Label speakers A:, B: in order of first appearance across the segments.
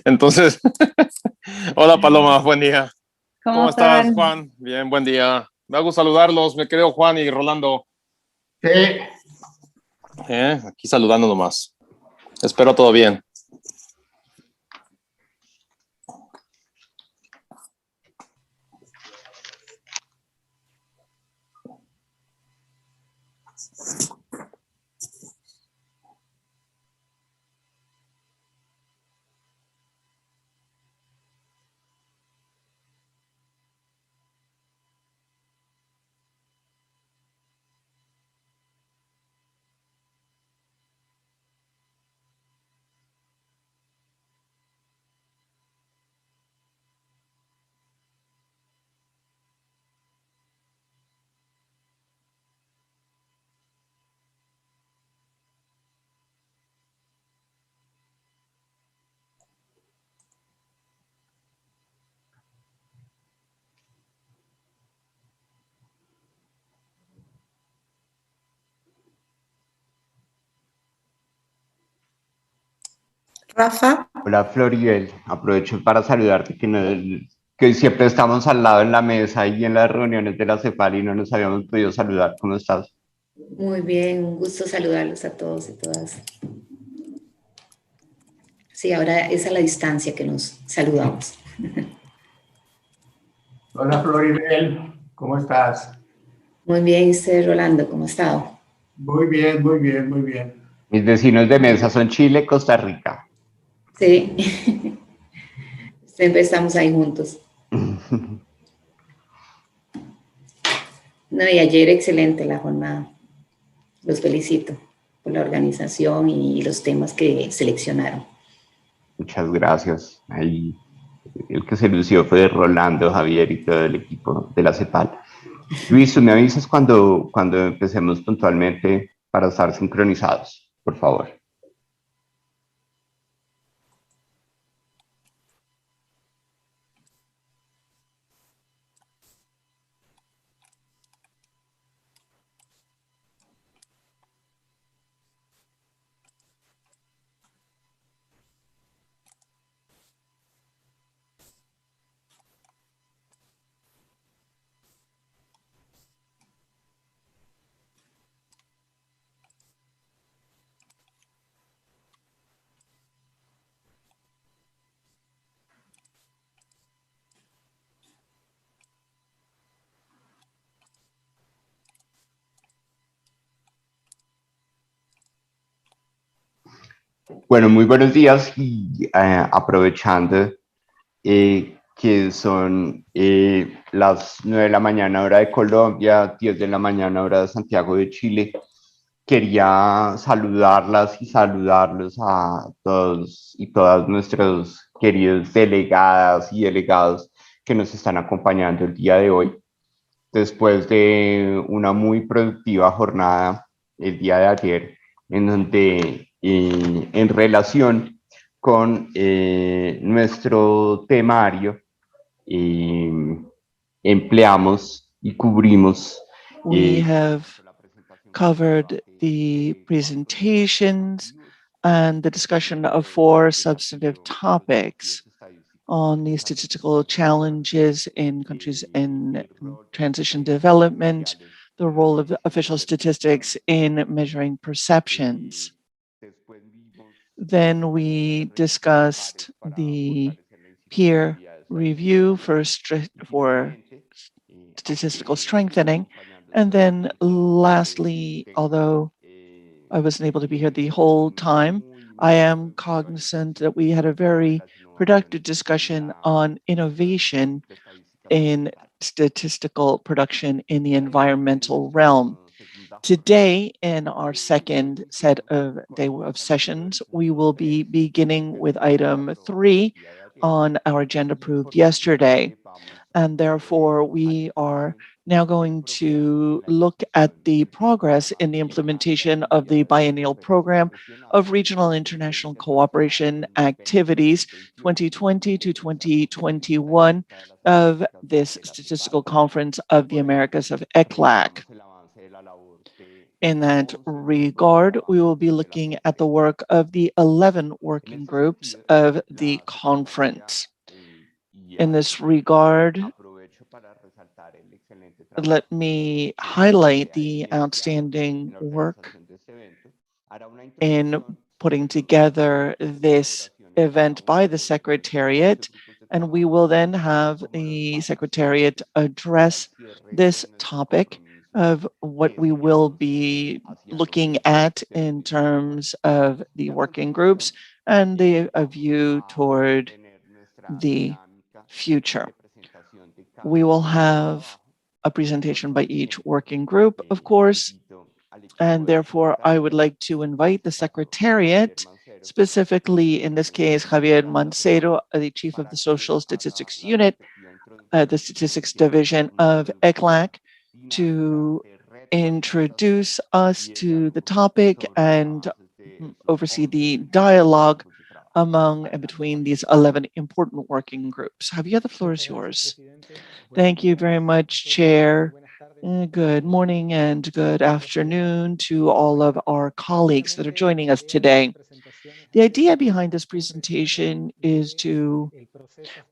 A: Entonces, hola Paloma, buen día.
B: ¿Cómo
A: estás, Juan? Bien, buen día. Me hago saludarlos, mi querido Juan y Rolando.
C: Sí.
A: Aquí saludando nomás. Espero todo bien.
B: Rafa?
C: Hola Floribel, aprovecho para saludarte que siempre estamos al lado en la mesa y en las reuniones de la CEPAL y no nos habíamos podido saludar. ¿Cómo estás?
B: Muy bien, un gusto saludarlos a todos y todas. Sí, ahora es a la distancia que nos saludamos.
D: Hola Floribel, ¿cómo estás?
B: Muy bien, ¿y usted, Rolando, cómo ha estado?
D: Muy bien, muy bien, muy bien.
C: Mis vecinos de mesa son Chile, Costa Rica.
B: Sí, siempre estamos ahí juntos. No, y ayer excelente la jornada. Los felicito por la organización y los temas que seleccionaron.
C: Muchas gracias. Ahí el que se lució fue Rolando, Javier y todo el equipo de la CEPAL. Luis, ¿tú me avisas cuando empecemos puntualmente para estar sincronizados, por favor? Bueno, muy buenos días y aprovechando que son las 9 de la mañana hora de Colombia, 10 de la mañana hora de Santiago de Chile, quería saludarlas y saludarlos a todos y todas nuestros queridos delegadas y delegados que nos están acompañando el día de hoy. Después de una muy productiva jornada el día de ayer, en donde en relación con nuestro temario empleamos y cubrimos.
E: We have covered the presentations and the discussion of 4 substantive topics on the statistical challenges in countries in transition development, the role of official statistics in measuring perceptions. Then we discussed the peer review for statistical strengthening. And then lastly, although I wasn't able to be here the whole time, I am cognizant that we had a very productive discussion on innovation in statistical production in the environmental realm. Today, in our second set of sessions, we will be beginning with item 3 on our agenda approved yesterday. And therefore, we are now going to look at the progress in the implementation of the biennial program of regional and international cooperation activities 2020 to 2021 of this statistical conference of the Americas of ECLAC. In that regard, we will be looking at the work of the 11 working groups of the conference. In this regard, let me highlight the outstanding work in putting together this event by the Secretariat, and we will then have the Secretariat address this topic of what we will be looking at in terms of the working groups and a view toward the future. We will have a presentation by each working group, of course, and therefore I would like to invite the Secretariat, specifically in this case, Javier Mancero, the Chief of the Social Statistics Unit, the Statistics Division of ECLAC, to introduce us to the topic and oversee the dialogue among and between these 11 important working groups. Javier, the floor is yours. Thank you very much, Chair. Good morning and good afternoon to all of our colleagues that are joining us today. The idea behind this presentation is to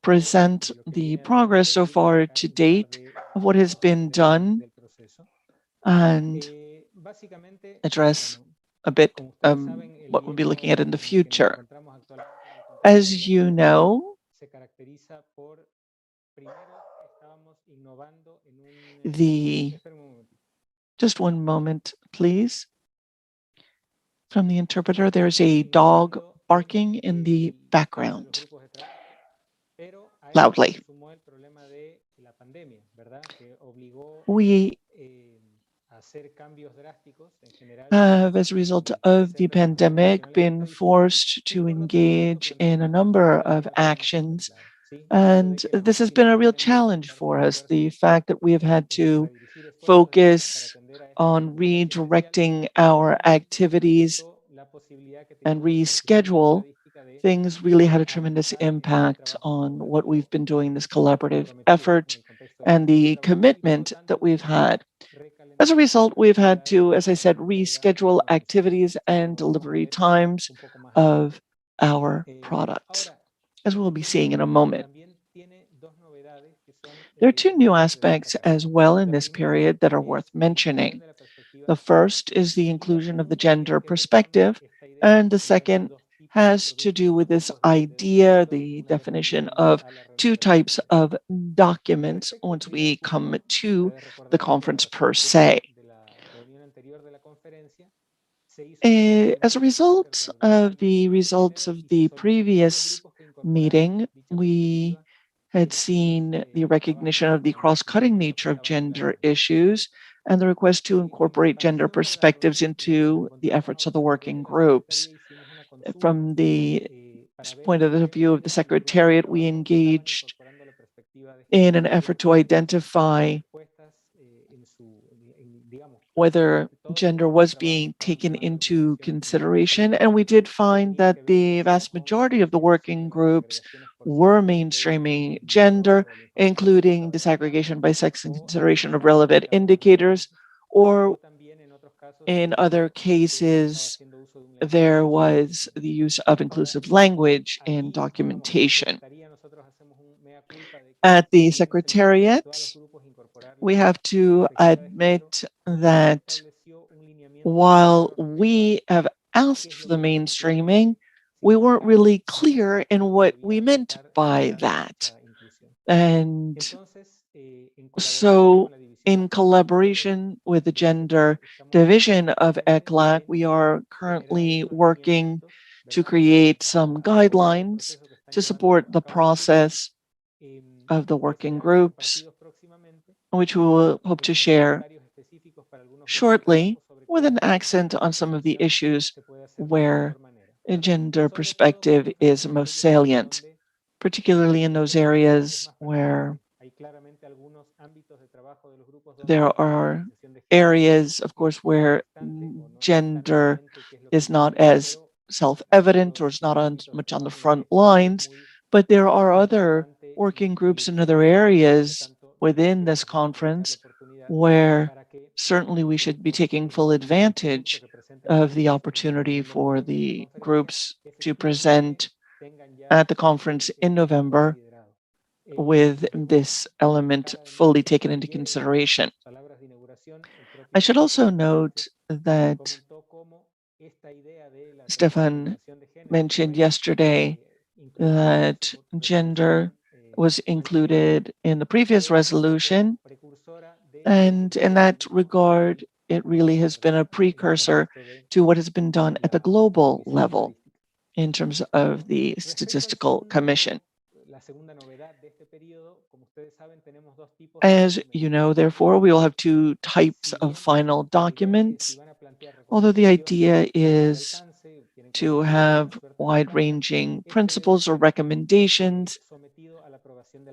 E: present the progress so far to date of what has been done and address a bit what we'll be looking at in the future. As you know, just one moment, please. From the interpreter, there's a dog barking in the background loudly. We have, as a result of the pandemic, been forced to engage in a number of actions, and this has been a real challenge for us. The fact that we have had to focus on redirecting our activities and reschedule things really had a tremendous impact on what we've been doing, this collaborative effort and the commitment that we've had. As a result, we've had to, as I said, reschedule activities and delivery times of our products, as we'll be seeing in a moment. There are two new aspects as well in this period that are worth mentioning. The first is the inclusion of the gender perspective, and the second has to do with this idea, the definition of two types of documents once we come to the conference per se. As a result of the results of the previous meeting, we had seen the recognition of the cross-cutting nature of gender issues and the request to incorporate gender perspectives into the efforts of the working groups. From the point of view of the Secretariat, we engaged in an effort to identify whether gender was being taken into consideration, and we did find that the vast majority of the working groups were mainstreaming gender, including disaggregation by sex and consideration of relevant indicators, or in other cases, there was the use of inclusive language in documentation. At the Secretariat, we have to admit that while we have asked for the mainstreaming, we weren't really clear in what we meant by that. And so in collaboration with the gender division of ECLAC, we are currently working to create some guidelines to support the process of the working groups, which we will hope to share shortly, with an accent on some of the issues where a gender perspective is most salient, particularly in those areas where there are areas, of course, where gender is not as self-evident or is not much on the front lines, but there are other working groups in other areas within this conference where certainly we should be taking full advantage of the opportunity for the groups to present at the conference in November with this element fully taken into consideration. I should also note that Stefan mentioned yesterday that gender was included in the previous resolution, and in that regard, it really has been a precursor to what has been done at the global level in terms of the Statistical Commission. As you know, therefore, we will have two types of final documents, although the idea is to have wide-ranging principles or recommendations.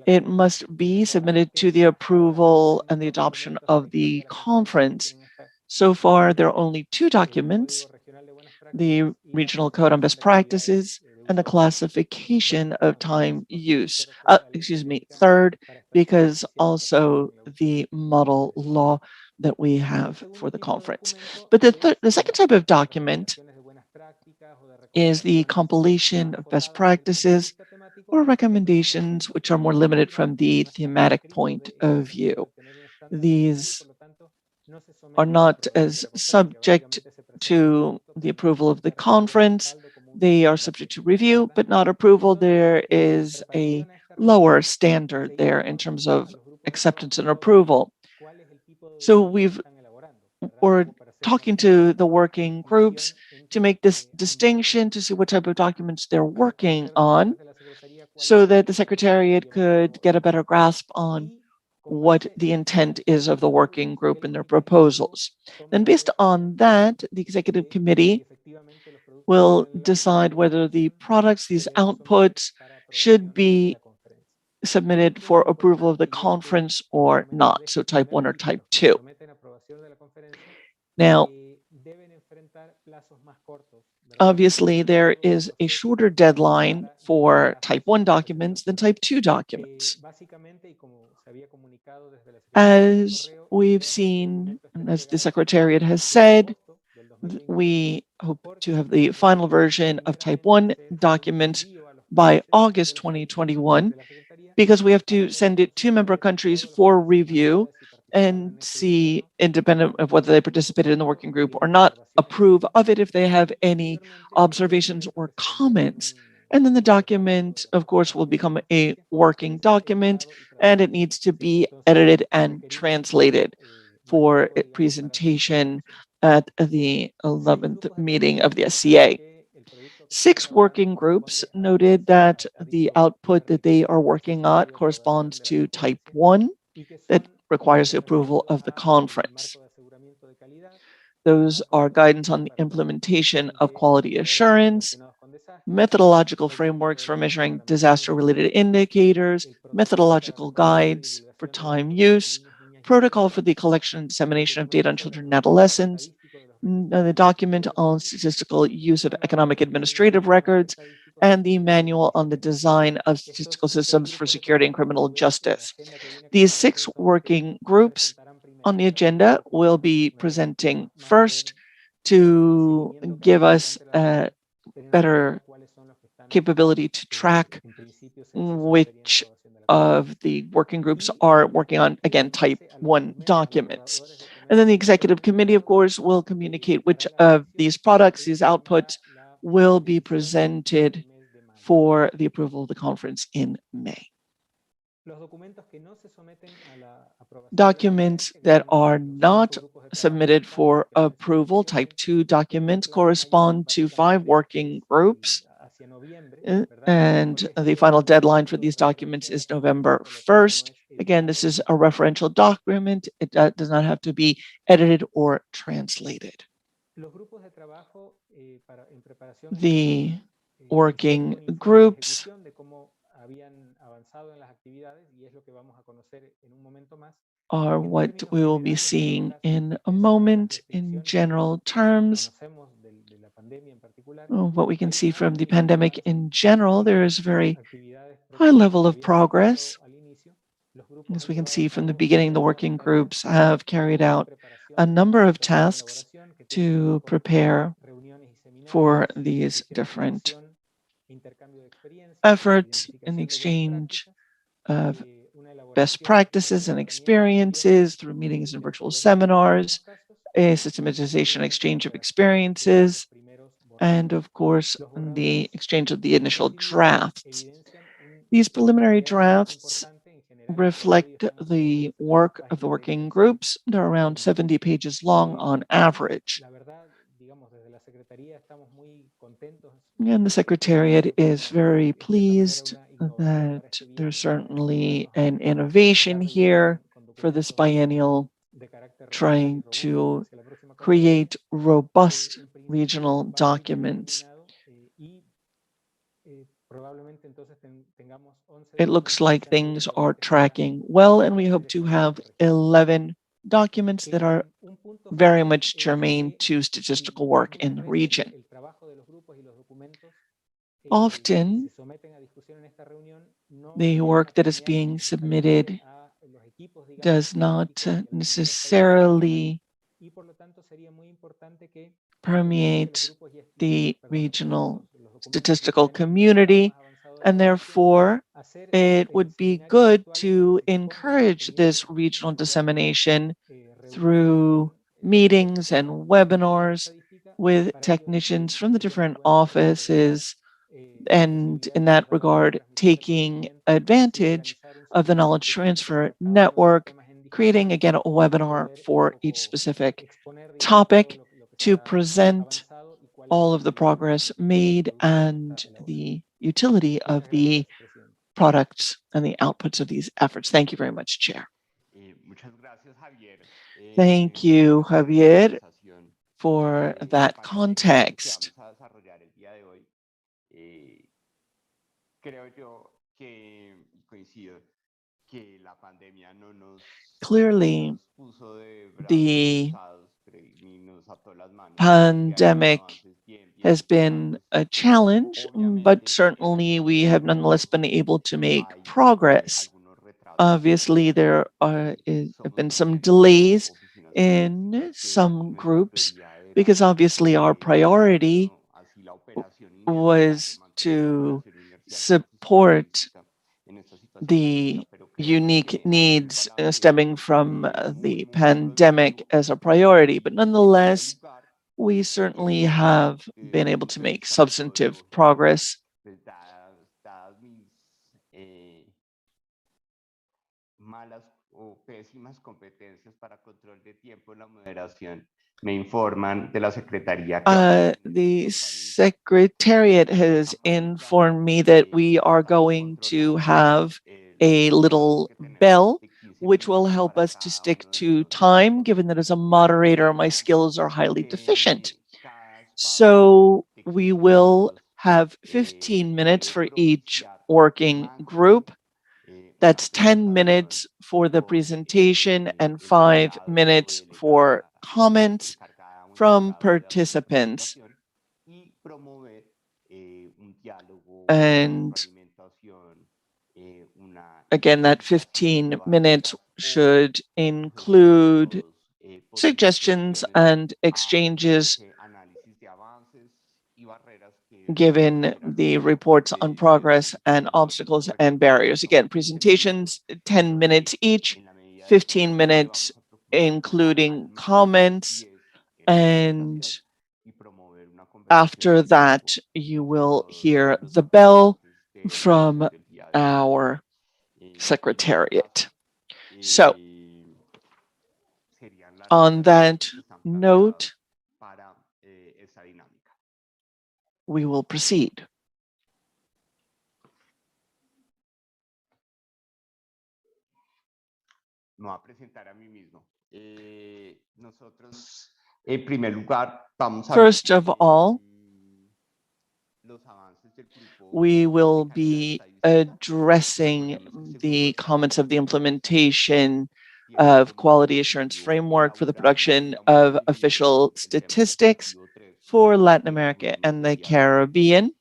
E: It must be submitted to the approval and the adoption of the conference. So far, there are only two documents, the Regional Code on Best Practices and the classification of time use. Third, because also the model law that we have for the conference. But the second type of document is the compilation of best practices or recommendations which are more limited from the thematic point of view. These are not as subject to the approval of the conference. They are subject to review, but not approval. There is a lower standard there in terms of acceptance and approval. So we're talking to the working groups to make this distinction, to see what type of documents they're working on, so that the Secretariat could get a better grasp on what the intent is of the working group and their proposals. Then based on that, the Executive Committee will decide whether the products, these outputs, should be submitted for approval of the conference or not, so type 1 or type 2. Now, obviously, there is a shorter deadline for type 1 documents than type 2 documents. As we've seen, and as the Secretariat has said, we hope to have the final version of type 1 documents by August 2021, because we have to send it to member countries for review and see, independent of whether they participated in the working group or not, approve of it if they have any observations or comments. And then the document, of course, will become a working document, and it needs to be edited and translated for presentation at the 11th meeting of the SCA. 6 working groups noted that the output that they are working on corresponds to type 1 that requires the approval of the conference. Those are guidance on the implementation of quality assurance, methodological frameworks for measuring disaster-related indicators, methodological guides for time use, protocol for the collection and dissemination of data on children and adolescents, the document on statistical use of economic administrative records, and the manual on the design of statistical systems for security and criminal justice. These 6 working groups on the agenda will be presenting first to give us a better capability to track which of the working groups are working on, again, type 1 documents. And then the Executive Committee, of course, will communicate which of these products, these outputs, will be presented for the approval of the conference in May. Documents that are not submitted for approval, type 2 documents, correspond to 5 working groups. And the final deadline for these documents is November 1st. Again, this is a referential document. It does not have to be edited or translated. The working groups are what we will be seeing in a moment in general terms. What we can see from the pandemic in general, there is a very high level of progress. As we can see from the beginning, the working groups have carried out a number of tasks to prepare for these different efforts in the exchange of best practices and experiences through meetings and virtual seminars, a systematization exchange of experiences, and of course, the exchange of the initial drafts. These preliminary drafts reflect the work of the working groups. They're around 70 pages long on average. And the Secretariat is very pleased that there's certainly an innovation here for this biennial, trying to create robust regional documents. It looks like things are tracking well, and we hope to have 11 documents that are very much germane to statistical work in the region. Often, the work that is being submitted does not necessarily permeate the regional statistical community, and therefore it would be good to encourage this regional dissemination through meetings and webinars with technicians from the different offices, and in that regard, taking advantage of the knowledge transfer network, creating again a webinar for each specific topic to present all of the progress made and the utility of the products and the outputs of these efforts. Thank you very much, Chair. Thank you, Javier, for that context. Clearly, the pandemic has been a challenge, but certainly we have nonetheless been able to make progress. Obviously, there have been some delays in some groups because obviously our priority was to support the unique needs stemming from the pandemic as a priority. But nonetheless, we certainly have been able to make substantive progress. The Secretariat has informed me that we are going to have a little bell which will help us to stick to time, given that as a moderator, my skills are highly deficient. So we will have 15 minutes for each working group. That's 10 minutes for the presentation and 5 minutes for comments from participants. And again, that 15 minutes should include suggestions and exchanges given the reports on progress and obstacles and barriers. Again, presentations, 10 minutes each, 15 minutes including comments, and after that, you will hear the bell from our Secretariat. So, on that note, we will proceed. First of all, we will be addressing the comments of the implementation of quality assurance framework for the production of official statistics for Latin America and the Caribbean.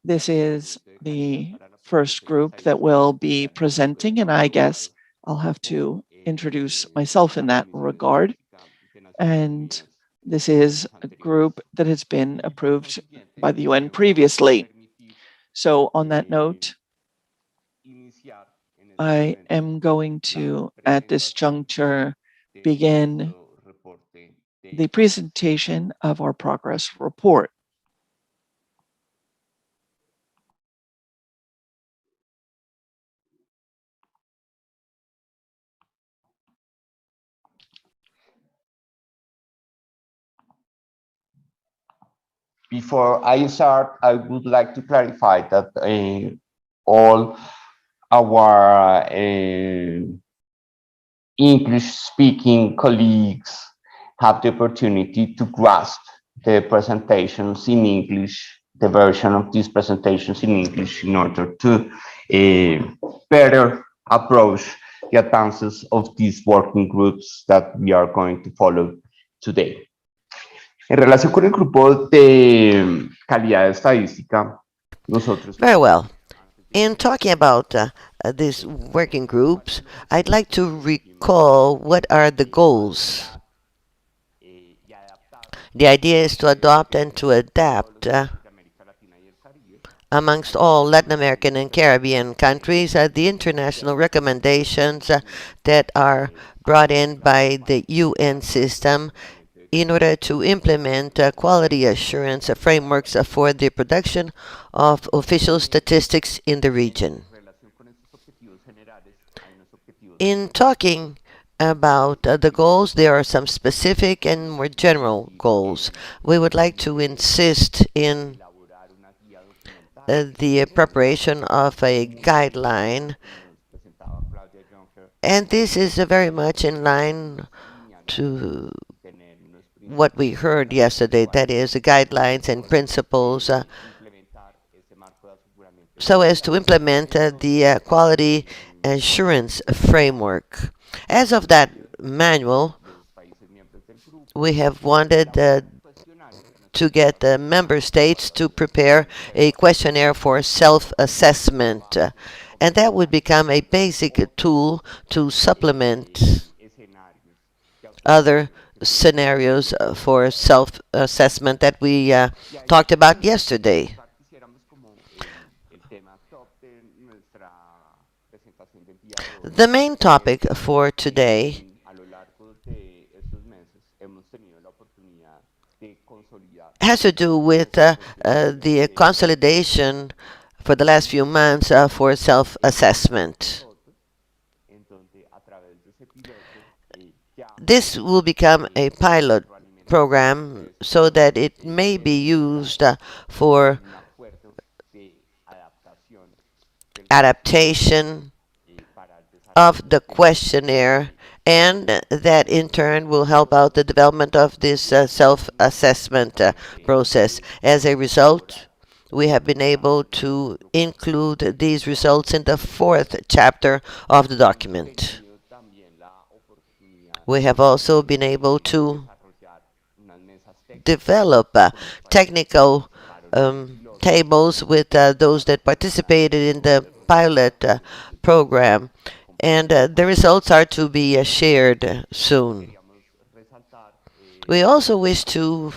E: This is the first group that will be presenting, and I guess I'll have to introduce myself in that regard. And this is a group that has been approved by the UN previously. So on that note, I am going to, at this juncture, begin the presentation of our progress report.
C: Before I start, I would like to clarify that all our English-speaking colleagues have the opportunity to grasp the presentations in English, the version of these presentations in English, in order to better approach the advances of these working groups that we are going to follow today. En relación con el grupo de calidad estadística, nosotros...
F: Very well. In talking about these working groups, I'd like to recall what are the goals. The idea is to adopt and to adapt amongst all Latin American and Caribbean countries the international recommendations that are brought in by the UN system in order to implement quality assurance frameworks for the production of official statistics in the region. In talking about the goals, there are some specific and more general goals. We would like to insist in the preparation of a guideline, and this is very much in line to what we heard yesterday, that is, the guidelines and principles so as to implement the quality assurance framework. As of that manual, we have wanted to get the member states to prepare a questionnaire for self-assessment, and that would become a basic tool to supplement other scenarios for self-assessment that we talked about yesterday. The main topic for today has to do with the consolidation for the last few months for self-assessment. This will become a pilot program so that it may be used for adaptation of the questionnaire, and that in turn will help out the development of this self-assessment process. As a result, we have been able to include these results in the 4th chapter of the document. We have also been able to develop technical tables with those that participated in the pilot program, and the results are to be shared soon. We also wish to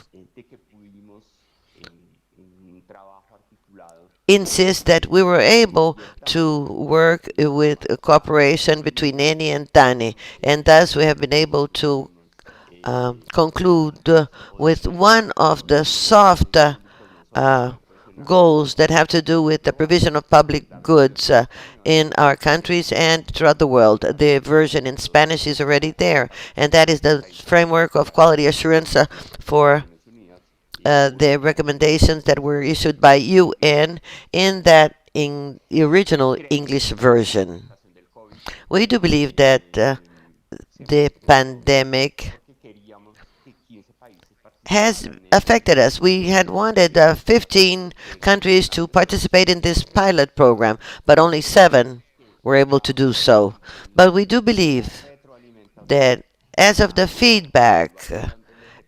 F: insist that we were able to work with a cooperation between ENI and TANI, and thus we have been able to conclude with one of the soft goals that have to do with the provision of public goods in our countries and throughout the world. The version in Spanish is already there, and that is the framework of quality assurance for the recommendations that were issued by UN in the original English version. We do believe that the pandemic has affected us. We had wanted 15 countries to participate in this pilot program, but only 7 were able to do so. But we do believe that as of the feedback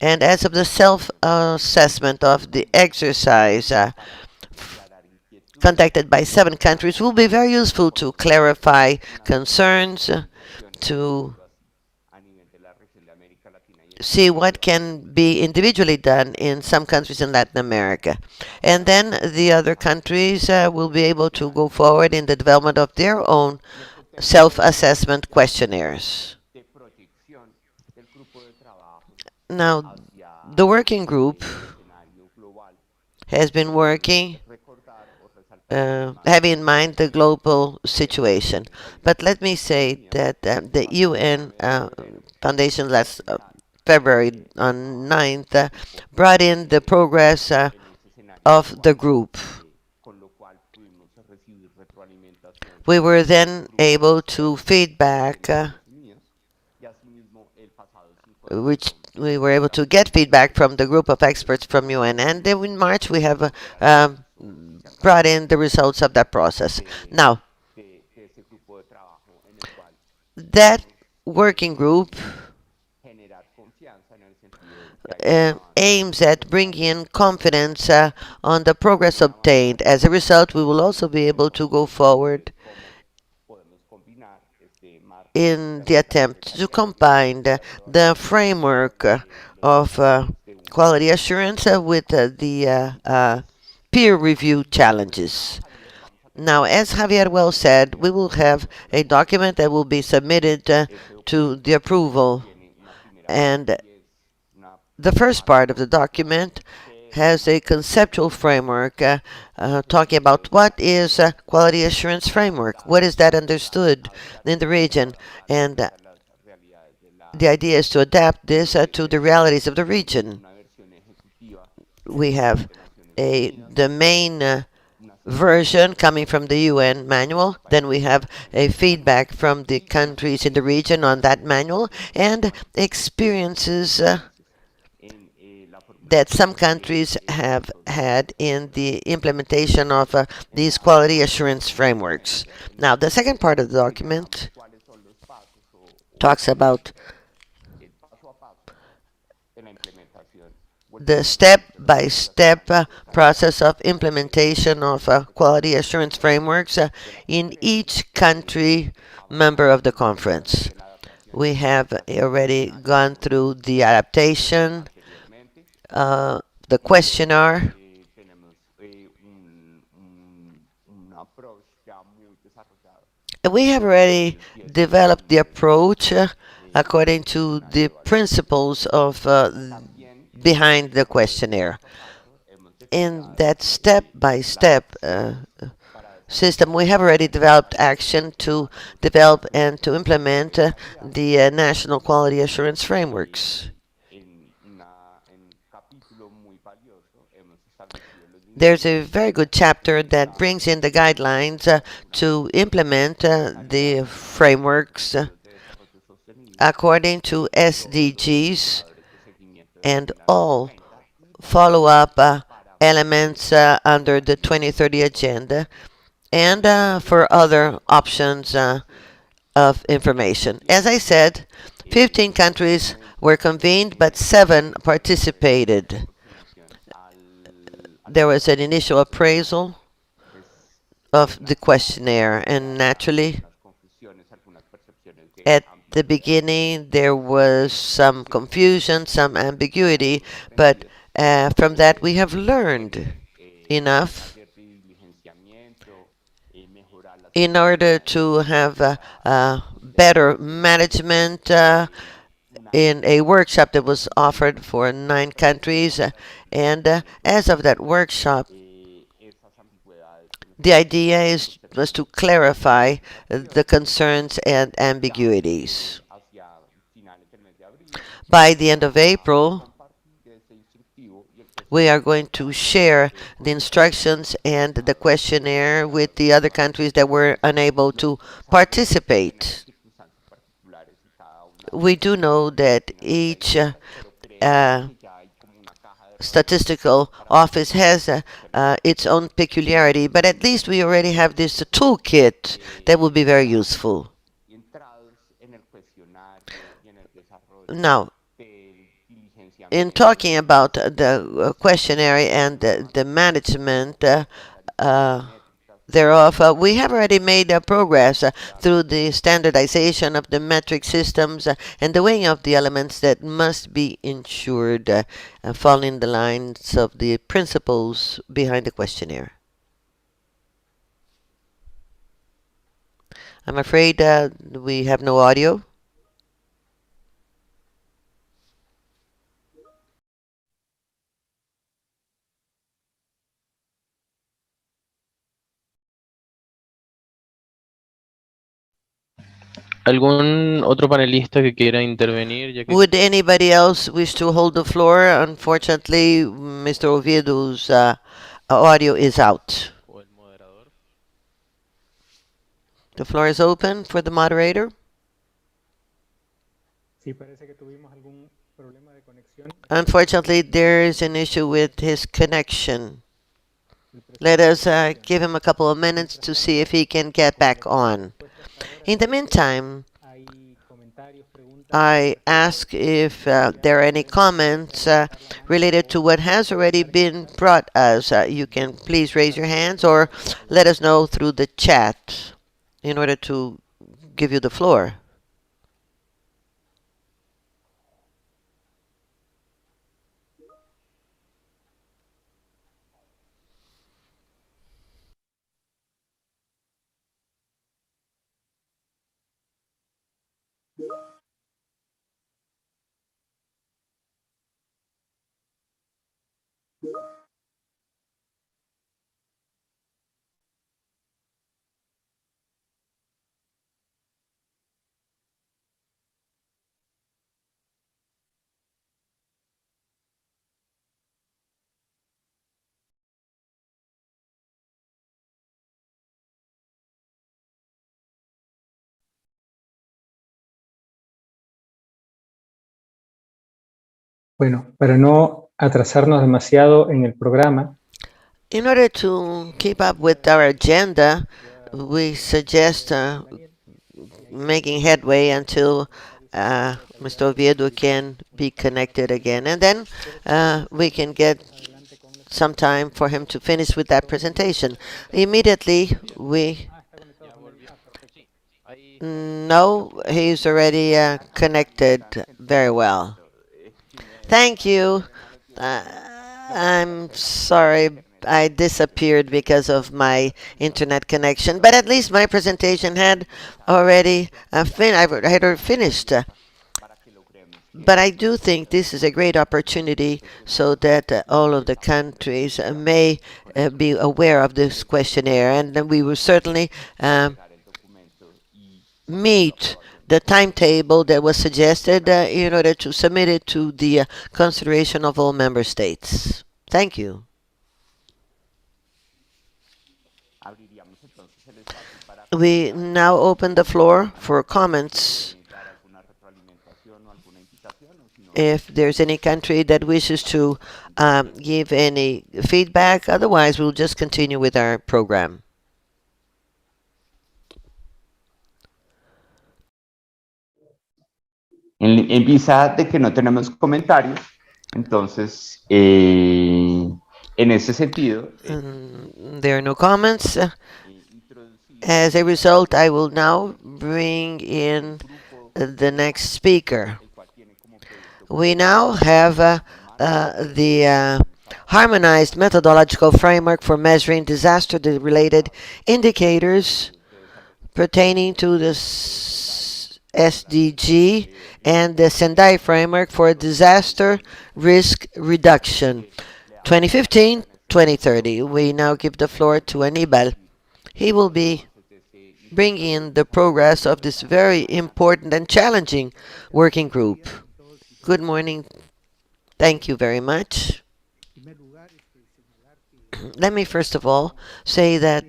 F: and as of the self-assessment of the exercise, conducted by 7 countries will be very useful to clarify concerns, to see what can be individually done in some countries in Latin America. And then the other countries will be able to go forward in the development of their own self-assessment questionnaires. Now, the working group has been working having in mind the global situation. But let me say that the UN Foundation last February on 9th brought in the progress of the group. We were then able to feedback, which we were able to get feedback from the group of experts from UN. And then in March, we have brought in the results of that process. Now, that working group aims at bringing in confidence on the progress obtained. As a result, we will also be able to go forward in the attempt to combine the framework of quality assurance with the peer review challenges. Now, as Javier well said, we will have a document that will be submitted to the approval. And the first part of the document has a conceptual framework talking about what is a quality assurance framework, what is that understood in the region, and the idea is to adapt this to the realities of the region. We have the main version coming from the UN manual. Then we have a feedback from the countries in the region on that manual and experiences that some countries have had in the implementation of these quality assurance frameworks. Now, the second part of the document talks about the step-by-step process of implementation of quality assurance frameworks in each country member of the conference. We have already gone through the adaptation, the questionnaire. We have already developed the approach according to the principles of behind the questionnaire. In that step-by-step system, we have already developed action to develop and to implement the national quality assurance frameworks. There's a very good chapter that brings in the guidelines to implement the frameworks according to SDGs and all follow-up elements under the 2030 agenda and for other options of information. As I said, 15 countries were convened, but 7 participated. There was an initial appraisal of the questionnaire, and naturally, at the beginning, there was some confusion, some ambiguity, but from that we have learned enough in order to have better management in a workshop that was offered for 9 countries. And as of that workshop, the idea was to clarify the concerns and ambiguities. By the end of April, we are going to share the instructions and the questionnaire with the other countries that were unable to participate. We do know that each statistical office has its own peculiarity, but at least we already have this toolkit that will be very useful. Now, in talking about the questionnaire and the management thereof, we have already made progress through the standardization of the metric systems and the weighing of the elements that must be ensured, following the lines of the principles behind the questionnaire. I'm afraid we have no audio.
G: ¿Algún otro panelista que quiera intervenir? Ya que
F: Would anybody else wish to hold the floor? Unfortunately, Mr. Oviedo's audio is out.
G: o el moderador.
F: The floor is open for the moderator.
H: Sí, parece que tuvimos algún problema de conexión.
F: Unfortunately, there is an issue with his connection. Let us give him a couple of minutes to see if he can get back on. In the meantime,
H: Hay comentarios, preguntas.
F: I ask if there are any comments related to what has already been brought us. You can please raise your hands or let us know through the chat in order to give you the floor.
H: Bueno, para no atrasarnos demasiado en el programa,
F: In order to keep up with our agenda, we suggest making headway until Mr. Oviedo can be connected again. And then we can get some time for him to finish with that presentation. Immediately, no, he's already connected very well. Thank you. I'm sorry I disappeared because of my internet connection, but at least my presentation had already finished. But I do think this is a great opportunity so that all of the countries may be aware of this questionnaire, and then we will certainly meet the timetable that was suggested in order to submit it to the consideration of all member states. Thank you. We now open the floor for comments. If there's any country that wishes to give any feedback, otherwise we'll just continue with our program.
C: En vista de que no tenemos comentarios, entonces, en ese sentido,
F: There are no comments. As a result, I will now bring in the next speaker. We now have the harmonized methodological framework for measuring disaster-related indicators pertaining to the SDG and the Sendai framework for disaster risk reduction 2015-2030. We now give the floor to Anibal. He will be bringing in the progress of this very important and challenging working group. Good morning. Thank you very much. Let me first of all say that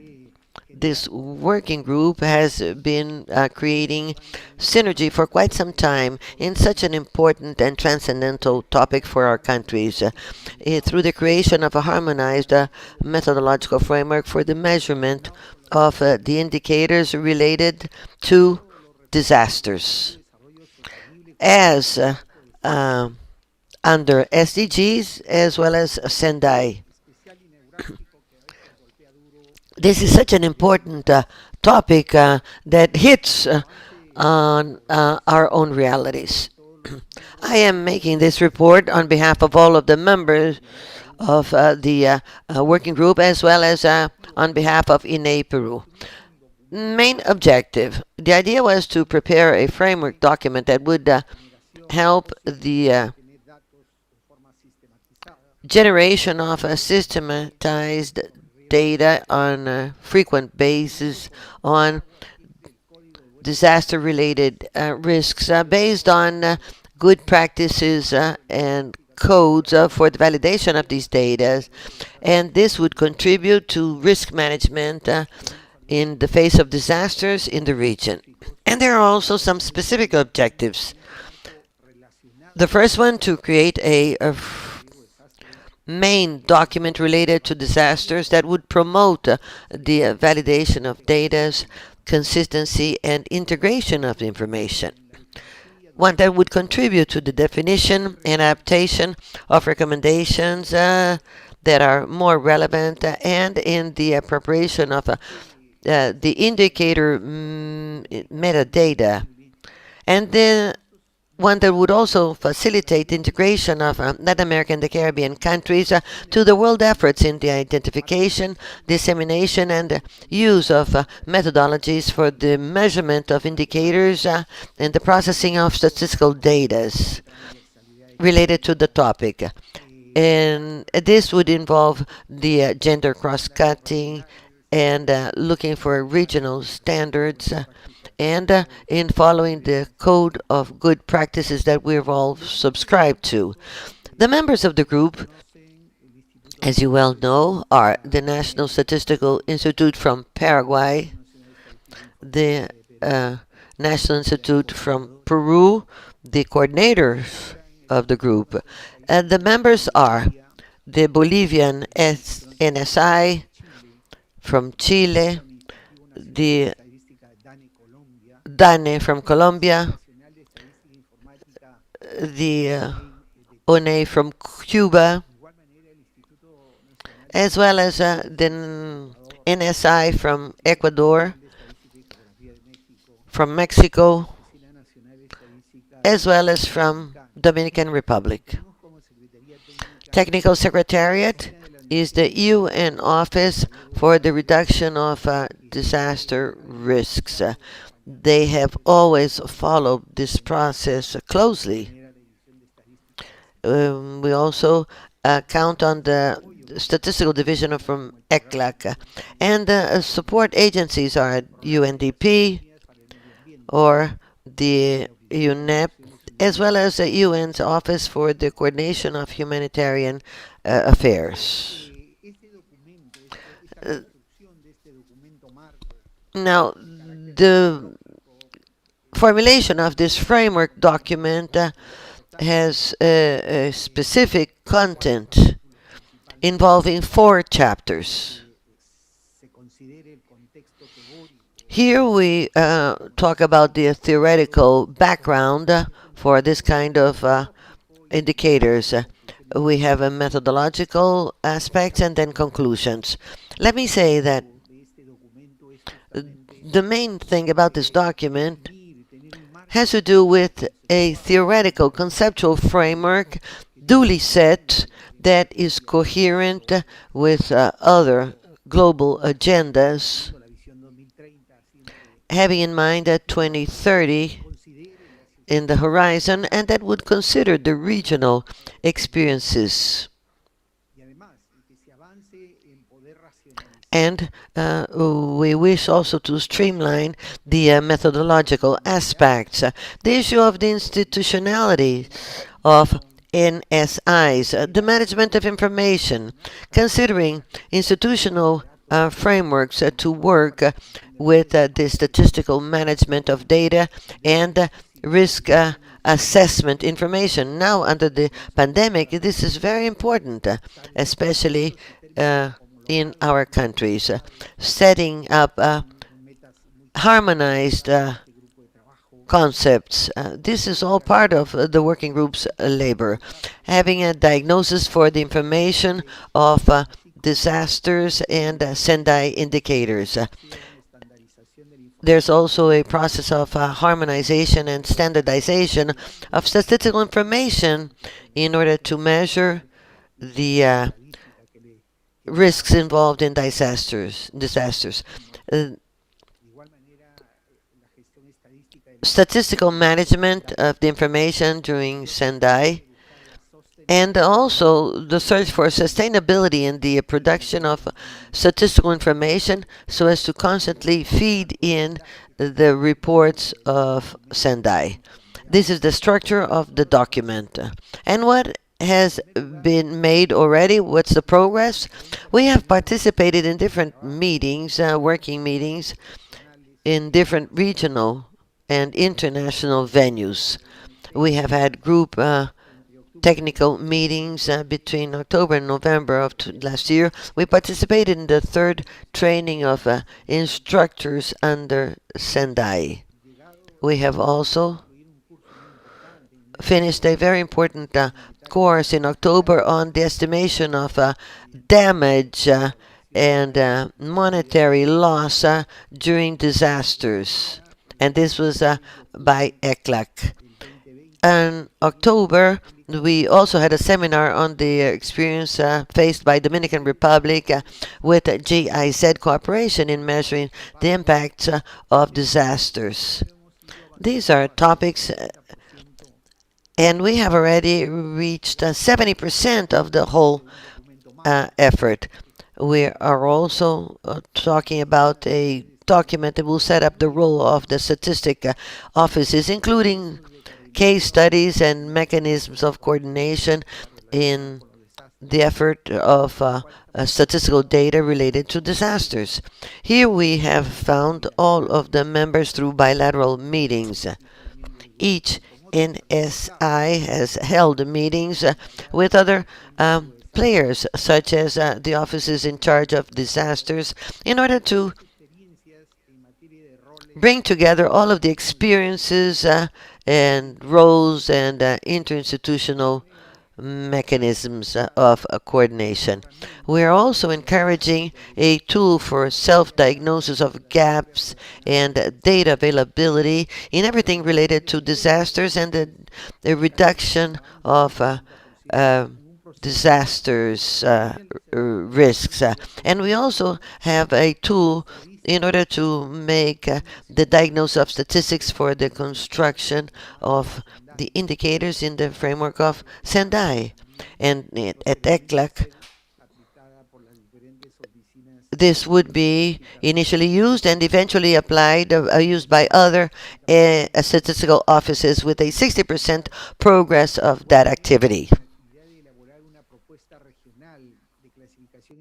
F: this working group has been creating synergy for quite some time in such an important and transcendental topic for our countries through the creation of a harmonized methodological framework for the measurement of the indicators related to disasters. As under SDGs as well as Sendai. This is such an important topic that hits on our own realities. I am making this report on behalf of all of the members of the working group, as well as on behalf of INE Peru. Main objective. The idea was to prepare a framework document that would help the generation of systematized data on a frequent basis on disaster-related risks based on good practices and codes for the validation of these data, and this would contribute to risk management in the face of disasters in the region. And there are also some specific objectives. The first one, to create a main document related to disasters that would promote the validation of data, consistency, and integration of the information. One that would contribute to the definition and adaptation of recommendations that are more relevant and in the preparation of the indicator metadata. And then one that would also facilitate integration of Latin American and the Caribbean countries to the world efforts in the identification, dissemination, and use of methodologies for the measurement of indicators and the processing of statistical data related to the topic. And this would involve the gender cross-cutting and looking for regional standards and in following the code of good practices that we've all subscribed to. The members of the group, as you well know, are the National Statistical Institute from Paraguay, the National Institute from Peru, the coordinators of the group. And the members are the Bolivian NSI from Chile, the DANE from Colombia, the ONE from Cuba, as well as the NSI from Ecuador, from Mexico, as well as from Dominican Republic. Technical Secretariat is the UN Office for the Reduction of Disaster Risks. They have always followed this process closely. We also count on the Statistical Division from ECLAC. And support agencies are UNDP or the UNEP, as well as the UN's Office for the Coordination of Humanitarian Affairs. Now, the formulation of this framework document has a specific content involving 4 chapters. Here we talk about the theoretical background for this kind of indicators. We have a methodological aspects and then conclusions. Let me say that the main thing about this document has to do with a theoretical conceptual framework duly set that is coherent with other global agendas, having in mind that 2030 in the horizon, and that would consider the regional experiences. And we wish also to streamline the methodological aspects. The issue of the institutionality of NSIs, the management of information, considering institutional frameworks to work with the statistical management of data and risk assessment information. Now, under the pandemic, this is very important, especially in our countries, setting up harmonized concepts. This is all part of the working group's labor. Having a diagnosis for the information of disasters and Sendai indicators. There's also a process of harmonization and standardization of statistical information in order to measure the risks involved in disasters. Statistical management of the information during Sendai, and also the search for sustainability in the production of statistical information so as to constantly feed in the reports of Sendai. This is the structure of the document. And what has been made already? What's the progress? We have participated in different meetings, working meetings, in different regional and international venues. We have had group technical meetings between October and November of last year. We participated in the third training of instructors under Sendai. We have also finished a very important course in October on the estimation of damage and monetary loss during disasters. And this was by ECLAC. In October, we also had a seminar on the experience faced by Dominican Republic with GIZ cooperation in measuring the impacts of disasters. These are topics, and we have already reached 70% of the whole effort. We are also talking about a document that will set up the role of the statistic offices, including case studies and mechanisms of coordination in the effort of statistical data related to disasters. Here we have found all of the members through bilateral meetings. Each NSI has held meetings with other players, such as the offices in charge of disasters, in order to bring together all of the experiences and roles and interinstitutional mechanisms of coordination. We are also encouraging a tool for self-diagnosis of gaps and data availability in everything related to disasters and the reduction of disasters risks. And we also have a tool in order to make the diagnosis of statistics for the construction of the indicators in the framework of Sendai. And at ECLAC, this would be initially used and eventually applied, used by other statistical offices with a 60% progress of that activity.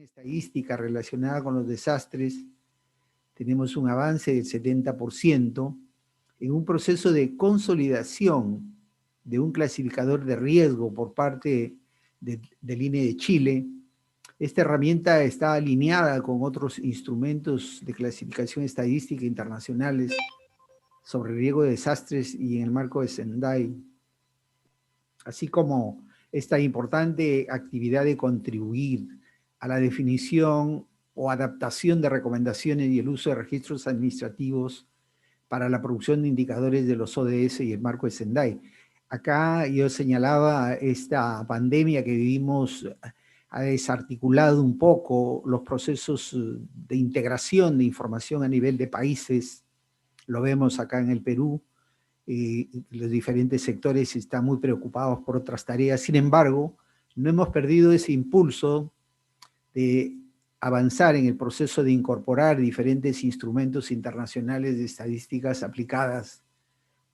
I: Estadística relacionada con los desastres, tenemos un avance del 70% en un proceso de consolidación de un clasificador de riesgo por parte del INE de Chile. Esta herramienta está alineada con otros instrumentos de clasificación estadística internacionales sobre riesgo de desastres y en el marco de Sendai, así como esta importante actividad de contribuir a la definición o adaptación de recomendaciones y el uso de registros administrativos para la producción de indicadores de los ODS y el marco de Sendai. Acá yo señalaba esta pandemia que vivimos ha desarticulado un poco los procesos de integración de información a nivel de países. Lo vemos acá en el Perú. Los diferentes sectores están muy preocupados por otras tareas. Sin embargo, no hemos perdido ese impulso de avanzar en el proceso de incorporar diferentes instrumentos internacionales de estadísticas aplicadas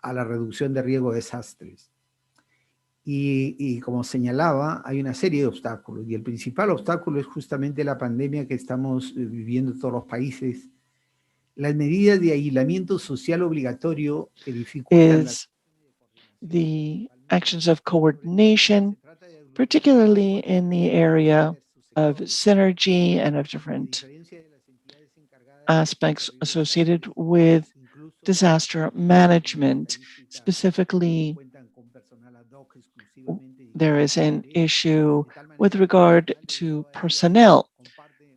I: a la reducción de riesgo de desastres. Y como señalaba, hay una serie de obstáculos, y el principal obstáculo es justamente la pandemia que estamos viviendo todos los países. Las medidas de aislamiento social obligatorio que dificultan
E: the actions of coordination, particularly in the area of synergy and of different aspects associated with disaster management. Specifically, there is an issue with regard to personnel.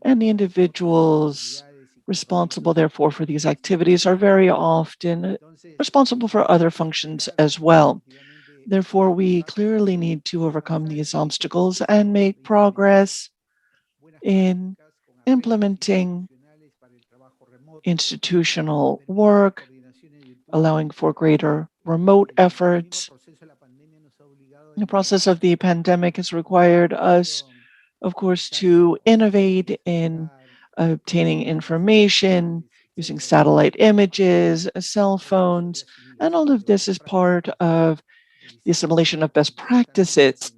E: And the individuals responsible, therefore, for these activities are very often responsible for other functions as well. Therefore, we clearly need to overcome these obstacles and make progress in implementing institutional work, allowing for greater remote efforts. The process of the pandemic has required us, of course, to innovate in obtaining information, using satellite images, cell phones, and all of this is part of the assimilation of best practices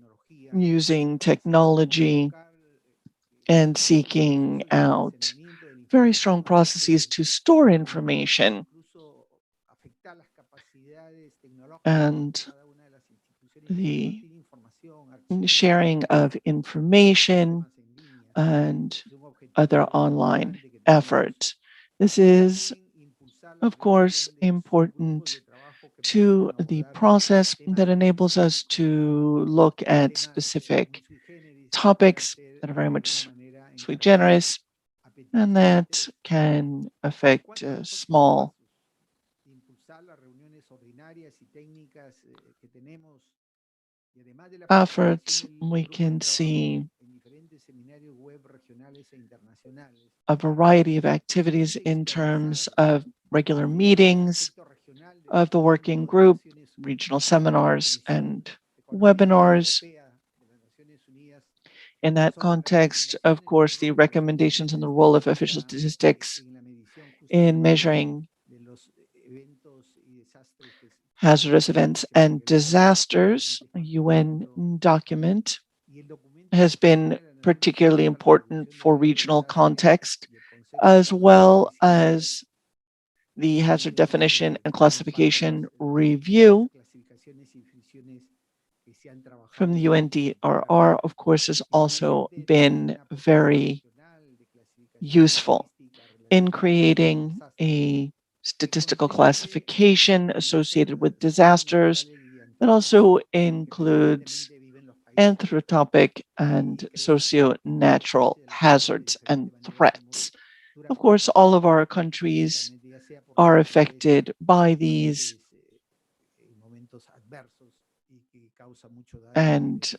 E: using technology and seeking out very strong processes to store information and the sharing of information and other online efforts. This is, of course, important to the process that enables us to look at specific topics that are very much sui generis and that can affect small efforts. We can see a variety of activities in terms of regular meetings of the working group, regional seminars, and webinars. In that context, of course, the recommendations and the role of official statistics in measuring hazardous events and disasters, a UN document, has been particularly important for regional context, as well as the hazard definition and classification review from the UNDRR, of course, has also been very useful in creating a statistical classification associated with disasters that also includes anthropocentric and socio-natural hazards and threats. Of course, all of our countries are affected by these, and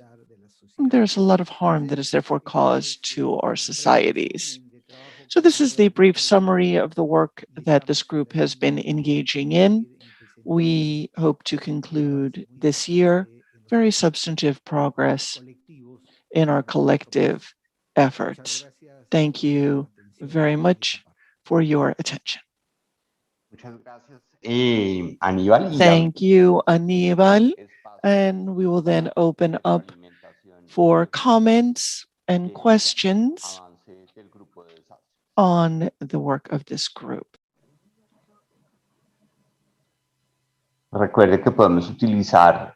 E: there's a lot of harm that is therefore caused to our societies. So this is the brief summary of the work that this group has been engaging in. We hope to conclude this year very substantive progress in our collective efforts. Thank you very much for your attention. Thank you, Aníbal. And we will then open up for comments and questions on the work of this group.
C: Recuerde que podemos utilizar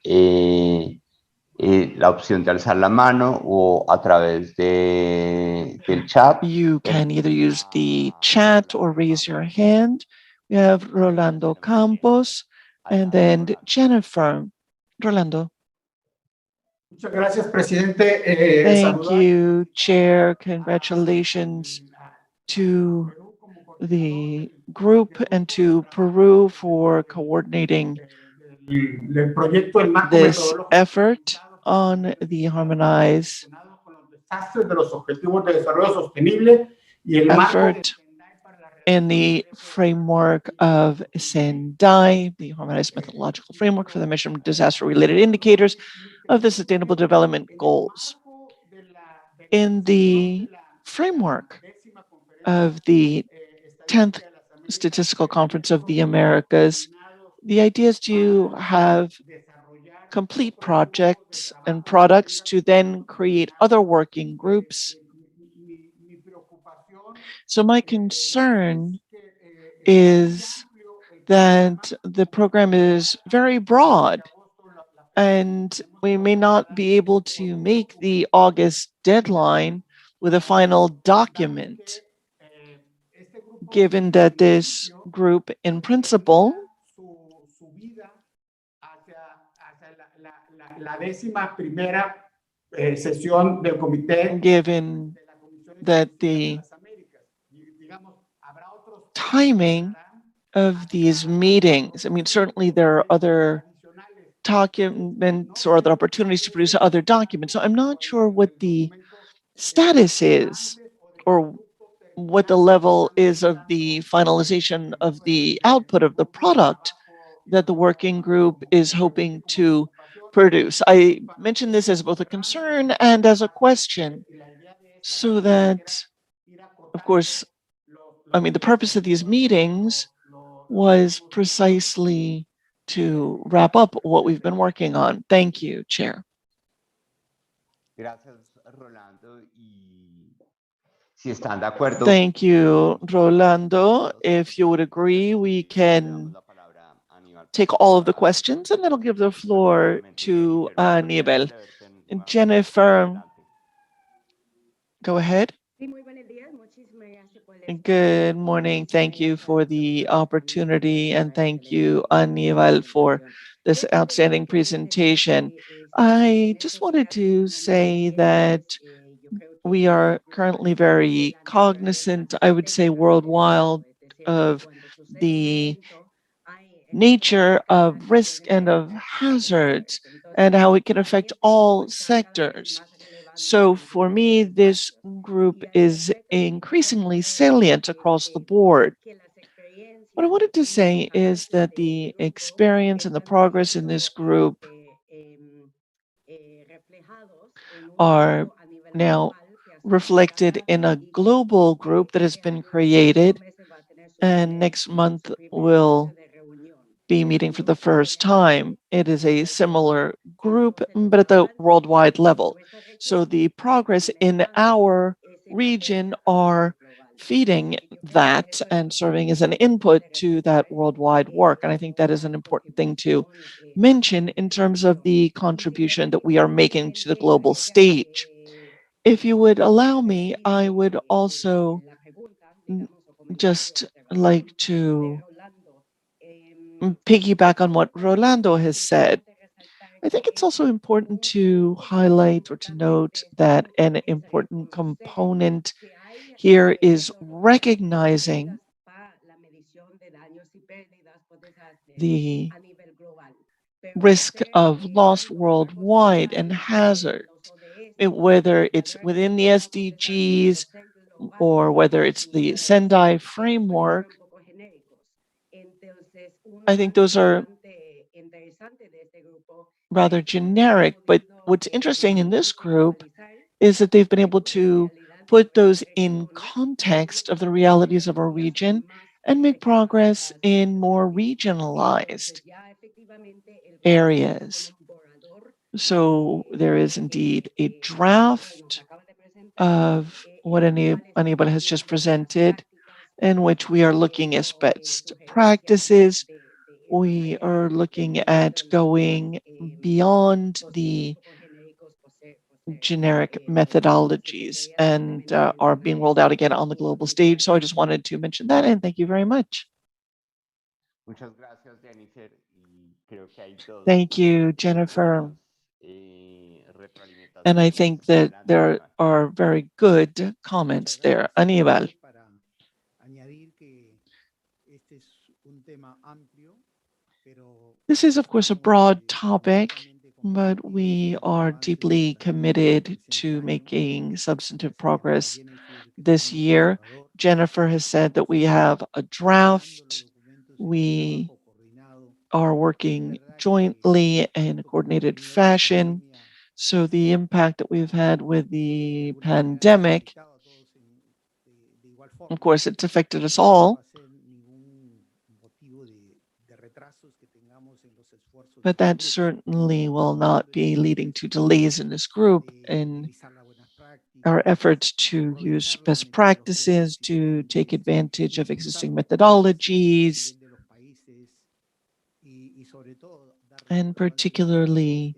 C: la opción de alzar la mano o a través del chat.
E: You can either use the chat or raise your hand. We have Rolando Campos and then Jennifer. Rolando.
D: Muchas gracias, presidente.
E: Thank you, Chair. Congratulations to the group and to Peru for coordinating this effort on the harmonized effort in the framework of Sendai, the harmonized methodological framework for the measurement of disaster-related indicators of the Sustainable Development Goals. In the framework of the 10th Statistical Conference of the Americas, the idea is to have complete projects and products to then create other working groups. So my concern is that the program is very broad and we may not be able to make the August deadline with a final document, given that this group in principle given that the timing of these meetings, I mean, certainly there are other documents or other opportunities to produce other documents. So I'm not sure what the status is or what the level is of the finalization of the output of the product that the working group is hoping to produce. I mention this as both a concern and as a question, so that, of course, I mean, the purpose of these meetings was precisely to wrap up what we've been working on. Thank you, Chair.
C: Gracias, Rolando. Y si están de acuerdo,
E: Thank you, Rolando. If you would agree, we can take all of the questions and then I'll give the floor to Aníbal. Jennifer, go ahead. Good morning. Thank you for the opportunity and thank you, Aníbal, for this outstanding presentation. I just wanted to say that we are currently very cognizant, I would say worldwide, of the nature of risk and of hazards and how it can affect all sectors. So for me, this group is increasingly salient across the board. What I wanted to say is that the experience and the progress in this group are now reflected in a global group that has been created, and next month will be meeting for the first time. It is a similar group, but at the worldwide level. So the progress in our region are feeding that and serving as an input to that worldwide work. And I think that is an important thing to mention in terms of the contribution that we are making to the global stage. If you would allow me, I would also just like to piggyback on what Rolando has said. I think it's also important to highlight or to note that an important component here is recognizing the risk of loss worldwide and hazards, whether it's within the SDGs or whether it's the Sendai framework. I think those are rather generic, but what's interesting in this group is that they've been able to put those in context of the realities of our region and make progress in more regionalized areas. So there is indeed a draft of what Aníbal has just presented, in which we are looking at best practices. We are looking at going beyond the generic methodologies and are being rolled out again on the global stage. So I just wanted to mention that, and thank you very much.
C: muchas gracias, Jennifer. Y creo que hay dos
E: Thank you, Jennifer.
C: retroalimentaciones
E: And I think that there
C: adelante.
E: are very good comments there. Aníbal.
I: Para añadir que este es un tema amplio, pero
E: This is, of course, a broad topic, but we are deeply committed to making substantive progress this year. Jennifer has said that we have a draft. We are working jointly in a coordinated fashion. So the impact that we've had with the pandemic, of course, it's affected us all. But that certainly will not be leading to delays in this group in our efforts to use best practices, to take advantage of existing methodologies, and particularly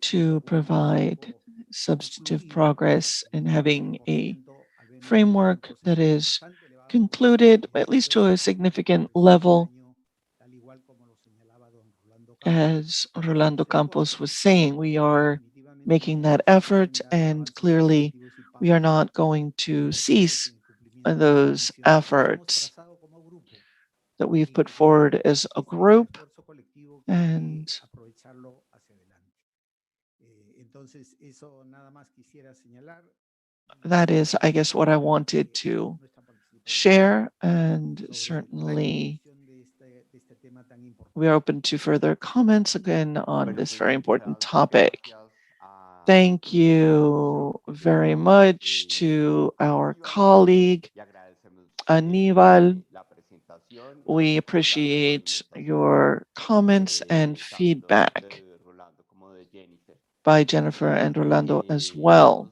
E: to provide substantive progress in having a framework that is concluded, at least to a significant level. As Rolando Campos was saying, we are making that effort, and clearly We are not going to cease those efforts that we've put forward as a group, and that is, I guess, what I wanted to share, and certainly we are open to further comments again on this very important topic. Thank you very much to our colleague, Aníbal. We appreciate your comments and feedback by Jennifer and Rolando as well.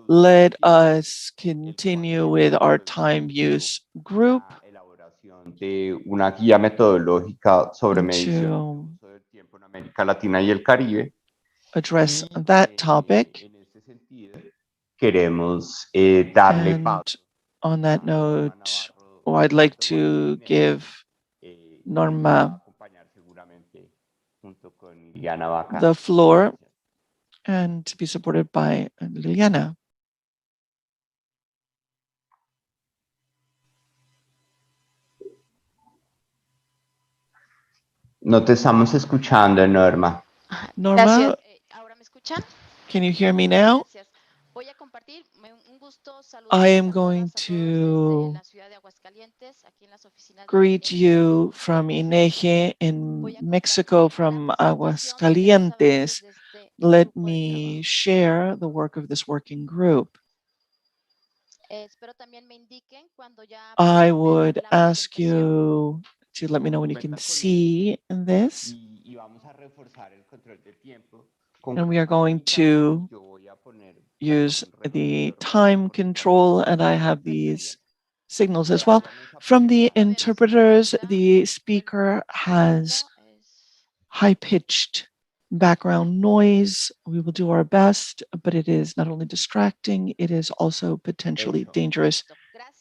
E: Let us continue with our time use group
C: de una guía metodológica sobre medición
E: to
C: del tiempo en América Latina y el Caribe.
E: address that topic.
C: En ese sentido, queremos darle
E: And
C: paso
E: on that note, I'd like to give Norma the floor and to be supported by Liliana.
C: No te estamos escuchando, Norma.
E: Norma,
J: Gracias. ¿Ahora me escuchan?
E: can you hear me now?
J: Gracias. Voy a compartir. Un gusto
E: I am
J: saludarlos a
E: going
J: todas, a todos desde
E: to
J: la ciudad de Aguascalientes, aquí en las oficinas de
E: greet
J: INEGI.
E: you from INEGE in
J: Voy a
E: Mexico,
J: compartir la
E: from
J: presentación de los
E: Aguascalientes.
J: avances de este
E: Let
J: grupo de
E: me
J: trabajo.
E: share the work of this working group.
J: Espero también me indiquen cuando ya
E: I
J: puedan ver
E: would
J: la
E: ask
J: presentación.
E: you to let me know when you can see this.
C: Y vamos a reforzar el control de tiempo.
E: And we are going to use the time control, and I have these signals as well. From the interpreters, the speaker has high-pitched background noise. We will do our best, but it is not only distracting, it is also potentially dangerous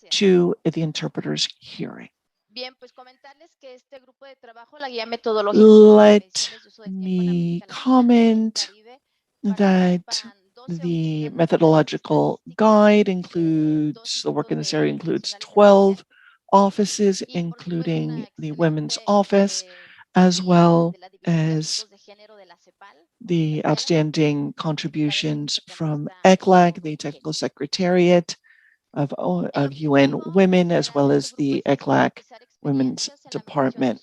E: to the interpreter's hearing.
J: Bien, pues comentarles que este grupo de trabajo, la guía metodológica sobre
E: Let
J: mediciones de uso del tiempo en
E: me
J: América Latina y el
E: comment
J: Caribe
E: that
J: participan 12
E: the
J: oficinas
E: methodological
J: nacionales de
E: guide
J: estadística,
E: includes, the work in
J: dos
E: this area
J: institutos
E: includes
J: de nacionales de
E: 12
J: mujer
E: offices,
J: y por supuesto
E: including
J: una
E: the Women's
J: excelente
E: Office, as
J: guía
E: well
J: de la División de
E: as
J: Asuntos de Género de la CEPAL,
E: the
J: tercera,
E: outstanding
J: equipada
E: contributions
J: específicamente
E: from
J: a esta
E: ECLAC, the
J: metodología.
E: Technical Secretariat of UN Women, as well as the ECLAC Women's Department.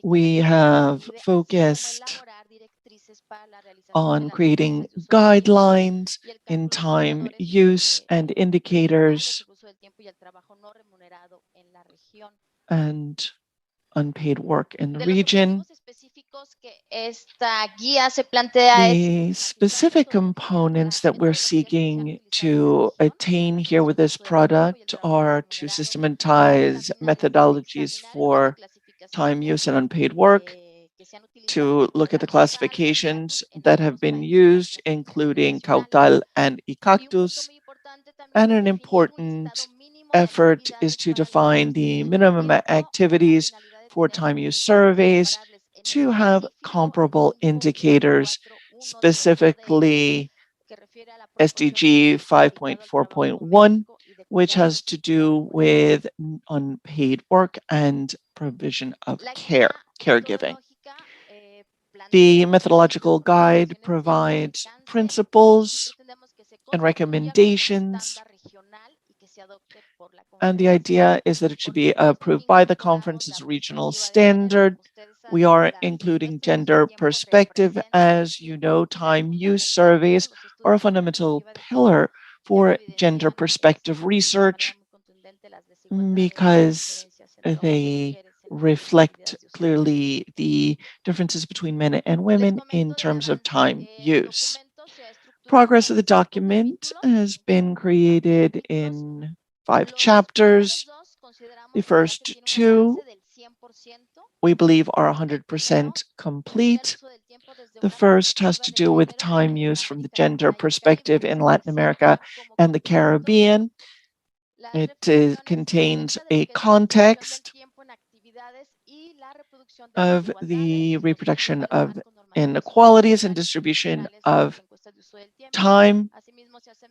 E: We have focused on creating guidelines in time use and indicators and unpaid work in the region. The specific components that we're seeking to attain here with this product are to systematize methodologies for time use and unpaid work, to look at the classifications that have been used, including Cautal and Icactus, and an important effort is to define the minimum activities for time use surveys to have comparable indicators, specifically SDG 5.4.1, which has to do with unpaid work and provision of caregiving. The methodological guide provides principles and recommendations, and the idea is that it should be approved by the conference as a regional standard. We are including gender perspective. As you know, time use surveys are a fundamental pillar for gender perspective research because they reflect clearly the differences between men and women in terms of time use. Progress of the document has been created in 5 chapters. The first 2, we believe, are 100% complete. The first has to do with time use from the gender perspective in Latin America and the Caribbean. It contains a context of the reproduction of inequalities and distribution of time,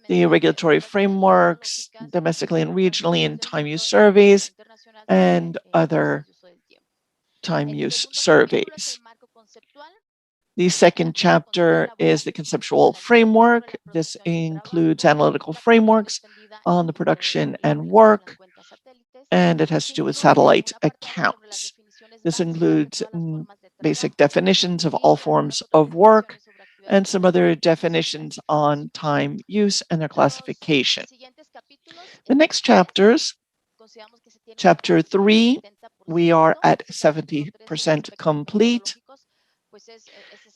E: the regulatory frameworks, domestically and regionally, and time use surveys, and other time use surveys. The second chapter is the conceptual framework. This includes analytical frameworks on the production and work, and it has to do with satellite accounts. This includes basic definitions of all forms of work and some other definitions on time use and their classification. The next chapters, chapter 3, we are at 70% complete.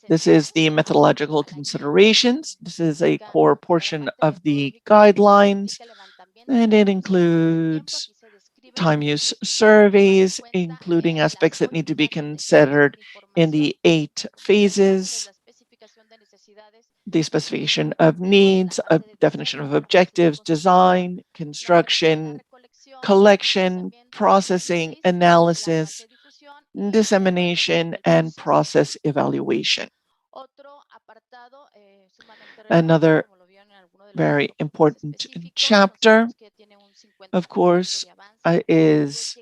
E: This is the methodological considerations. This is a core portion of the guidelines, and it includes time use surveys, including aspects that need to be considered in the 8 phases, the specification of needs, a definition of objectives, design, construction, collection, processing, analysis, dissemination, and process evaluation. Another very important chapter, of course, is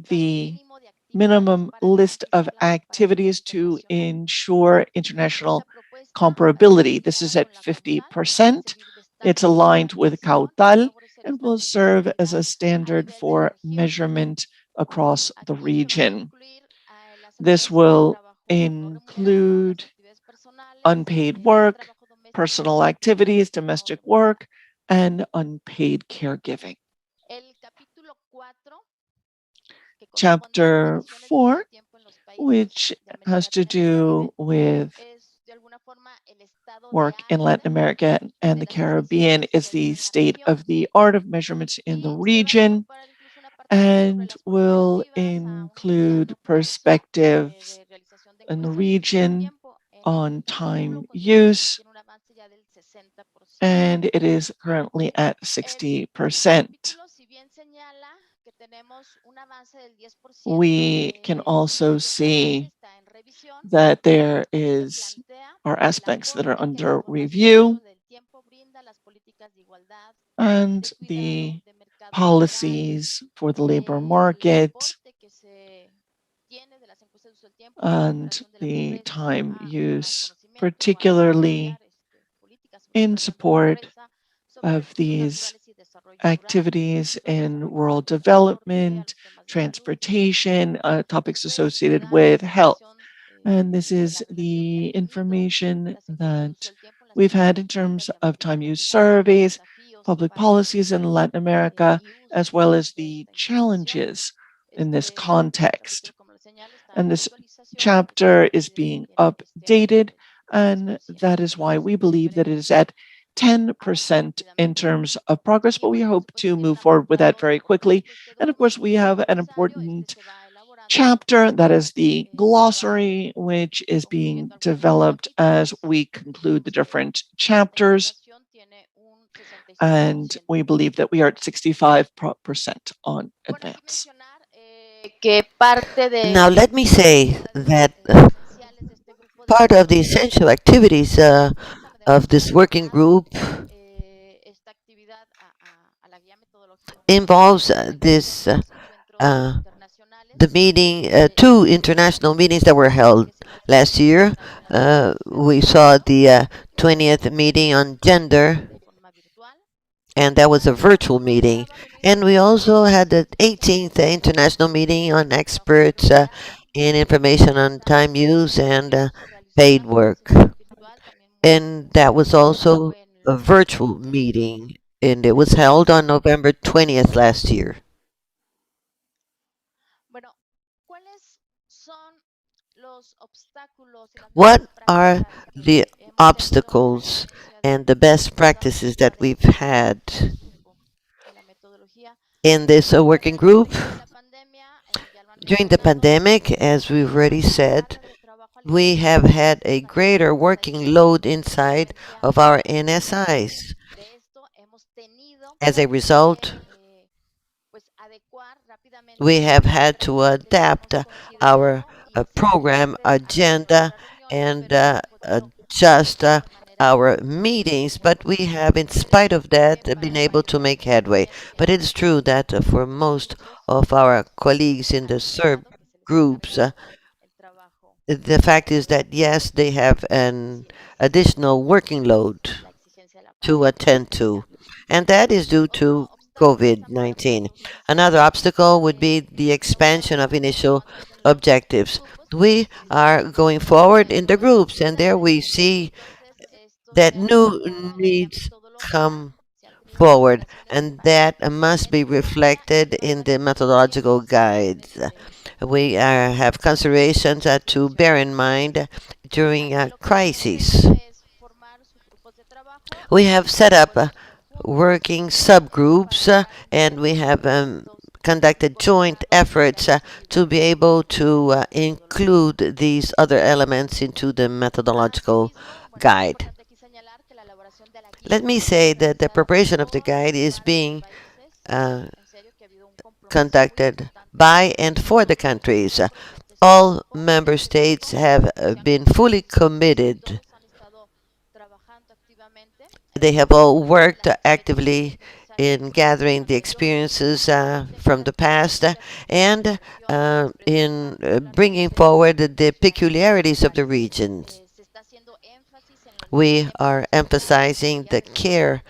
E: the minimum list of activities to ensure international comparability. This is at 50%. It's aligned with Cautal and will serve as a standard for measurement across the region. This will include unpaid work, personal activities, domestic work, and unpaid caregiving. Chapter 4, which has to do with work in Latin America and the Caribbean, is the state of the art of measurements in the region and will include perspectives in the region on time use, and it is currently at 60%. We can also see that there are aspects that are under review, and the policies for the labor market and the time use, particularly in support of these activities in rural development, transportation, topics associated with health. And this is the information that we've had in terms of time use surveys, public policies in Latin America, as well as the challenges in this context. And this chapter is being updated, and that is why we believe that it is at 10% in terms of progress, but we hope to move forward with that very quickly. And of course, we have an important chapter that is the glossary, which is being developed as we conclude the different chapters. And we believe that we are at 65% on advance.
F: Now, let me say that part of the essential activities of this working group involves the meeting, 2 international meetings that were held last year. We saw the 20th meeting on gender, and that was a virtual meeting. And we also had the 18th international meeting on experts in information on time use and paid work. And that was also a virtual meeting, and it was held on November 20th last year. What are the obstacles and the best practices that we've had in this working group? During the pandemic, as we've already said, we have had a greater working load inside of our NSIs. As a result, we have had to adapt our program, agenda, and just our meetings, but we have, in spite of that, been able to make headway. But it is true that for most of our colleagues in the SERB groups, the fact is that yes, they have an additional working load to attend to, and that is due to COVID-19. Another obstacle would be the expansion of initial objectives. We are going forward in the groups, and there we see that new needs come forward, and that must be reflected in the methodological guides. We have considerations to bear in mind during a crisis. We have set up working subgroups and we have conducted joint efforts to be able to include these other elements into the methodological guide. Let me say that the preparation of the guide is being conducted by and for the countries. All member states have been fully committed. They have all worked actively in gathering the experiences from the past and in bringing forward the peculiarities of the regions. We are emphasizing the care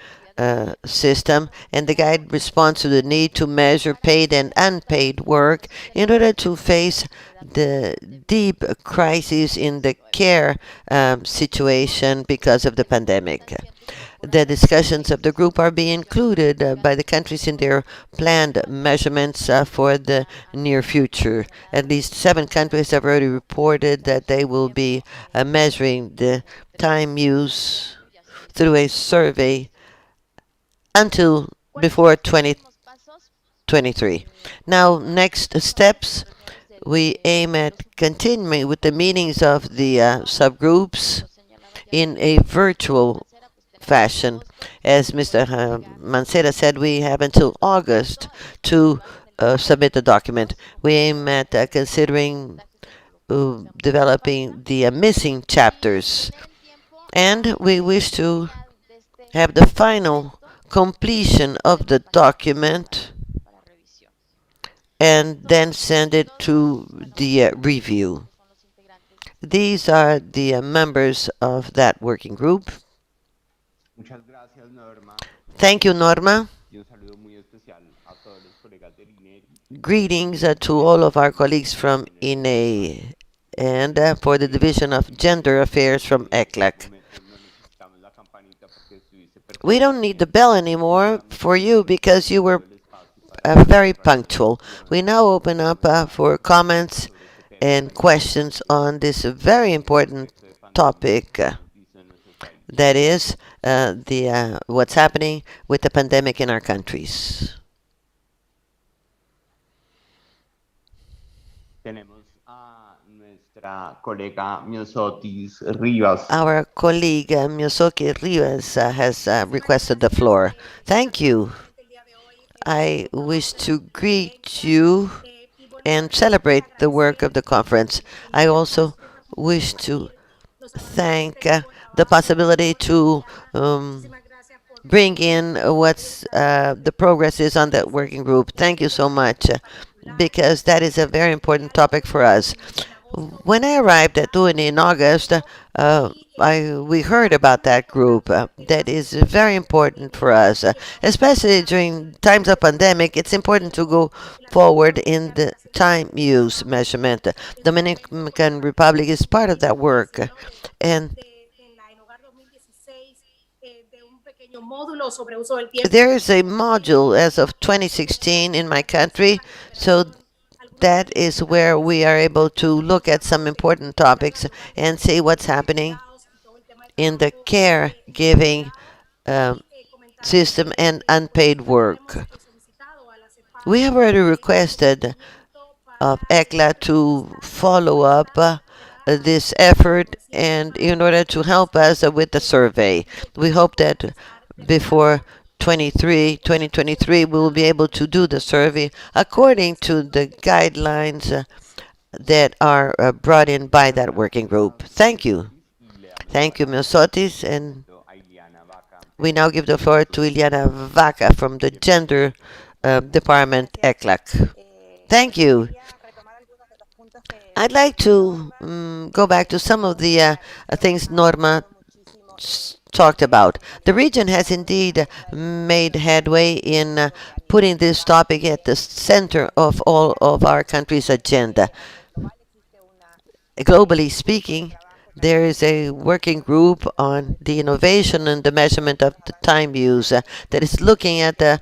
F: system, and the guide responds to the need to measure paid and unpaid work in order to face the deep crisis in the care situation because of the pandemic. The discussions of the group are being included by the countries in their planned measurements for the near future. At least 7 countries have already reported that they will be measuring the time use through a survey until before 2023. Now, next steps, we aim at continuing with the meetings of the subgroups in a virtual fashion. As Mr. Mancera said, we have until August to submit the document. We aim at considering developing the missing chapters, and we wish to have the final completion of the document and then send it to the review. These are the members of that working group. Thank you, Norma. Greetings to all of our colleagues from INE and for the Division of Gender Affairs from ECLAC. We don't need the bell anymore for you because you were very punctual. We now open up for comments and questions on this very important topic. That is what's happening with the pandemic in our countries.
C: Our
F: colleague Miosoki Rivas has requested the floor. Thank you. I wish to greet you and celebrate the work of the conference. I also wish to thank the possibility to bring in what's the progress is on that working group. Thank you so much, because that is a very important topic for us. When I arrived at UNI in August, we heard about that group. That is very important for us, especially during times of pandemic. It's important to go forward in the time use measurement. Dominican Republic is part of that work, and there is a module as of 2016 in my country, so that is where we are able to look at some important topics and see what's happening in the caregiving system and unpaid work. We have already requested of ECLA to follow up this effort and in order to help us with the survey. We hope that before 2023, we will be able to do the survey according to the guidelines that are brought in by that working group. Thank you. Thank you, Miosotis. And we now give the floor to Iliana Vaca from the Gender Department, ECLAC. Thank you. I'd like to go back to some of the things Norma talked about. The region has indeed made headway in putting this topic at the center of all of our country's agenda. Globally speaking, there is a working group on the innovation and the measurement of the time use that is looking at the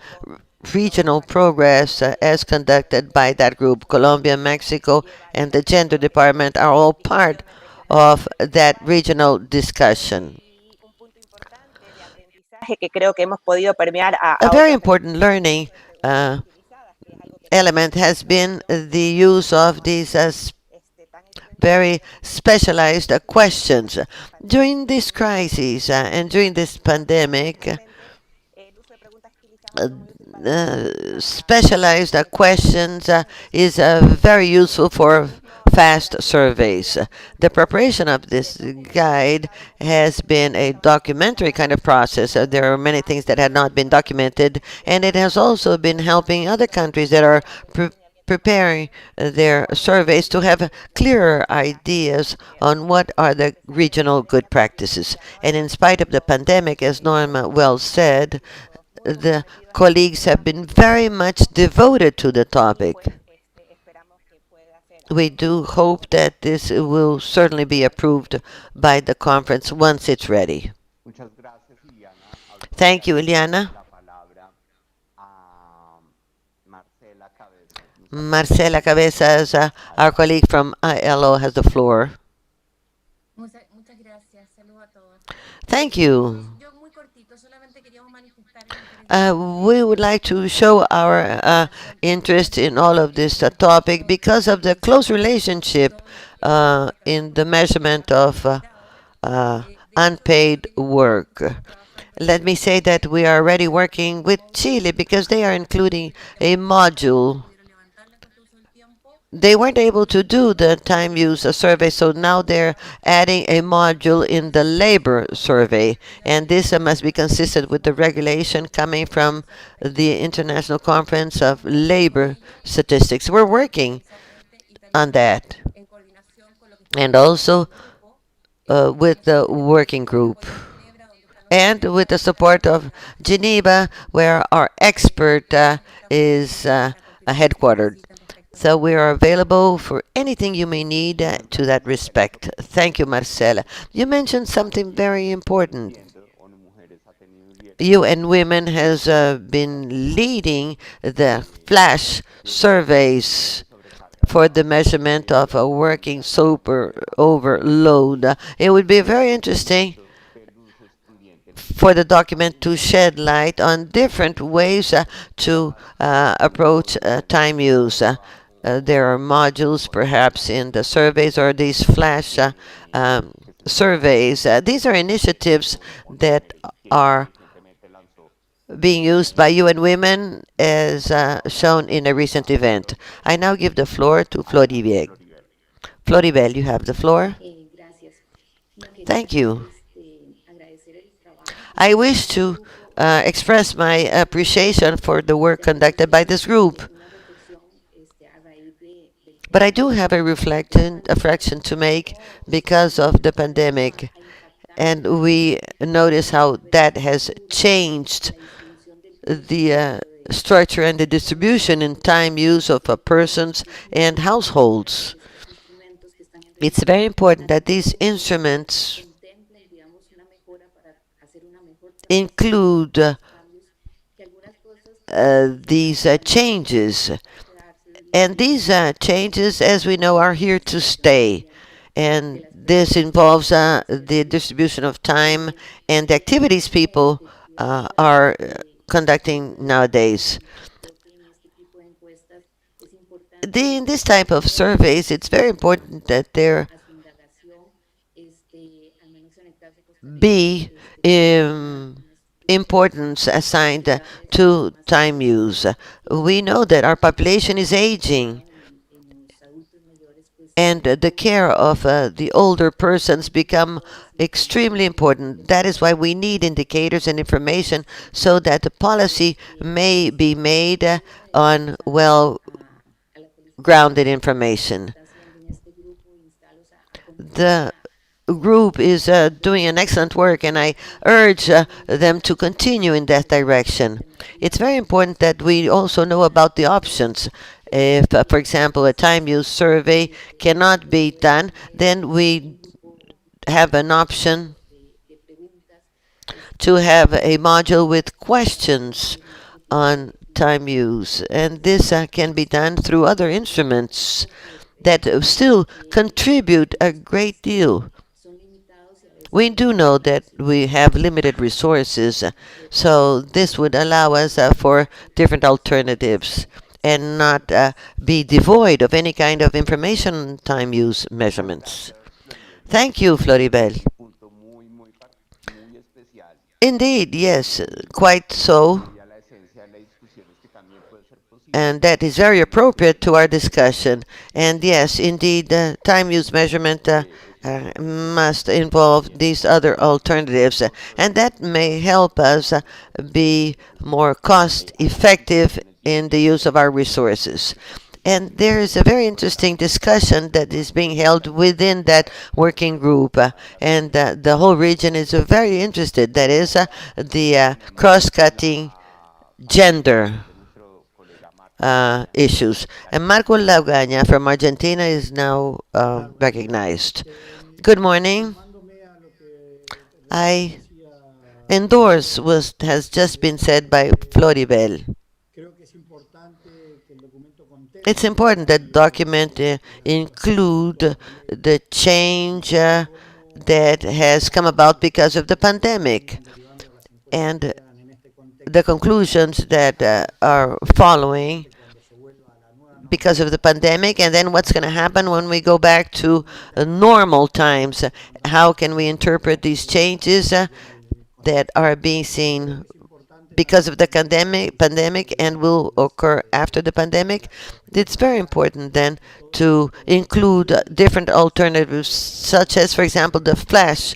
F: regional progress as conducted by that group. Colombia, Mexico, and the Gender Department are all part of that regional discussion. A very important learning element has been the use of these very specialized questions. During this crisis and during this pandemic, specialized questions is very useful for fast surveys. The preparation of this guide has been a documentary kind of process. There are many things that had not been documented, and it has also been helping other countries that are preparing their surveys to have clearer ideas on what are the regional good practices. And in spite of the pandemic, as Norma well said, the colleagues have been very much devoted to the topic. We do hope that this will certainly be approved by the conference once it's ready. Thank you, Ileana. Marcela Cabezas, our colleague from ILO, has the floor. Thank you. We would like to show our interest in all of this topic because of the close relationship in the measurement of unpaid work. Let me say that we are already working with Chile because they are including a module. They weren't able to do the time use survey, so now they're adding a module in the labor survey, and this must be consistent with the regulation coming from the International Conference of Labor Statistics. We're working on that, and also with the working group, and with the support of Geneva, where our expert is headquartered. So we are available for anything you may need to that respect. Thank you, Marcela. You mentioned something very important. UN Women has been leading the flash surveys for the measurement of a working super overload. It would be very interesting for the document to shed light on different ways to approach time use. There are modules perhaps in the surveys or these flash surveys. These are initiatives that are being used by UN Women as shown in a recent event. I now give the floor to Floribel. Floribel, you have the floor. Thank you. I wish to express my appreciation for the work conducted by this group. But I do have a reflection to make because of the pandemic, and we notice how that has changed the structure and the distribution in time use of persons and households. It's very important that these instruments include these changes. And these changes, as we know, are here to stay. And this involves the distribution of time and the activities people are conducting nowadays. In this type of surveys, it's very important that there be importance assigned to time use. We know that our population is aging, and the care of the older persons become extremely important. That is why we need indicators and information so that the policy may be made on well-grounded information. The group is doing an excellent work, and I urge them to continue in that direction. It's very important that we also know about the options. If, for example, a time use survey cannot be done, then we have an option to have a module with questions on time use. And this can be done through other instruments that still contribute a great deal. We do know that we have limited resources, so this would allow us for different alternatives and not be devoid of any kind of information time use measurements. Thank you, Floribel. Indeed, yes, quite so. And that is very appropriate to our discussion. And yes, indeed, time use measurement must involve these other alternatives, and that may help us be more cost effective in the use of our resources. And there is a very interesting discussion that is being held within that working group, and the whole region is very interested. That is the cross-cutting gender issues. And Marco Laugaña from Argentina is now recognized. Good morning. I endorse what has just been said by Floribel. It's important that document include the change that has come about because of the pandemic and the conclusions that are following because of the pandemic, and then what's going to happen when we go back to normal times. How can we interpret these changes that are being seen because of the pandemic and will occur after the pandemic? It's very important then to include different alternatives, such as, for example, the flash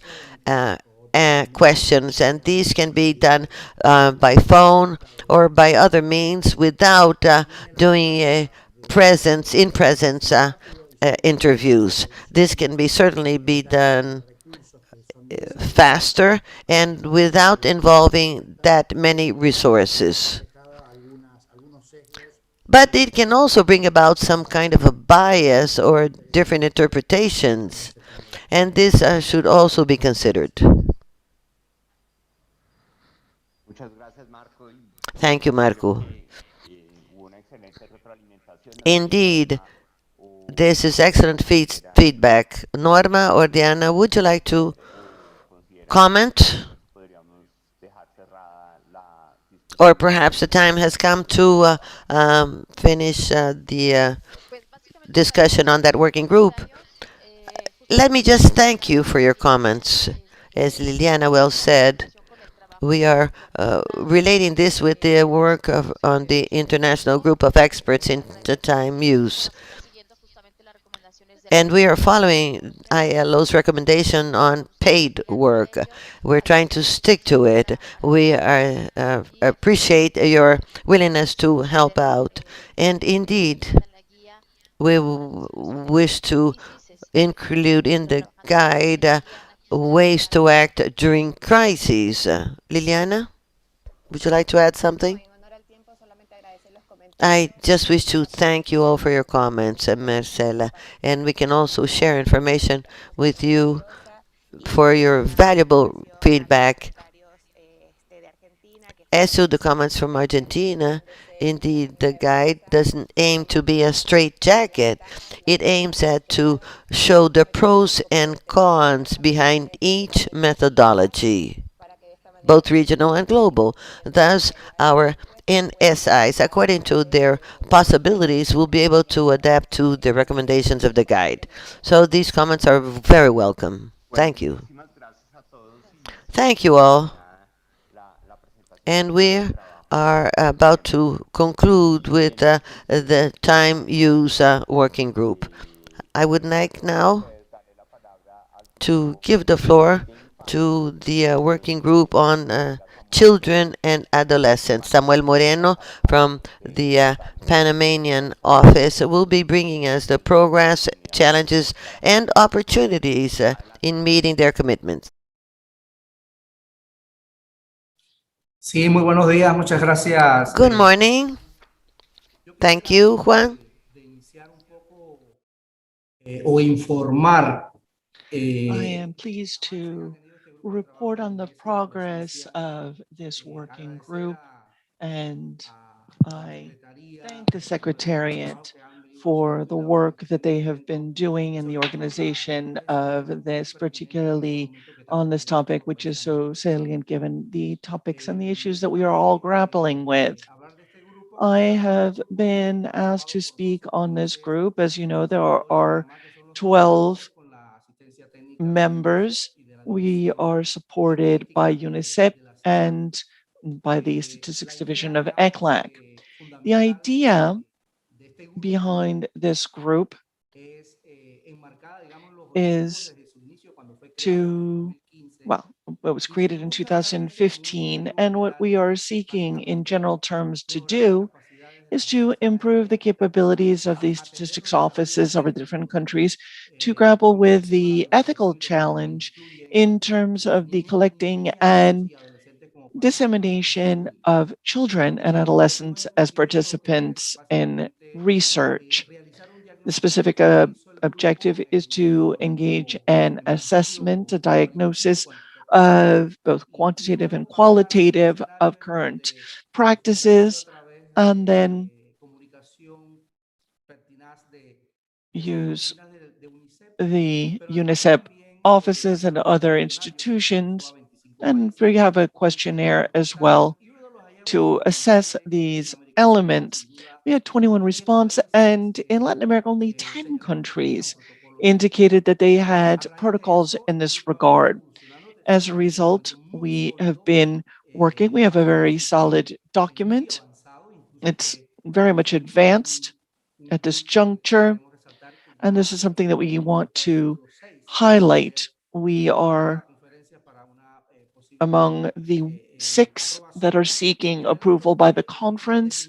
F: questions, and these can be done by phone or by other means without doing a presence interviews. This can be certainly be done faster and without involving that many resources. But it can also bring about some kind of a bias or different interpretations, and this should also be considered. Thank you, Marco. Indeed, this is excellent feedback. Norma or Diana, would you like to comment? Or perhaps the time has come to finish the discussion on that working group. Let me just thank you for your comments. As Liliana well said, we are relating this with the work on the International Group of Experts in the Time Use. And we are following ILO's recommendation on paid work. We're trying to stick to it. We appreciate your willingness to help out. And indeed, we wish to include in the guide ways to act during crises. Liliana, would you like to add something? I just wish to thank you all for your comments, Marcela, and we can also share information with you for your valuable feedback. As to the comments from Argentina, indeed, the guide doesn't aim to be a straitjacket. It aims at to show the pros and cons behind each methodology, both regional and global. Thus, our NSIs, according to their possibilities, will be able to adapt to the recommendations of the guide. So these comments are very welcome. Thank you. Thank you all. And we are about to conclude with the time use working group. I would like now to give the floor to the working group on children and adolescents. Samuel Moreno from the Panamanian office will be bringing us the progress, challenges, and opportunities in meeting their commitments.
K: Sí, muy buenos días, muchas gracias.
F: Good morning. Thank you, Juan.
K: O informar.
E: I am pleased to report on the progress of this working group, and I thank the Secretariat for the work that they have been doing in the organization of this, particularly on this topic, which is so salient given the topics and the issues that we are all grappling with. I have been asked to speak on this group. As you know, there are 12 members. We are supported by UNICEF and by the Statistics Division of ECLAC. The idea behind this group is to, well, it was created in 2015, and what we are seeking in general terms to do is to improve the capabilities of the statistics offices over the different countries to grapple with the ethical challenge in terms of the collecting and dissemination of children and adolescents as participants in research. The specific objective is to engage an assessment, a diagnosis of both quantitative and qualitative of current practices, and then use the UNICEF offices and other institutions, and we have a questionnaire as well to assess these elements. We had 21 response, and in Latin America, only 10 countries indicated that they had protocols in this regard. As a result, we have been working. We have a very solid document. It's very much advanced at this juncture, and this is something that we want to highlight. We are among the 6 that are seeking approval by the conference.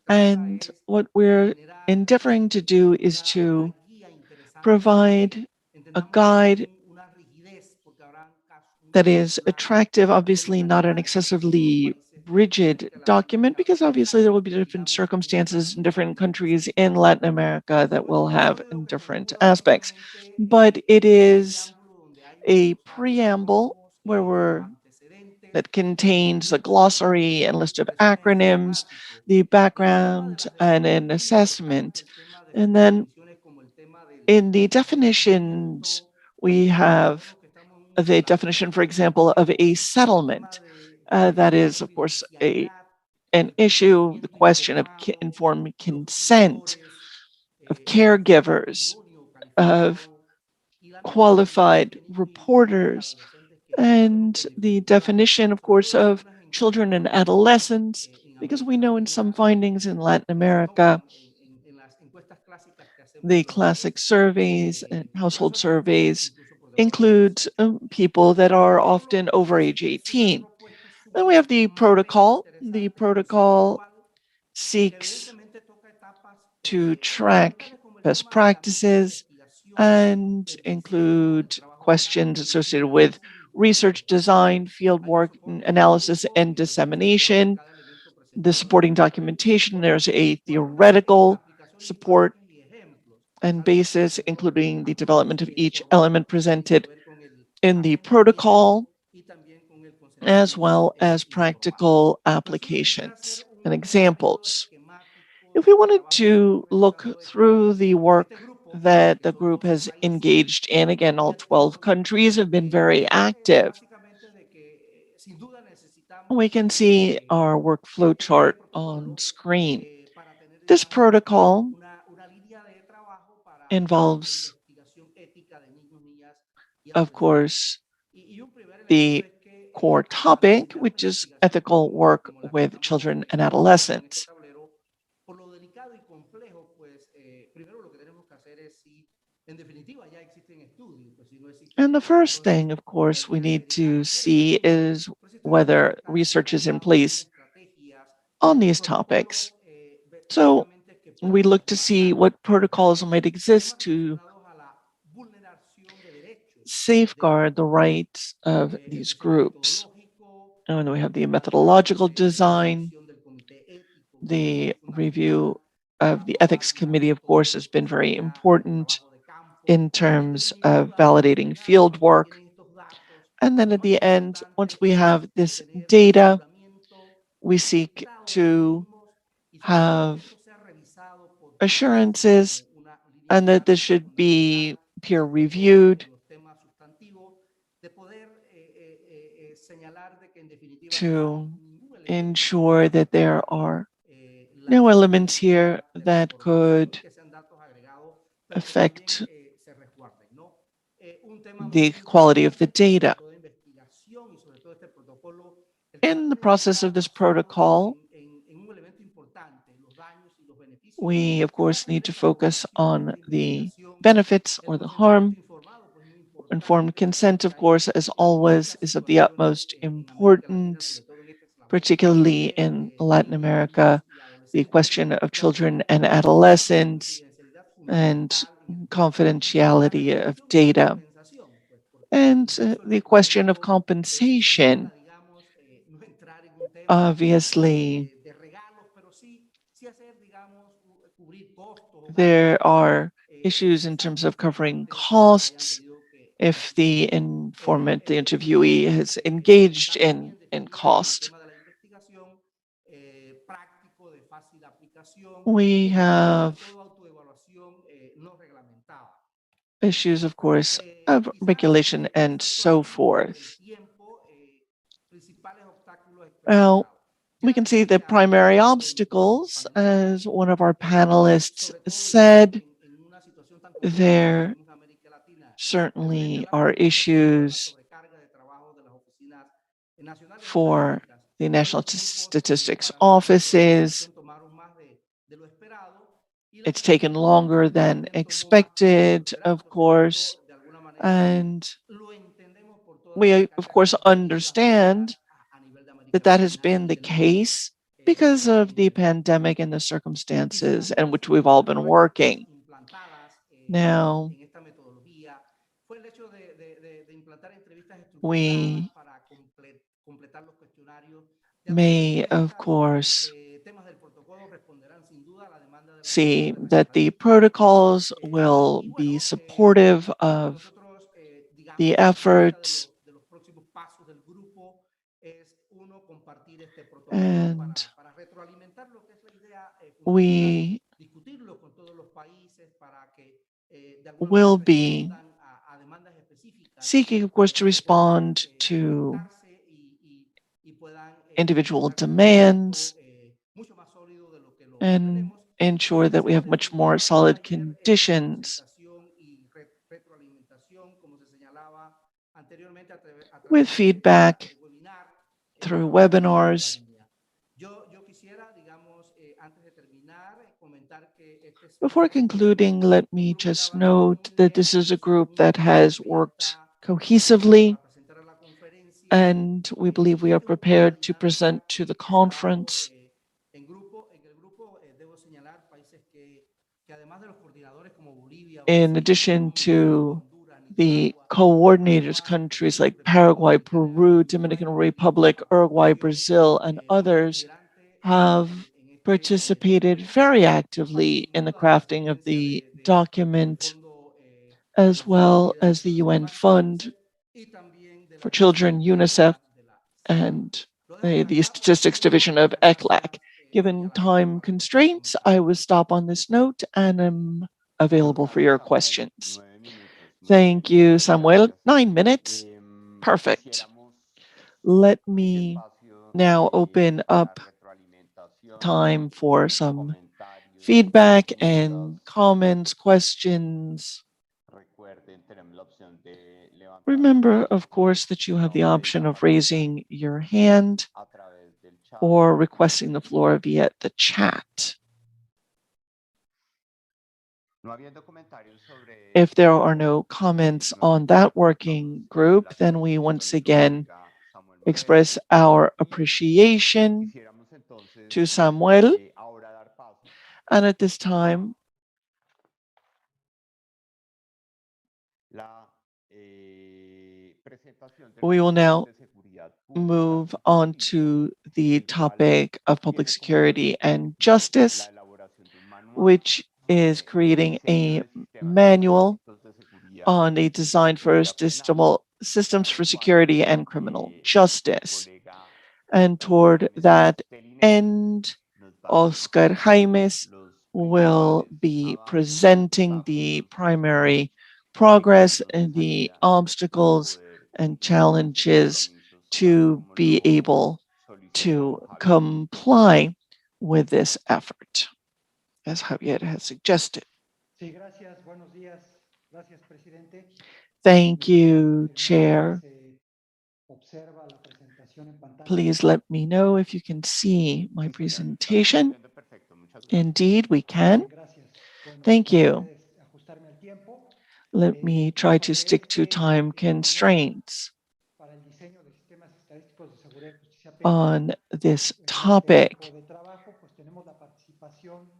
E: And what we're endeavoring to do is to provide a guide that is attractive, obviously not an excessively rigid document, because obviously there will be different circumstances in different countries in Latin America that will have different aspects. But it is a preamble that contains a glossary and list of acronyms, the background, and an assessment. And then in the definitions, we have the definition, for example, of a settlement. That is, of course, an issue, the question of informed consent, of caregivers, of qualified reporters, and the definition, of course, of children and adolescents, because we know in some findings in Latin America, the classic surveys and household surveys include people that are often over age 18. Then we have the protocol. The protocol seeks to track best practices and include questions associated with research design, fieldwork, analysis, and dissemination. The supporting documentation, there's a theoretical support and basis, including the development of each element presented in the protocol, as well as practical applications and examples. If we wanted to look through the work that the group has engaged in, again, all 12 countries have been very active. We can see our workflow chart on screen. This protocol involves, of course, the core topic, which is ethical work with children and adolescents. And the first thing, of course, we need to see is whether research is in place on these topics. So we look to see what protocols might exist to safeguard the rights of these groups. And we have the methodological design, the review of the ethics committee, of course, has been very important in terms of validating field work. And then at the end, once we have this data, we seek to have assurances and that this should be peer reviewed to ensure that there are no elements here that could affect the quality of the data. In the process of this protocol, we, of course, need to focus on the benefits or the harm. Informed consent, of course, as always, is of the utmost importance, particularly in Latin America, the question of children and adolescents and confidentiality of data. And the question of compensation, obviously, there are issues in terms of covering costs if the informant, the interviewee, has engaged in cost. We have issues, of course, of regulation and so forth. Now, we can see the primary obstacles, as one of our panelists said, there certainly are issues for the National Statistics offices. It's taken longer than expected, of course, and we, of course, understand that that has been the case because of the pandemic and the circumstances in which we've all been working. Now, we may, of course, see that the protocols will be supportive of the efforts, and we will be seeking, of course, to respond to individual demands and ensure that we have much more solid conditions with feedback through webinars. Before concluding, let me just note that this is a group that has worked cohesively, and we believe we are prepared to present to the conference. In addition to the coordinators, countries like Paraguay, Peru, Dominican Republic, Uruguay, Brazil, and others have participated very actively in the crafting of the document, as well as the UN Fund for Children, UNICEF, and the Statistics Division of ECLAC. Given time constraints, I will stop on this note and am available for your questions. Thank you, Samuel. 9 minutes. Perfect. Let me now open up time for some feedback and comments, questions. Remember, of course, that you have the option of raising your hand or requesting the floor via the chat. If there are no comments on that working group, then we once again express our appreciation to Samuel. And at this time, we will now move on to the topic of public security and justice, which is creating a manual on a design for systems for security and criminal justice. And toward that end, Oscar Jaimes will be presenting the primary progress and the obstacles and challenges to be able to comply with this effort, as Javier has suggested. Thank you, Chair. Please let me know if you can see my presentation. Indeed, we can. Thank you. Let me try to stick to time constraints. On this topic,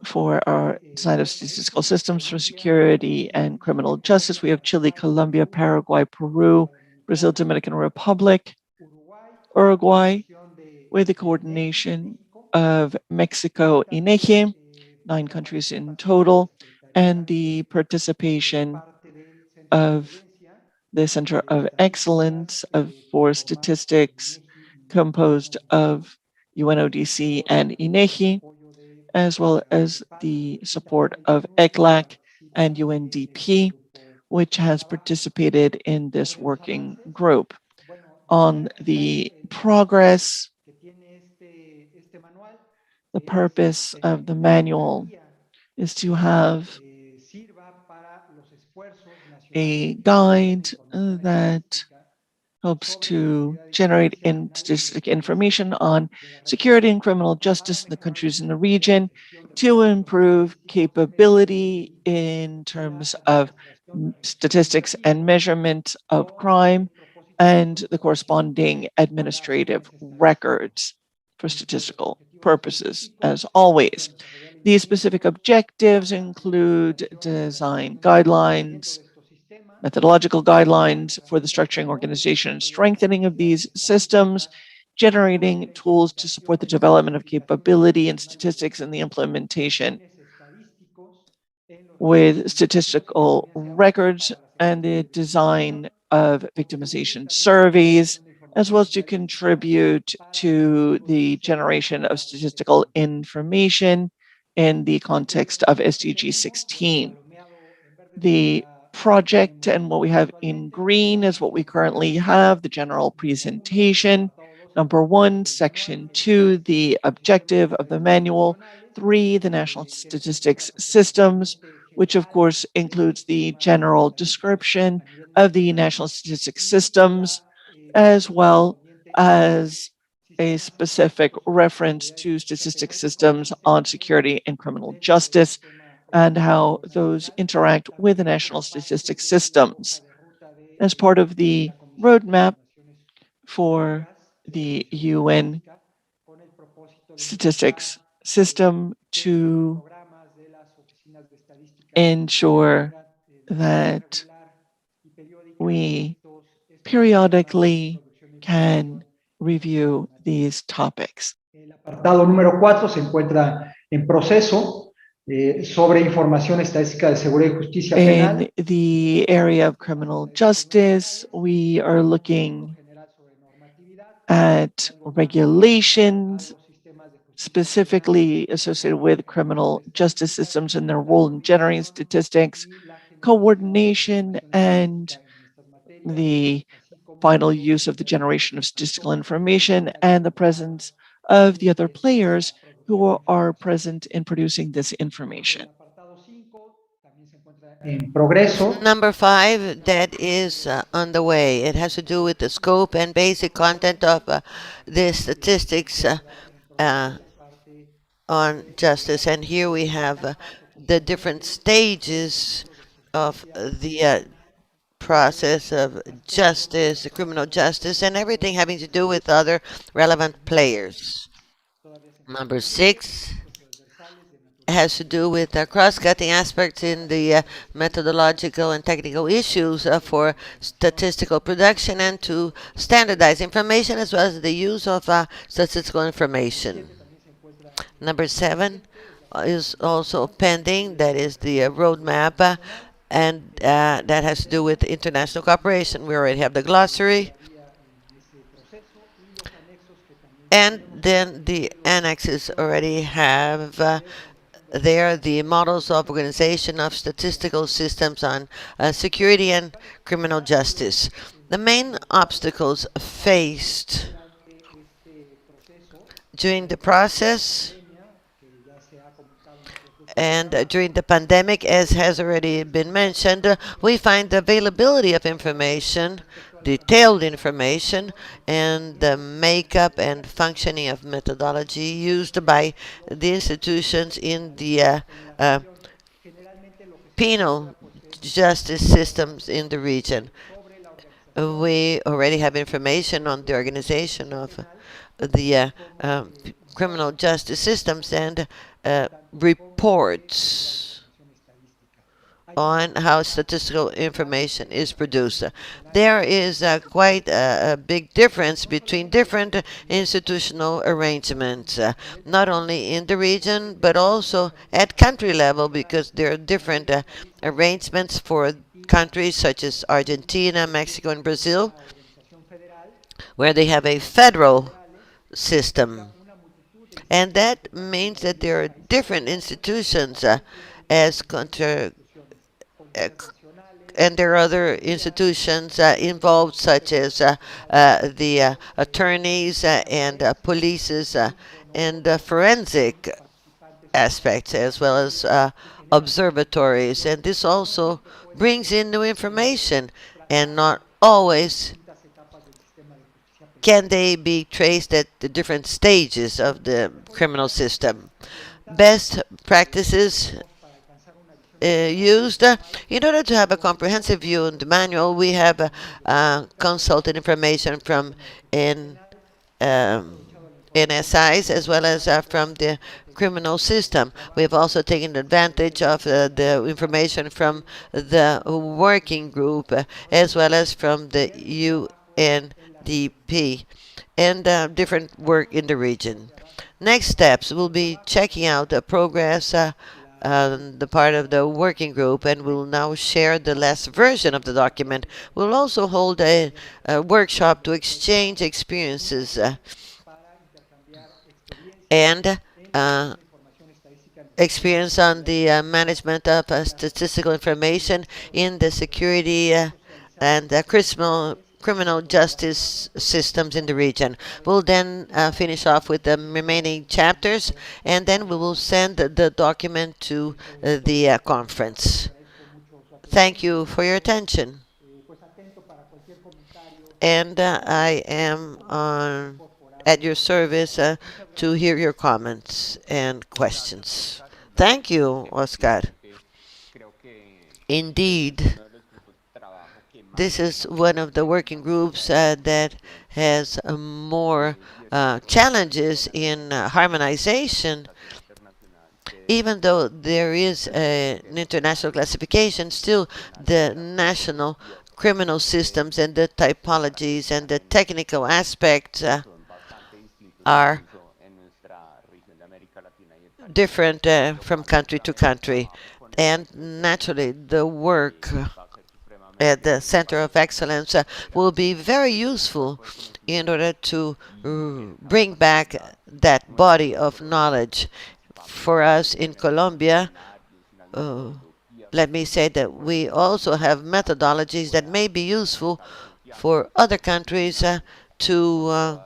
E: for our design of statistical systems for security and criminal justice, we have Chile, Colombia, Paraguay, Peru, Brazil, Dominican Republic, Uruguay, with the coordination of Mexico, INEGI, 9 countries in total, and the participation of the Center of Excellence for Statistics, composed of UNODC and INEGI, as well as the support of ECLAC and UNDP, which has participated in this working group. On the progress, the purpose of the manual is to have a guide that helps to generate statistic information on security and criminal justice in the countries in the region to improve capability in terms of statistics and measurement of crime and the corresponding administrative records for statistical purposes, as always. These specific objectives include design guidelines, methodological guidelines for the structuring, organization, and strengthening of these systems, generating tools to support the development of capability and statistics and the implementation with statistical records and the design of victimization surveys, as well as to contribute to the generation of statistical information in the context of SDG 16. The project and what we have in green is what we currently have, the general presentation. Number 1, section 2, the objective of the manual. 3, the national statistics systems, which of course includes the general description of the national statistics systems, as well as a specific reference to statistics systems on security and criminal justice and how those interact with the national statistics systems. As part of the roadmap for the UN statistics system to ensure that we periodically can review these topics.
D: El apartado número 4 se encuentra en proceso sobre información estadística de seguridad y justicia penal.
E: In the area of criminal justice, we are looking at regulations specifically associated with criminal justice systems and their role in generating statistics, coordination, and the final use of the generation of statistical information and the presence of the other players who are present in producing this information.
F: Number 5, that is on the way. It has to do with the scope and basic content of the statistics on justice. And here we have the different stages of the process of justice, criminal justice, and everything having to do with other relevant players. Number 6 has to do with cross-cutting aspects in the methodological and technical issues for statistical production and to standardize information as well as the use of statistical information. Number 7 is also pending, that is the roadmap, and that has to do with international cooperation. We already have the glossary, and then the annexes already have there the models of organization of statistical systems on security and criminal justice. The main obstacles faced during the process and during the pandemic, as has already been mentioned, we find the availability of information, detailed information, and the makeup and functioning of methodology used by the institutions in the penal justice systems in the region. We already have information on the organization of the criminal justice systems and reports on how statistical information is produced. There is quite a big difference between different institutional arrangements, not only in the region, but also at country level, because there are different arrangements for countries such as Argentina, Mexico, and Brazil, where they have a federal system. And that means that there are different institutions as and there are other institutions involved, such as the attorneys and polices and forensic aspects, as well as observatories. And this also brings in new information, and not always can they be traced at the different stages of the criminal system. Best practices used. In order to have a comprehensive view in the manual, we have consulted information from NSIs as well as from the criminal system. We have also taken advantage of the information from the working group as well as from the UNDP and different work in the region. Next steps will be checking out the progress the part of the working group, and we'll now share the last version of the document. We'll also hold a workshop to exchange experiences and experience on the management of statistical information in the security and criminal justice systems in the region. We'll then finish off with the remaining chapters, and then we will send the document to the conference. Thank you for your attention. And I am at your service to hear your comments and questions. Thank you, Oscar. Indeed, this is one of the working groups that has more challenges in harmonization. Even though there is an international classification, still the national criminal systems and the typologies and the technical aspects are different from country to country. And naturally, the work at the Center of Excellence will be very useful in order to bring back that body of knowledge. For us in Colombia, let me say that we also have methodologies that may be useful for other countries to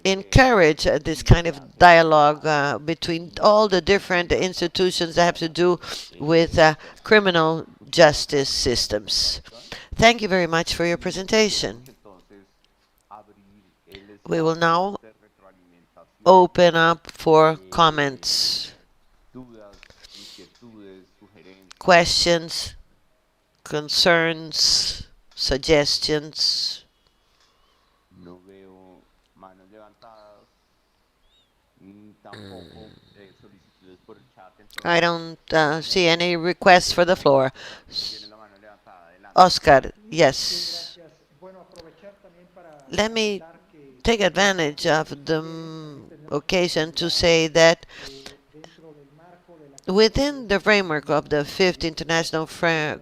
F: encourage this kind of dialogue between all the different institutions that have to do with criminal justice systems. Thank you very much for your presentation. We will now open up for comments questions, concerns, suggestions?
C: No veo manos levantadas, tampoco solicitudes por el chat.
F: I don't see any requests for the floor.
C: Tiene la mano levantada. Adelante.
F: Oscar,
D: Sí,
F: yes.
D: gracias. Bueno, aprovechar también para
F: Let me
D: comentar que
F: take advantage of the occasion to say that
D: dentro del marco de la
F: within the framework of the Fifth International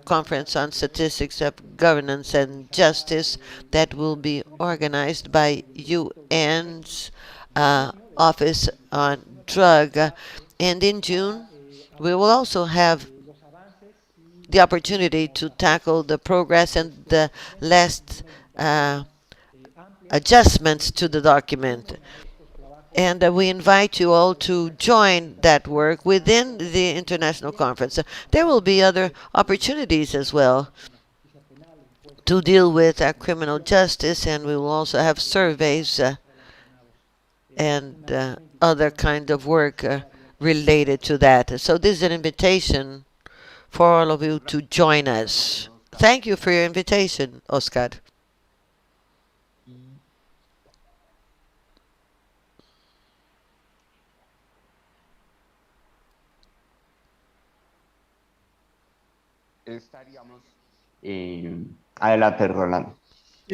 F: Conference on Statistics of Governance and Justice that will be organized by UN's Office on Drug, and in June we will also have the opportunity to tackle the progress and the last adjustments to the document. And we invite you all to join that work within the international conference. There will be other opportunities as well to deal with criminal justice, and we will also have surveys and other kind of work related to that. So this is an invitation for all of you to join us. Thank you for your invitation, Oscar.
C: Estaríamos. Adelante, Rolando.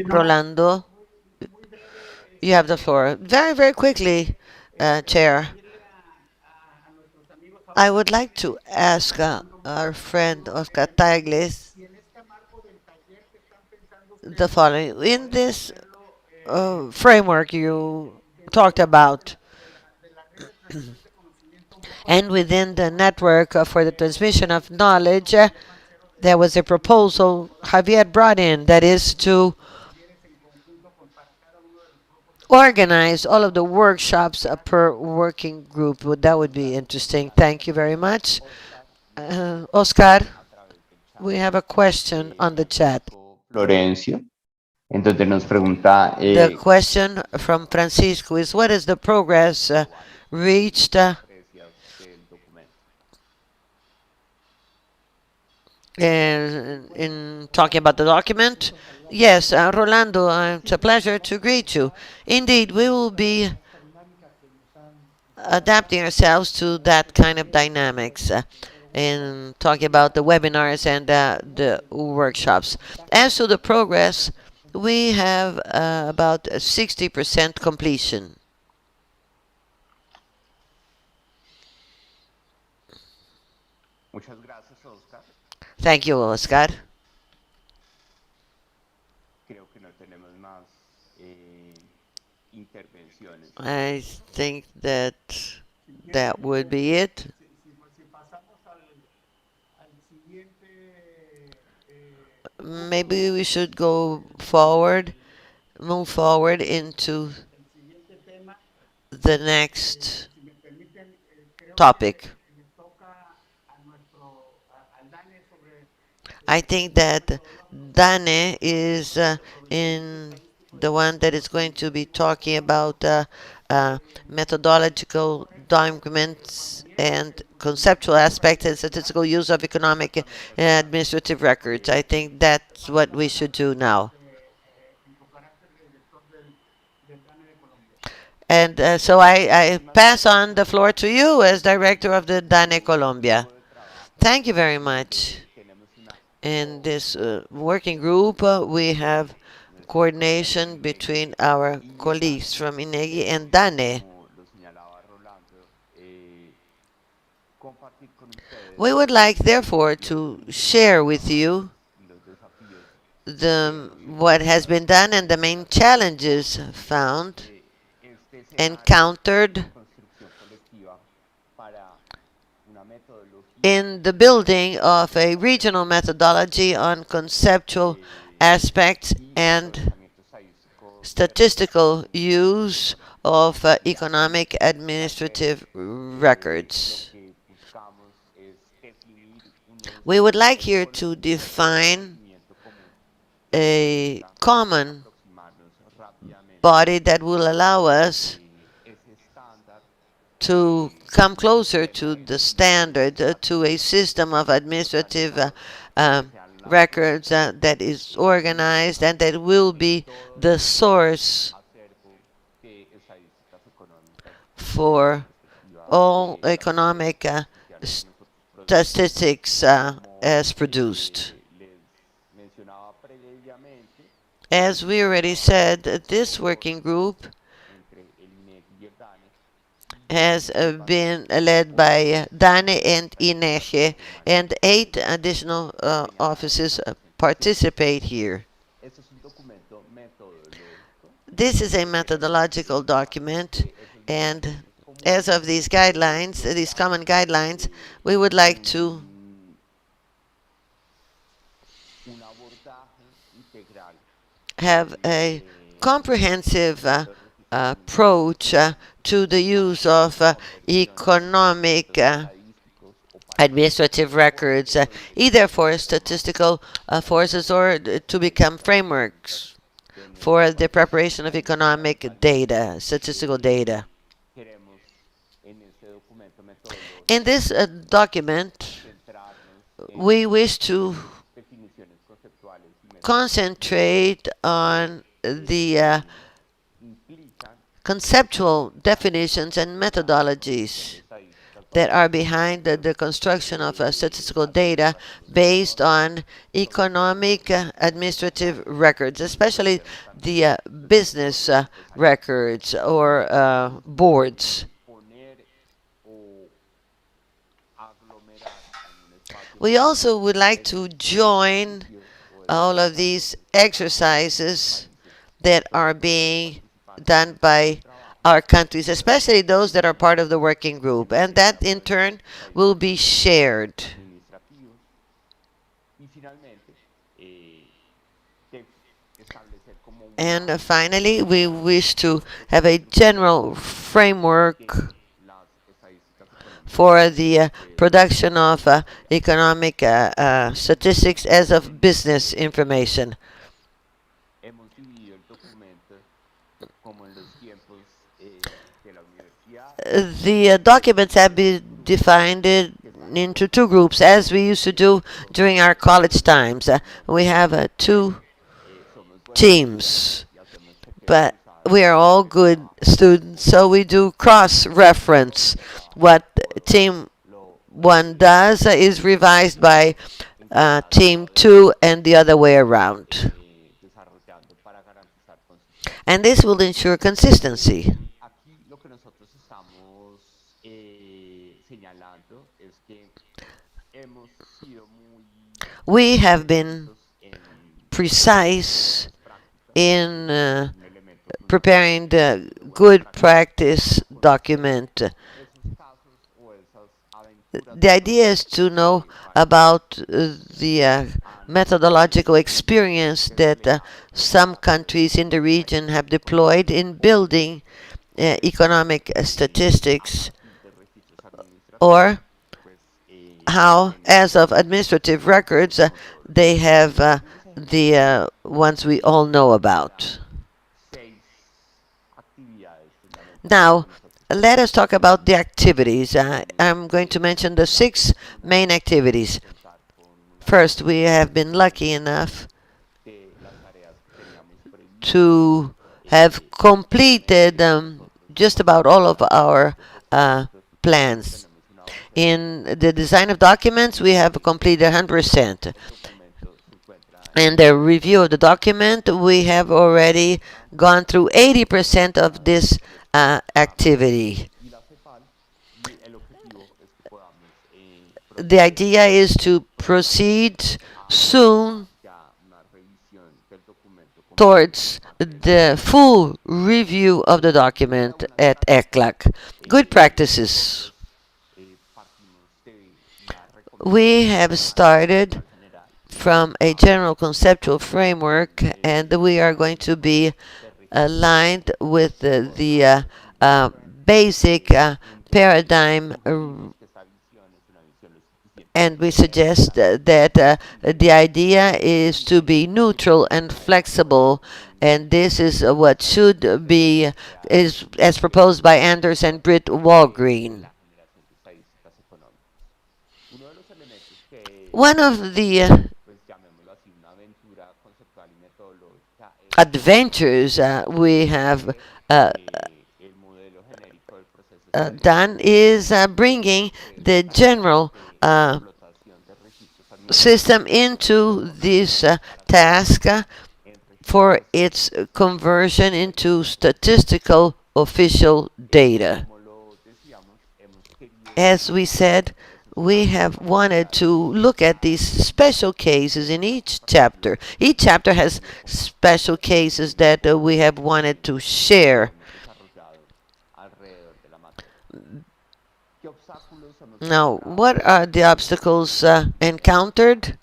F: Rolando, you have the floor. Very, very quickly, Chair. I would like to ask our friend Oscar Tagles the following. In this framework you talked about, and within the network for the transmission of knowledge, there was a proposal Javier brought in, that is to organize all of the workshops per working group. That would be interesting. Thank you very much. Oscar, we have a question on the chat.
C: Florencio. Entonces nos pregunta.
F: The question from Francisco is, what is the progress reached in talking about the document? Yes, Rolando, it's a pleasure to greet you. Indeed, we will be adapting ourselves to that kind of dynamics in talking about the webinars and the workshops. As to the progress, we have about 60% completion.
C: Muchas gracias, Oscar.
F: Thank you, Oscar.
C: Creo que no tenemos más intervenciones.
F: I think that that would be it. Maybe we should go forward, move forward into the next topic. I think that Dane is in the one that is going to be talking about methodological documents and conceptual aspects and statistical use of economic and administrative records. I think that's what we should do now. And so I pass on the floor to you as director of the DANE Colombia. Thank you very much. In this working group, we have coordination between our colleagues from INEGI and DANE. We would like, therefore, to share with you what has been done and the main challenges found, encountered in the building of a regional methodology on conceptual aspects and statistical use of economic administrative records. We would like here to define a common body that will allow us to come closer to the standard, to a system of administrative records that is organized and that will be the source for all economic statistics as produced. As we already said, this working group has been led by DANE and INEGE, and 8 additional offices participate here. This is a methodological document, and as of these guidelines, these common guidelines, we would like to have a comprehensive approach to the use of economic administrative records, either for statistical forces or to become frameworks for the preparation of economic data, statistical data. In this document, we wish to concentrate on the conceptual definitions and methodologies that are behind the construction of statistical data based on economic administrative records, especially the business records or boards. We also would like to join all of these exercises that are being done by our countries, especially those that are part of the working group, and that in turn will be shared. And finally, we wish to have a general framework for the production of economic statistics as of business information. The documents have been divided into 2 groups, as we used to do during our college times. We have 2 teams, but we are all good students, so we do cross-reference. What team 1 does is revised by team 2 and the other way around. And this will ensure consistency. We have been precise in preparing the good practice document. The idea is to know about the methodological experience that some countries in the region have deployed in building economic statistics, or how, as of administrative records, they have the ones we all know about. Now, let us talk about the activities. I'm going to mention the 6 main activities. First, we have been lucky enough to have completed just about all of our plans. In the design of documents, we have completed 100%. In the review of the document, we have already gone through 80% of this activity. The idea is to proceed soon towards the full review of the document at ECLAC. Good practices. We have started from a general conceptual framework, and we are going to be aligned with the basic paradigm And we suggest that the idea is to be neutral and flexible, and this is what should be, is as proposed by Anders and Britt Walgreen. One of the adventures we have done is bringing the general system into this task for its conversion into statistical official data. As we said, we have wanted to look at these special cases in each chapter. Each chapter has special cases that we have wanted to share. Now, what are the obstacles encountered?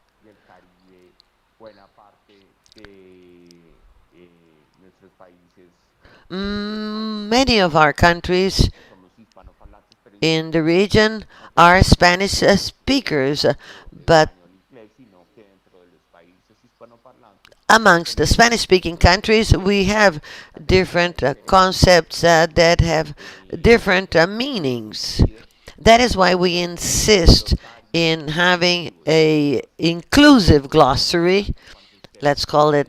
F: Many of our countries in the region are Spanish speakers, but amongst the Spanish-speaking countries, we have different concepts that have different meanings. That is why we insist in having a inclusive glossary, let's call it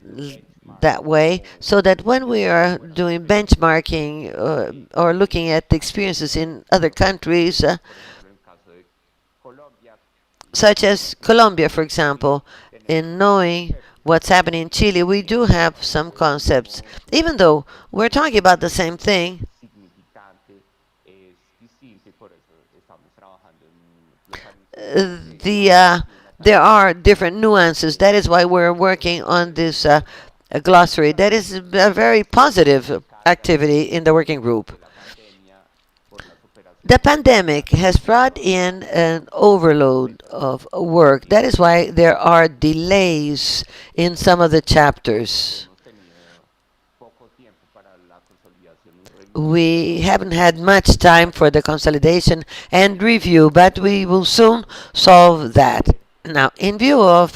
F: that way, so that when we are doing benchmarking or looking at the experiences in other countries, such as Colombia, for example, in knowing what's happening in Chile, we do have some concepts. Even though we're talking about the same thing, there are different nuances. That is why we're working on this glossary. That is a very positive activity in the working group. The pandemic has brought in an overload of work. That is why there are delays in some of the chapters. We haven't had much time for the consolidation and review, but we will soon solve that. Now, in view of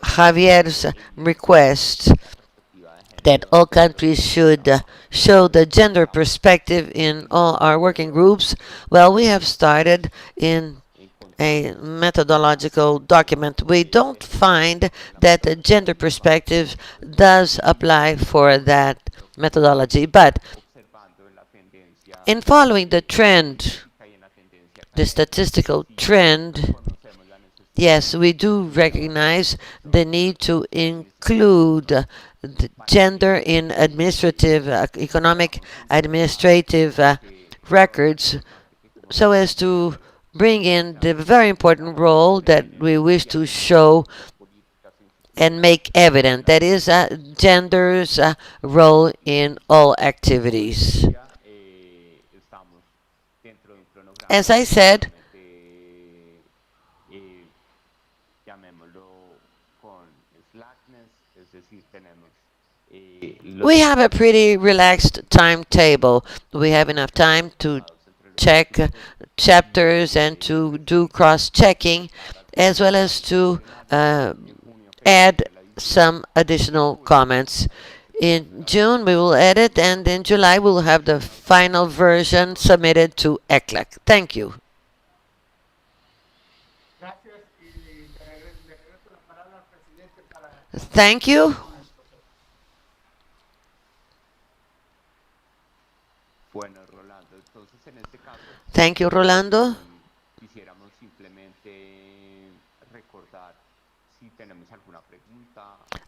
F: Javier's request that all countries should show the gender perspective in all our working groups, well, we have started in a methodological document. We don't find that the gender perspective does apply for that methodology, but in following the trend, the statistical trend, yes, we do recognize the need to include the gender in administrative, economic administrative records, so as to bring in the very important role that we wish to show and make evident. That is gender's role in all activities. As I said, we have a pretty relaxed timetable. We have enough time to check chapters and to do cross-checking, as well as to add some additional comments. In June, we will edit, and in July, we will have the final version submitted to ECLAC. Thank you. Thank you. Thank you, Rolando.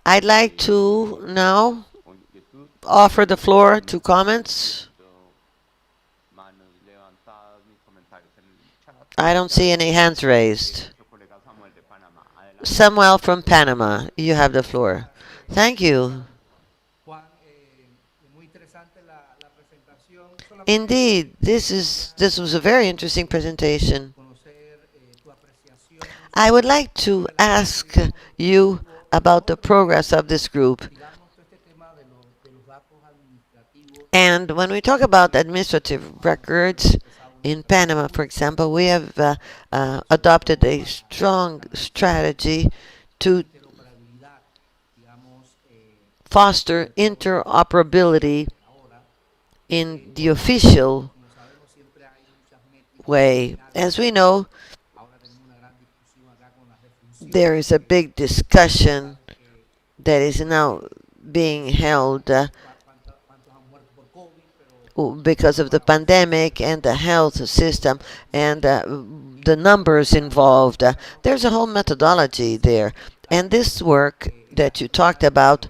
F: I'd like to now offer the floor to comments. I don't see any hands raised. Samuel from Panama, you have the floor. Thank you. Indeed, this was a very interesting presentation. I would like to ask you about the progress of this group. And when we talk about administrative records In Panama, for example, we have adopted a strong strategy to foster interoperability in the official way. As we know, there is a big discussion that is now being held because of the pandemic and the health system and the numbers involved. There's a whole methodology there. And this work that you talked about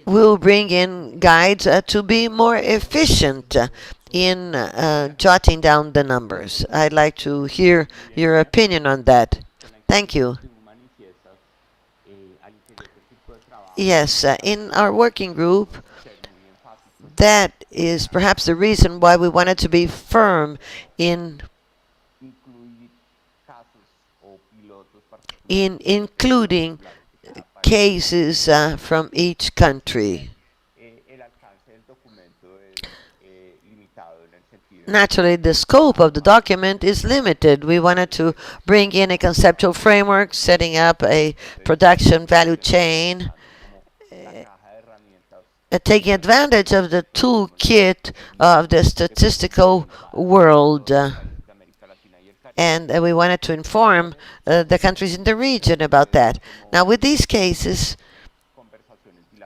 F: will bring in guides to be more efficient in jotting down the numbers. I'd like to hear your opinion on that. Thank you. Yes, in our working group, that is perhaps the reason why we wanted to be firm in including cases from each country. Naturally, the scope of the document is limited. We wanted to bring in a conceptual framework, setting up a production value chain, taking advantage of the toolkit of the statistical world. And we wanted to inform the countries in the region about that. Now, with these cases,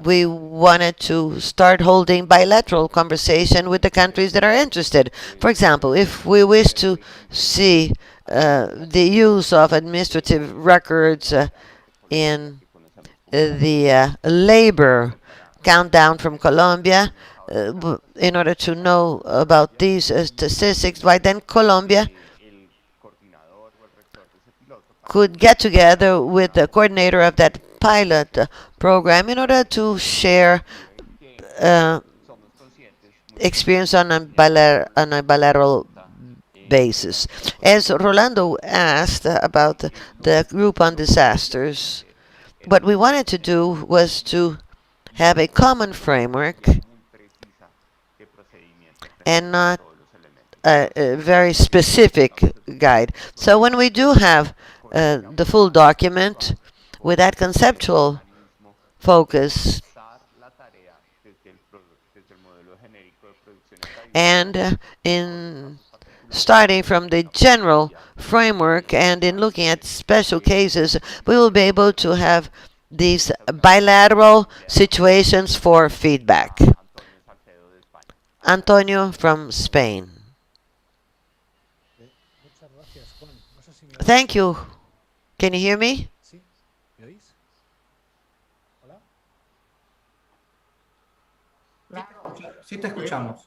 F: we wanted to start holding bilateral conversation with the countries that are interested. For example, if we wish to see the use of administrative records in the labor countdown from Colombia, in order to know about these statistics, why then Colombia could get together with the coordinator of that pilot program in order to share experience on a bilateral basis. As Rolando asked about the group on disasters, what we wanted to do was to have a common framework and not a very specific guide. So when we do have the full document with that conceptual focus and in starting from the general framework and in looking at special cases, we will be able to have these bilateral situations for feedback. Antonio from Spain. Thank you. Can you hear me?
K: Sí, te escuchamos.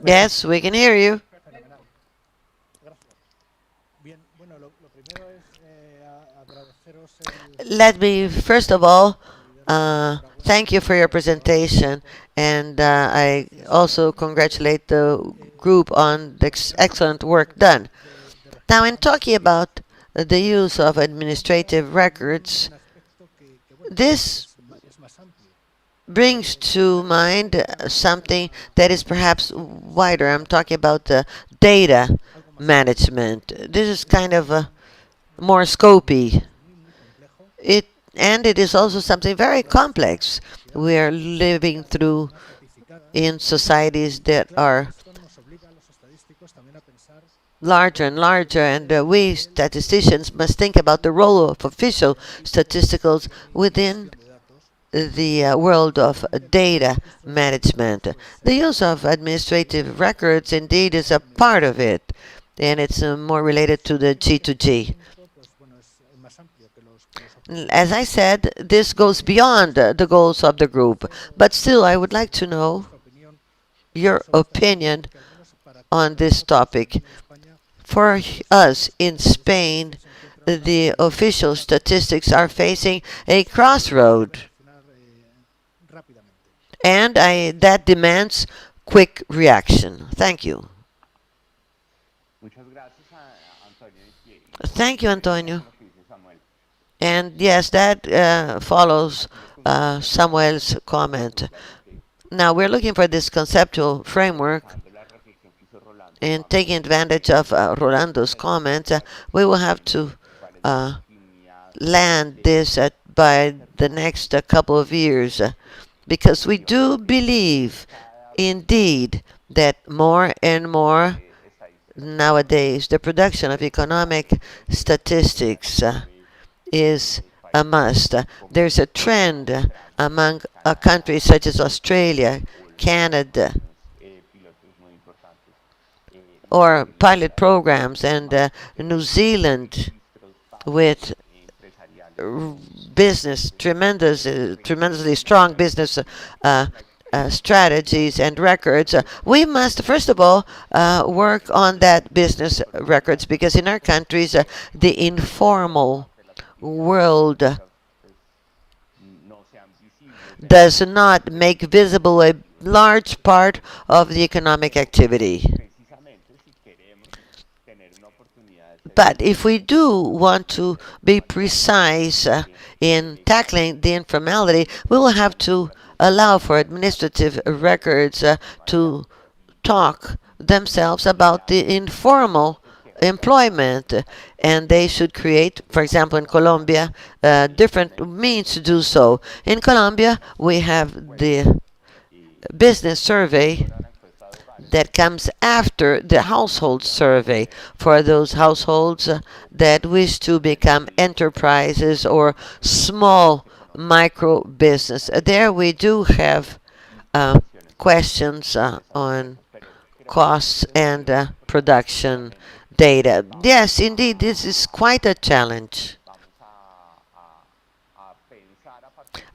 F: Yes, we can hear you. Let me, first of all, thank you for your presentation, and I also congratulate the group on the excellent work done. Now, in talking about the use of administrative records, this brings to mind something that is perhaps wider. I'm talking about the data management. This is kind of more scopy. It is also something very complex. We are living through in societies that are larger and larger, and we statisticians must think about the role of official statisticals within the world of data management. The use of administrative records indeed is a part of it, and it's more related to the G2G. As I said, this goes beyond the goals of the group, but still I would like to know your opinion on this topic. For us in Spain, the official statistics are facing a crossroad, and that demands quick reaction. Thank you. Thank you, Antonio. And yes, that follows Samuel's comment. Now we're looking for this conceptual framework, and taking advantage of Rolando's comment, we will have to land this by the next couple of years, because we do believe indeed that more and more nowadays the production of economic statistics is a must. There's a trend among countries such as Australia, Canada, or pilot programs, and New Zealand with business, tremendously strong business strategies and records. We must, first of all, work on that business records, because in our countries, the informal world does not make visible a large part of the economic activity. But if we do want to be precise in tackling the informality, we will have to allow for administrative records to talk themselves about the informal employment, and they should create, for example, in Colombia, different means to do so. In Colombia, we have the business survey that comes after the household survey for those households that wish to become enterprises or small micro business. There we do have questions on costs and production data. Yes, indeed, this is quite a challenge.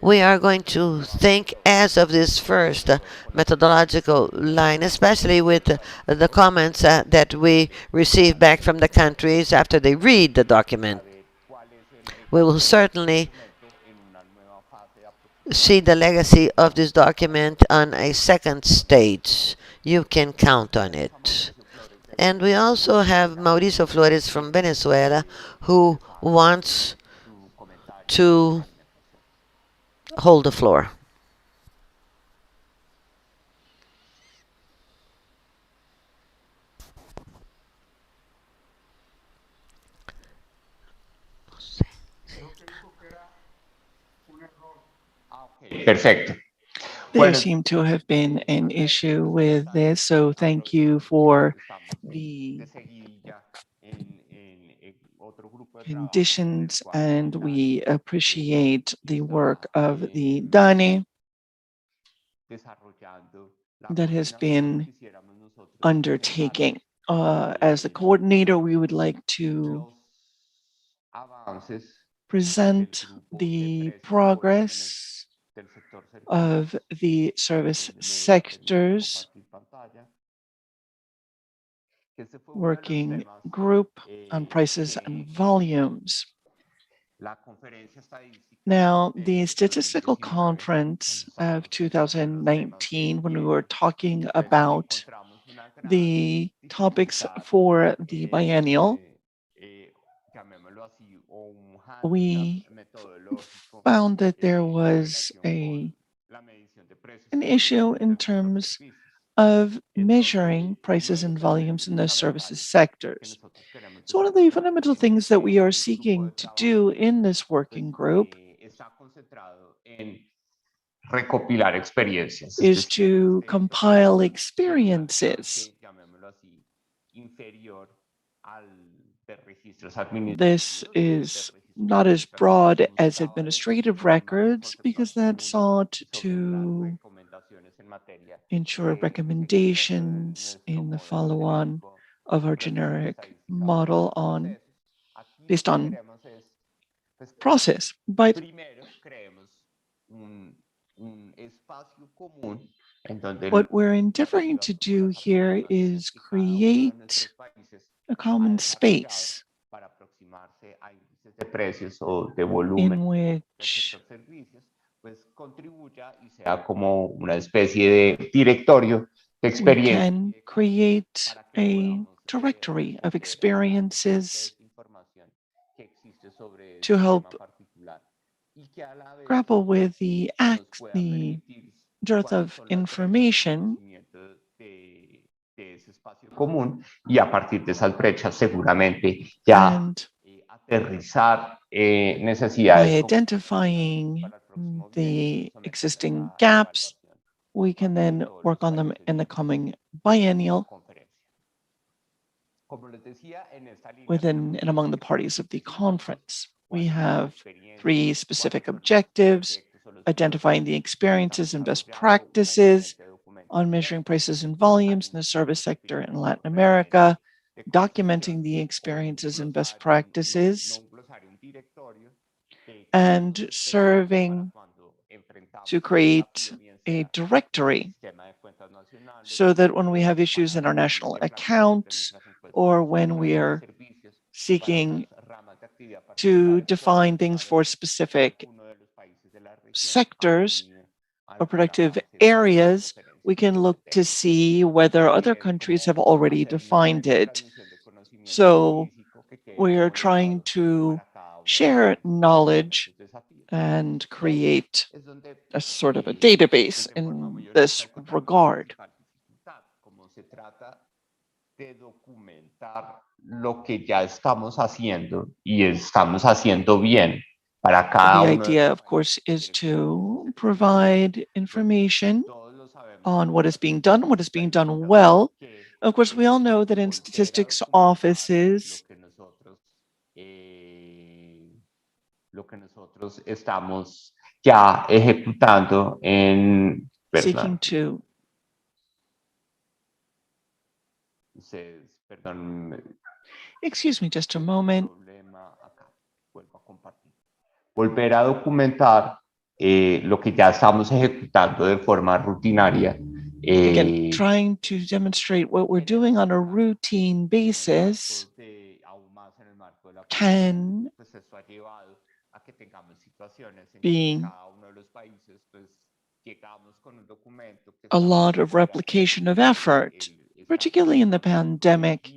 F: We are going to think as of this first methodological line, especially with the comments that we receive back from the countries after they read the document. We will certainly see the legacy of this document on a second stage. You can count on it. And we also have Mauricio Flores from Venezuela, who wants to hold the floor.
C: Perfecto.
E: There seemed to have been an issue with this, so thank you for the conditions, and we appreciate the work of the DANE that has been undertaking. As the coordinator, we would like to present the progress of the service sectors working group on prices and volumes. Now, the statistical conference of 2019, when we were talking about the topics for the biennial, we found that there was an issue in terms of measuring prices and volumes in the services sectors. So one of the fundamental things that we are seeking to do in this working group is to compile experiences. This is not as broad as administrative records, because that sought to ensure recommendations in the follow-on of our generic model based on process. But what we're endeavoring to do here is create a common space in which we can create a directory of experiences to help grapple with the dearth of information.
C: Común y a partir de esas brechas seguramente ya aterrizar
E: By
C: necesidades
E: identifying the existing gaps, we can then work on them in the coming biennial within and among the parties of the conference. We have 3 specific objectives: identifying the experiences and best practices on measuring prices and volumes in the service sector in Latin America, documenting the experiences and best practices, and serving to create a directory so that when we have issues in our national accounts or when we are seeking to define things for specific sectors or productive areas, we can look to see whether other countries have already defined it. So we are trying to share knowledge and create a sort of a database in this regard.
C: Lo que ya estamos haciendo y estamos haciendo bien para cada
E: The
C: uno.
E: idea, of course, is to provide information on what is being done well. Of course, we all know that in statistics offices,
C: Lo que nosotros estamos ya ejecutando en
E: seeking to excuse me just a moment.
C: Volver a documentar lo que ya estamos ejecutando de forma rutinaria.
E: Again, trying to demonstrate what we're doing on a routine basis can be a lot of replication of effort, particularly in the pandemic,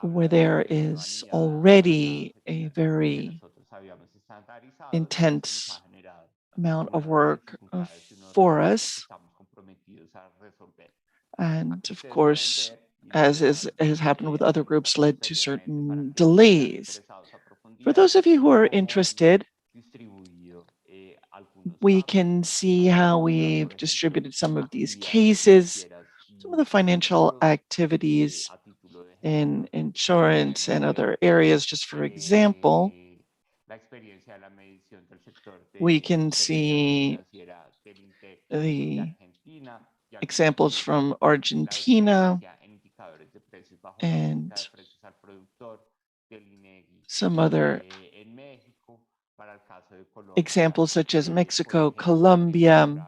E: where there is already a very intense amount of work for us. And of course, as has happened with other groups, led to certain delays. For those of you who are interested, we can see how we've distributed some of these cases, some of the financial activities in insurance and other areas. Just for example, we can see the examples from Argentina and some other examples such as Mexico, Colombia,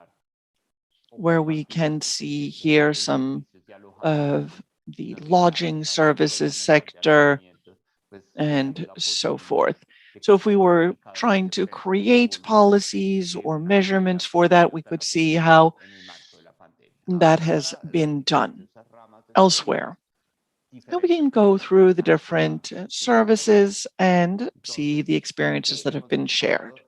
E: where we can see here some of the lodging services sector and so forth. So if we were trying to create policies or measurements for that, we could see how that has been done elsewhere. Now we can go through the different services and see the experiences that have been shared.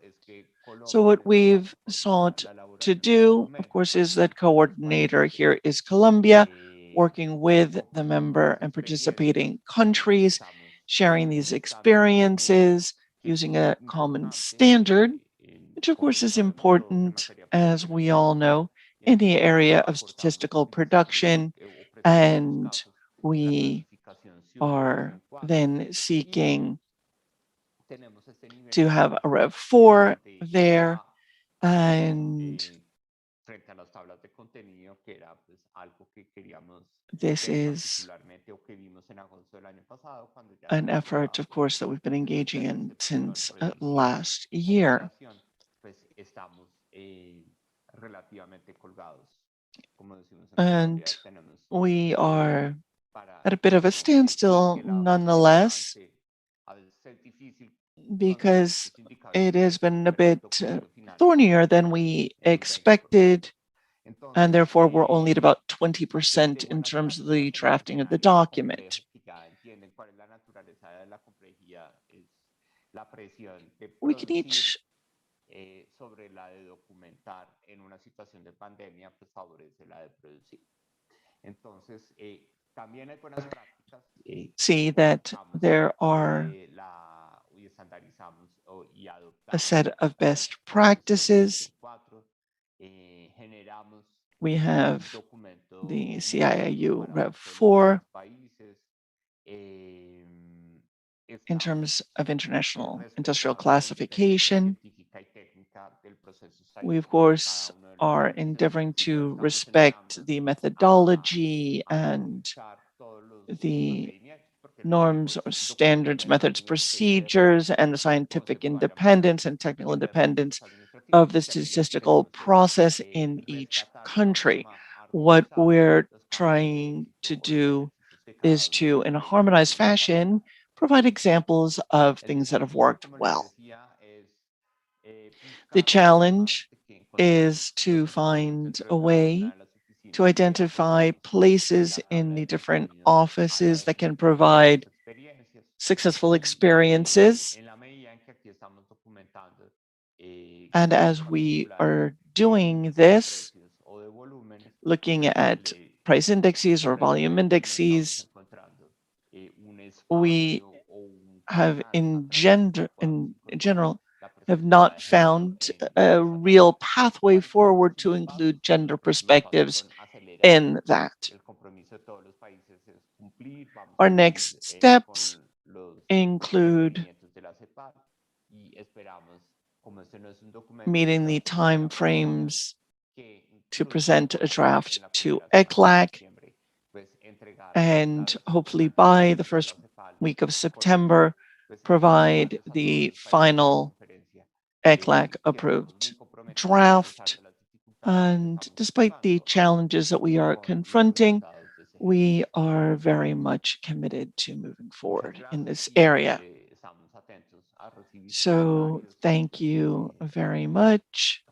E: So what we've sought to do, of course, is that coordinator here is Colombia, working with the member and participating countries, sharing these experiences, using a common standard, which of course is important, as we all know, in the area of statistical production. And we are then seeking to have a Rev 4 there, and this is an effort, of course, that we've been engaging in since last year. And we are at a bit of a standstill nonetheless, because it has been a bit thornier than we expected, and therefore we're only at about 20% in terms of the drafting of the document. We can each
C: sobre la de documentar en una situación de pandemia, pues favorece la de producir. Entonces, también hay buenas prácticas.
E: See that there are a set of best practices. We have the CIIU Rev 4 in terms of international industrial classification. We, of course, are endeavoring to respect the methodology and the norms or standards, methods, procedures, and the scientific independence and technical independence of the statistical process in each country. What we're trying to do is to, in a harmonized fashion, provide examples of things that have worked well. The challenge is to find a way to identify places in the different offices that can provide successful experiences. And as we are doing this, looking at price indexes or volume indexes, we have in general have not found a real pathway forward to include gender perspectives in that. Our next steps include meeting the time frames to present a draft to ECLAC, and hopefully by the first week of September, provide the final ECLAC approved draft. And despite the challenges that we are confronting, we are very much committed to moving forward in this area. So thank you very much.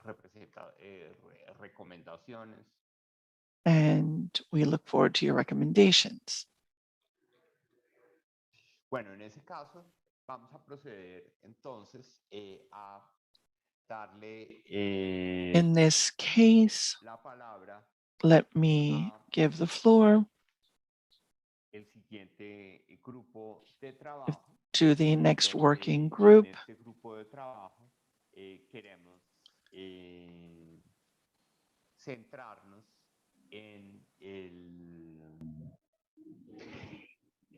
E: And we look forward to your recommendations.
C: Bueno, en ese caso, vamos a proceder entonces a darle
E: in this case, let me give the floor to the next working group.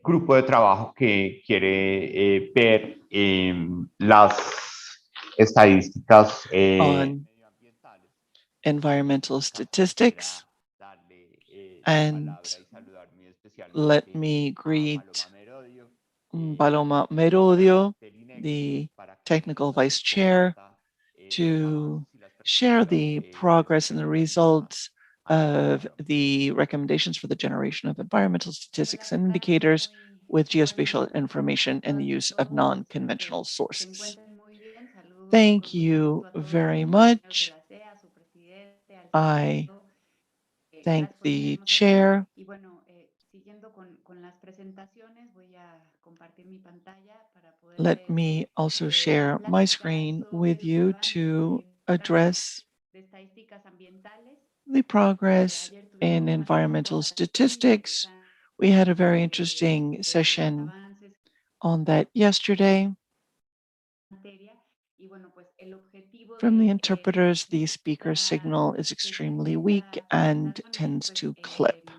C: Grupo de trabajo que quiere ver las estadísticas
E: on environmental statistics, and let me greet Paloma Merodio, the technical vice chair, to share the progress and the results of the recommendations for the generation of environmental statistics and indicators with geospatial information and the use of non-conventional sources. Thank you very much. I thank the chair. Let me also share my screen with you to address the progress in environmental statistics. We had a very interesting session on that yesterday. From the interpreters, the speaker signal is extremely weak and tends to clip.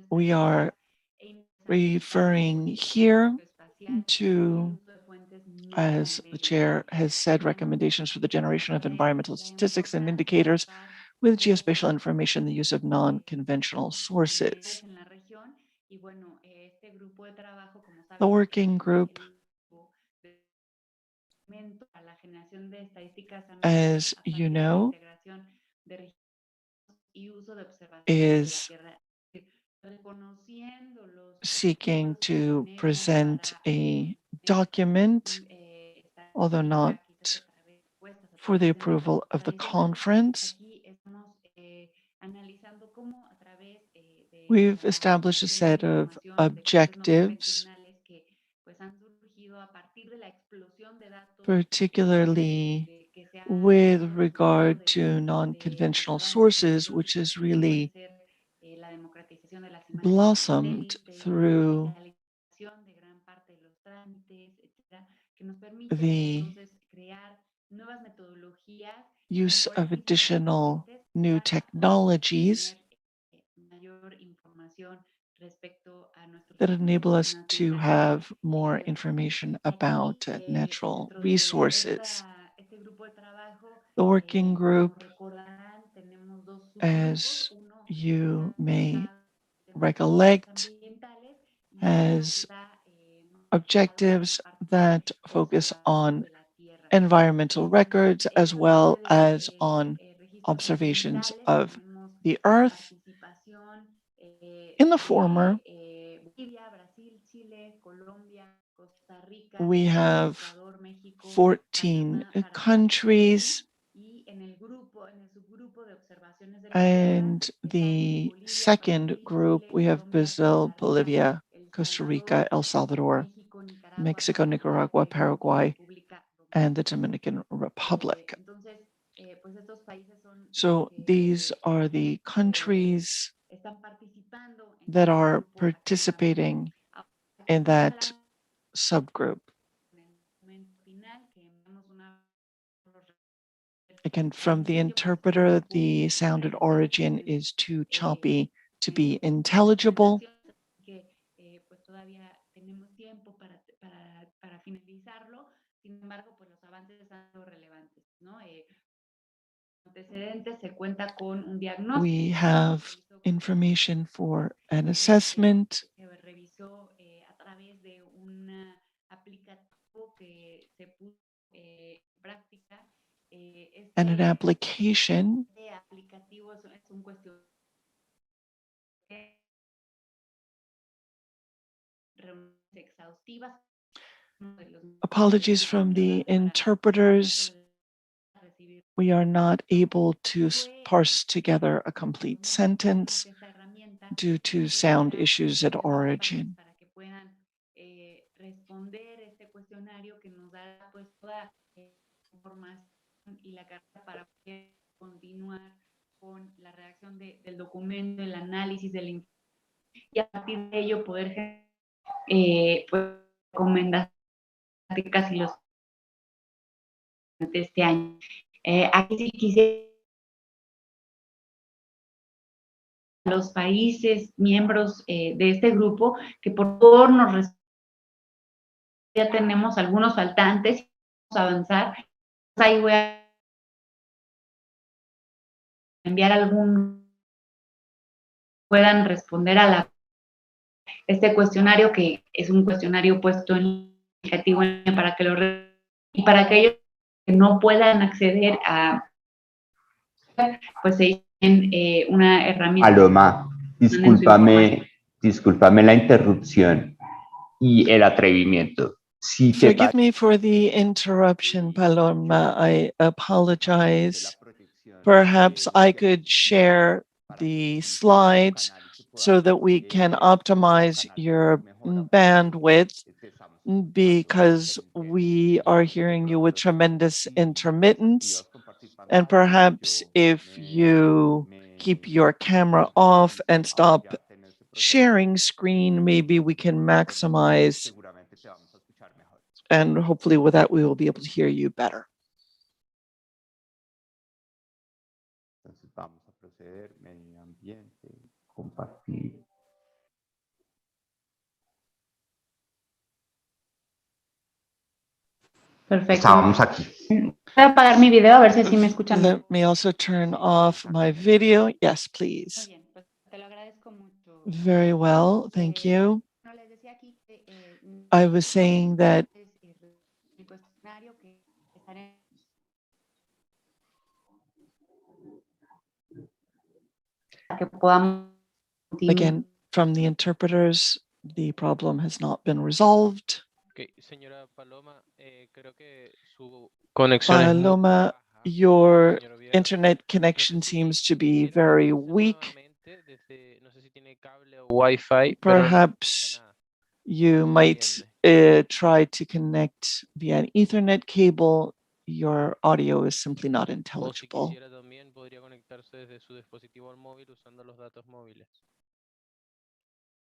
E: We are referring here to, as the chair has said, recommendations for the generation of environmental statistics and indicators with geospatial information, the use of non-conventional sources. The working group, as you know, is seeking to present a document, although not for the approval of the conference. We've established a set of objectives, particularly with regard to non-conventional sources, which has really blossomed through the use of additional new technologies that enable us to have more information about natural resources. The working group, as you may recollect, has objectives that focus on environmental records as well as on observations of the Earth. In the former, we have 14 countries, and the second group, we have Brazil, Bolivia, Costa Rica, El Salvador, Mexico, Nicaragua, Paraguay, and the Dominican Republic. So these are the countries that are participating in that subgroup. Again, from the interpreter, the sound at origin is too choppy to be intelligible. We have information for an assessment, and an application apologies from the interpreters. We are not able to parse together a complete sentence due to sound issues at origin.
L: Este año. Aquí sí quisiera los países miembros de este grupo que por favor nos respondan. Ya tenemos algunos faltantes, vamos a avanzar. Ahí voy a enviar algún puedan responder a este cuestionario, que es un cuestionario puesto en indicativo para que lo y para aquellos que no puedan acceder a, pues se tienen una herramienta.
C: Paloma, discúlpame la interrupción y el atrevimiento. Si
E: Forgive me for the interruption, Paloma. I apologize. Perhaps I could share the slides so that we can optimize your bandwidth, because we are hearing you with tremendous intermittence. And perhaps if you keep your camera off and stop sharing screen, maybe we can maximize, and hopefully with that we will be able to hear you better.
C: Vamos a proceder, medio ambiente, compartir.
L: Perfecto.
C: Estábamos aquí.
L: Voy a apagar mi video a ver si así me escuchan.
E: Let me also turn off my video. Yes, please. Very well, thank you. I was saying that again, from the interpreters, the problem has not been resolved.
G: Okay, señora Paloma, creo que su conexión
E: Paloma, your internet connection seems to be very weak.
G: Wi-Fi,
E: Perhaps you might try to connect via an Ethernet cable. Your audio is simply not intelligible.
G: también podría conectarse desde su dispositivo al móvil usando los datos móviles.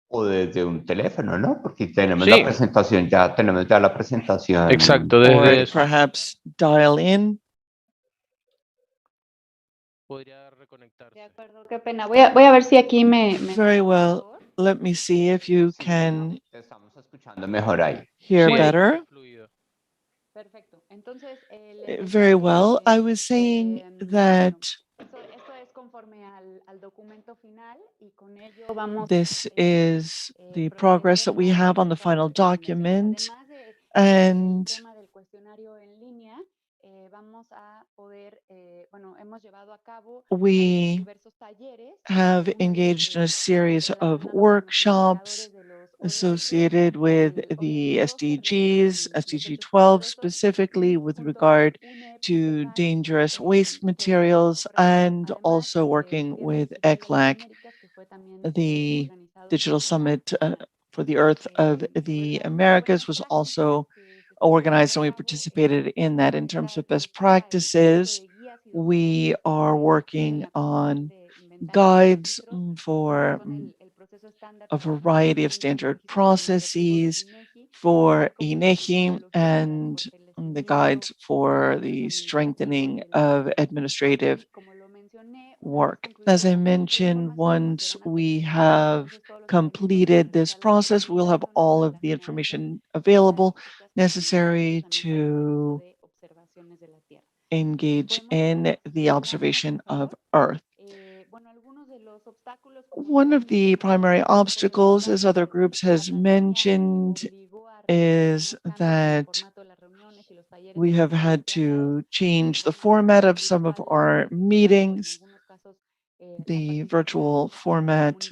C: O desde un teléfono, ¿no? Porque tenemos
G: Sí.
C: la presentación ya, tenemos ya la presentación.
G: Exacto,
E: Or
G: desde
E: perhaps dial in.
G: podría reconectarse.
L: De acuerdo, qué pena. Voy a ver si aquí me
E: Very well. Let me see if you can
C: Te estamos escuchando mejor ahí.
E: hear
G: Sí,
E: better.
G: fluido.
L: Perfecto. Entonces,
E: Very well. I was saying that
L: esto es conforme al documento final y con ello vamos
E: this is the progress that we have on the final document. And
L: tema del cuestionario en línea, vamos a poder, bueno, hemos llevado a cabo
E: we
L: diversos talleres.
E: have engaged in a series of workshops associated with the SDGs, SDG 12 specifically with regard to dangerous waste materials, and also working with ECLAC, the Digital Summit for the Earth of the Americas was also organized, and we participated in that. In terms of best practices, we are working on guides for a variety of standard processes for INEGI and the guides for the strengthening of administrative work. As I mentioned, once we have completed this process, we'll have all of the information available necessary to engage in the observation of Earth. One of the primary obstacles, as other groups has mentioned, is that we have had to change the format of some of our meetings. The virtual format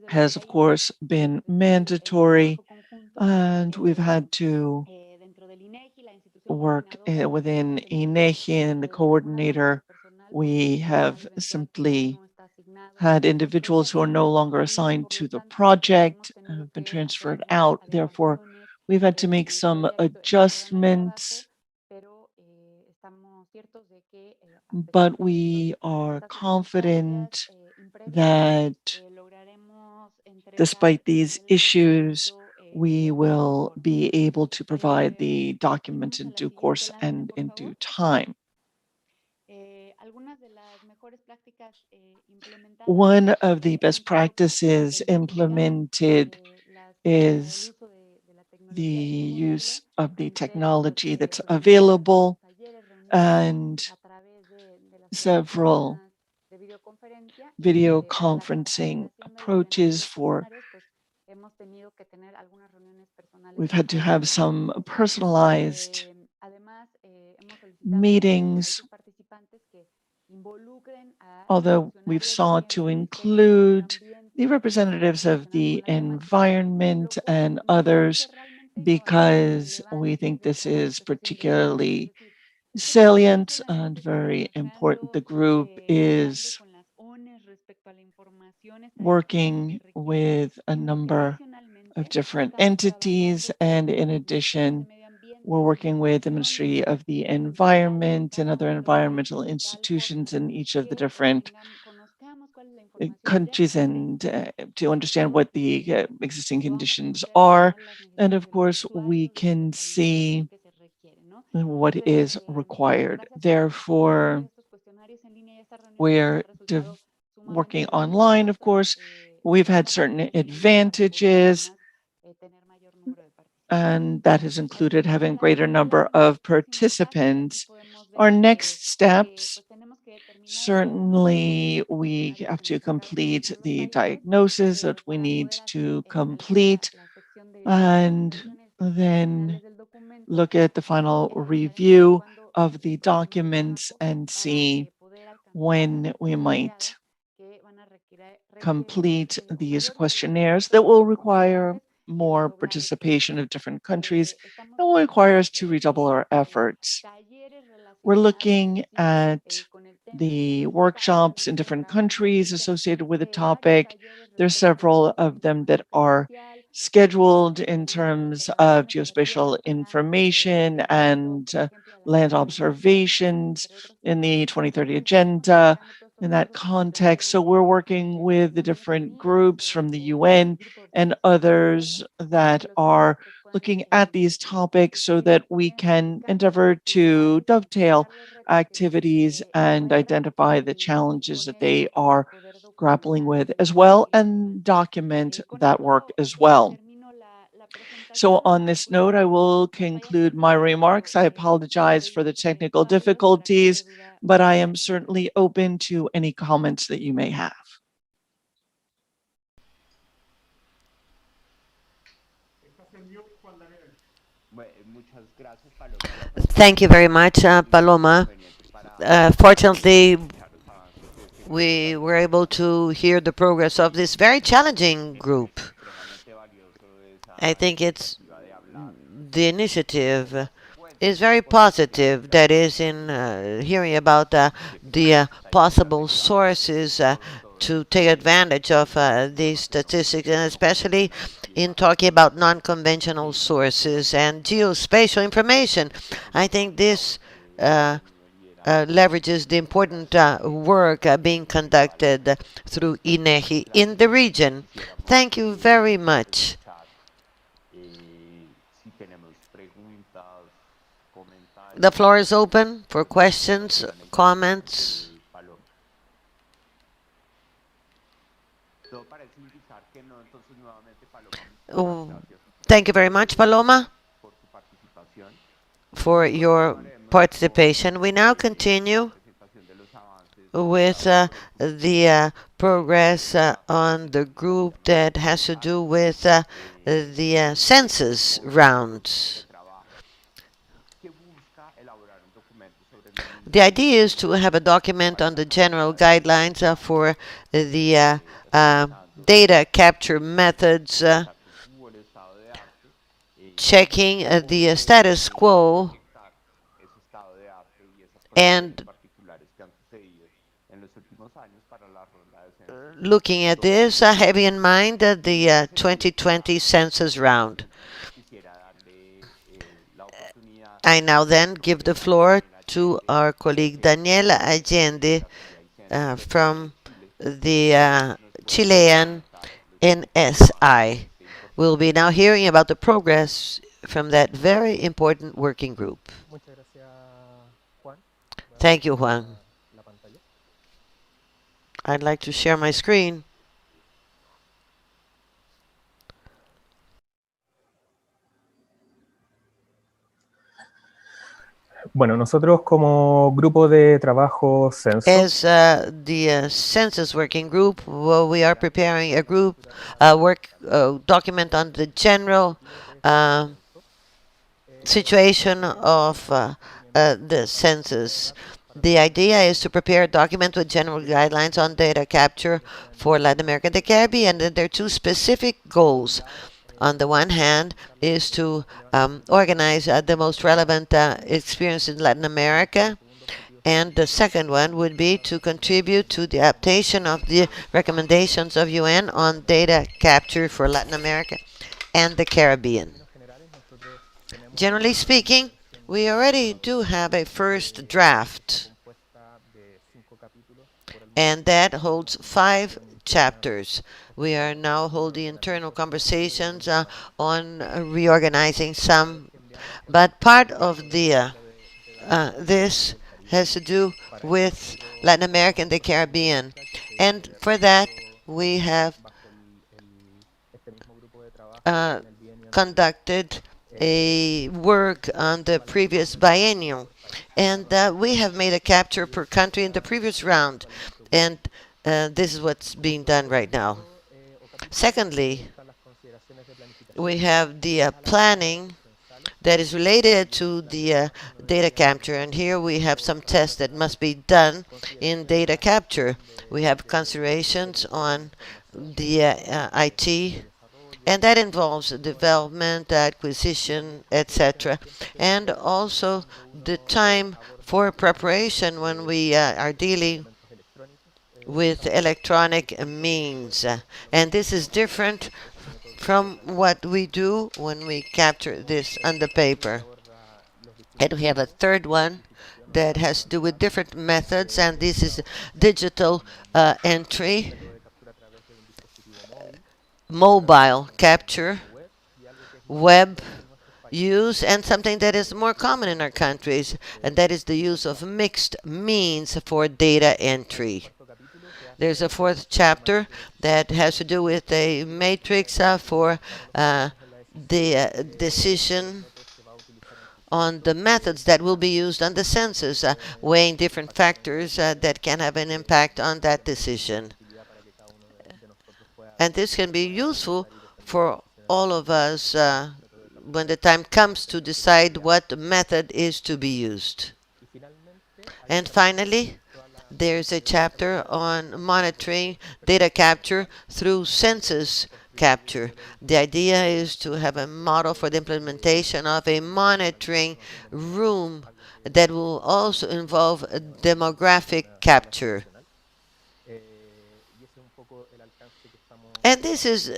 E: has, of course, been mandatory, and we've had to work within INEGI and the coordinator. We have simply had individuals who are no longer assigned to the project and have been transferred out. Therefore, we've had to make some adjustments, but we are confident that despite these issues, we will be able to provide the document in due course and in due time. One of the best practices implemented is the use of the technology that's available, and several video conferencing approaches for we've had to have some personalized meetings, although we've sought to include the representatives of the environment and others because we think this is particularly salient and very important. The group is working with a number of different entities, and in addition, we're working with the Ministry of the Environment and other environmental institutions in each of the different countries and to understand what the existing conditions are. And of course, we can see what is required. Therefore, we're working online, of course. We've had certain advantages, and that has included having greater number of participants. Our next steps, certainly we have to complete the diagnosis that we need to complete, and then look at the final review of the documents and see when we might complete these questionnaires that will require more participation of different countries and will require us to redouble our efforts. We're looking at the workshops in different countries associated with the topic. There's several of them that are scheduled in terms of geospatial information and land observations in the 2030 agenda in that context. So we're working with the different groups from the UN and others that are looking at these topics so that we can endeavor to dovetail activities and identify the challenges that they are grappling with as well and document that work as well. So on this note, I will conclude my remarks. I apologize for the technical difficulties, but I am certainly open to any comments that you may have.
F: Thank you very much, Paloma. Fortunately, we were able to hear the progress of this very challenging group. I think the initiative is very positive, that is in hearing about the possible sources to take advantage of these statistics, and especially in talking about non-conventional sources and geospatial information. I think this leverages the important work being conducted through INEGI in the region. Thank you very much. The floor is open for questions, comments. Thank you very much, Paloma, for your participation. We now continue with the progress on the group that has to do with the census rounds. The idea is to have a document on the general guidelines for the data capture methods, checking the status quo, and looking at this, having in mind the 2020 census round. I now then give the floor to our colleague Daniela Allende from the Chilean NSI. We'll be now hearing about the progress from that very important working group. Thank you, Juan. I'd like to share my screen.
H: Bueno, nosotros como grupo de trabajo censo.
F: As the census working group, well, we are preparing a group work document on the general situation of the census. The idea is to prepare a document with general guidelines on data capture for Latin America and the Caribbean, and there are two specific goals. On the one hand, is to organize the most relevant experience in Latin America, and the second one would be to contribute to the adaptation of the recommendations of UN on data capture for Latin America and the Caribbean. Generally speaking, we already do have a first draft, and that holds 5 chapters. We are now holding internal conversations on reorganizing some, but part of the this has to do with Latin America and the Caribbean, and for that we have conducted a work on the previous biennial, and we have made a capture per country in the previous round, and this is what's being done right now. Secondly, we have the planning that is related to the data capture, and here we have some tests that must be done in data capture. We have considerations on the IT And that involves development, acquisition, etc. And also the time for preparation when we are dealing with electronic means. And this is different from what we do when we capture this on the paper. And we have a third one that has to do with different methods, and this is digital entry, mobile capture, web use, and something that is more common in our countries, and that is the use of mixed means for data entry. There's a fourth chapter that has to do with a matrix for the decision on the methods that will be used on the census, weighing different factors that can have an impact on that decision. And this can be useful for all of us when the time comes to decide what method is to be used. And finally, there's a chapter on monitoring data capture through census capture. The idea is to have a model for the implementation of a monitoring room that will also involve demographic capture. And this is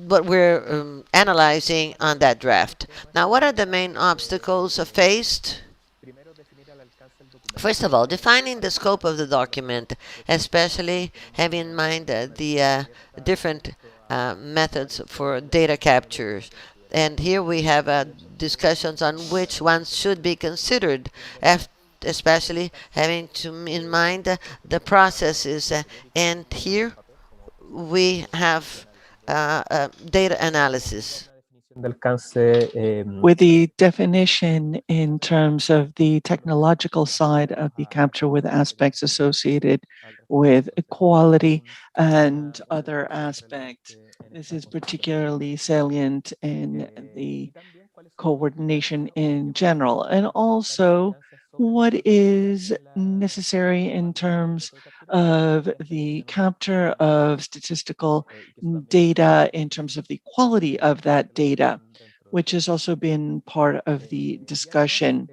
F: what we're analyzing on that draft. Now, what are the main obstacles faced? First of all, defining the scope of the document, especially having in mind the different methods for data capture. And here we have discussions on which ones should be considered, especially having in mind the processes. And here we have data analysis.
E: With the definition in terms of the technological side of the capture with aspects associated with equality and other aspects. This is particularly salient in the coordination in general, and also what is necessary in terms of the capture of statistical data in terms of the quality of that data, which has also been part of the discussion.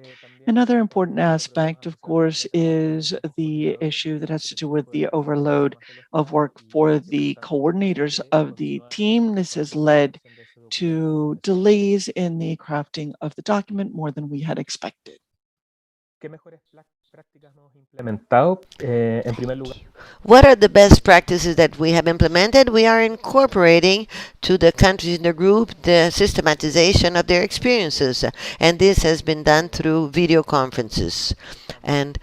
E: Another important aspect, of course, is the issue that has to do with the overload of work for the coordinators of the team. This has led to delays in the crafting of the document more than we had expected.
F: What are the best practices that we have implemented? We are incorporating to the countries in the group the systematization of their experiences, and this has been done through video conferences. And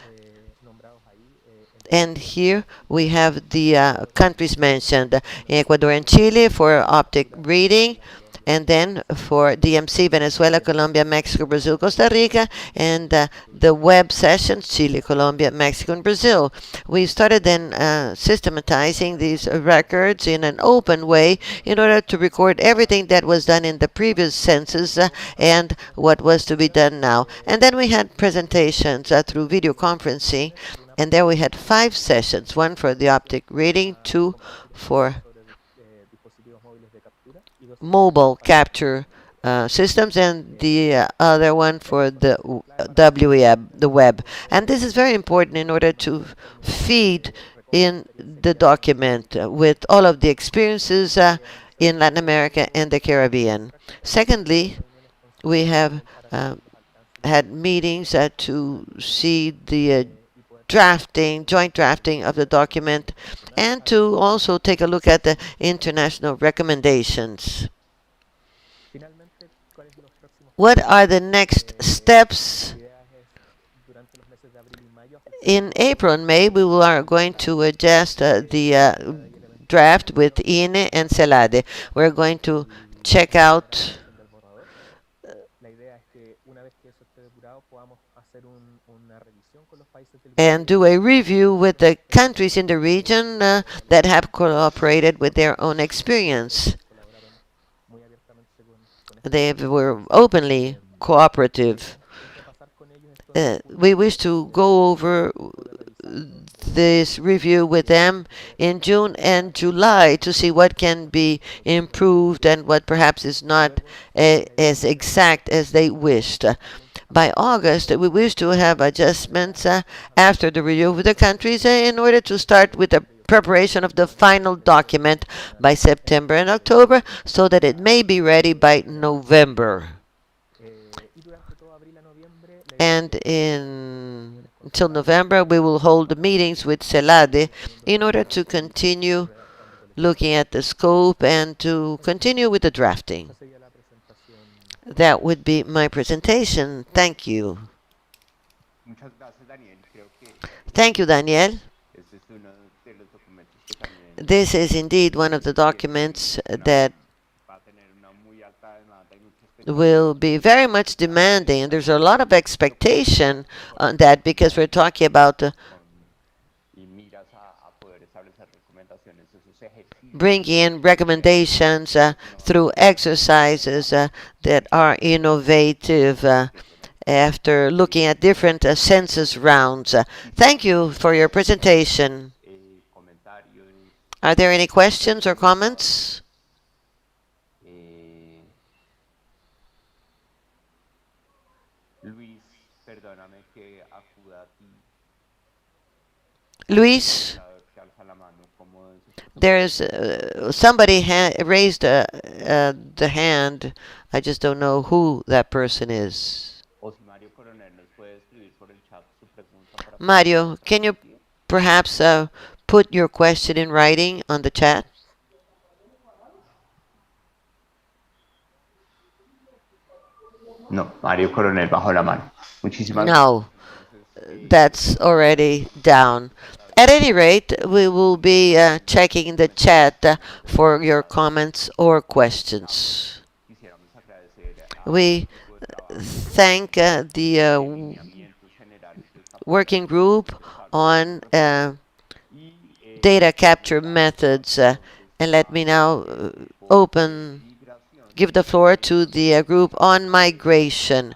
F: here we have the countries mentioned, Ecuador and Chile for optic reading, and then for DMC, Venezuela, Colombia, Mexico, Brazil, Costa Rica, and the web sessions, Chile, Colombia, Mexico, and Brazil. We started then systematizing these records in an open way in order to record everything that was done in the previous census and what was to be done now. And then we had presentations through video conferencing, and there we had 5 sessions, 1 for the optic reading, 2 for mobile capture systems, and the other one for the WEB, the web. And this is very important in order to feed in the document with all of the experiences in Latin America and the Caribbean. Secondly, we have had meetings to see the joint drafting of the document, and to also take a look at the international recommendations. What are the next steps? In April and May, we are going to adjust the draft with INE and CELADE. We're going to check out and do a review with the countries in the region that have cooperated with their own experience. They were openly cooperative. We wish to go over this review with them in June and July to see what can be improved and what perhaps is not as exact as they wished. By August, we wish to have adjustments after the review of the countries in order to start with the preparation of the final document by September and October so that it may be ready by November. And until November, we will hold meetings with CELADE in order to continue looking at the scope and to continue with the drafting. That would be my presentation. Thank you. Thank you, Daniel. This is indeed one of the documents that will be very much demanding, and there's a lot of expectation on that because we're talking about bringing in recommendations through exercises that are innovative after looking at different census rounds. Thank you for your presentation. Are there any questions or comments? Luis, there's somebody raised the hand. I just don't know who that person is. Mario, can you perhaps put your question in writing on the chat?
C: No, Mario Coronel bajó la mano. Muchísimas
F: No, that's already down. At any rate, we will be checking the chat for your comments or questions. We thank the working group on data capture methods. And let me now give the floor to the group on migration.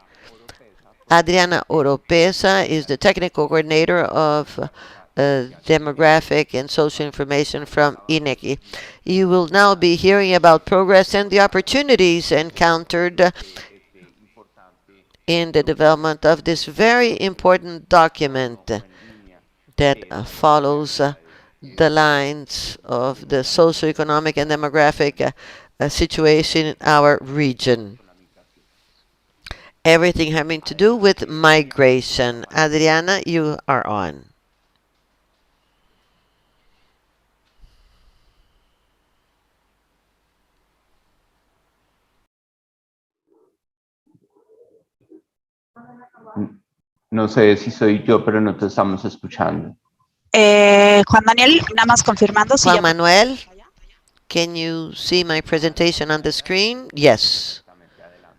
F: Adriana Oropesa is the technical coordinator of demographic and social information from INECI. You will now be hearing about progress and the opportunities encountered in the development of this very important document that follows the lines of the socioeconomic and demographic situation in our region. Everything having to do with migration. Adriana, you are on.
C: No sé si soy yo, pero no te estamos escuchando.
M: Juan Daniel, nada más confirmando.
F: Juan Manuel, can you see my presentation on the screen? Yes.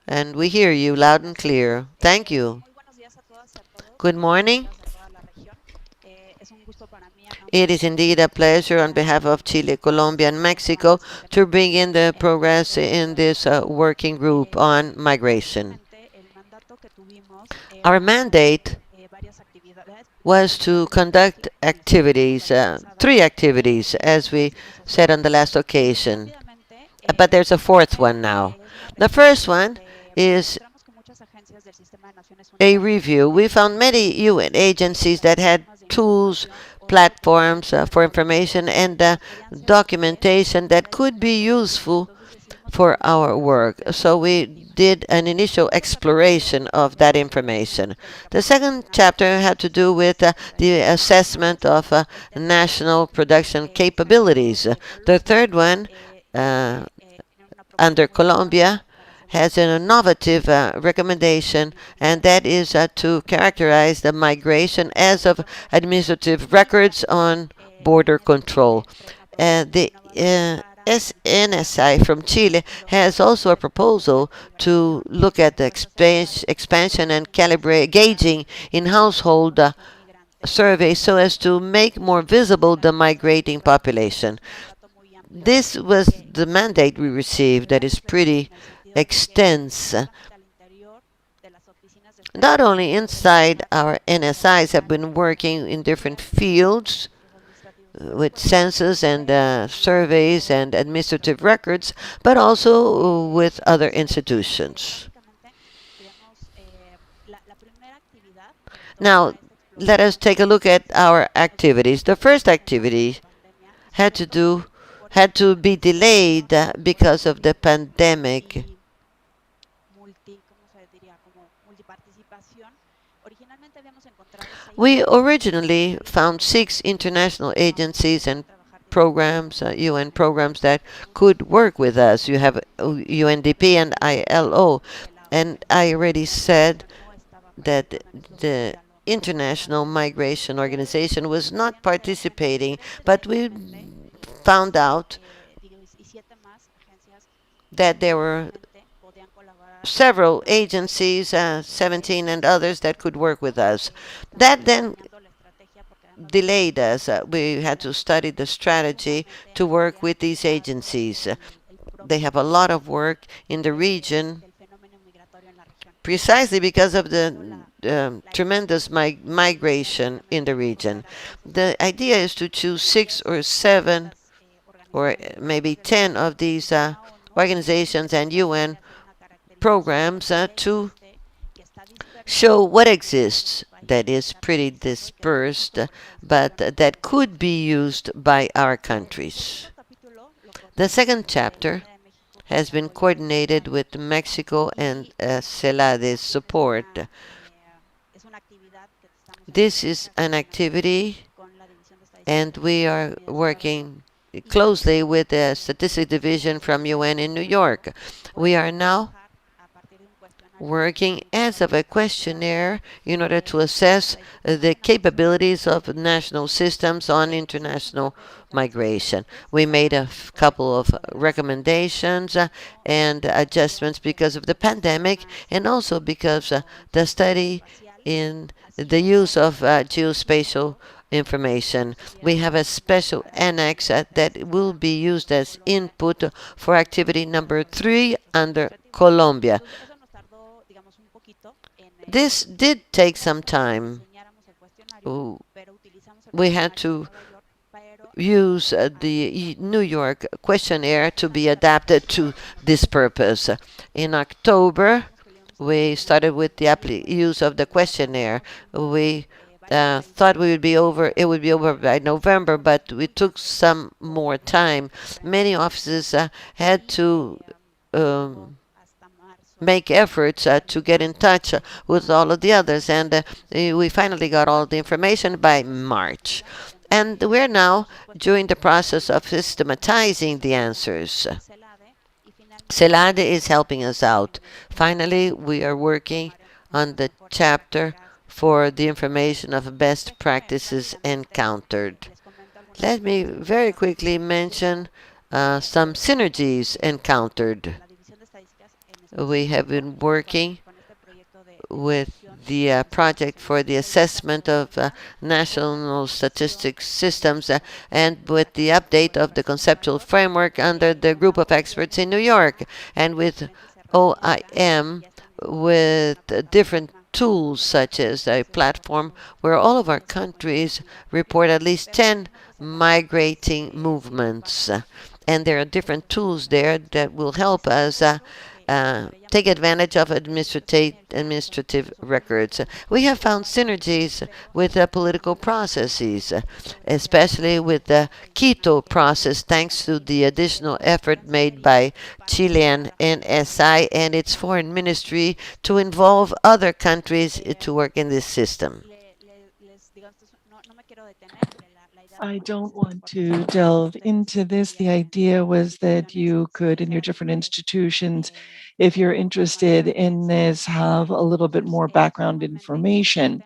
F: And we hear you loud and clear. Thank you. Good morning. It is indeed a pleasure on behalf of Chile, Colombia, and Mexico to bring in the progress in this working group on migration. Our mandate was to conduct activities, 3 activities, as we said on the last occasion. But there's a 4th one now. The first one is a review. We found many UN agencies that had tools, platforms for information and documentation that could be useful for our work. So we did an initial exploration of that information. The second chapter had to do with the assessment of national production capabilities. The third one, under Colombia, has an innovative recommendation, and that is to characterize the migration as of administrative records on border control. The SNSI from Chile has also a proposal to look at the expansion and gauging in household surveys so as to make more visible the migrating population. This was the mandate we received that is pretty extensive not only inside our NSIs have been working in different fields with census and surveys and administrative records, but also with other institutions. Now, let us take a look at our activities. The first activity had to be delayed because of the pandemic. We originally found 6 international agencies and programs, UN programs that could work with us. You have UNDP and ILO, and I already said that the International Migration Organization was not participating, but we found out that there were several agencies, 17 and others, that could work with us. That then delayed us. We had to study the strategy to work with these agencies. They have a lot of work in the region precisely because of the tremendous migration in the region. The idea is to choose 6 or 7 or maybe 10 of these organizations and UN programs to show what exists that is pretty dispersed, but that could be used by our countries. The second chapter has been coordinated with Mexico and CELADE's support. This is an activity, and we are working closely with the Statistics Division from UN in New York. We are now working as of a questionnaire in order to assess the capabilities of national systems on international migration. We made a couple of recommendations and adjustments because of the pandemic, and also because the study in the use of geospatial information. We have a special annex that will be used as input for activity number 3 under Colombia. This did take some time. We had to use the New York questionnaire to be adapted to this purpose. In October, we started with the use of the questionnaire. We thought it would be over by November, but we took some more time. Many offices had to make efforts to get in touch with all of the others, and we finally got all the information by March. And we're now during the process of systematizing the answers. CELADE is helping us out. Finally, we are working on the chapter for the information of best practices encountered. Let me very quickly mention some synergies encountered. We have been working with the project for the assessment of national statistics systems and with the update of the conceptual framework under the group of experts in New York, and with OIM with different tools such as a platform where all of our countries report at least 10 migrating movements. And there are different tools there that will help us take advantage of administrative records. We have found synergies with political processes, especially with the Quito process, thanks to the additional effort made by Chilean NSI and its foreign ministry to involve other countries to work in this system.
E: I don't want to delve into this. The idea was that you could, in your different institutions, if you're interested in this, have a little bit more background information.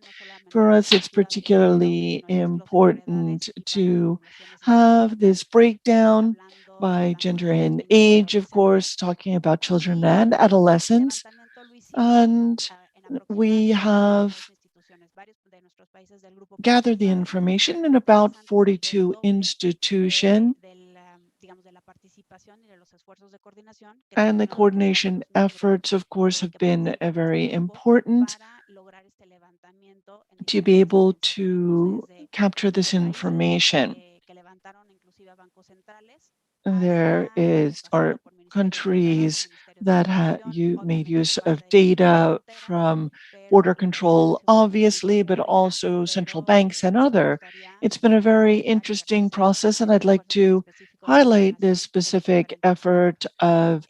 E: For us, it's particularly important to have this breakdown by gender and age, of course, talking about children and adolescents. And we have gathered the information in about 42 institutions. And the coordination efforts, of course, have been very important to be able to capture this information. There are countries that made use of data from border control, obviously, but also central banks and other. It's been a very interesting process, and I'd like to highlight this specific effort of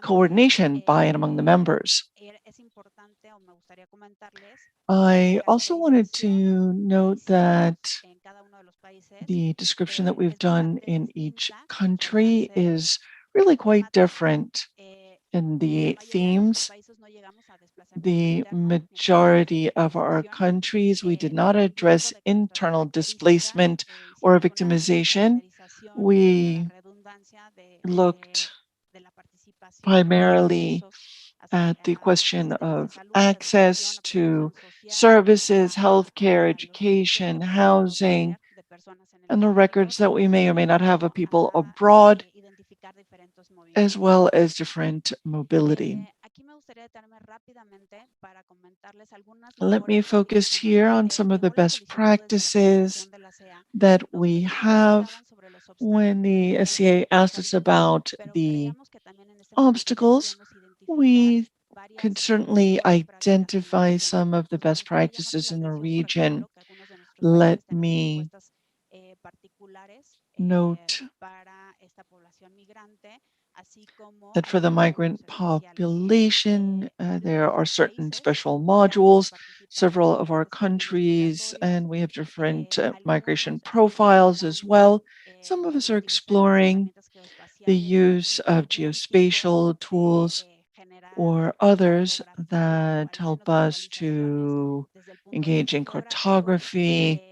E: coordination by and among the members. I also wanted to note that the description that we've done in each country is really quite different in the themes. The majority of our countries, we did not address internal displacement or victimization. We looked primarily at the question of access to services, healthcare, education, housing, and the records that we may or may not have of people abroad, as well as different mobility. Let me focus here on some of the best practices that we have. When the SCA asked us about the obstacles, we could certainly identify some of the best practices in the region. Let me note that for the migrant population, there are certain special modules, several of our countries, and we have different migration profiles as well. Some of us are exploring the use of geospatial tools or others that help us to engage in cartography.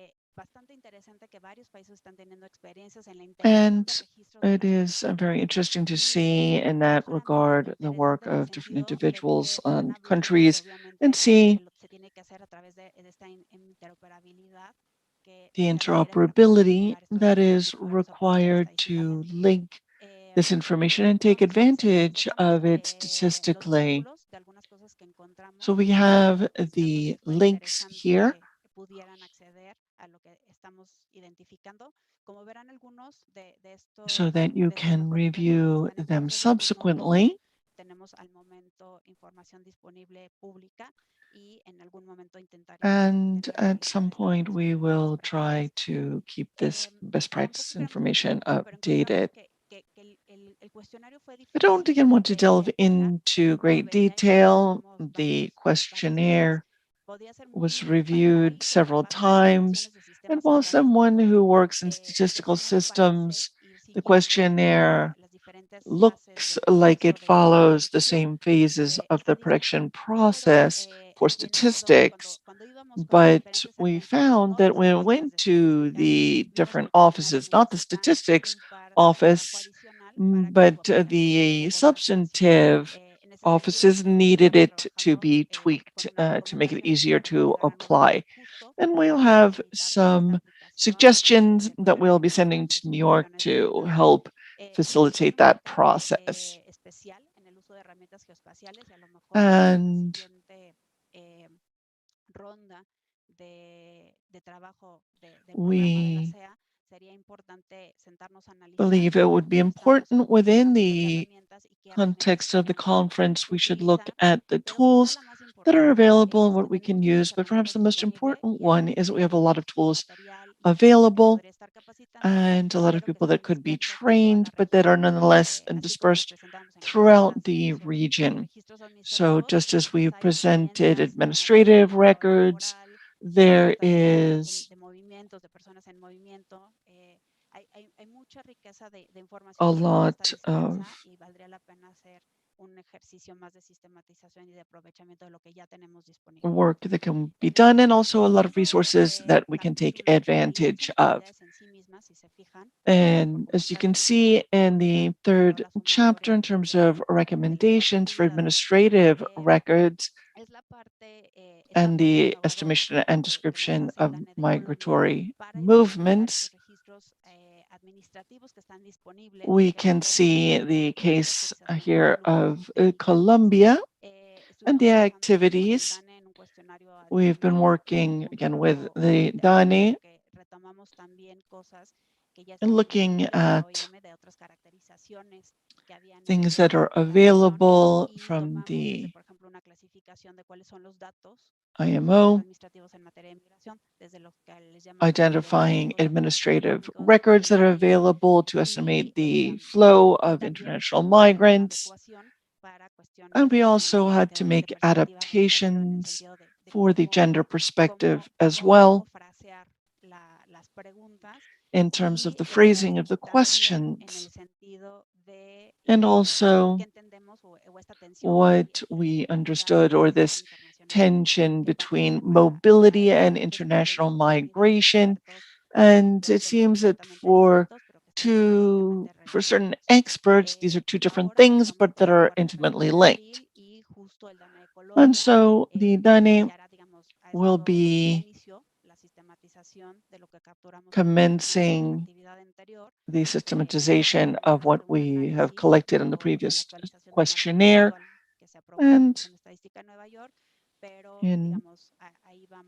E: And it is very interesting to see in that regard the work of different individuals and countries and see the interoperability that is required to link this information and take advantage of it statistically. So we have the links here so that you can review them subsequently. And at some point, we will try to keep this best practice information updated. I don't again want to delve into great detail. The questionnaire was reviewed several times, and while someone who works in statistical systems, the questionnaire looks like it follows the same phases of the production process for statistics, but we found that when it went to the different offices, not the statistics office, but the substantive offices needed it to be tweaked to make it easier to apply. And we'll have some suggestions that we'll be sending to New York to help facilitate that process. And we believe it would be important within the context of the conference, we should look at the tools that are available and what we can use. But perhaps the most important one is that we have a lot of tools available and a lot of people that could be trained, but that are nonetheless dispersed throughout the region. So just as we presented administrative records, there is a lot of work that can be done and also a lot of resources that we can take advantage of. And as you can see in the third chapter, in terms of recommendations for administrative records and the estimation and description of migratory movements, we can see the case here of Colombia and the activities. We've been working again with the DANE and looking at things that are available from the IMO, identifying administrative records that are available to estimate the flow of international migrants. And we also had to make adaptations for the gender perspective as well in terms of the phrasing of the questions, and also what we understood, or this tension between mobility and international migration. And it seems that for certain experts, these are two different things, but that are intimately linked. And so the DANE will be commencing the systematization of what we have collected in the previous questionnaire, and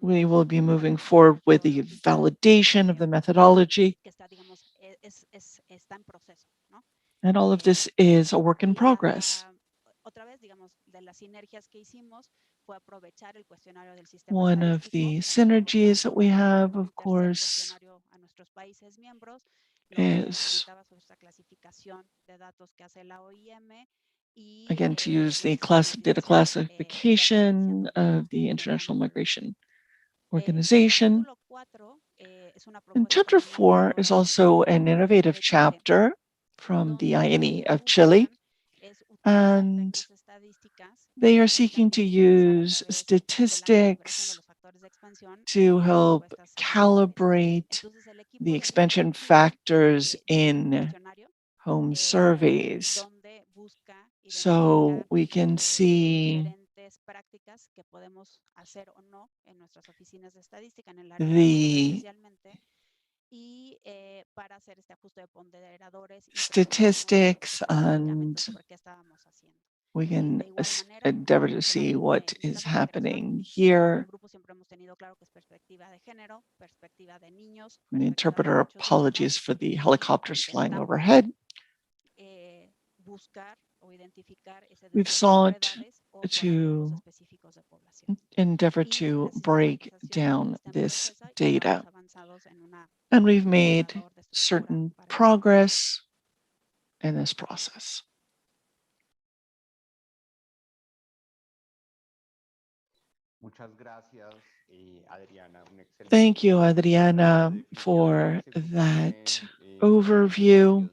E: we will be moving forward with the validation of the methodology. And all of this is a work in progress. One of the synergies that we have, of course, is again to use the data classification of the International Migration Organization. And Chapter 4 is also an innovative chapter from the INE of Chile, and they are seeking to use statistics to help calibrate the expansion factors in home surveys. So we can see the statistics, and we can endeavor to see what is happening here. The interpreter apologies for the helicopters flying overhead. We've sought to endeavor to break down this data, and we've made certain progress in this process. Thank you, Adriana, for that overview.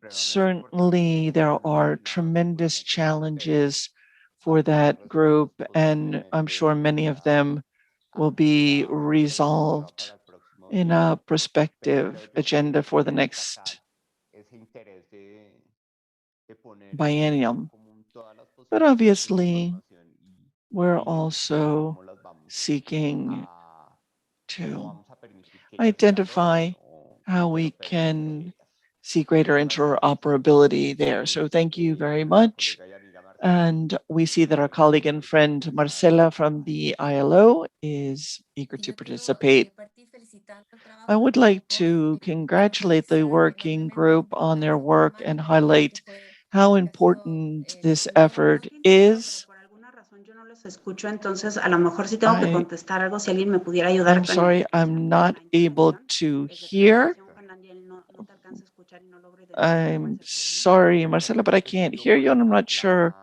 E: Certainly, there are tremendous challenges for that group, and I'm sure many of them will be resolved in a prospective agenda for the next biennium. But obviously, we're also seeking to identify how we can see greater interoperability there. So thank you very much. And we see that our colleague and friend Marcela from the ILO is eager to participate. I would like to congratulate the working group on their work and highlight how important this effort is. I'm sorry, I'm not able to hear. I'm sorry, Marcela, but I can't hear you, and I'm not sure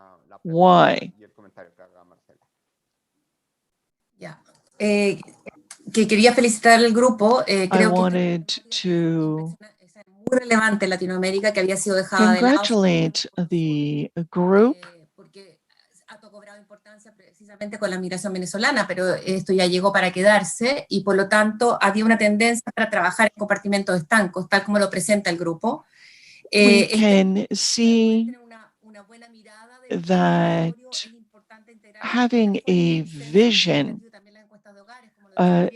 E: why.
N: Que quería felicitar al grupo.
E: I wanted to
N: muy relevante en Latinoamérica que había sido dejada de lado.
E: Congratulate the group.
N: Porque ha cobrado importancia precisamente con la migración venezolana, pero esto ya llegó para quedarse y por lo tanto había una tendencia para trabajar en compartimentos estancos, tal como lo presenta el grupo.
E: We can see that having a vision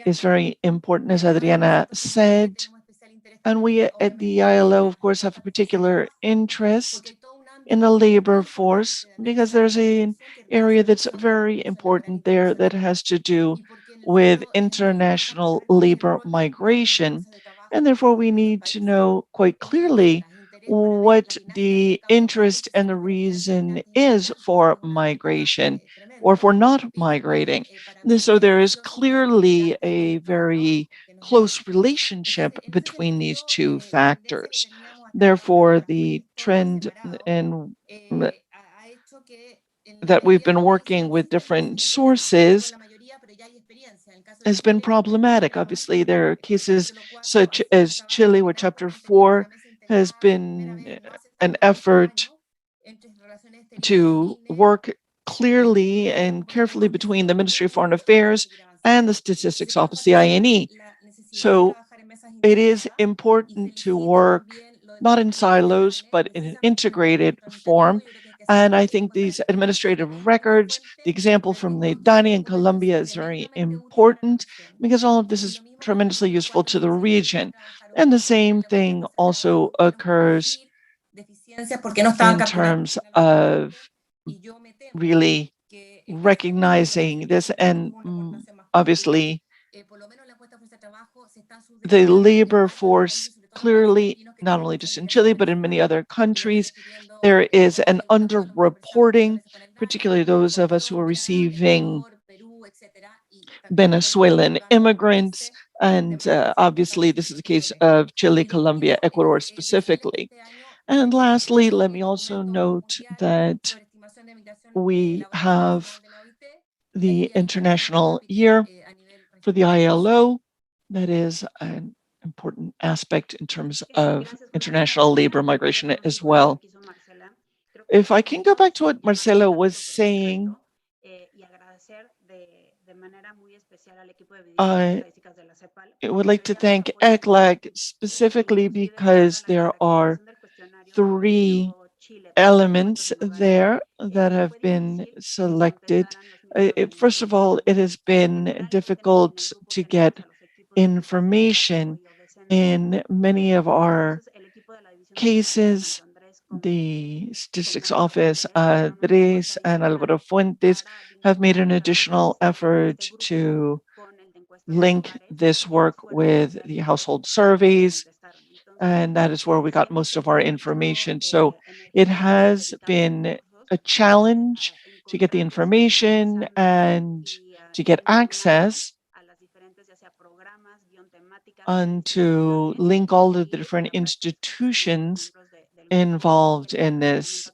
E: is very important, as Adriana said. And we at the ILO, of course, have a particular interest in the labor force because there's an area that's very important there that has to do with international labor migration. And therefore, we need to know quite clearly what the interest and the reason is for migration or for not migrating. So there is clearly a very close relationship between these two factors. Therefore, the trend in that we've been working with different sources has been problematic. Obviously, there are cases such as Chile, where Chapter 4 has been an effort to work clearly and carefully between the Ministry of Foreign Affairs and the Statistics Office, the INE. So it is important to work not in silos, but in an integrated form. And I think these administrative records, the example from the Dani in Colombia is very important because all of this is tremendously useful to the region. And the same thing also occurs in terms of really recognizing this and obviously the labor force clearly, not only just in Chile, but in many other countries, there is an underreporting, particularly those of us who are receiving Venezuelan immigrants. And obviously, this is the case of Chile, Colombia, Ecuador specifically. And lastly, let me also note that we have the International Year for the ILO. That is an important aspect in terms of international labor migration as well. If I can go back to what Marcelo was saying, I would like to thank ECLAC specifically because there are 3 elements there that have been selected. First of all, it has been difficult to get information in many of our cases. The Statistics Office, Andres and Alvaro Fuentes, have made an additional effort to link this work with the household surveys, and that is where we got most of our information. So it has been a challenge to get the information and to get access and to link all of the different institutions involved in this,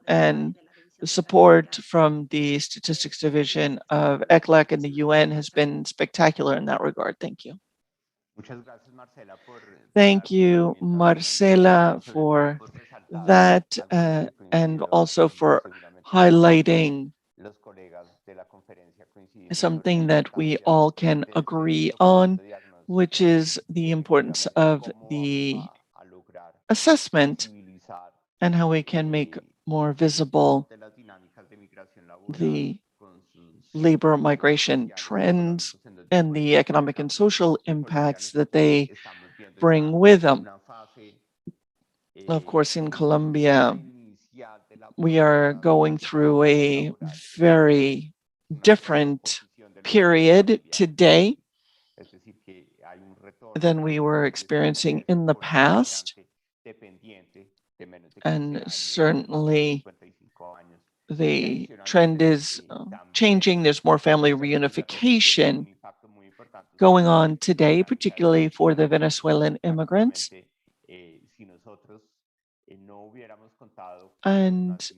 E: and the support from the Statistics Division of ECLAC and the UN has been spectacular in that regard. Thank you. Thank you, Marcela, for that, and also for highlighting something that we all can agree on, which is the importance of the assessment and how we can make more visible the labor migration trends and the economic and social impacts that they bring with them. Of course, in Colombia, we are going through a very different period today than we were experiencing in the past. And certainly the trend is changing. There's more family reunification going on today, particularly for the Venezuelan immigrants. And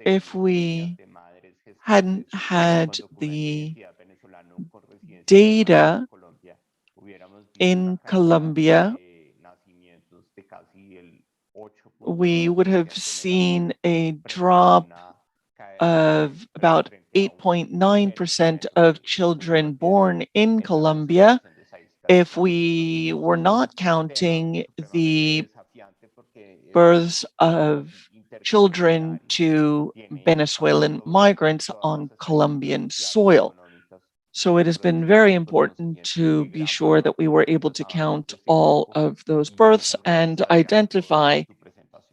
E: if we hadn't had the data in Colombia, we would have seen a drop of about 8.9% of children born in Colombia if we were not counting the births of children to Venezuelan migrants on Colombian soil. So it has been very important to be sure that we were able to count all of those births and identify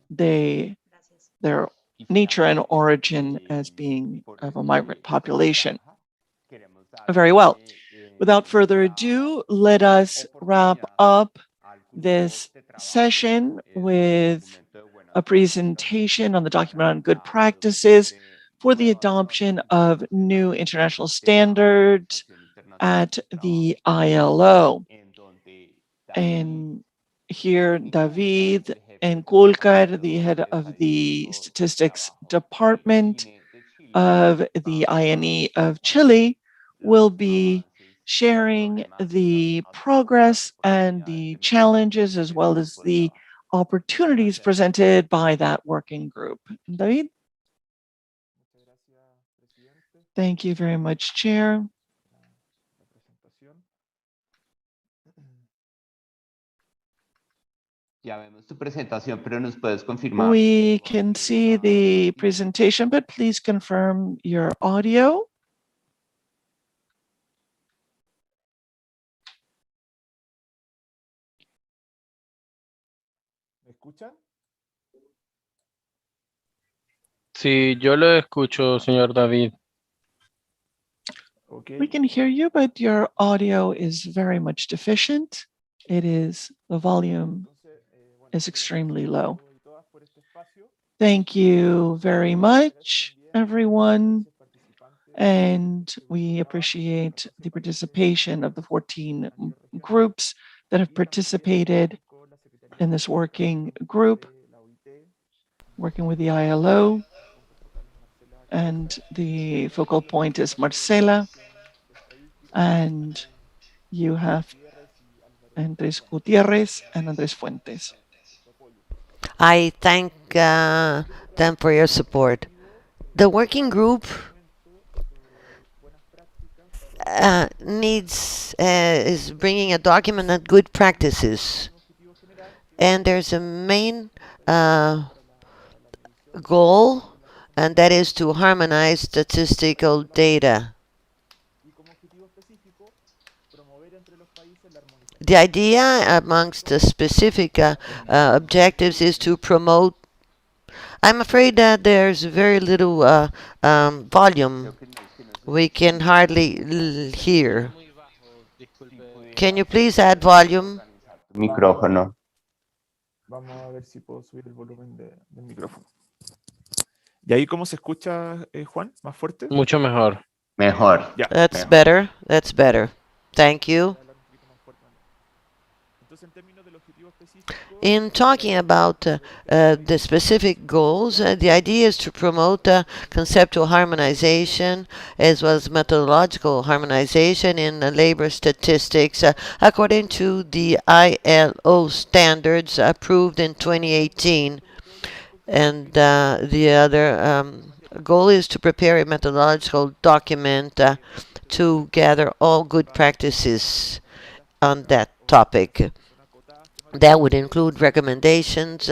E: their nature and origin as being of a migrant population. Very well. Without further ado, let us wrap up this session with a presentation on the document on good practices for the adoption of new international standards at the ILO. And here, David and Kulkar, the head of the statistics department of the INE of Chile, will be sharing the progress and the challenges as well as the opportunities presented by that working group. David? Thank you very much, Chair. We can see the presentation, but please confirm your audio.
G: Sí, yo lo escucho, señor David.
E: We can hear you, but your audio is very much deficient. The volume is extremely low. Thank you very much, everyone. And we appreciate the participation of the 14 groups that have participated in this working group, working with the ILO. And the focal point is Marcela. And you have Andrés Gutierrez and Andrés Fuentes.
F: I thank them for your support. The working group is bringing a document on good practices, and there's a main goal, and that is to harmonize statistical data. The idea amongst the specific objectives is to promote. I'm afraid that there's very little volume. We can hardly hear. Can you please add volume?
C: Micrófono.
O: Vamos a ver si puedo subir el volumen del micrófono. ¿Y ahí cómo se escucha, Juan? ¿Más fuerte?
G: Mucho mejor.
C: Mejor.
O: Ya.
F: That's better. That's better. Thank you. In talking about the specific goals, the idea is to promote conceptual harmonization as well as methodological harmonization in labor statistics according to the ILO standards approved in 2018. And the other goal is to prepare a methodological document to gather all good practices on that topic. That would include recommendations,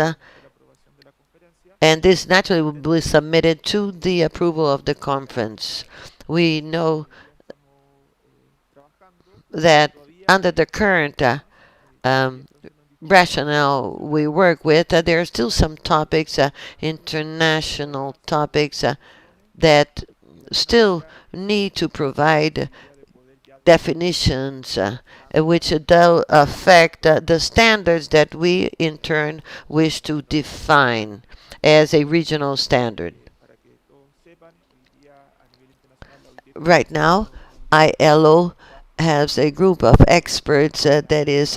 F: and this naturally will be submitted to the approval of the conference. We know that under the current rationale we work with, there are still some topics, international topics, that still need to provide definitions which do affect the standards that we in turn wish to define as a regional standard. Right now, ILO has a group of experts that is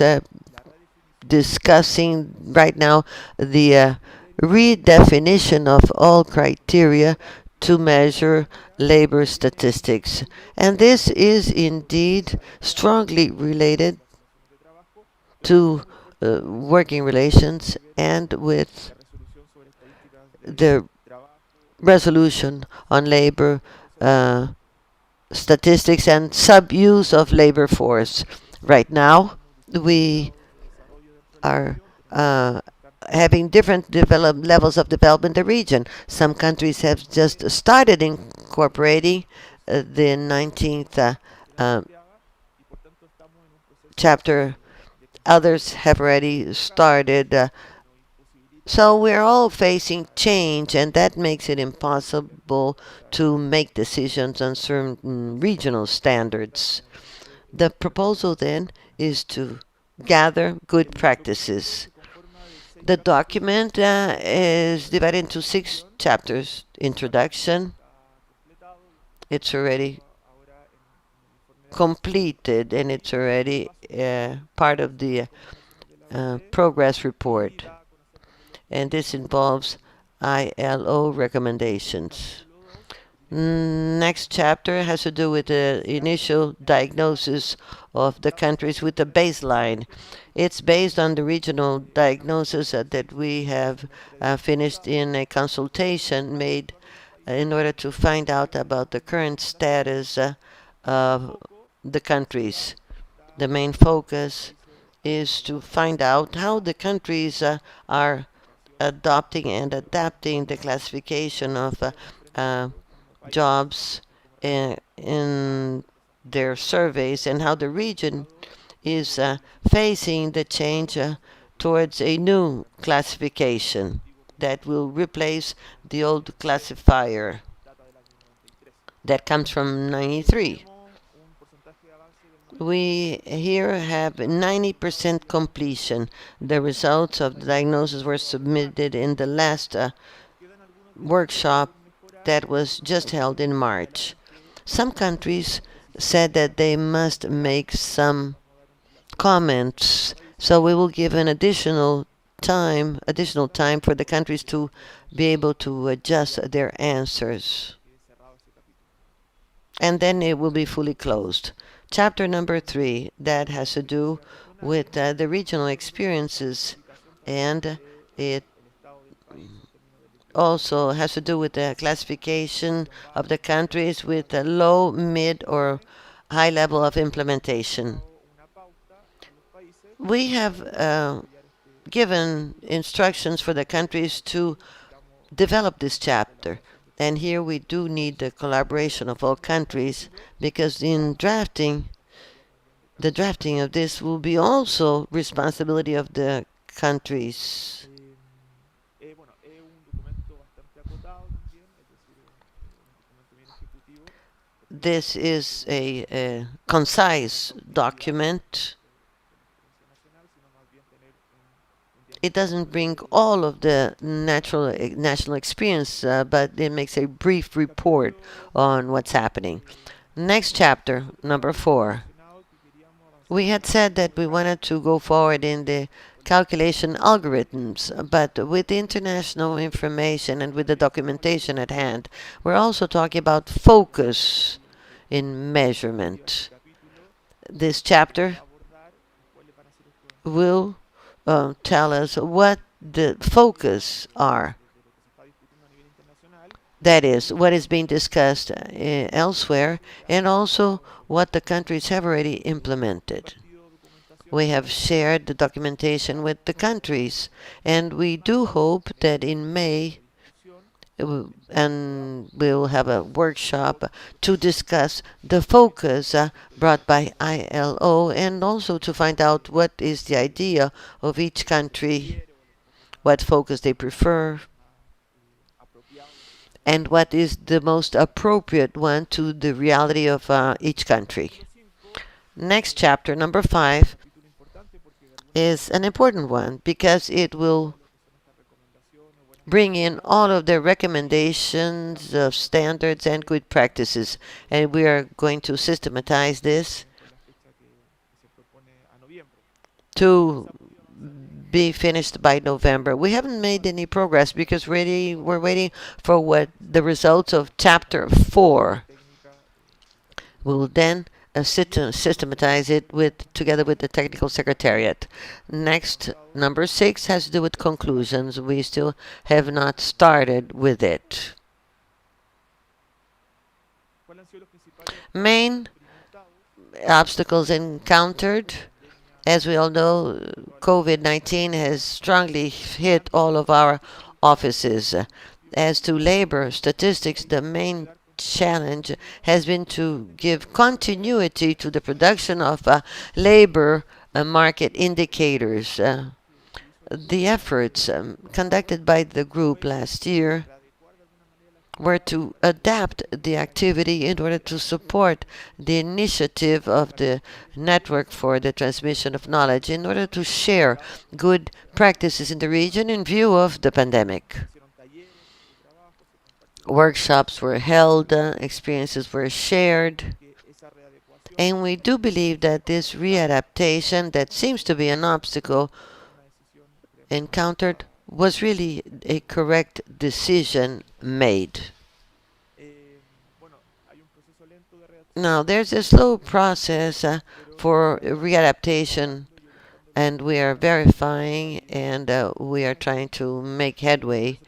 F: discussing right now the redefinition of all criteria to measure labor statistics. And this is indeed strongly related to working relations and with the resolution on labor statistics and sub-use of labor force. Right now, we are having different levels of development in the region. Some countries have just started incorporating the 19th chapter. Others have already started. So we're all facing change, and that makes it impossible to make decisions on certain regional standards. The proposal then is to gather good practices. The document is divided into 6 chapters. Introduction. It's already completed, and it's already part of the progress report. And this involves ILO recommendations. Next chapter has to do with the initial diagnosis of the countries with the baseline. It's based on the regional diagnosis that we have finished in a consultation made in order to find out about the current status of the countries. The main focus is to find out how the countries are adopting and adapting the classification of jobs in their surveys, and how the region is facing the change towards a new classification that will replace the old classifier that comes from 93. We here have 90% completion. The results of the diagnosis were submitted in the last workshop that was just held in March. Some countries said that they must make some comments, so we will give an additional time for the countries to be able to adjust their answers. And then it will be fully closed. Chapter number 3, that has to do with the regional experiences, and it also has to do with the classification of the countries with a low, mid, or high level of implementation. We have given instructions for the countries to develop this chapter. And here we do need the collaboration of all countries, because in drafting, the drafting of this will be also responsibility of the countries. This is a concise document. It doesn't bring all of the national experience, but it makes a brief report on what's happening. Next chapter, number 4. We had said that we wanted to go forward in the calculation algorithms, but with the international information and with the documentation at hand, we're also talking about focus in measurement. This chapter will tell us what the focus are. That is, what is being discussed elsewhere, and also what the countries have already implemented. We have shared the documentation with the countries, and we do hope that in May, and we'll have a workshop to discuss the focus brought by ILO, and also to find out what is the idea of each country, what focus they prefer, and what is the most appropriate one to the reality of each country. Next chapter, number 5, is an important one because it will bring in all of the recommendations of standards and good practices, and we are going to systematize this to be finished by November. We haven't made any progress because we're waiting for what the results of chapter 4. We'll then systematize it together with the technical secretariat. Next, number 6 has to do with conclusions. We still have not started with it. Main obstacles encountered. As we all know, COVID-19 has strongly hit all of our offices. As to labor statistics, the main challenge has been to give continuity to the production of labor market indicators. The efforts conducted by the group last year were to adapt the activity in order to support the initiative of the network for the transmission of knowledge, in order to share good practices in the region in view of the pandemic. Workshops were held, experiences were shared, and we do believe that this readaptation that seems to be an obstacle encountered was really a correct decision made. Now, there's a slow process for readaptation, and we are verifying and we are trying to make headway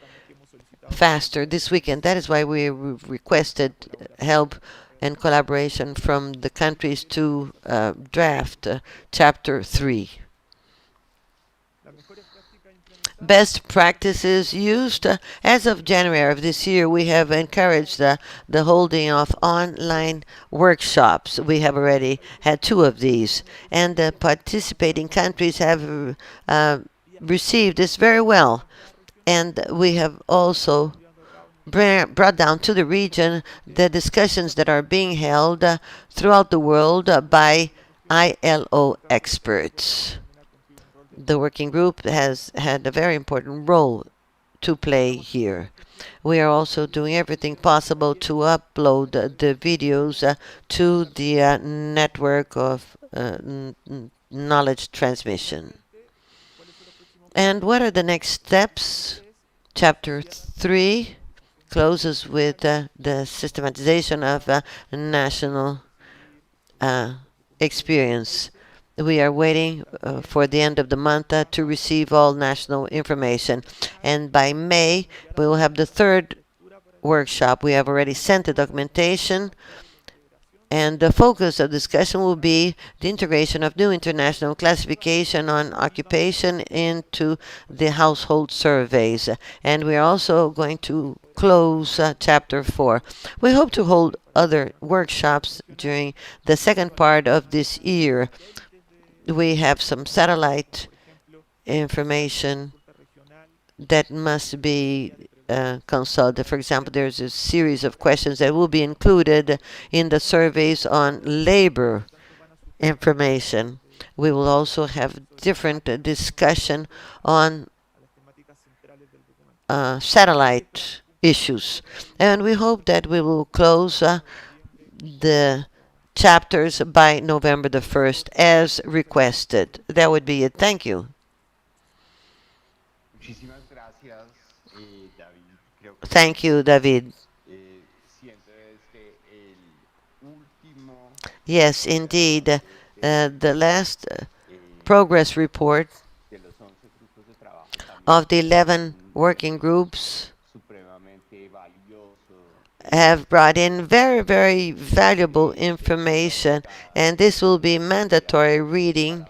F: faster this weekend. That is why we requested help and collaboration from the countries to draft Chapter 3. Best practices used. As of January of this year, we have encouraged the holding of online workshops. We have already had 2 of these, and the participating countries have received this very well. And we have also brought down to the region the discussions that are being held throughout the world by ILO experts. The working group has had a very important role to play here. We are also doing everything possible to upload the videos to the network of knowledge transmission. And what are the next steps? Chapter 3 closes with the systematization of national experience. We are waiting for the end of the month to receive all national information. And by May, we will have the 3rd workshop. We have already sent the documentation. And the focus of discussion will be the integration of new international classification on occupation into the household surveys. And we are also going to close Chapter 4. We hope to hold other workshops during the second part of this year. We have some satellite information that must be consulted. For example, there's a series of questions that will be included in the surveys on labor information. We will also have different discussion on satellite issues. And we hope that we will close the chapters by November the 1st as requested. That would be it. Thank you. Thank you, David. Yes, indeed. The last progress report of the 11 working groups have brought in very, very valuable information, and this will be mandatory reading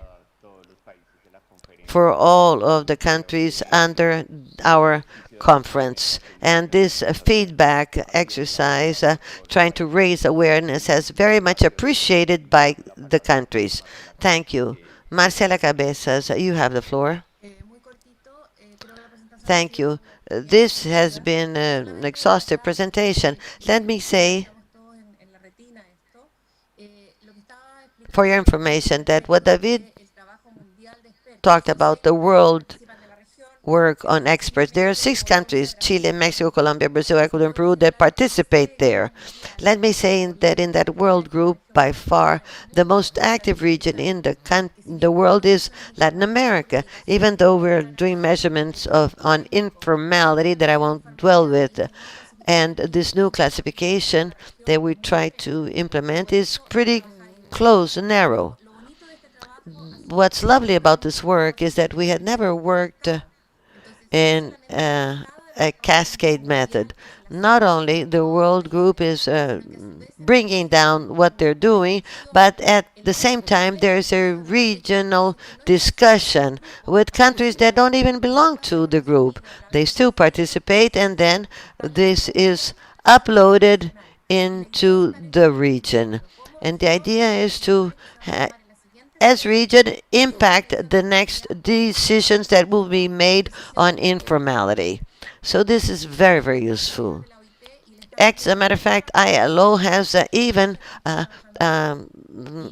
F: for all of the countries under our conference. And this feedback exercise, trying to raise awareness, has very much appreciated by the countries. Thank you. Marcela Cabezas, you have the floor. Thank you. This has been an exhaustive presentation. Let me say, for your information, that what David talked about, the world work on experts. There are 6 countries, Chile, Mexico, Colombia, Brazil, Ecuador, and Peru, that participate there. Let me say that in that world group, by far, the most active region in the world is Latin America, even though we're doing measurements on informality that I won't dwell with. And this new classification that we try to implement is pretty close and narrow. What's lovely about this work is that we had never worked in a cascade method. Not only the world group is bringing down what they're doing, but at the same time there's a regional discussion with countries that don't even belong to the group. They still participate, and then this is uploaded into the region. And the idea is to, as region, impact the next decisions that will be made on informality. So this is very, very useful. As a matter of fact, ILO has even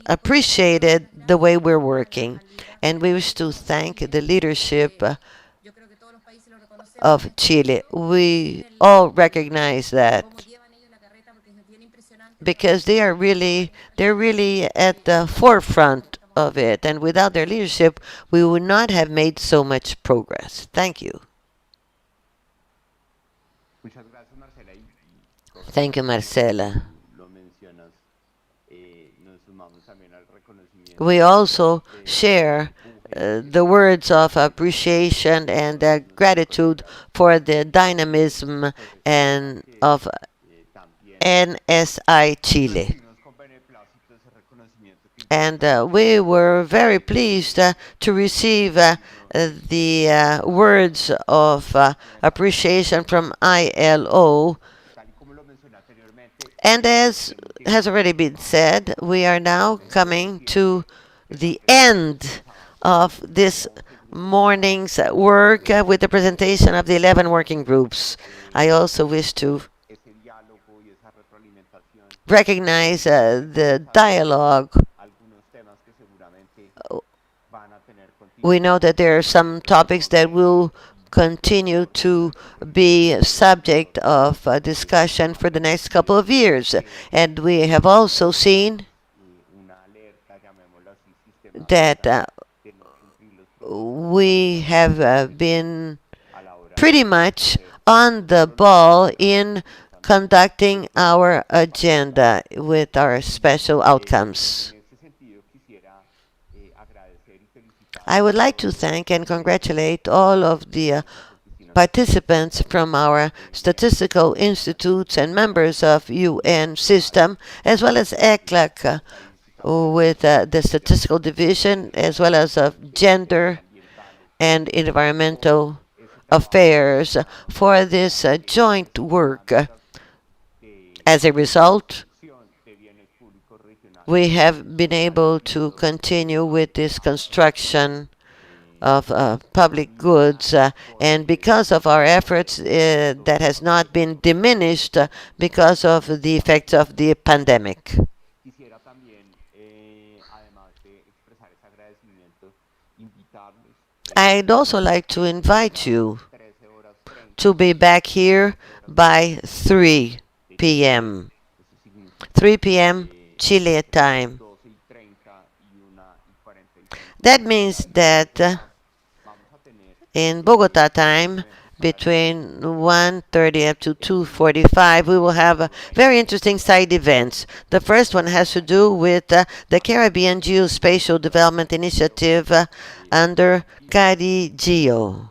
F: appreciated the way we're working. And we wish to thank the leadership of Chile. We all recognize that because they're really at the forefront of it. And without their leadership, we would not have made so much progress. Thank you. Thank you, Marcela. We also share the words of appreciation and gratitude for the dynamism and of NSI Chile. And we were very pleased to receive the words of appreciation from ILO. And as has already been said, we are now coming to the end of this morning's work with the presentation of the 11 working groups. I also wish to recognize the dialogue. We know that there are some topics that will continue to be subject of discussion for the next couple of years. And we have also seen that we have been pretty much on the ball in conducting our agenda with our special outcomes. I would like to thank and congratulate all of the participants from our statistical institutes and members of UN system, as well as ECLAC with the statistical division, as well as of gender and environmental affairs for this joint work. As a result, we have been able to continue with this construction of public goods, and because of our efforts, that has not been diminished because of the effects of the pandemic. I'd also like to invite you to be back here by 3 p.m. 3 p.m. Chile time. That means that in Bogota time, between 1:30 up to 2:45, we will have very interesting side events. The first one has to do with the Caribbean Geospatial Development Initiative under CariGeo.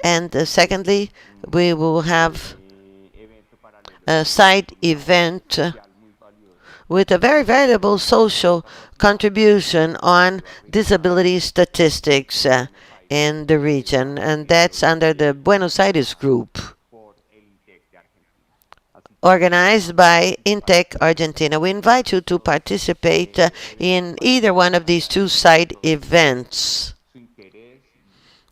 F: And secondly, we will have a side event with a very valuable social contribution on disability statistics in the region, and that's under the Buenos Aires group, organized by INTEC Argentina. We invite you to participate in either one of these two side events.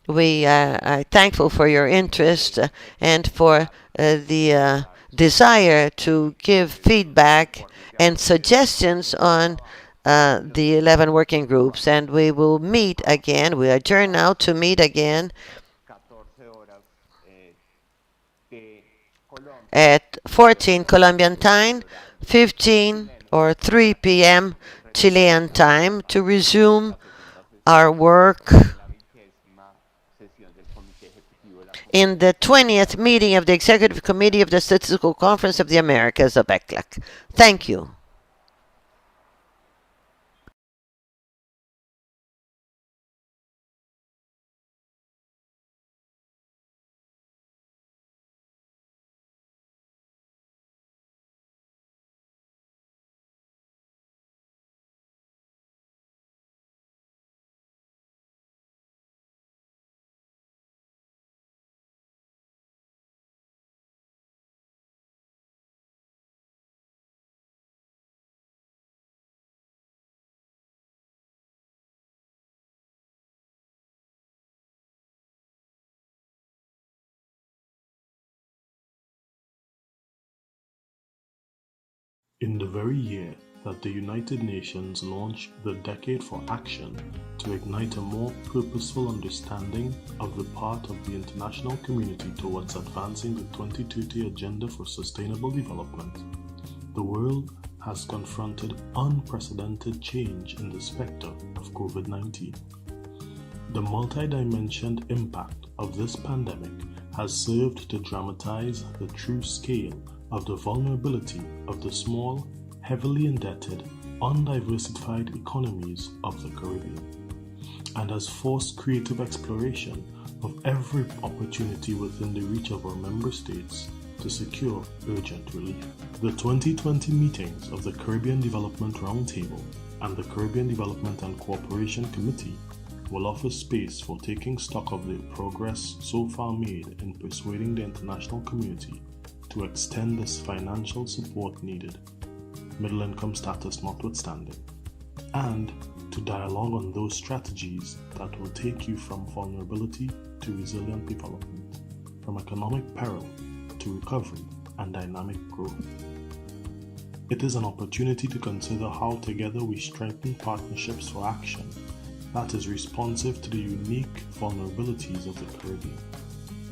F: We are thankful for your interest and for the desire to give feedback and suggestions on the 11 working groups. And we will meet again. We adjourn now to meet again at 14 Colombian time, 15 or 3 p.m. Chilean time to resume our work in the 20th meeting of the Executive Committee of the Statistical Conference of the Americas of ECLAC. Thank you.
P: In the very year that the United Nations launched the Decade for Action to ignite a more purposeful understanding of the part of the international community towards advancing the 2030 Agenda for Sustainable Development, the world has confronted unprecedented change in the specter of COVID-19. The multi-dimensioned impact of this pandemic has served to dramatize the true scale of the vulnerability of the small, heavily indebted, undiversified economies of the Caribbean, and has forced creative exploration of every opportunity within the reach of our member states to secure urgent relief. The 2020 meetings of the Caribbean Development Roundtable and the Caribbean Development and Cooperation Committee will offer space for taking stock of the progress so far made in persuading the international community to extend this financial support needed, middle income status notwithstanding, and to dialogue on those strategies that will take you from vulnerability to resilient development, from economic peril to recovery and dynamic growth. It is an opportunity to consider how together we strengthen partnerships for action that is responsive to the unique vulnerabilities of the Caribbean,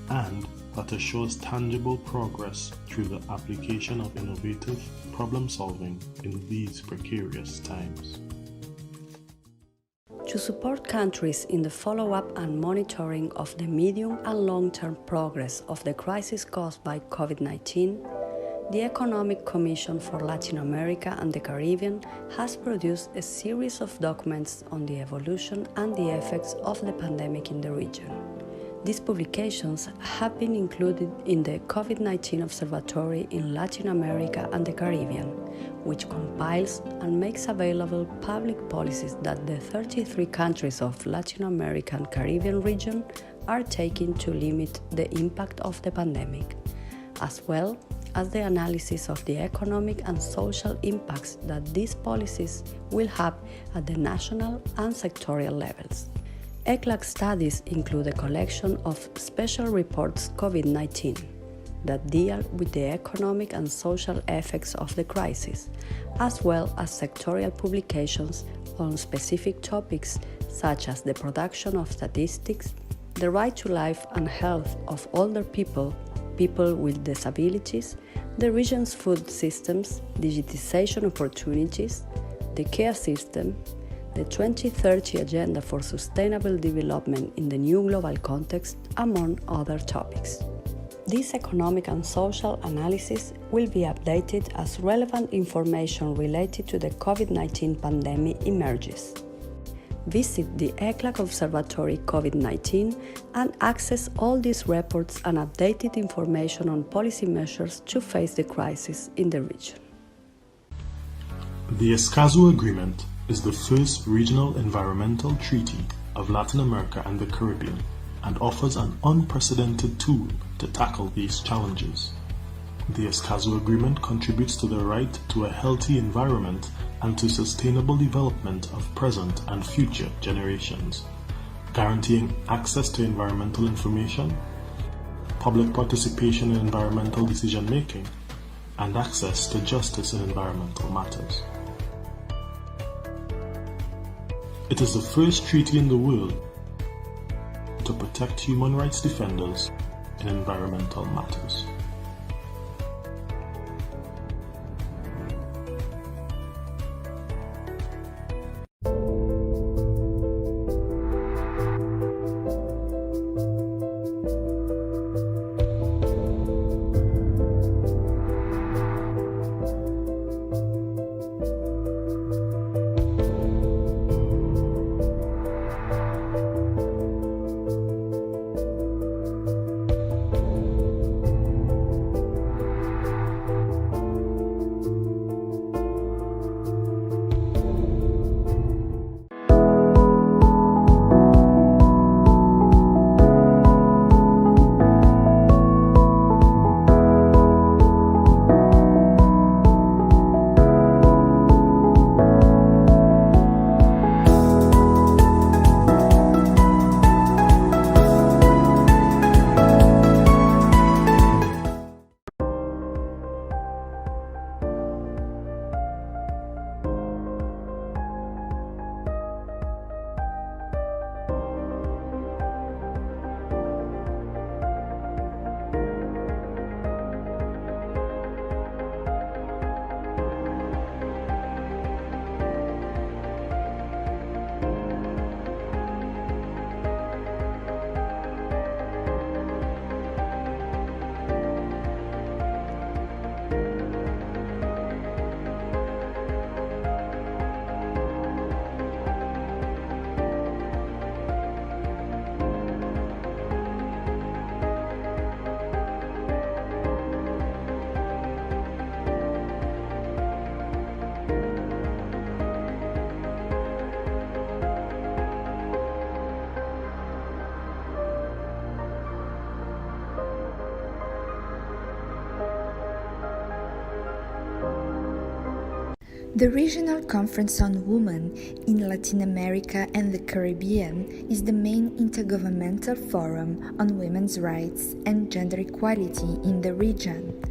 P: and that assures tangible progress through the application of innovative problem solving in these precarious times.
Q: To support countries in the follow-up and monitoring of the medium and long-term progress of the crisis caused by COVID-19, the Economic Commission for Latin America and the Caribbean has produced a series of documents on the evolution and the effects of the pandemic in the region. These publications have been included in the COVID-19 Observatory in Latin America and the Caribbean, which compiles and makes available public policies that the 33 countries of Latin America and Caribbean region are taking to limit the impact of the pandemic, as well as the analysis of the economic and social impacts that these policies will have at the national and sectorial levels. ECLAC studies include a collection of special reports COVID-19 that deal with the economic and social effects of the crisis, as well as sectorial publications on specific topics such as the production of statistics, the right to life and health of older people, people with disabilities, the region's food systems, digitization opportunities, the care system, the 2030 Agenda for Sustainable Development in the New Global Context, among other topics. This economic and social analysis will be updated as relevant information related to the COVID-19 pandemic emerges. Visit the ECLAC Observatory COVID-19 and access all these reports and updated information on policy measures to face the crisis in the region.
P: The Escazú Agreement is the first regional environmental treaty of Latin America and the Caribbean and offers an unprecedented tool to tackle these challenges. The Escazú Agreement contributes to the right to a healthy environment and to sustainable development of present and future generations, guaranteeing access to environmental information, public participation in environmental decision-making, and access to justice in environmental matters. It is the first treaty in the world to protect human rights defenders in environmental matters.
R: The Regional Conference on Women in Latin America and the Caribbean is the main intergovernmental forum on women's rights and gender equality in the region.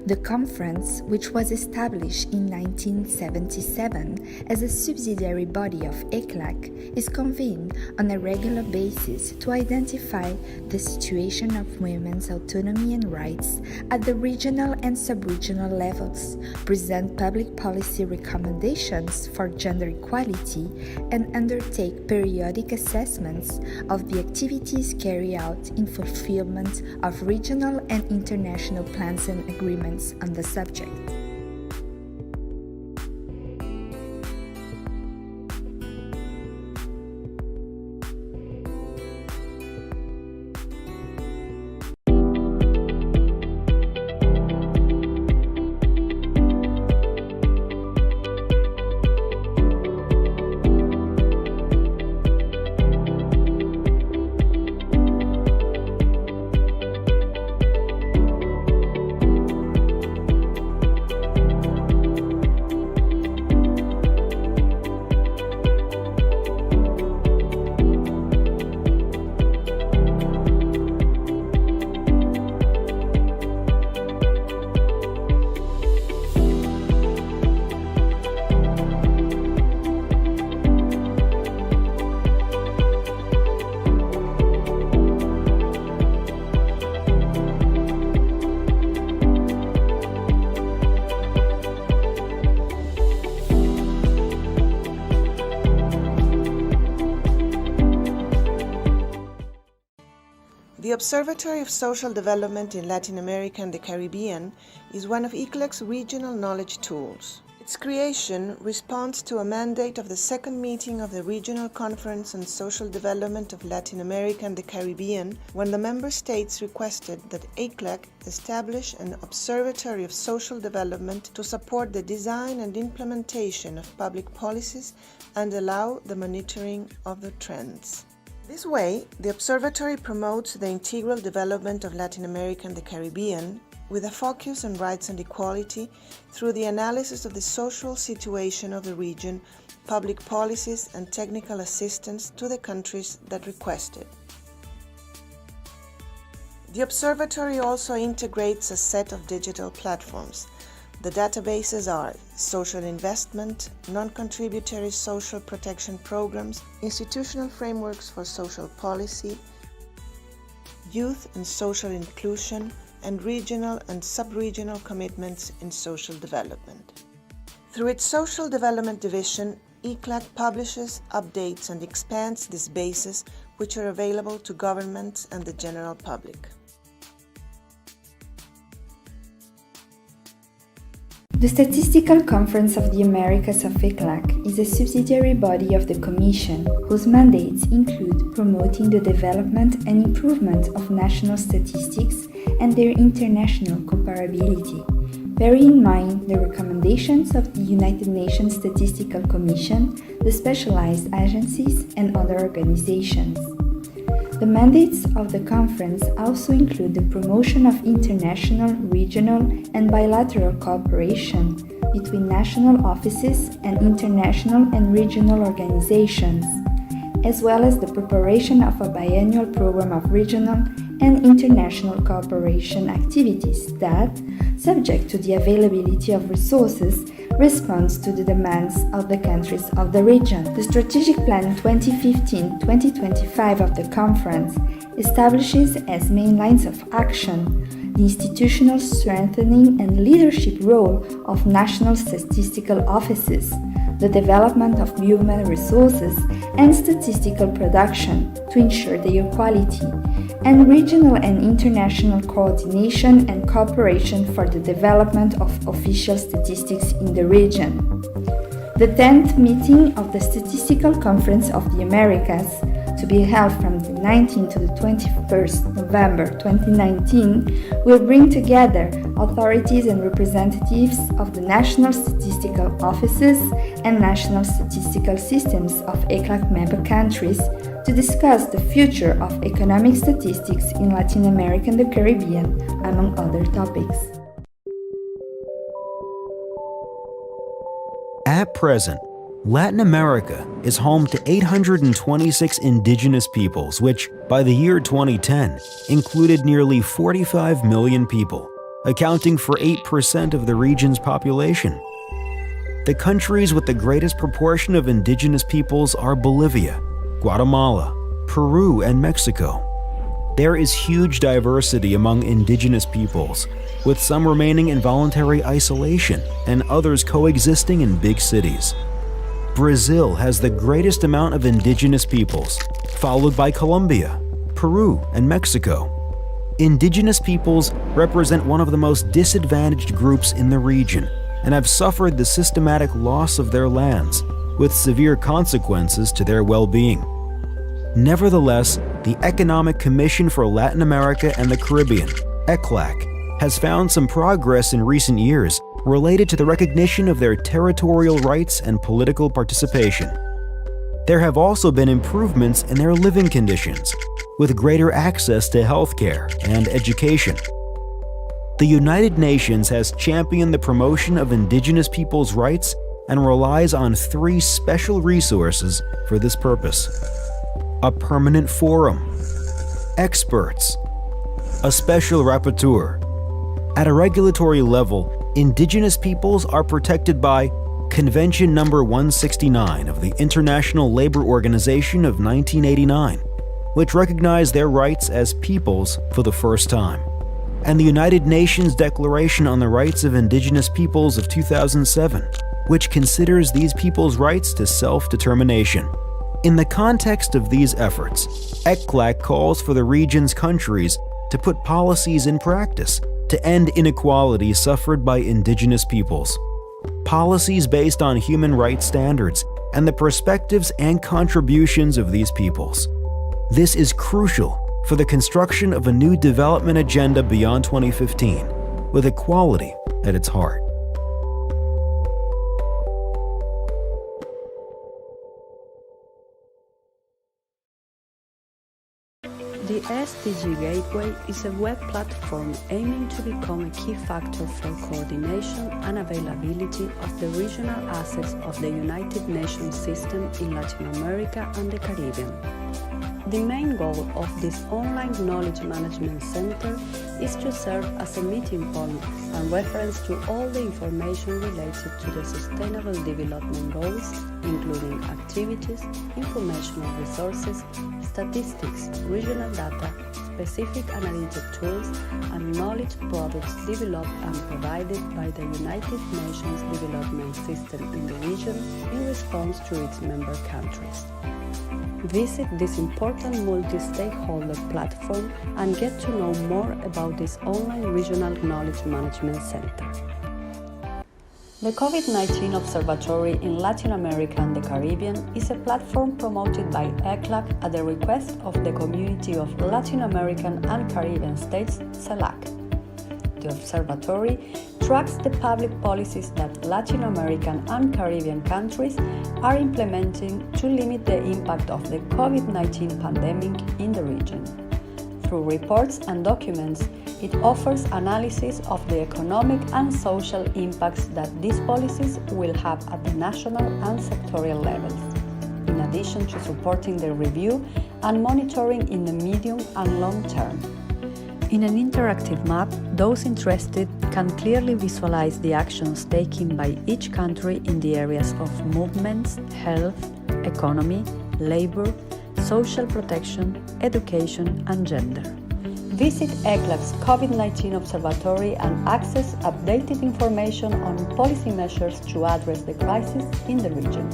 R: The conference, which was established in 1977 as a subsidiary body of ECLAC, is convened on a regular basis to identify the situation of women's autonomy and rights at the regional and sub-regional levels, present public policy recommendations for gender equality, and undertake periodic assessments of the activities carried out in fulfillment of regional and international plans and agreements on the subject.
S: The Observatory of Social Development in Latin America and the Caribbean is one of ECLAC's regional knowledge tools. Its creation responds to a mandate of the second meeting of the Regional Conference on Social Development of Latin America and the Caribbean, when the member states requested that ECLAC establish an Observatory of Social Development to support the design and implementation of public policies and allow the monitoring of the trends. This way, the Observatory promotes the integral development of Latin America and the Caribbean with a focus on rights and equality through the analysis of the social situation of the region, public policies and technical assistance to the countries that request it. The Observatory also integrates a set of digital platforms. The databases are social investment, non-contributory social protection programs, institutional frameworks for social policy, youth and social inclusion, and regional and sub-regional commitments in social development. Through its Social Development Division, ECLAC publishes, updates, and expands these bases, which are available to governments and the general public.
R: The Statistical Conference of the Americas of ECLAC is a subsidiary body of the Commission, whose mandates include promoting the development and improvement of national statistics and their international comparability. Bear in mind the recommendations of the United Nations Statistical Commission, the specialized agencies, and other organizations. The mandates of the conference also include the promotion of international, regional, and bilateral cooperation between national offices and international and regional organizations, as well as the preparation of a biennial program of regional and international cooperation activities that, subject to the availability of resources, responds to the demands of the countries of the region. The Strategic Plan 2015-2025 of the conference establishes as main lines of action the institutional strengthening and leadership role of national statistical offices, the development of human resources and statistical production to ensure their quality, and regional and international coordination and cooperation for the development of official statistics in the region. The 10th meeting of the Statistical Conference of the Americas, to be held from the 19th to the 21st November 2019, will bring together authorities and representatives of the national statistical offices and national statistical systems of ECLAC member countries to discuss the future of economic statistics in Latin America and the Caribbean, among other topics.
T: At present, Latin America is home to 826 indigenous peoples, which, by the year 2010, included nearly 45 million people, accounting for 8% of the region's population. The countries with the greatest proportion of indigenous peoples are Bolivia, Guatemala, Peru, and Mexico. There is huge diversity among indigenous peoples, with some remaining in voluntary isolation and others coexisting in big cities. Brazil has the greatest amount of indigenous peoples, followed by Colombia, Peru, and Mexico. Indigenous peoples represent one of the most disadvantaged groups in the region and have suffered the systematic loss of their lands, with severe consequences to their well-being. Nevertheless, the Economic Commission for Latin America and the Caribbean, ECLAC, has found some progress in recent years related to the recognition of their territorial rights and political participation. There have also been improvements in their living conditions, with greater access to healthcare and education. The United Nations has championed the promotion of indigenous peoples' rights and relies on 3 special resources for this purpose: a permanent forum, experts, a special rapporteur. At a regulatory level, indigenous peoples are protected by Convention number 169 of the International Labor Organization of 1989, which recognized their rights as peoples for the first time, and the United Nations Declaration on the Rights of Indigenous Peoples of 2007, which considers these peoples' rights to self-determination. In the context of these efforts, ECLAC calls for the region's countries to put policies in practice to end inequality suffered by indigenous peoples. Policies based on human rights standards and the perspectives and contributions of these peoples. This is crucial for the construction of a new development agenda beyond 2015, with equality at its heart.
Q: The SDG Gateway is a web platform aiming to become a key factor for coordination and availability of the regional assets of the United Nations system in Latin America and the Caribbean. The main goal of this online knowledge management center is to serve as a meeting point and reference to all the information related to the Sustainable Development Goals, including activities, informational resources, statistics, regional data, specific analytic tools, and knowledge products developed and provided by the United Nations Development System in the region in response to its member countries. Visit this important multi-stakeholder platform and get to know more about this online regional knowledge management center. The COVID-19 Observatory in Latin America and the Caribbean is a platform promoted by ECLAC at the request of the Community of Latin American and Caribbean States, ECLAC. The observatory tracks the public policies that Latin American and Caribbean countries are implementing to limit the impact of the COVID-19 pandemic in the region. Through reports and documents, it offers analysis of the economic and social impacts that these policies will have at the national and sectorial levels, in addition to supporting the review and monitoring in the medium and long term. In an interactive map, those interested can clearly visualize the actions taken by each country in the areas of movements, health, economy, labor, social protection, education, and gender. Visit ECLAC's COVID-19 Observatory and access updated information on policy measures to address the crisis in the region.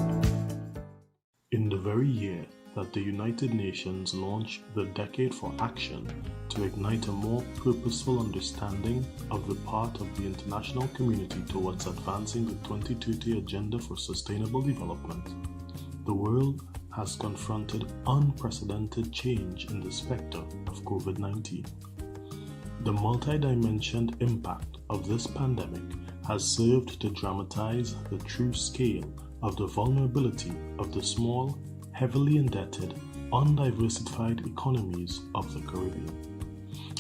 P: In the very year that the United Nations launched the Decade for Action to ignite a more purposeful understanding of the part of the international community towards advancing the 2030 Agenda for Sustainable Development, the world has confronted unprecedented change in the specter of COVID-19. The multi-dimensioned impact of this pandemic has served to dramatize the true scale of the vulnerability of the small, heavily indebted, undiversified economies of the Caribbean,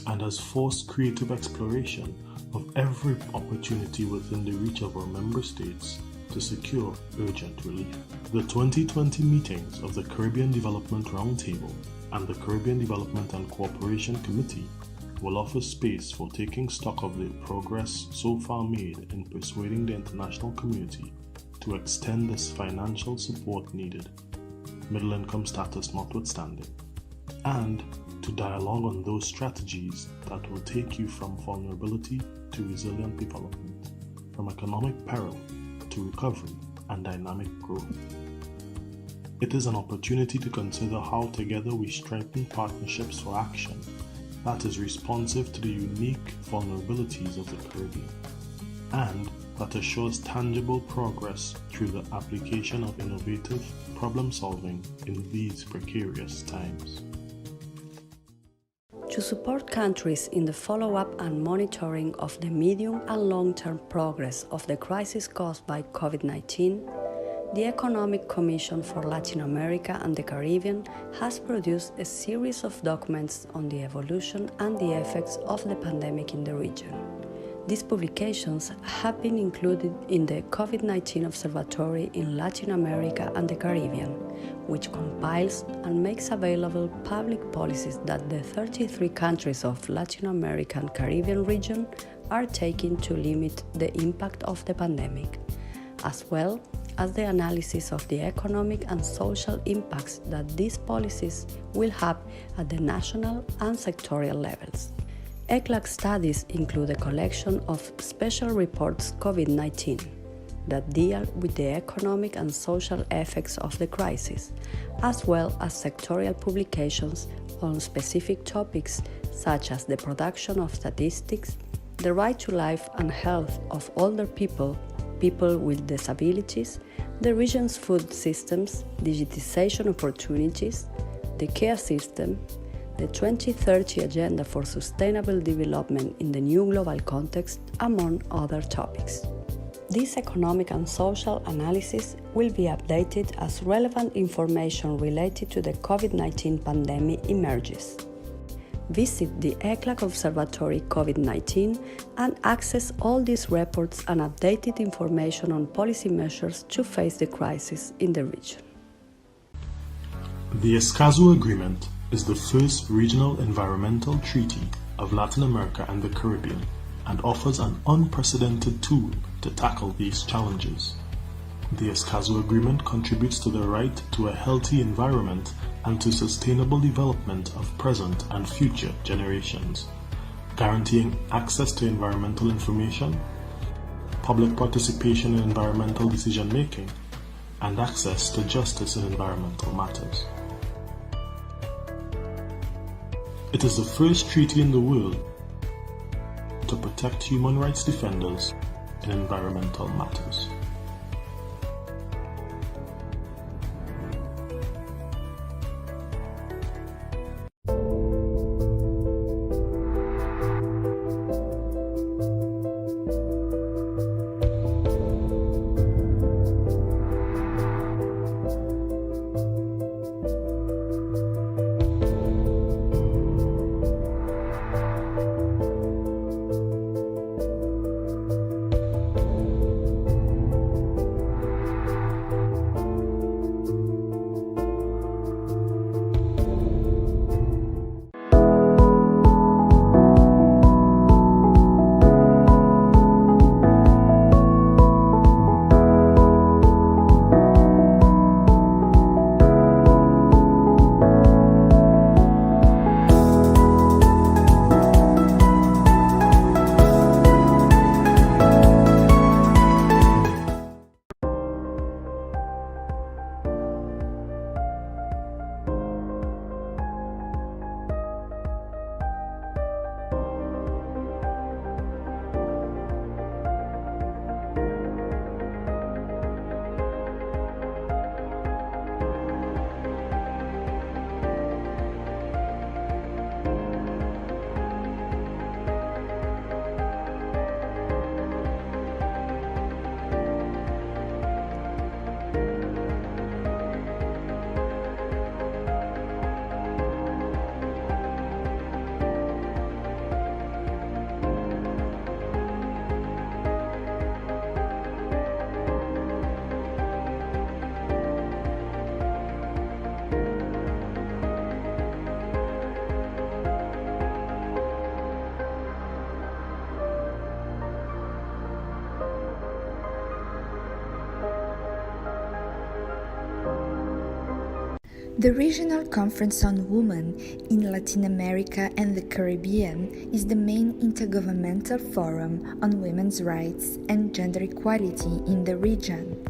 P: and has forced creative exploration of every opportunity within the reach of our member states to secure urgent relief. The 2020 meetings of the Caribbean Development Roundtable and the Caribbean Development and Cooperation Committee will offer space for taking stock of the progress so far made in persuading the international community to extend this financial support needed, middle income status notwithstanding, and to dialogue on those strategies that will take you from vulnerability to resilient development, from economic peril to recovery and dynamic growth. It is an opportunity to consider how together we strengthen partnerships for action that is responsive to the unique vulnerabilities of the Caribbean, and that assures tangible progress through the application of innovative problem solving in these precarious times.
Q: To support countries in the follow-up and monitoring of the medium and long-term progress of the crisis caused by COVID-19, the Economic Commission for Latin America and the Caribbean has produced a series of documents on the evolution and the effects of the pandemic in the region. These publications have been included in the COVID-19 Observatory in Latin America and the Caribbean, which compiles and makes available public policies that the 33 countries of Latin America and Caribbean region are taking to limit the impact of the pandemic, as well as the analysis of the economic and social impacts that these policies will have at the national and sectorial levels. ECLAC studies include a collection of special reports COVID-19 that deal with the economic and social effects of the crisis, as well as sectorial publications on specific topics such as the production of statistics, the right to life and health of older people, people with disabilities, the region's food systems, digitization opportunities, the care system, the 2030 Agenda for Sustainable Development in the New Global Context, among other topics. This economic and social analysis will be updated as relevant information related to the COVID-19 pandemic emerges. Visit the ECLAC Observatory COVID-19 and access all these reports and updated information on policy measures to face the crisis in the region.
P: The Escazú Agreement is the first regional environmental treaty of Latin America and the Caribbean and offers an unprecedented tool to tackle these challenges. The Escazú Agreement contributes to the right to a healthy environment and to sustainable development of present and future generations, guaranteeing access to environmental information, public participation in environmental decision-making, and access to justice in environmental matters. It is the first treaty in the world to protect human rights defenders in environmental matters.
R: The Regional Conference on Women in Latin America and the Caribbean is the main intergovernmental forum on women's rights and gender equality in the region.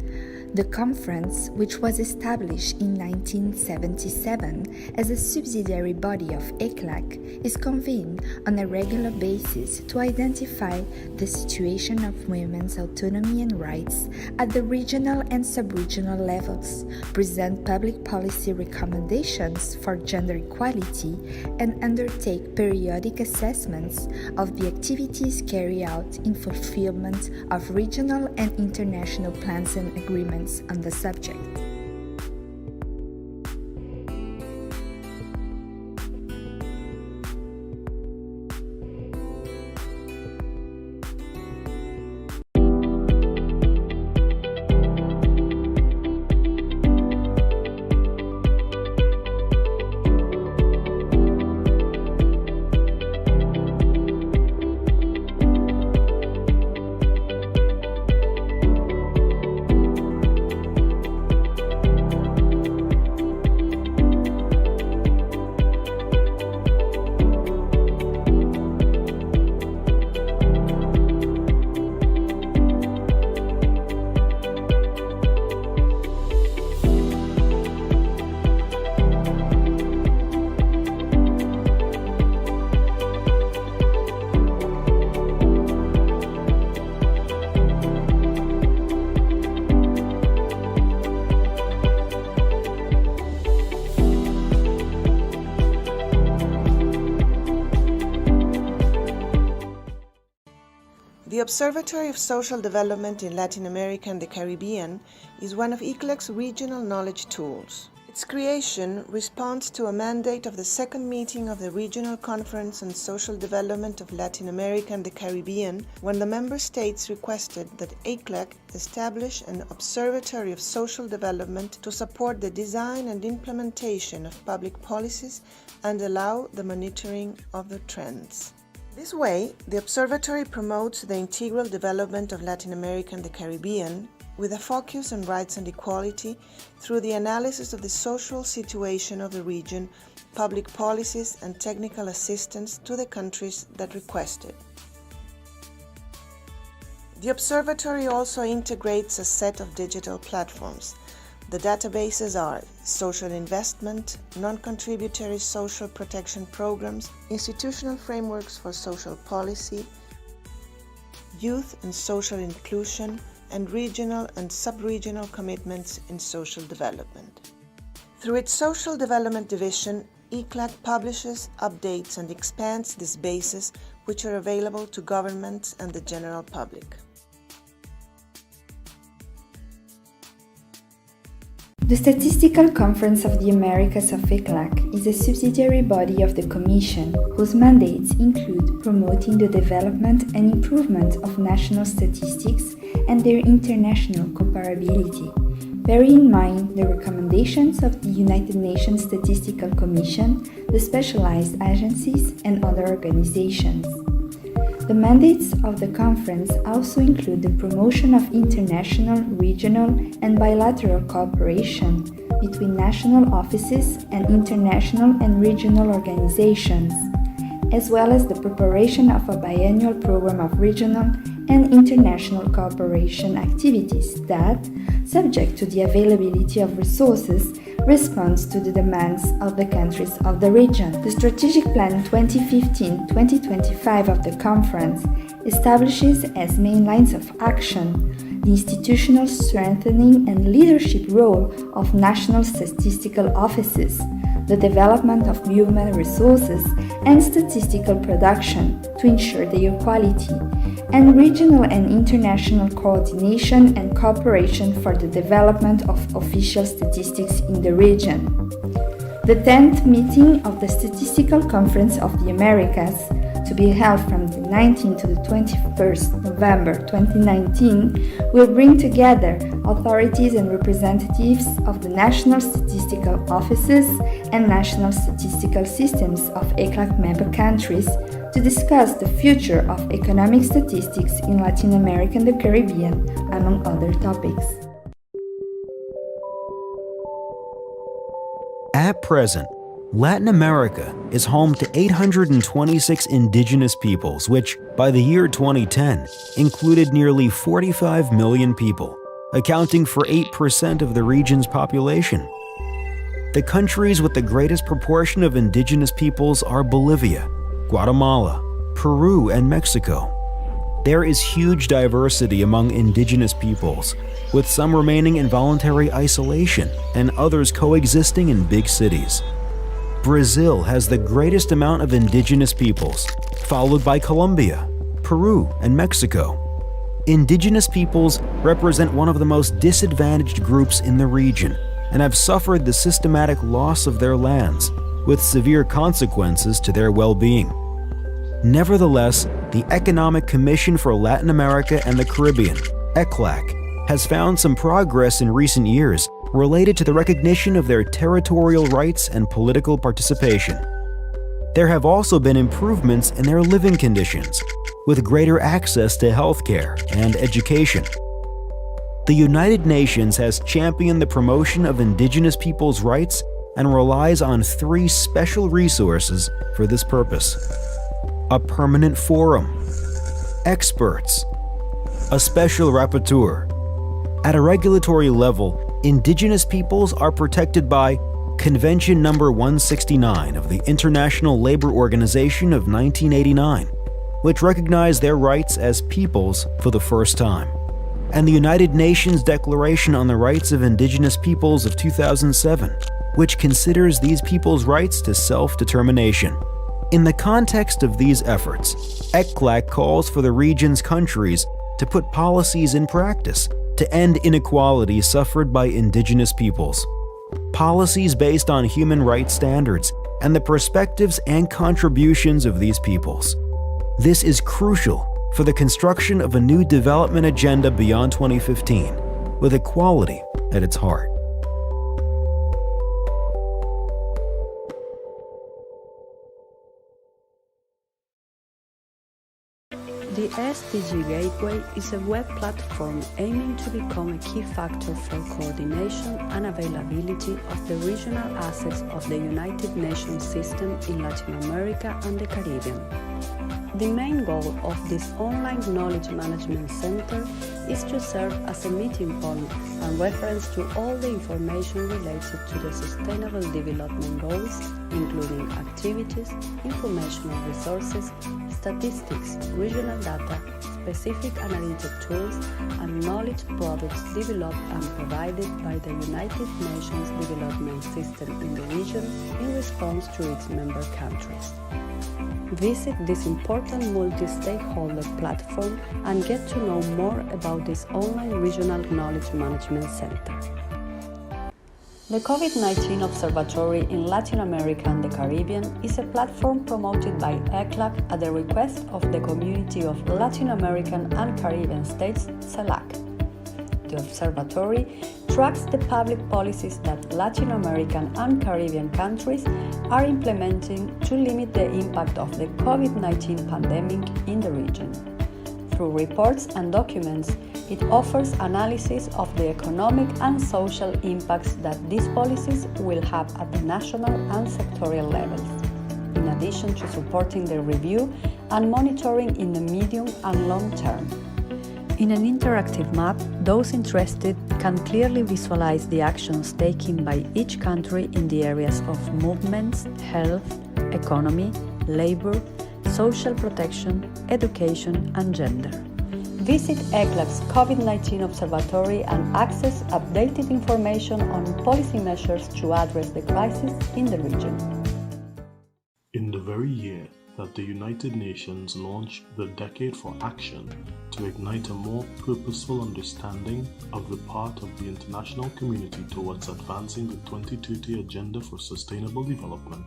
R: The conference, which was established in 1977 as a subsidiary body of ECLAC, is convened on a regular basis to identify the situation of women's autonomy and rights at the regional and sub-regional levels, present public policy recommendations for gender equality, and undertake periodic assessments of the activities carried out in fulfillment of regional and international plans and agreements on the subject.
S: The Observatory of Social Development in Latin America and the Caribbean is one of ECLAC's regional knowledge tools. Its creation responds to a mandate of the second meeting of the Regional Conference on Social Development of Latin America and the Caribbean, when the member states requested that ECLAC establish an Observatory of Social Development to support the design and implementation of public policies and allow the monitoring of the trends. This way, the Observatory promotes the integral development of Latin America and the Caribbean with a focus on rights and equality through the analysis of the social situation of the region, public policies and technical assistance to the countries that request it. The Observatory also integrates a set of digital platforms. The databases are social investment, non-contributory social protection programs, institutional frameworks for social policy, youth and social inclusion, and regional and sub-regional commitments in social development. Through its Social Development Division, ECLAC publishes, updates, and expands these bases, which are available to governments and the general public.
R: The Statistical Conference of the Americas of ECLAC is a subsidiary body of the Commission, whose mandates include promoting the development and improvement of national statistics and their international comparability. Bearing in mind the recommendations of the United Nations Statistical Commission, the specialized agencies, and other organizations. The mandates of the conference also include the promotion of international, regional, and bilateral cooperation between national offices and international and regional organizations, as well as the preparation of a biennial program of regional and international cooperation activities that, subject to the availability of resources, responds to the demands of the countries of the region. The Strategic Plan 2015-2025 of the conference establishes as main lines of action the institutional strengthening and leadership role of national statistical offices, the development of human resources and statistical production to ensure their quality, and regional and international coordination and cooperation for the development of official statistics in the region. The 10th meeting of the Statistical Conference of the Americas, to be held from the 19th to the 21st November 2019, will bring together authorities and representatives of the national statistical offices and national statistical systems of ECLAC member countries to discuss the future of economic statistics in Latin America and the Caribbean, among other topics.
T: At present, Latin America is home to 826 indigenous peoples, which, by the year 2010, included nearly 45 million people, accounting for 8% of the region's population. The countries with the greatest proportion of indigenous peoples are Bolivia, Guatemala, Peru, and Mexico. There is huge diversity among indigenous peoples, with some remaining in voluntary isolation and others coexisting in big cities. Brazil has the greatest amount of indigenous peoples, followed by Colombia, Peru, and Mexico. Indigenous peoples represent one of the most disadvantaged groups in the region and have suffered the systematic loss of their lands, with severe consequences to their well-being. Nevertheless, the Economic Commission for Latin America and the Caribbean, ECLAC, has found some progress in recent years related to the recognition of their territorial rights and political participation. There have also been improvements in their living conditions, with greater access to healthcare and education. The United Nations has championed the promotion of indigenous peoples' rights and relies on 3 special resources for this purpose: a permanent forum, experts, a special rapporteur. At a regulatory level, indigenous peoples are protected by Convention number 169 of the International Labor Organization of 1989, which recognized their rights as peoples for the first time, and the United Nations Declaration on the Rights of Indigenous Peoples of 2007, which considers these peoples' rights to self-determination. In the context of these efforts, ECLAC calls for the region's countries to put policies in practice to end inequality suffered by indigenous peoples. Policies based on human rights standards and the perspectives and contributions of these peoples. This is crucial for the construction of a new development agenda beyond 2015, with equality at its heart.
Q: The SDG Gateway is a web platform aiming to become a key factor for coordination and availability of the regional assets of the United Nations system in Latin America and the Caribbean. The main goal of this online knowledge management center is to serve as a meeting point and reference to all the information related to the Sustainable Development Goals, including activities, informational resources, statistics, regional data, specific analytic tools, and knowledge products developed and provided by the United Nations Development System in the region in response to its member countries. Visit this important multi-stakeholder platform and get to know more about this online regional knowledge management center. The COVID-19 Observatory in Latin America and the Caribbean is a platform promoted by ECLAC at the request of the Community of Latin American and Caribbean States, ECLAC. The observatory tracks the public policies that Latin American and Caribbean countries are implementing to limit the impact of the COVID-19 pandemic in the region. Through reports and documents, it offers analysis of the economic and social impacts that these policies will have at the national and sectorial levels, in addition to supporting the review and monitoring in the medium and long term. In an interactive map, those interested can clearly visualize the actions taken by each country in the areas of movements, health, economy, labor, social protection, education, and gender. Visit ECLAC's COVID-19 Observatory and access updated information on policy measures to address the crisis in the region.
P: In the very year that the United Nations launched the Decade for Action to ignite a more purposeful understanding of the part of the international community towards advancing the 2030 Agenda for Sustainable Development,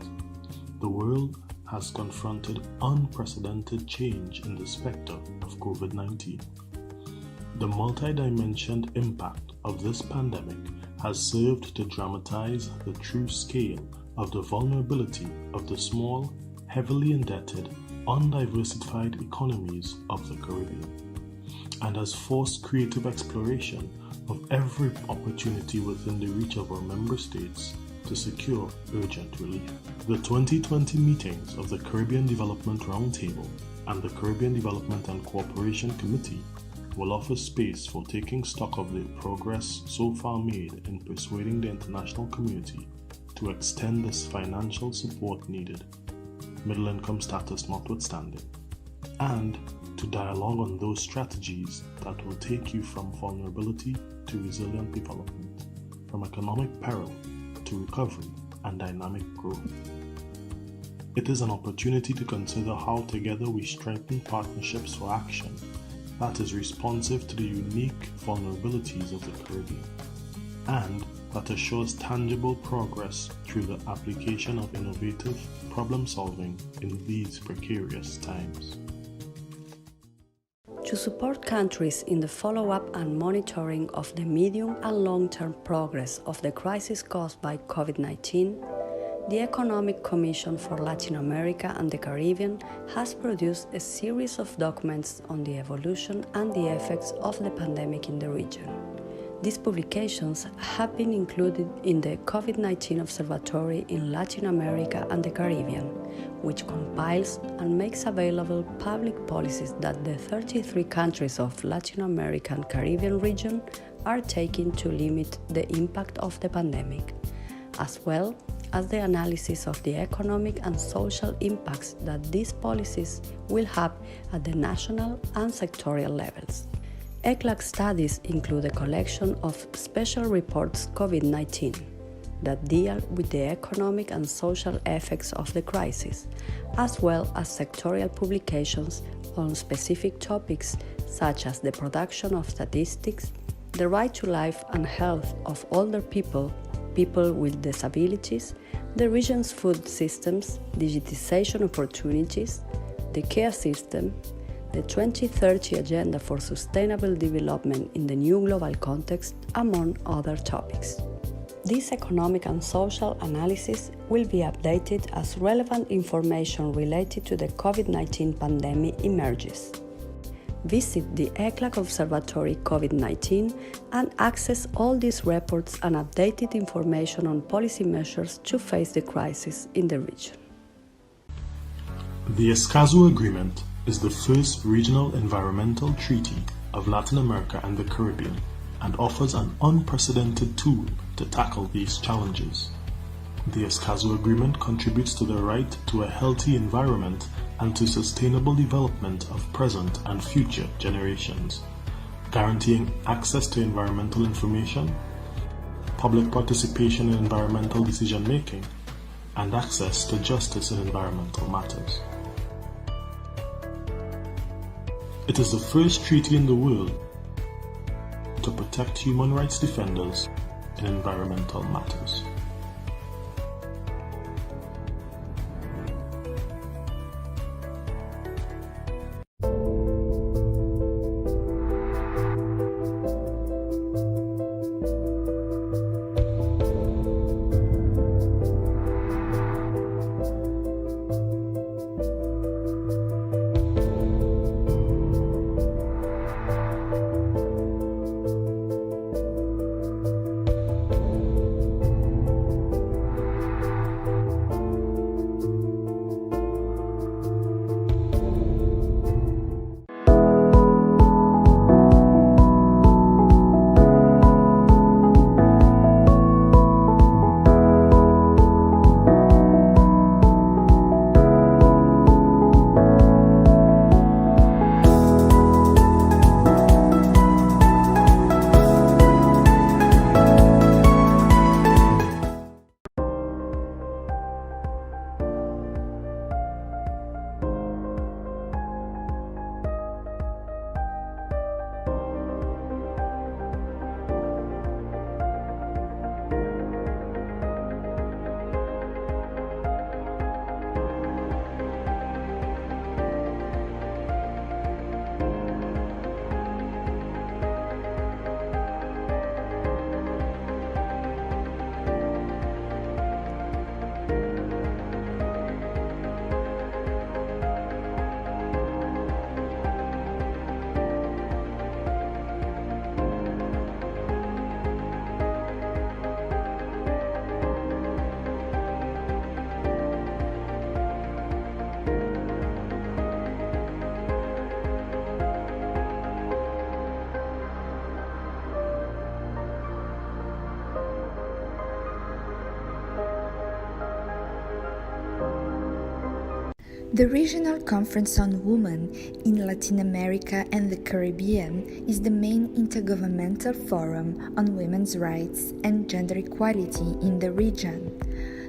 P: the world has confronted unprecedented change in the specter of COVID-19. The multi-dimensioned impact of this pandemic has served to dramatize the true scale of the vulnerability of the small, heavily indebted, undiversified economies of the Caribbean, and has forced creative exploration of every opportunity within the reach of our member states to secure urgent relief. The 2020 meetings of the Caribbean Development Roundtable and the Caribbean Development and Cooperation Committee will offer space for taking stock of the progress so far made in persuading the international community to extend this financial support needed, middle income status notwithstanding, and to dialogue on those strategies that will take you from vulnerability to resilient development, from economic peril to recovery and dynamic growth. It is an opportunity to consider how together we strengthen partnerships for action that is responsive to the unique vulnerabilities of the Caribbean, and that assures tangible progress through the application of innovative problem solving in these precarious times.
Q: To support countries in the follow-up and monitoring of the medium and long-term progress of the crisis caused by COVID-19, the Economic Commission for Latin America and the Caribbean has produced a series of documents on the evolution and the effects of the pandemic in the region. These publications have been included in the COVID-19 Observatory in Latin America and the Caribbean, which compiles and makes available public policies that the 33 countries of Latin America and Caribbean region are taking to limit the impact of the pandemic, as well as the analysis of the economic and social impacts that these policies will have at the national and sectorial levels. ECLAC studies include a collection of special reports COVID-19 that deal with the economic and social effects of the crisis, as well as sectorial publications on specific topics such as the production of statistics, the right to life and health of older people, people with disabilities, the region's food systems, digitization opportunities, the care system, the 2030 Agenda for Sustainable Development in the New Global Context, among other topics. This economic and social analysis will be updated as relevant information related to the COVID-19 pandemic emerges. Visit the ECLAC Observatory COVID-19 and access all these reports and updated information on policy measures to face the crisis in the region.
P: The Escazú Agreement is the first regional environmental treaty of Latin America and the Caribbean and offers an unprecedented tool to tackle these challenges. The Escazú Agreement contributes to the right to a healthy environment and to sustainable development of present and future generations, guaranteeing access to environmental information, public participation in environmental decision-making, and access to justice in environmental matters. It is the first treaty in the world to protect human rights defenders in environmental matters.
R: The Regional Conference on Women in Latin America and the Caribbean is the main intergovernmental forum on women's rights and gender equality in the region.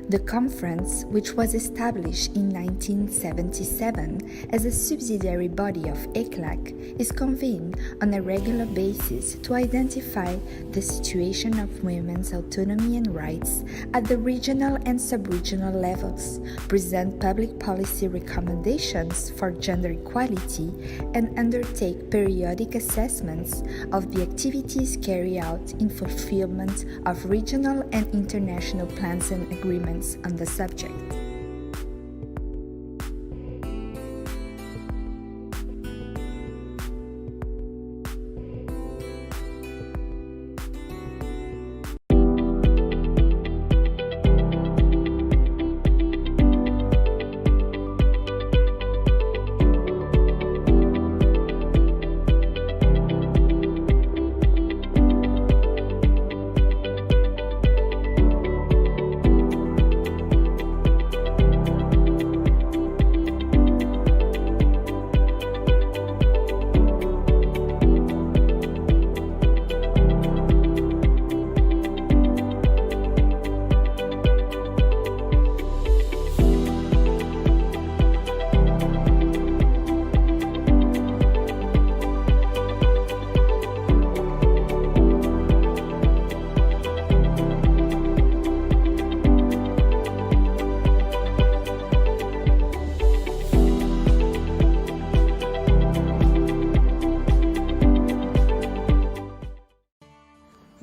R: The conference, which was established in 1977 as a subsidiary body of ECLAC, is convened on a regular basis to identify the situation of women's autonomy and rights at the regional and sub-regional levels, present public policy recommendations for gender equality, and undertake periodic assessments of the activities carried out in fulfillment of regional and international plans and agreements on the subject.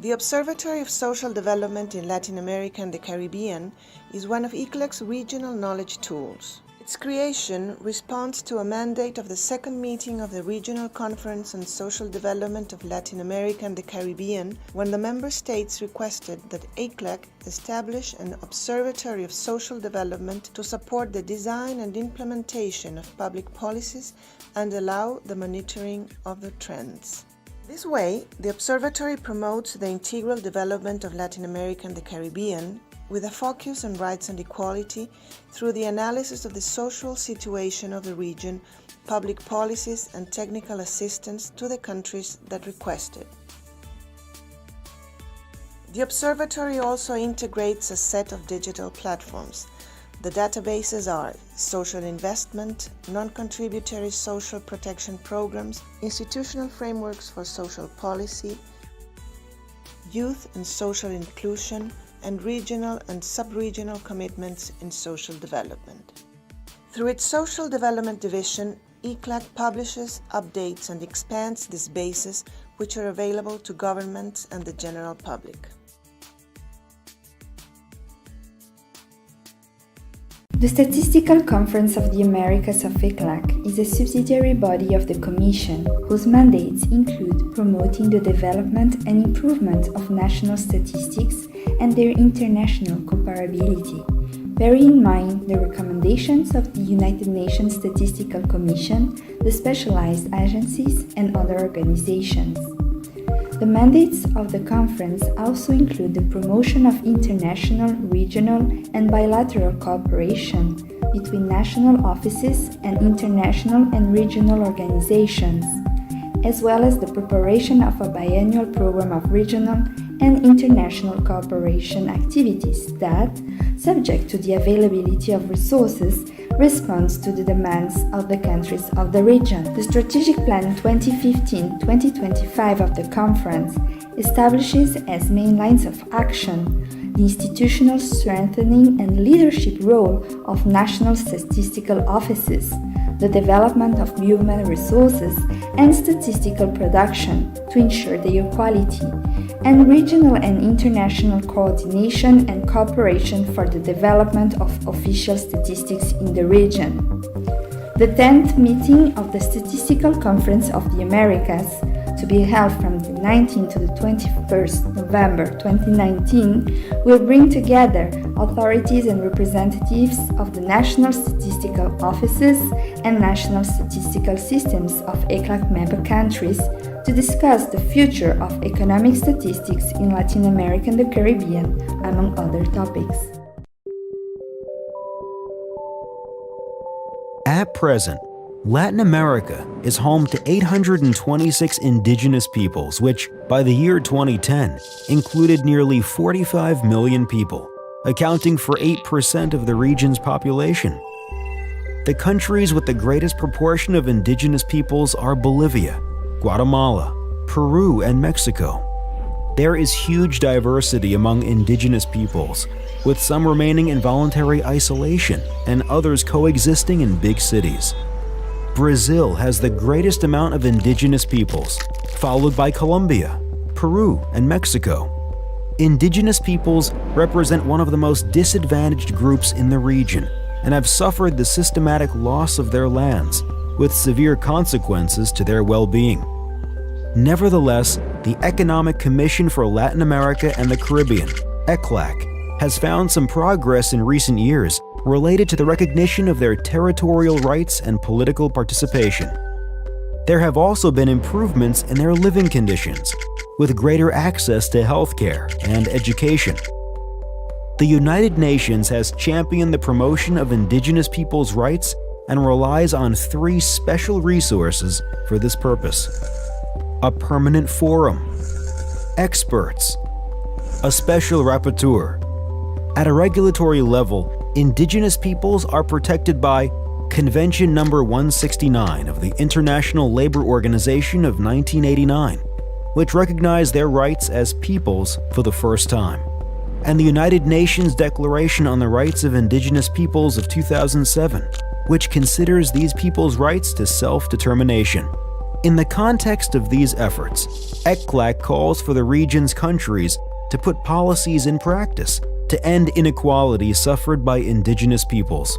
S: The Observatory of Social Development in Latin America and the Caribbean is one of ECLAC's regional knowledge tools. Its creation responds to a mandate of the second meeting of the Regional Conference on Social Development of Latin America and the Caribbean, when the member states requested that ECLAC establish an Observatory of Social Development to support the design and implementation of public policies and allow the monitoring of the trends. This way, the Observatory promotes the integral development of Latin America and the Caribbean with a focus on rights and equality through the analysis of the social situation of the region, public policies and technical assistance to the countries that request it. The Observatory also integrates a set of digital platforms. The databases are social investment, non-contributory social protection programs, institutional frameworks for social policy, youth and social inclusion, and regional and sub-regional commitments in social development. Through its Social Development Division, ECLAC publishes, updates, and expands these bases, which are available to governments and the general public.
R: The Statistical Conference of the Americas of ECLAC is a subsidiary body of the Commission, whose mandates include promoting the development and improvement of national statistics and their international comparability. Bearing in mind the recommendations of the United Nations Statistical Commission, the specialized agencies, and other organizations. The mandates of the conference also include the promotion of international, regional, and bilateral cooperation between national offices and international and regional organizations, as well as the preparation of a biennial program of regional and international cooperation activities that, subject to the availability of resources, responds to the demands of the countries of the region. The Strategic Plan 2015-2025 of the conference establishes as main lines of action the institutional strengthening and leadership role of national statistical offices, the development of human resources and statistical production to ensure their quality, and regional and international coordination and cooperation for the development of official statistics in the region. The 10th meeting of the Statistical Conference of the Americas, to be held from the 19th to the 21st November 2019, will bring together authorities and representatives of the national statistical offices and national statistical systems of ECLAC member countries to discuss the future of economic statistics in Latin America and the Caribbean, among other topics.
T: At present, Latin America is home to 826 indigenous peoples, which, by the year 2010, included nearly 45 million people, accounting for 8% of the region's population. The countries with the greatest proportion of indigenous peoples are Bolivia, Guatemala, Peru, and Mexico. There is huge diversity among indigenous peoples, with some remaining in voluntary isolation and others coexisting in big cities. Brazil has the greatest amount of indigenous peoples, followed by Colombia, Peru, and Mexico. Indigenous peoples represent one of the most disadvantaged groups in the region and have suffered the systematic loss of their lands, with severe consequences to their well-being. Nevertheless, the Economic Commission for Latin America and the Caribbean, ECLAC, has found some progress in recent years related to the recognition of their territorial rights and political participation. There have also been improvements in their living conditions, with greater access to healthcare and education. The United Nations has championed the promotion of indigenous peoples' rights and relies on 3 special resources for this purpose: a permanent forum, experts, a special rapporteur. At a regulatory level, indigenous peoples are protected by Convention number 169 of the International Labor Organization of 1989, which recognized their rights as peoples for the first time, and the United Nations Declaration on the Rights of Indigenous Peoples of 2007, which considers these peoples' rights to self-determination. In the context of these efforts, ECLAC calls for the region's countries to put policies in practice to end inequality suffered by indigenous peoples.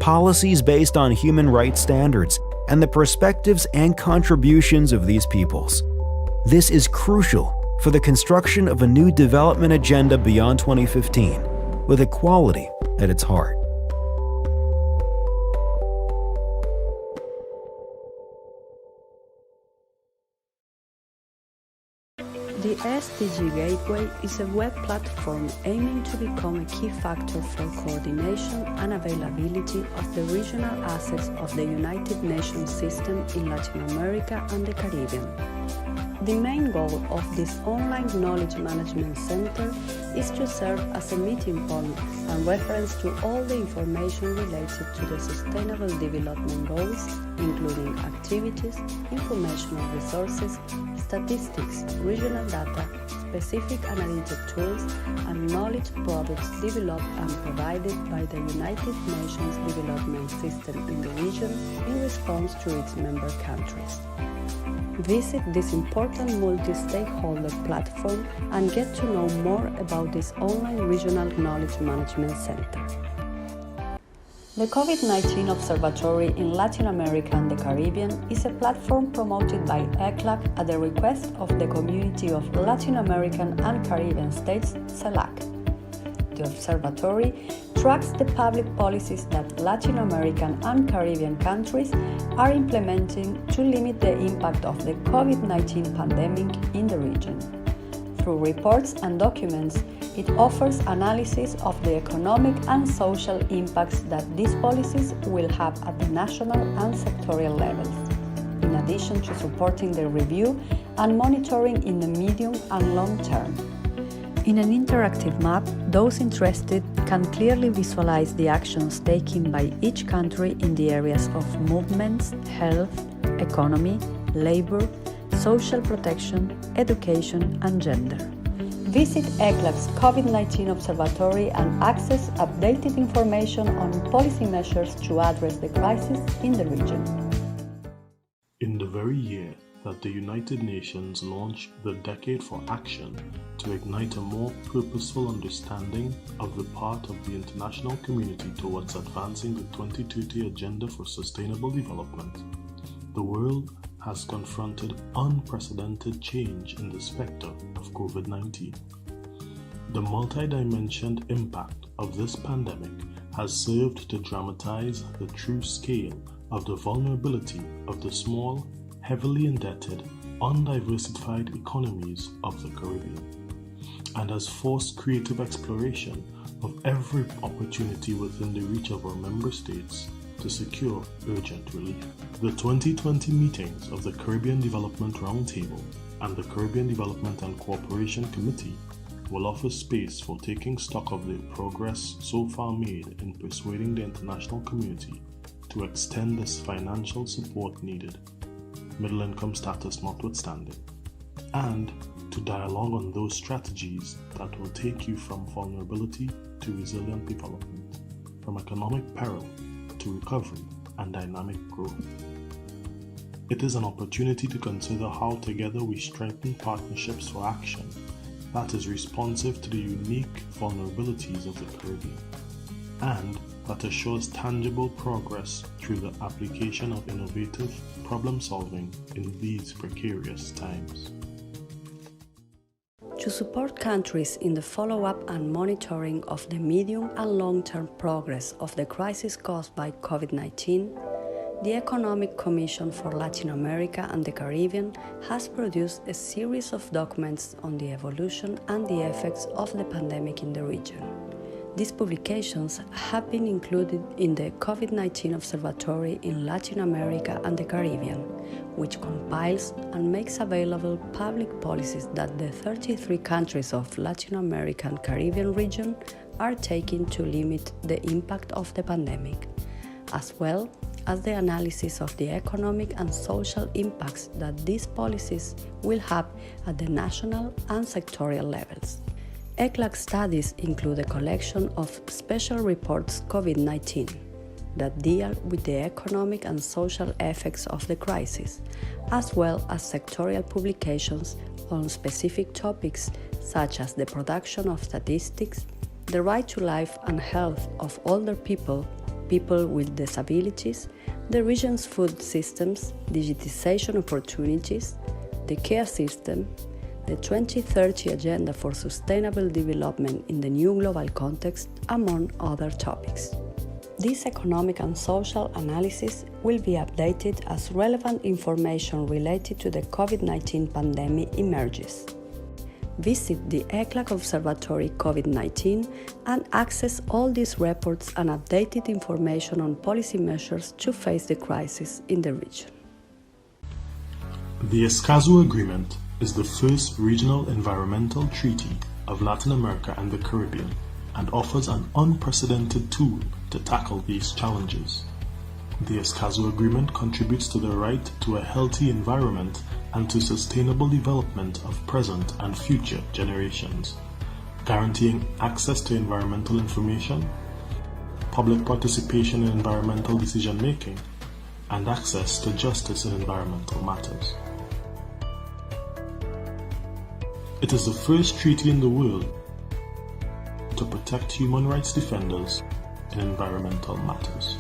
T: Policies based on human rights standards and the perspectives and contributions of these peoples. This is crucial for the construction of a new development agenda beyond 2015, with equality at its heart.
Q: The SDG Gateway is a web platform aiming to become a key factor for coordination and availability of the regional assets of the United Nations system in Latin America and the Caribbean. The main goal of this online knowledge management center is to serve as a meeting point and reference to all the information related to the Sustainable Development Goals, including activities, informational resources, statistics, regional data, specific analytic tools, and knowledge products developed and provided by the United Nations Development System in the region in response to its member countries. Visit this important multi-stakeholder platform and get to know more about this online regional knowledge management center. The COVID-19 Observatory in Latin America and the Caribbean is a platform promoted by ECLAC at the request of the Community of Latin American and Caribbean States, ECLAC. The observatory tracks the public policies that Latin American and Caribbean countries are implementing to limit the impact of the COVID-19 pandemic in the region. Through reports and documents, it offers analysis of the economic and social impacts that these policies will have at the national and sectorial levels, in addition to supporting the review and monitoring in the medium and long term. In an interactive map, those interested can clearly visualize the actions taken by each country in the areas of movements, health, economy, labor, social protection, education, and gender. Visit ECLAC's COVID-19 Observatory and access updated information on policy measures to address the crisis in the region.
P: In the very year that the United Nations launched the Decade for Action to ignite a more purposeful understanding of the part of the international community towards advancing the 2030 Agenda for Sustainable Development, the world has confronted unprecedented change in the specter of COVID-19. The multi-dimensioned impact of this pandemic has served to dramatize the true scale of the vulnerability of the small, heavily indebted, undiversified economies of the Caribbean, and has forced creative exploration of every opportunity within the reach of our member states to secure urgent relief. The 2020 meetings of the Caribbean Development Roundtable and the Caribbean Development and Cooperation Committee will offer space for taking stock of the progress so far made in persuading the international community to extend this financial support needed, middle income status notwithstanding, and to dialogue on those strategies that will take you from vulnerability to resilient development, from economic peril to recovery and dynamic growth. It is an opportunity to consider how together we strengthen partnerships for action that is responsive to the unique vulnerabilities of the Caribbean, and that assures tangible progress through the application of innovative problem solving in these precarious times.
Q: To support countries in the follow-up and monitoring of the medium and long-term progress of the crisis caused by COVID-19, the Economic Commission for Latin America and the Caribbean has produced a series of documents on the evolution and the effects of the pandemic in the region. These publications have been included in the COVID-19 Observatory in Latin America and the Caribbean, which compiles and makes available public policies that the 33 countries of Latin America and Caribbean region are taking to limit the impact of the pandemic, as well as the analysis of the economic and social impacts that these policies will have at the national and sectorial levels. ECLAC studies include a collection of special reports COVID-19 that deal with the economic and social effects of the crisis, as well as sectorial publications on specific topics such as the production of statistics, the right to life and health of older people, people with disabilities, the region's food systems, digitization opportunities, the care system, the 2030 Agenda for Sustainable Development in the New Global Context, among other topics. This economic and social analysis will be updated as relevant information related to the COVID-19 pandemic emerges. Visit the ECLAC Observatory COVID-19 and access all these reports and updated information on policy measures to face the crisis in the region.
P: The Escazú Agreement is the first regional environmental treaty of Latin America and the Caribbean and offers an unprecedented tool to tackle these challenges. The Escazú Agreement contributes to the right to a healthy environment and to sustainable development of present and future generations, guaranteeing access to environmental information, public participation in environmental decision-making, and access to justice in environmental matters. It is the first treaty in the world to protect human rights defenders in environmental matters.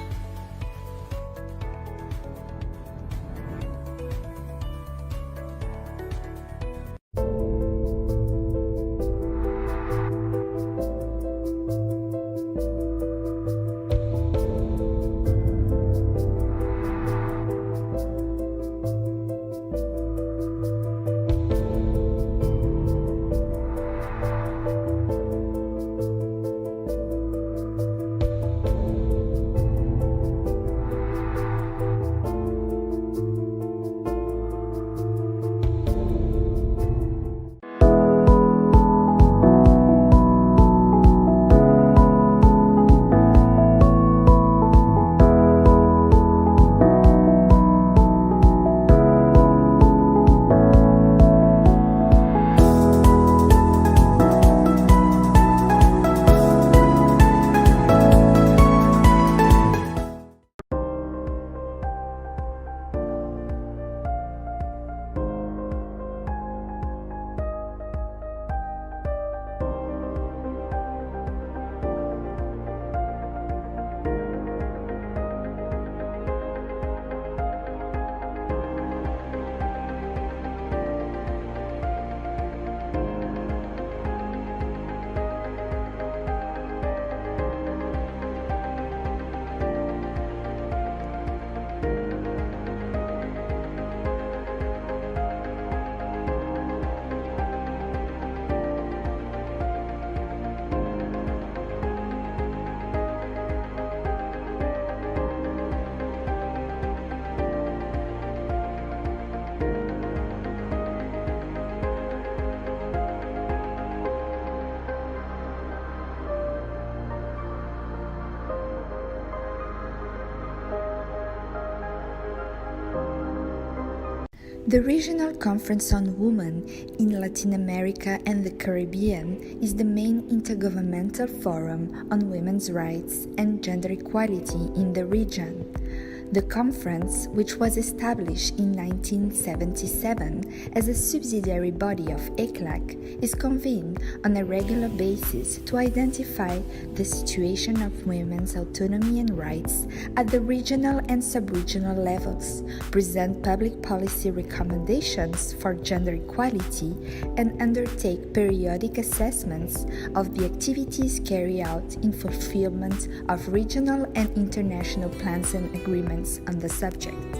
R: The Regional Conference on Women in Latin America and the Caribbean is the main intergovernmental forum on women's rights and gender equality in the region. The conference, which was established in 1977 as a subsidiary body of ECLAC, is convened on a regular basis to identify the situation of women's autonomy and rights at the regional and sub-regional levels, present public policy recommendations for gender equality, and undertake periodic assessments of the activities carried out in fulfillment of regional and international plans and agreements on the subject.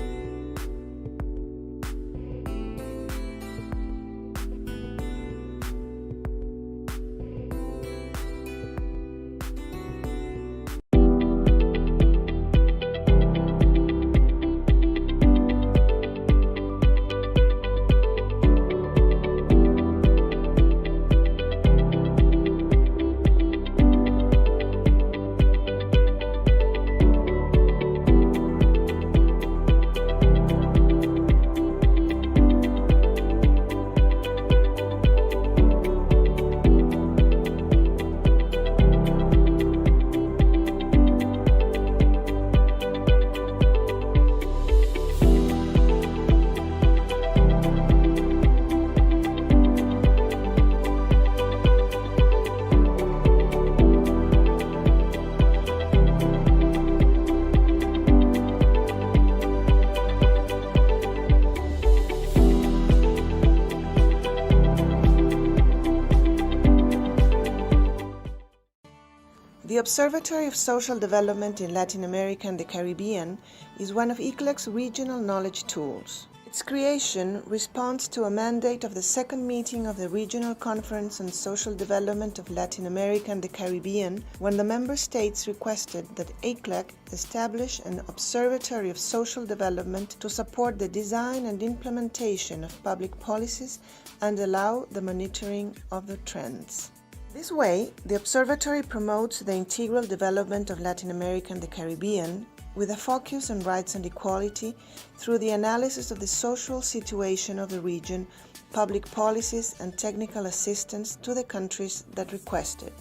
S: The Observatory of Social Development in Latin America and the Caribbean is one of ECLAC's regional knowledge tools. Its creation responds to a mandate of the second meeting of the Regional Conference on Social Development of Latin America and the Caribbean, when the member states requested that ECLAC establish an Observatory of Social Development to support the design and implementation of public policies and allow the monitoring of the trends. This way, the Observatory promotes the integral development of Latin America and the Caribbean with a focus on rights and equality through the analysis of the social situation of the region, public policies and technical assistance to the countries that request it.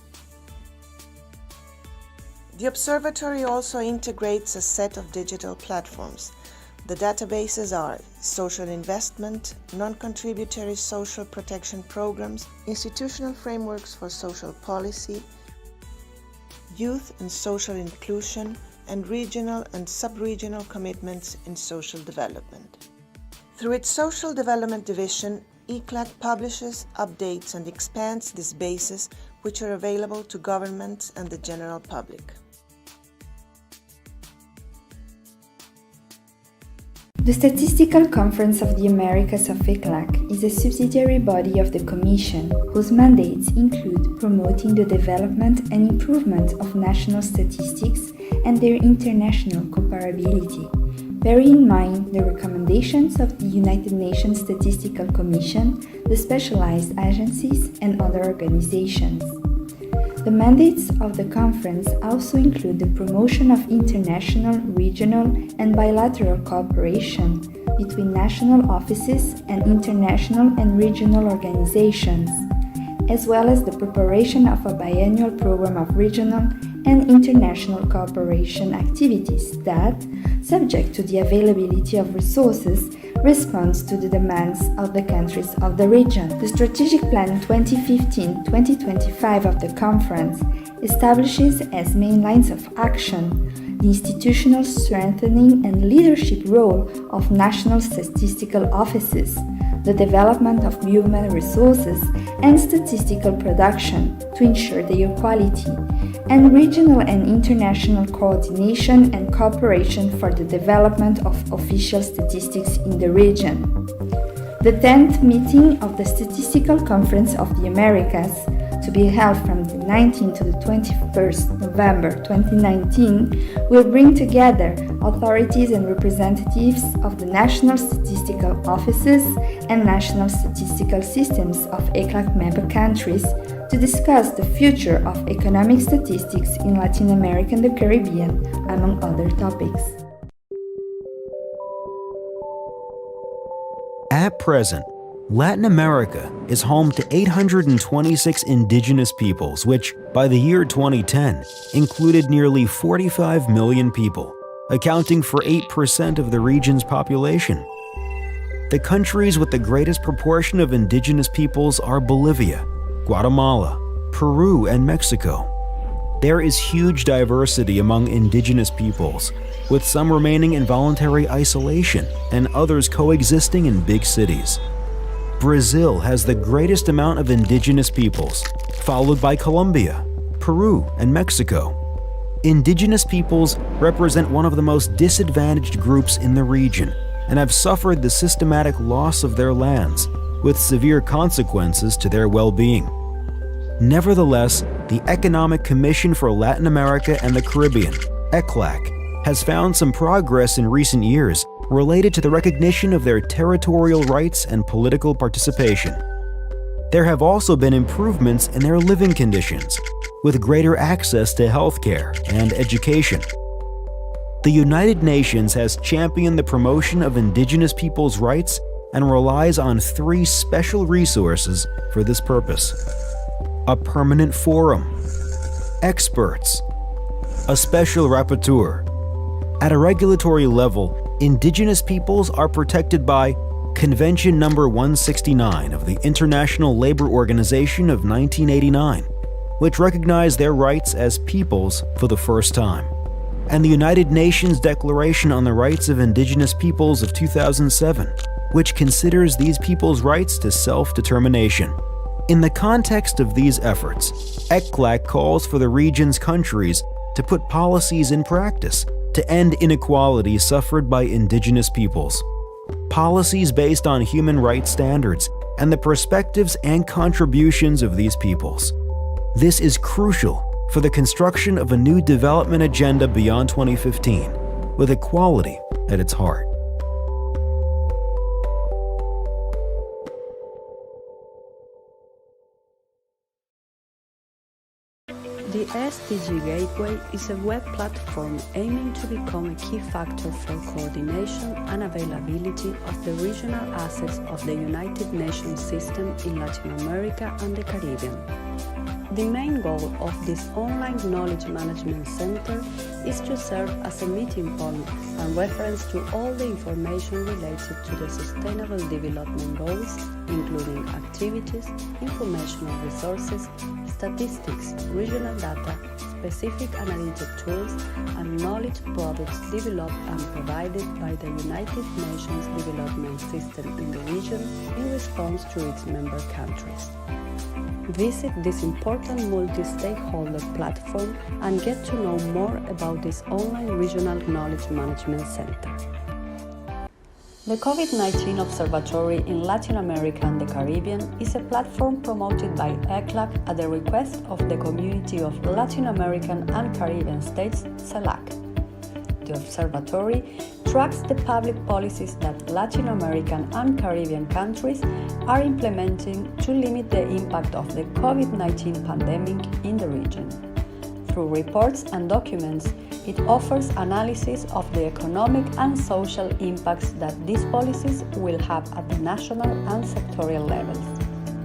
S: The Observatory also integrates a set of digital platforms. The databases are social investment, non-contributory social protection programs, institutional frameworks for social policy, youth and social inclusion, and regional and sub-regional commitments in social development. Through its Social Development Division, ECLAC publishes, updates, and expands these bases, which are available to governments and the general public.
R: The Statistical Conference of the Americas of ECLAC is a subsidiary body of the Commission, whose mandates include promoting the development and improvement of national statistics and their international comparability. Bearing in mind the recommendations of the United Nations Statistical Commission, the specialized agencies, and other organizations. The mandates of the conference also include the promotion of international, regional, and bilateral cooperation between national offices and international and regional organizations, as well as the preparation of a biennial program of regional and international cooperation activities that, subject to the availability of resources, responds to the demands of the countries of the region. The Strategic Plan 2015-2025 of the conference establishes as main lines of action the institutional strengthening and leadership role of national statistical offices, the development of human resources and statistical production to ensure their quality, and regional and international coordination and cooperation for the development of official statistics in the region. The 10th meeting of the Statistical Conference of the Americas, to be held from the 19th to the 21st November 2019, will bring together authorities and representatives of the national statistical offices and national statistical systems of ECLAC member countries to discuss the future of economic statistics in Latin America and the Caribbean, among other topics.
T: At present, Latin America is home to 826 indigenous peoples, which, by the year 2010, included nearly 45 million people, accounting for 8% of the region's population. The countries with the greatest proportion of indigenous peoples are Bolivia, Guatemala, Peru, and Mexico. There is huge diversity among indigenous peoples, with some remaining in voluntary isolation and others coexisting in big cities. Brazil has the greatest amount of indigenous peoples, followed by Colombia, Peru, and Mexico. Indigenous peoples represent one of the most disadvantaged groups in the region and have suffered the systematic loss of their lands, with severe consequences to their well-being. Nevertheless, the Economic Commission for Latin America and the Caribbean, ECLAC, has found some progress in recent years related to the recognition of their territorial rights and political participation. There have also been improvements in their living conditions, with greater access to healthcare and education. The United Nations has championed the promotion of indigenous peoples' rights and relies on 3 special resources for this purpose: a permanent forum, experts, a special rapporteur. At a regulatory level, indigenous peoples are protected by Convention number 169 of the International Labor Organization of 1989, which recognized their rights as peoples for the first time, and the United Nations Declaration on the Rights of Indigenous Peoples of 2007, which considers these peoples' rights to self-determination. In the context of these efforts, ECLAC calls for the region's countries to put policies in practice to end inequality suffered by indigenous peoples. Policies based on human rights standards and the perspectives and contributions of these peoples. This is crucial for the construction of a new development agenda beyond 2015, with equality at its heart.
Q: The SDG Gateway is a web platform aiming to become a key factor for coordination and availability of the regional assets of the United Nations system in Latin America and the Caribbean. The main goal of this online knowledge management center is to serve as a meeting point and reference to all the information related to the Sustainable Development Goals, including activities, informational resources, statistics, regional data, specific analytic tools, and knowledge products developed and provided by the United Nations Development System in the region in response to its member countries. Visit this important multi-stakeholder platform and get to know more about this online regional knowledge management center. The COVID-19 Observatory in Latin America and the Caribbean is a platform promoted by ECLAC at the request of the Community of Latin American and Caribbean States, CELAC. The observatory tracks the public policies that Latin American and Caribbean countries are implementing to limit the impact of the COVID-19 pandemic in the region. Through reports and documents, it offers analysis of the economic and social impacts that these policies will have at the national and sectorial levels,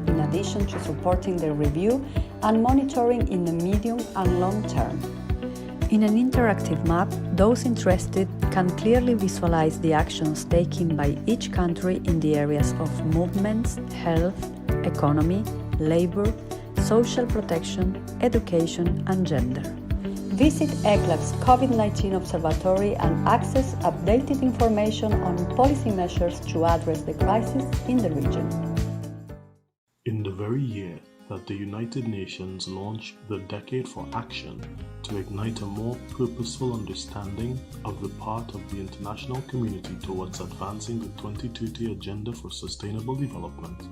Q: in addition to supporting the review and monitoring in the medium and long term. In an interactive map, those interested can clearly visualize the actions taken by each country in the areas of movements, health, economy, labor, social protection, education, and gender. Visit ECLAC's COVID-19 Observatory and access updated information on policy measures to address the crisis in the region.
P: In the very year that the United Nations launched the Decade for Action to ignite a more purposeful understanding of the part of the international community towards advancing the 2030 Agenda for Sustainable Development,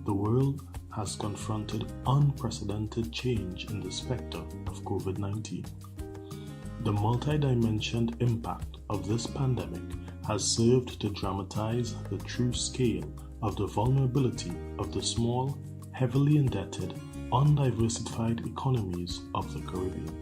P: the world has confronted unprecedented change in the specter of COVID-19. The multi-dimensioned impact of this pandemic has served to dramatize the true scale of the vulnerability of the small, heavily indebted, undiversified economies of the Caribbean,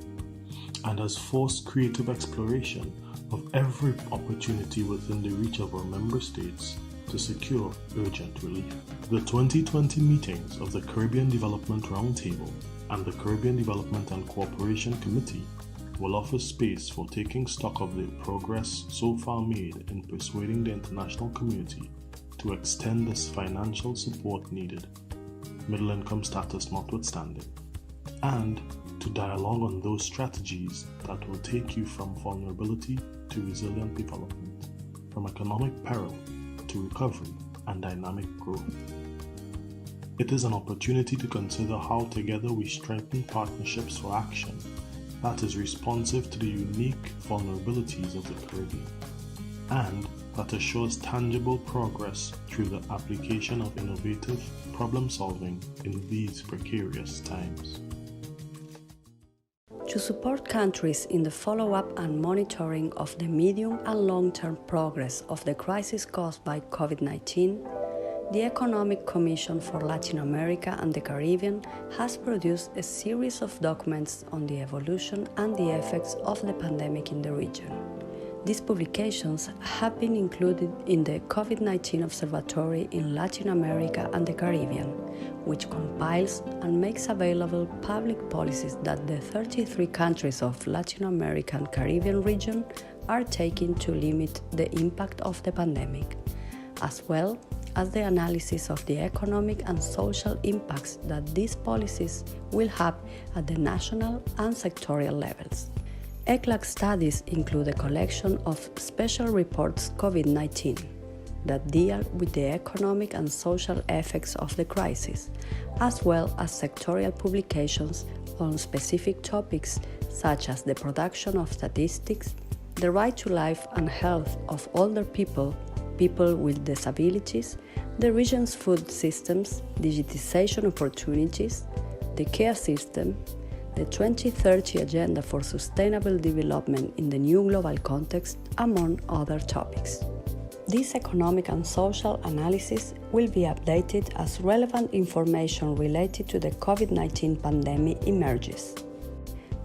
P: and has forced creative exploration of every opportunity within the reach of our member states to secure urgent relief. The 2020 meetings of the Caribbean Development Roundtable and the Caribbean Development and Cooperation Committee will offer space for taking stock of the progress so far made in persuading the international community to extend this financial support needed, middle income status notwithstanding, and to dialogue on those strategies that will take you from vulnerability to resilient development, from economic peril to recovery and dynamic growth. It is an opportunity to consider how together we strengthen partnerships for action that is responsive to the unique vulnerabilities of the Caribbean, and that assures tangible progress through the application of innovative problem solving in these precarious times.
Q: To support countries in the follow-up and monitoring of the medium and long-term progress of the crisis caused by COVID-19, the Economic Commission for Latin America and the Caribbean has produced a series of documents on the evolution and the effects of the pandemic in the region. These publications have been included in the COVID-19 Observatory in Latin America and the Caribbean, which compiles and makes available public policies that the 33 countries of Latin America and Caribbean region are taking to limit the impact of the pandemic, as well as the analysis of the economic and social impacts that these policies will have at the national and sectorial levels. ECLAC studies include a collection of special reports COVID-19 that deal with the economic and social effects of the crisis, as well as sectorial publications on specific topics such as the production of statistics, the right to life and health of older people, people with disabilities, the region's food systems, digitization opportunities, the care system, the 2030 Agenda for Sustainable Development in the New Global Context, among other topics. This economic and social analysis will be updated as relevant information related to the COVID-19 pandemic emerges.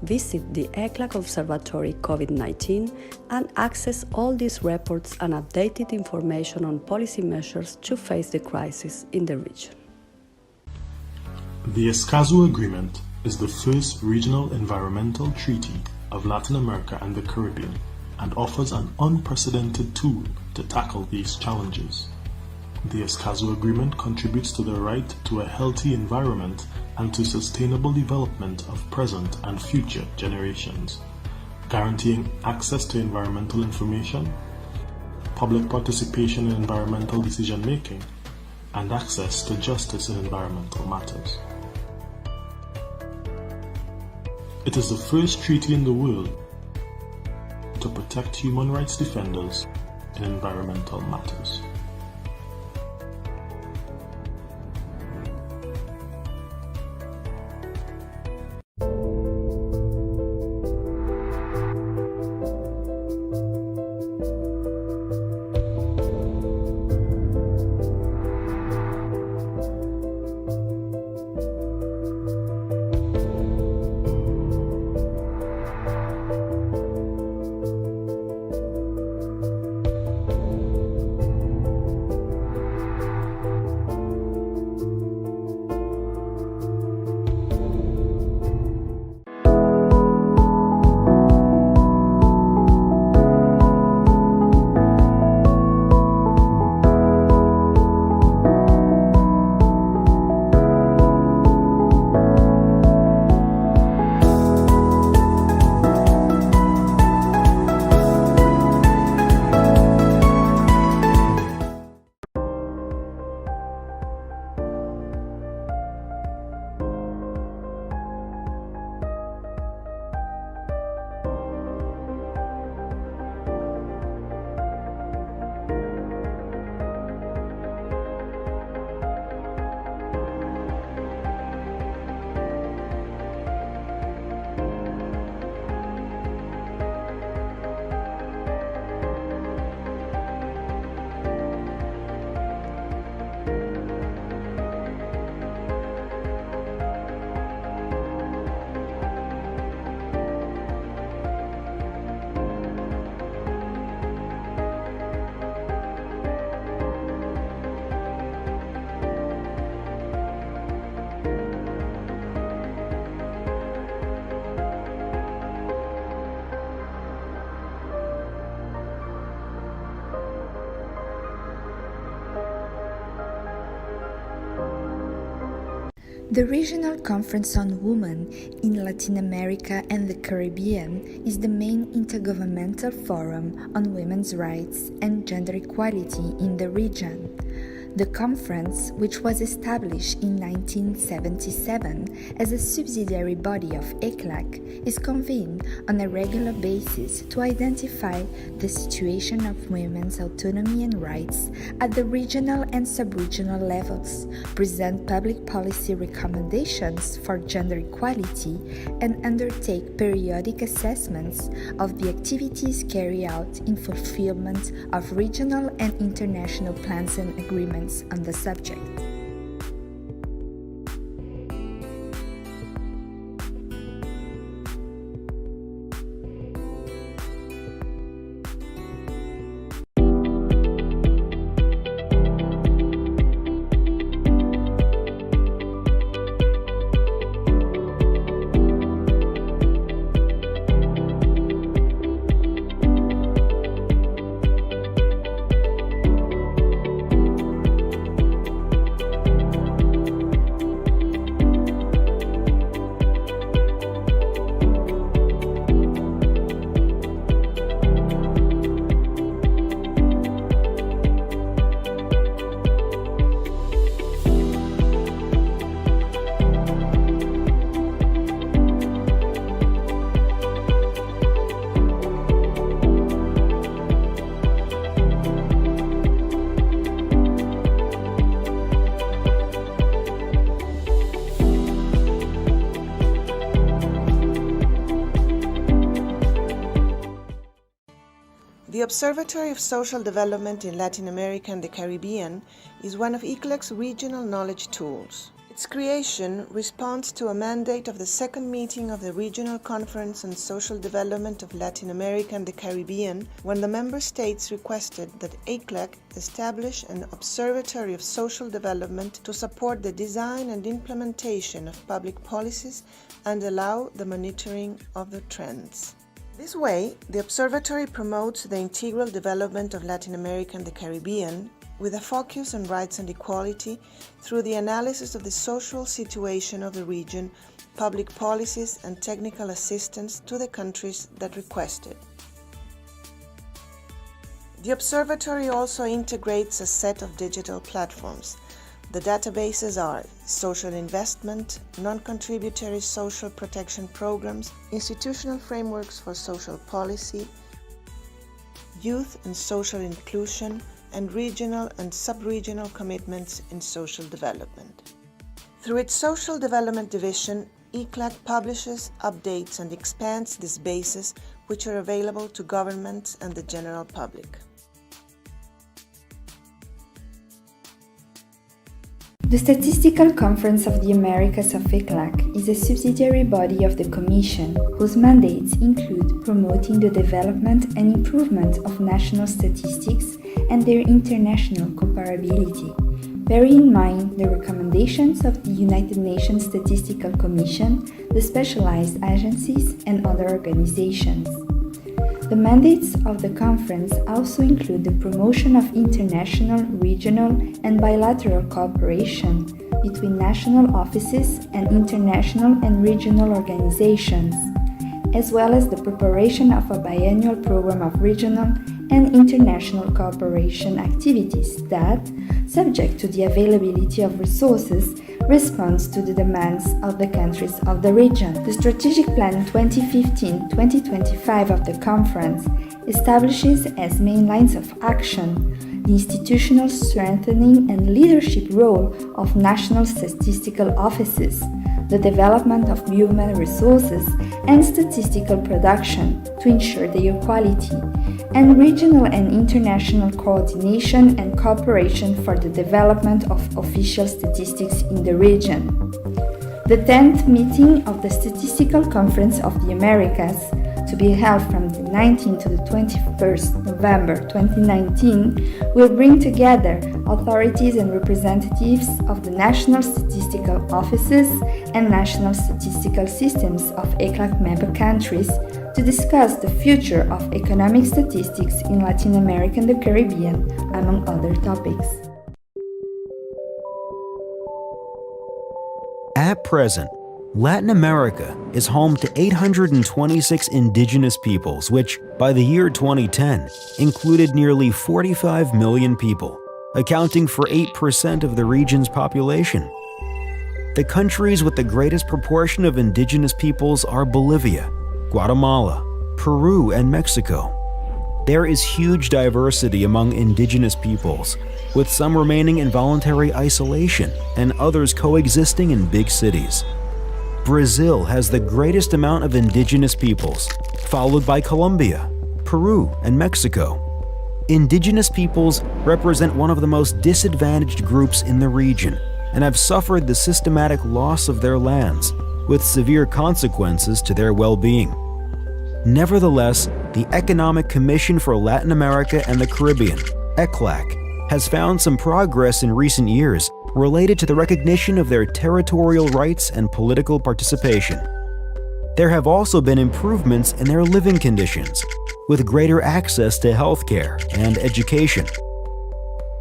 Q: Visit the ECLAC Observatory COVID-19 and access all these reports and updated information on policy measures to face the crisis in the region.
P: The Escazú Agreement is the first regional environmental treaty of Latin America and the Caribbean and offers an unprecedented tool to tackle these challenges. The Escazú Agreement contributes to the right to a healthy environment and to sustainable development of present and future generations, guaranteeing access to environmental information, public participation in environmental decision-making, and access to justice in environmental matters. It is the first treaty in the world to protect human rights defenders in environmental matters.
R: The Regional Conference on Women in Latin America and the Caribbean is the main intergovernmental forum on women's rights and gender equality in the region. The conference, which was established in 1977 as a subsidiary body of ECLAC, is convened on a regular basis to identify the situation of women's autonomy and rights at the regional and sub-regional levels, present public policy recommendations for gender equality, and undertake periodic assessments of the activities carried out in fulfillment of regional and international plans and agreements on the subject.
S: The Observatory of Social Development in Latin America and the Caribbean is one of ECLAC's regional knowledge tools. Its creation responds to a mandate of the second meeting of the Regional Conference on Social Development of Latin America and the Caribbean, when the member states requested that ECLAC establish an Observatory of Social Development to support the design and implementation of public policies and allow the monitoring of the trends. This way, the observatory promotes the integral development of Latin America and the Caribbean with a focus on rights and equality through the analysis of the social situation of the region, public policies, and technical assistance to the countries that request it. The observatory also integrates a set of digital platforms. The databases are social investment, non-contributory social protection programs, institutional frameworks for social policy, youth and social inclusion, and regional and sub-regional commitments in social development. Through its Social Development Division, ECLAC publishes, updates, and expands these bases, which are available to governments and the general public.
R: The Statistical Conference of the Americas of ECLAC is a subsidiary body of the Commission, whose mandates include promoting the development and improvement of national statistics and their international comparability. Bear in mind the recommendations of the United Nations Statistical Commission, the specialized agencies, and other organizations. The mandates of the conference also include the promotion of international, regional, and bilateral cooperation between national offices and international and regional organizations, as well as the preparation of a biennial program of regional and international cooperation activities that, subject to the availability of resources, responds to the demands of the countries of the region. The Strategic Plan 2015-2025 of the conference establishes as main lines of action the institutional strengthening and leadership role of national statistical offices, the development of human resources and statistical production to ensure their quality, and regional and international coordination and cooperation for the development of official statistics in the region. The 10th meeting of the Statistical Conference of the Americas, to be held from the 19th to the 21st November 2019, will bring together authorities and representatives of the national statistical offices and national statistical systems of ECLAC member countries to discuss the future of economic statistics in Latin America and the Caribbean, among other topics.
T: At present, Latin America is home to 826 indigenous peoples, which, by the year 2010, included nearly 45 million people, accounting for 8% of the region's population. The countries with the greatest proportion of indigenous peoples are Bolivia, Guatemala, Peru, and Mexico. There is huge diversity among indigenous peoples, with some remaining in voluntary isolation and others coexisting in big cities. Brazil has the greatest amount of indigenous peoples, followed by Colombia, Peru, and Mexico. Indigenous peoples represent one of the most disadvantaged groups in the region and have suffered the systematic loss of their lands, with severe consequences to their well-being. Nevertheless, the Economic Commission for Latin America and the Caribbean, ECLAC, has found some progress in recent years related to the recognition of their territorial rights and political participation. There have also been improvements in their living conditions, with greater access to healthcare and education.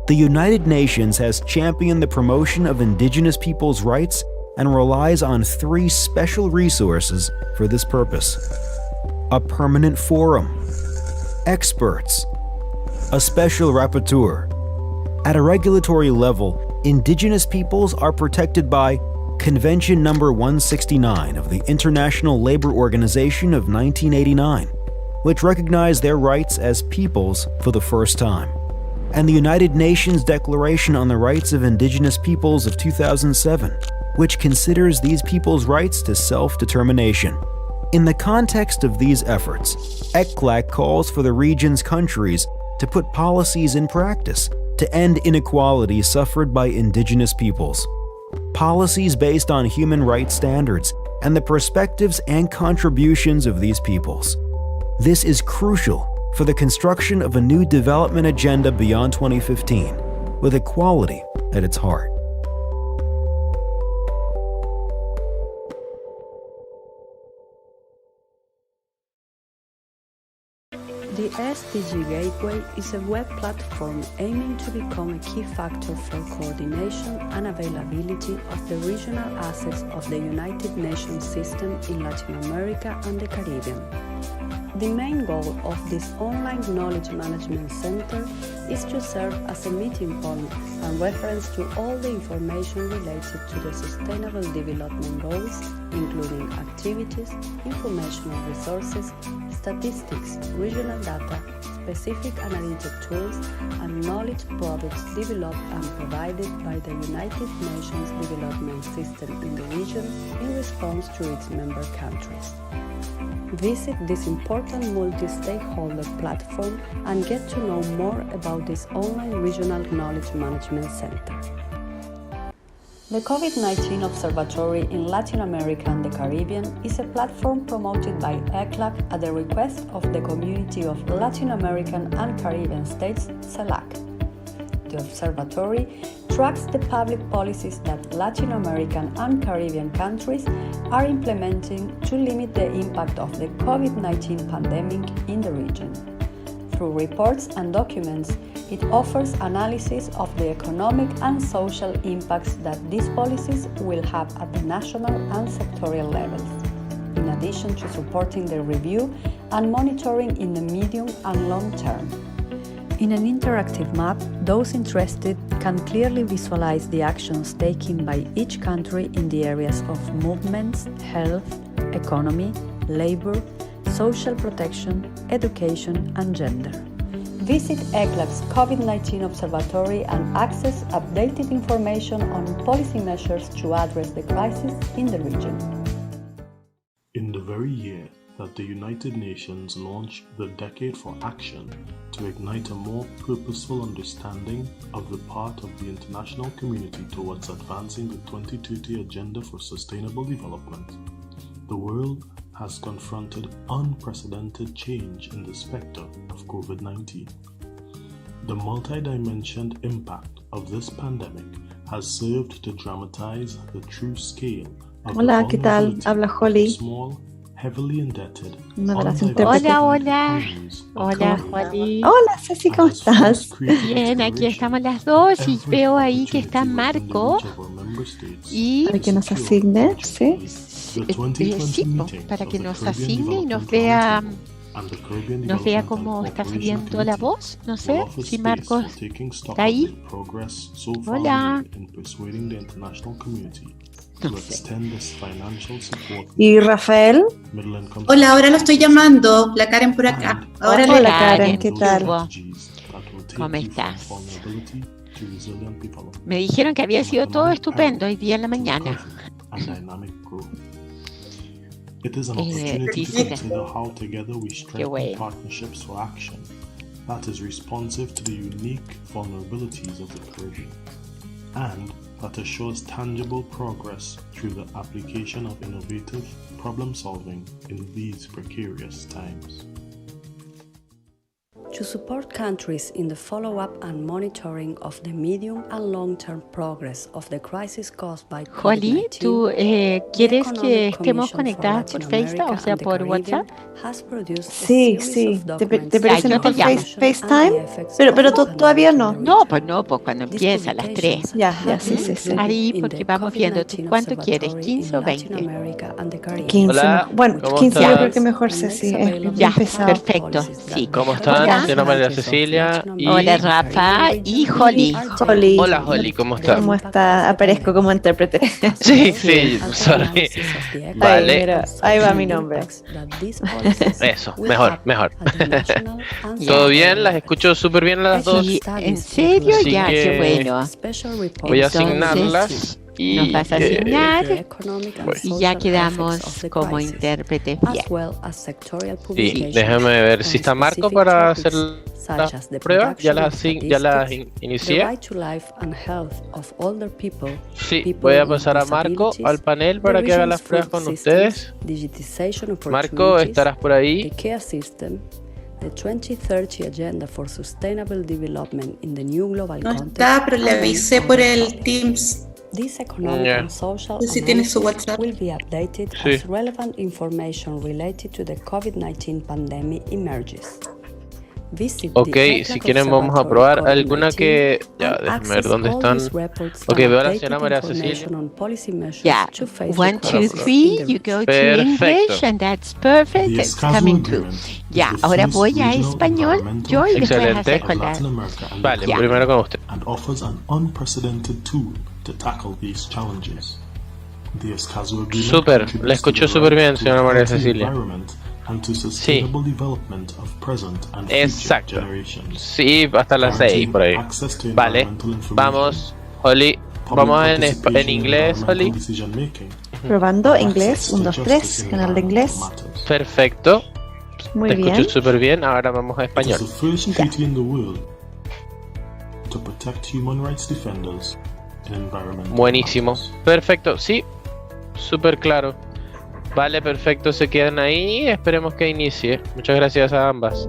T: The United Nations has championed the promotion of indigenous peoples' rights and relies on 3 special resources for this purpose: a permanent forum, experts, a special rapporteur. At a regulatory level, indigenous peoples are protected by Convention number 169 of the International Labor Organization of 1989, which recognized their rights as peoples for the first time, and the United Nations Declaration on the Rights of Indigenous Peoples of 2007, which considers these peoples' rights to self-determination. In the context of these efforts, ECLAC calls for the region's countries to put policies in practice to end inequality suffered by indigenous peoples. Policies based on human rights standards and the perspectives and contributions of these peoples. This is crucial for the construction of a new development agenda beyond 2015, with equality at its heart.
Q: The SDG Gateway is a web platform aiming to become a key factor for coordination and availability of the regional assets of the United Nations system in Latin America and the Caribbean. The main goal of this online knowledge management center is to serve as a meeting point and reference to all the information related to the Sustainable Development Goals, including activities, informational resources, statistics, regional data, specific analytic tools, and knowledge products developed and provided by the United Nations Development System in the region in response to its member countries. Visit this important multi-stakeholder platform and get to know more about this online regional knowledge management center. The COVID-19 Observatory in Latin America and the Caribbean is a platform promoted by ECLAC at the request of the Community of Latin American and Caribbean States, CELAC. The observatory tracks the public policies that Latin American and Caribbean countries are implementing to limit the impact of the COVID-19 pandemic in the region. Through reports and documents, it offers analysis of the economic and social impacts that these policies will have at the national and sectorial levels, in addition to supporting the review and monitoring in the medium and long term. In an interactive map, those interested can clearly visualize the actions taken by each country in the areas of movements, health, economy, labor, social protection, education, and gender. Visit ECLAC's COVID-19 Observatory and access updated information on policy measures to address the crisis in the region.
P: In the very year that the United Nations launched the Decade for Action to ignite a more purposeful understanding of the part of the international community towards advancing the 2030 Agenda for Sustainable Development, the world has confronted unprecedented change in the specter of COVID-19. The multi-dimensioned impact of this pandemic has served to dramatize the true scale of
E: Hola, ¿qué tal? Habla Holly.
P: small, heavily indebted,
E: Una de las
P: undiversified
E: intérpretes.
P: economies
U: Hola, Juani.
R: Hola, Ceci, ¿cómo estás?
U: Bien, aquí estamos las dos y veo ahí que está Marco y
R: Para que nos asigne, ¿sí?
U: sí, para que nos asigne y nos vea cómo está saliendo la voz. No sé si Marcos está ahí. Hola. No sé.
R: ¿Y Rafael?
V: Hola, ahora lo estoy llamando, la Karen por acá. Ahora
R: Hola Karen, ¿qué tal?
U: ¿Cómo estás? Me dijeron que había sido todo estupendo hoy día en la mañana.
P: It is an opportunity to consider how together we strengthen partnerships for action that is responsive to the unique vulnerabilities of the Caribbean and that assures tangible progress through the application of innovative problem solving in these precarious times.
Q: To support countries in the follow-up and monitoring of the medium and long-term progress of the crisis caused by
U: Jolie,
Q: COVID-19,
U: ¿tú quieres que estemos conectadas por FaceTime, o sea, por WhatsApp?
R: Sí, ¿te parece mejor FaceTime? Pero todavía no.
U: No, pues cuando empieza a las 3.
R: Ya, sí.
U: Ahí, porque vamos viendo, ¿tú cuánto quieres? ¿15 o 20?
R: 15.
U: Hola,
R: bueno, 15 yo creo que mejor, Ceci.
U: Ya, perfecto. Sí.
G: ¿Cómo están? Señora María Cecilia. Y...
U: Hola, Rafa y Holly.
G: Hola, Holly, ¿cómo estás?
R: ¿Cómo está? Aparezco como intérprete.
G: Sí, sorry. Vale.
R: Mira, ahí va mi nombre.
G: Eso, mejor. ¿Todo bien? Las escucho súper bien las dos.
U: ¿En serio?
G: Así
U: ya,
G: que
U: qué bueno.
G: Voy a asignarlas. Y,
U: nos vas a asignar y ya quedamos como intérpretes bien.
G: Sí, déjame ver si está Marco para hacer las pruebas. Ya las inicié. Sí, voy a pasar a Marco al panel para que haga las pruebas con ustedes. Marco, ¿estarás por ahí?
Q: The 2030 Agenda for Sustainable Development in the New Global
V: No
Q: Context.
V: está, pero le avisé por el Teams.
Q: This economic and social
V: Si tiene su WhatsApp.
Q: will be updated as relevant information related to the COVID-19 pandemic emerges.
G: Ok, si quieren vamos a probar alguna que... Ya, déjenme ver dónde están. Ok, veo a la señora María Cecilia.
U: Ya, 1, 2, 3, you go to English and that's perfect, it's coming through. Ya, ahora voy a español, yo y después hacer con la...
G: Vale, primero con usted.
P: And offers an unprecedented tool to tackle these challenges.
G: Súper, la escucho súper bien, señora María Cecilia. Sí, exacto. Sí, hasta las 6 por ahí. Vale, vamos, Holly. Vamos en inglés, Holly.
R: Probando inglés, 1, 2, 3, canal de inglés.
G: Perfecto.
R: Muy
G: Te
R: bien.
G: escucho súper bien. Ahora vamos a español. Buenísimo. Perfecto, sí. Súper claro. Vale, perfecto, se quedan ahí. Esperemos que inicie. Muchas gracias a ambas.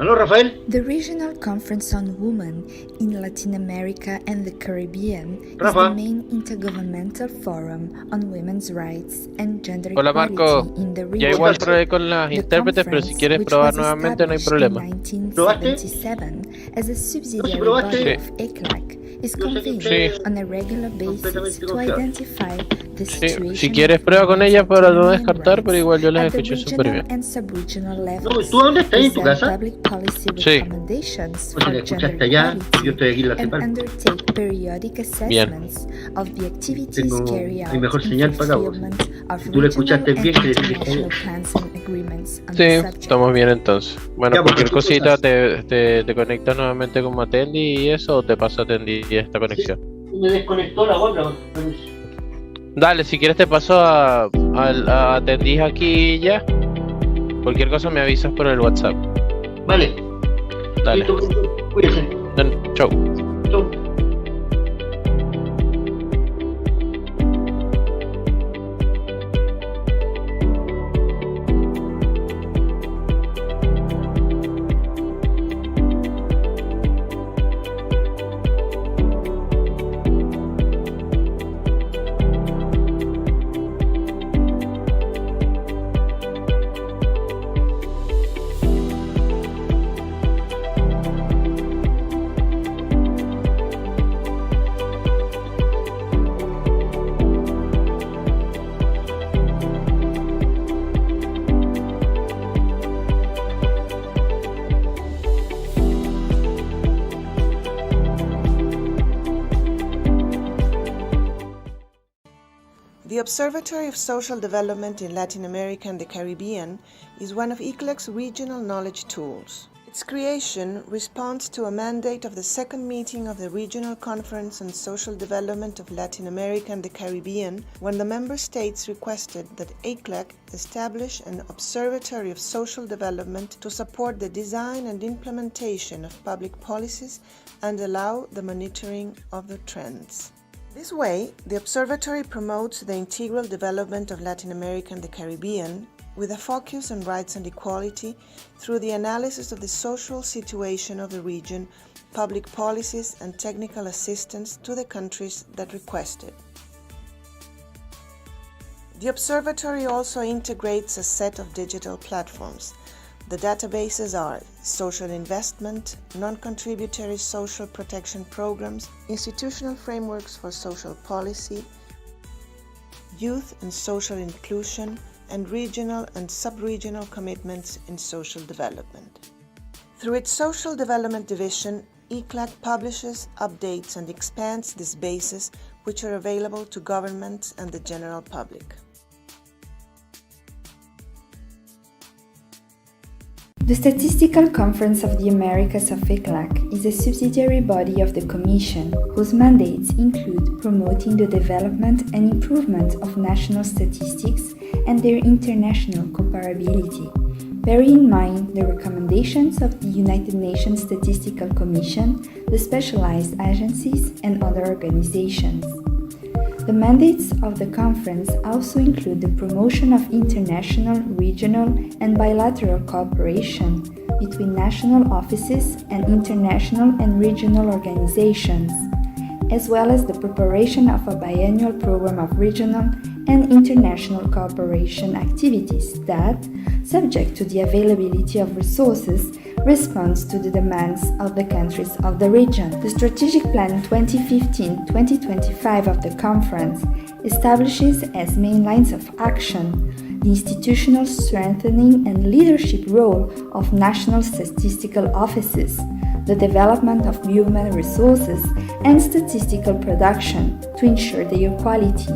A: Aló, Rafael.
R: The Regional Conference on Women in Latin America and the Caribbean is
A: Rafa.
R: the main intergovernmental forum on women's rights and gender
G: Hola
R: equality
G: Marco,
R: in the
G: ya
R: region.
G: igual probé con las
R: The
G: intérpretes, pero si
R: conference,
G: quieres
R: which
G: probar
R: was
G: nuevamente no hay
R: established
G: problema.
R: in 1977 as a subsidiary
A: probaste?
R: body of ECLAC, is convened
G: Sí.
R: on a regular basis to
A: confiable.
R: identify the
G: Sí,
R: situation
G: si quieres
R: of
G: prueba con
R: women's
G: ella para no
R: autonomy and
G: descartar, pero
R: rights
G: igual yo las
R: at the
G: escuché súper
R: regional
G: bien.
R: and sub-regional levels.
A: No, ¿tú dónde estás? ¿En tu
R: Present
A: casa?
R: public policy
G: Sí.
R: recommendations
A: O si
R: for
A: la
R: gender
A: escuchaste allá,
R: equality
A: yo estoy aquí en la
R: and
A: CEPAL.
R: undertake periodic assessments of the activities carried
A: Hay
R: out
A: mejor
R: in
A: señal para vos.
R: fulfillment of
A: Si tú la
R: regional
A: escuchaste
R: and
A: bien, quiere decir que está
R: international
A: bien.
R: plans and agreements on
G: Sí,
R: the subject.
G: estamos bien entonces. Bueno,
A: Ya, pues,
G: cualquier
A: cualquier
G: cosita
A: cosa.
G: te conectas nuevamente como Atendi y eso, o te paso a Atendi esta conexión.
A: Me desconectó la otra.
G: Dale, si quieres te paso a Atendi aquí ya. Cualquier cosa me avisas por el WhatsApp.
A: Vale.
G: Dale.
A: Listo, cuídense.
G: Chau.
A: Chau.
S: The Observatory of Social Development in Latin America and the Caribbean is one of ECLAC's regional knowledge tools. Its creation responds to a mandate of the second meeting of the Regional Conference on Social Development of Latin America and the Caribbean, when the member states requested that ECLAC establish an Observatory of Social Development to support the design and implementation of public policies and allow the monitoring of the trends. This way, the observatory promotes the integral development of Latin America and the Caribbean with a focus on rights and equality through the analysis of the social situation of the region, public policies, and technical assistance to the countries that request it. The observatory also integrates a set of digital platforms. The databases are social investment, non-contributory social protection programs, institutional frameworks for social policy, youth and social inclusion, and regional and sub-regional commitments in social development. Through its Social Development Division, ECLAC publishes, updates, and expands these bases, which are available to governments and the general public.
R: The Statistical Conference of the Americas of ECLAC is a subsidiary body of the Commission, whose mandates include promoting the development and improvement of national statistics and their international comparability. Bear in mind the recommendations of the United Nations Statistical Commission, the specialized agencies, and other organizations. The mandates of the conference also include the promotion of international, regional, and bilateral cooperation between national offices and international and regional organizations, as well as the preparation of a biannual program of regional and international cooperation activities that, subject to the availability of resources, responds to the demands of the countries of the region. The Strategic Plan 2015-2025 of the conference establishes as main lines of action the institutional strengthening and leadership role of national statistical offices, the development of human resources and statistical production to ensure their quality,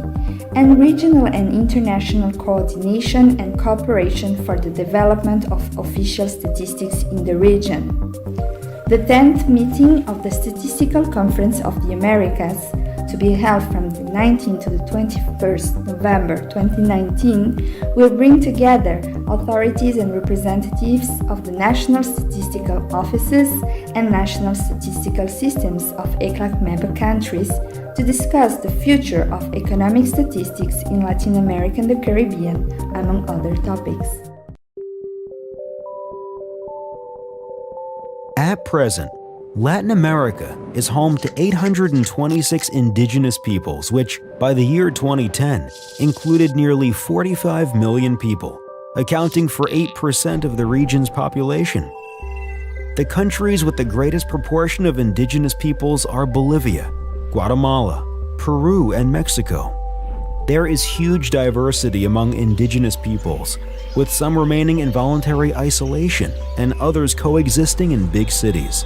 R: and regional and international coordination and cooperation for the development of official statistics in the region. The 10th meeting of the Statistical Conference of the Americas, to be held from the 19th to the 21st November 2019, will bring together authorities and representatives of the national statistical offices and national statistical systems of ECLAC member countries to discuss the future of economic statistics in Latin America and the Caribbean, among other topics.
T: At present, Latin America is home to 826 indigenous peoples, which, by the year 2010, included nearly 45 million people, accounting for 8% of the region's population. The countries with the greatest proportion of indigenous peoples are Bolivia, Guatemala, Peru, and Mexico. There is huge diversity among indigenous peoples, with some remaining in voluntary isolation and others coexisting in big cities.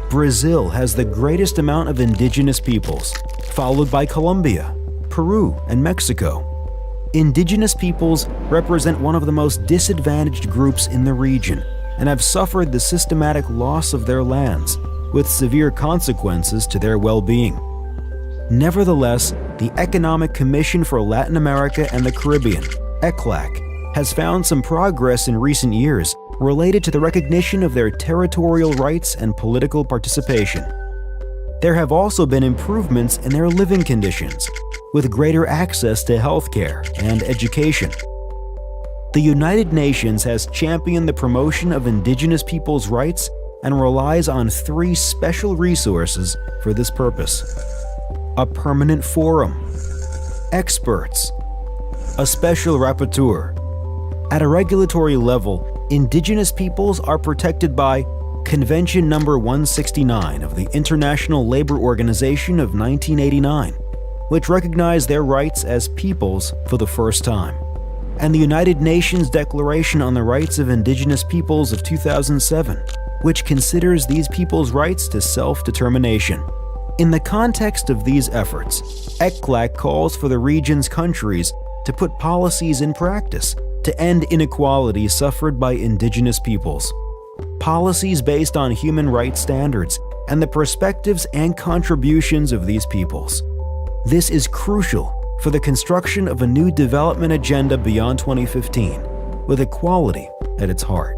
T: Brazil has the greatest amount of indigenous peoples, followed by Colombia, Peru, and Mexico. Indigenous peoples represent one of the most disadvantaged groups in the region and have suffered the systematic loss of their lands, with severe consequences to their well-being. Nevertheless, the Economic Commission for Latin America and the Caribbean, ECLAC, has found some progress in recent years related to the recognition of their territorial rights and political participation. There have also been improvements in their living conditions, with greater access to healthcare and education. The United Nations has championed the promotion of indigenous peoples' rights and relies on 3 special resources for this purpose: a permanent forum, experts, a special rapporteur. At a regulatory level, indigenous peoples are protected by Convention number 169 of the International Labor Organization of 1989, which recognized their rights as peoples for the first time, and the United Nations Declaration on the Rights of Indigenous Peoples of 2007, which considers these peoples' rights to self-determination. In the context of these efforts, ECLAC calls for the region's countries to put policies in practice to end inequality suffered by indigenous peoples. Policies based on human rights standards and the perspectives and contributions of these peoples. This is crucial for the construction of a new development agenda beyond 2015, with equality at its heart.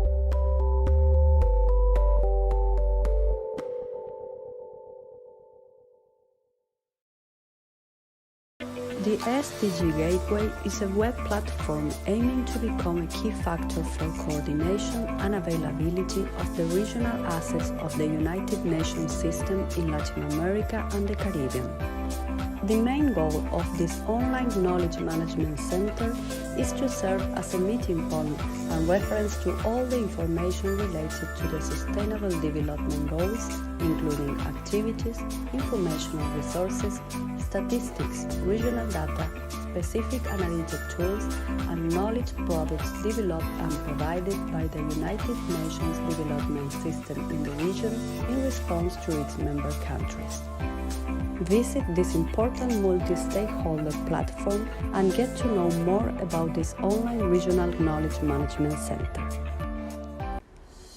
Q: The SDG Gateway is a web platform aiming to become a key factor for coordination and availability of the regional assets of the United Nations system in Latin America and the Caribbean. The main goal of this online knowledge management center is to serve as a meeting point and reference to all the information related to the Sustainable Development Goals, including activities, informational resources, statistics, regional data, specific analytic tools, and knowledge products developed and provided by the United Nations Development System in the region in response to its member countries. Visit this important multi-stakeholder platform and get to know more about this online regional knowledge management center.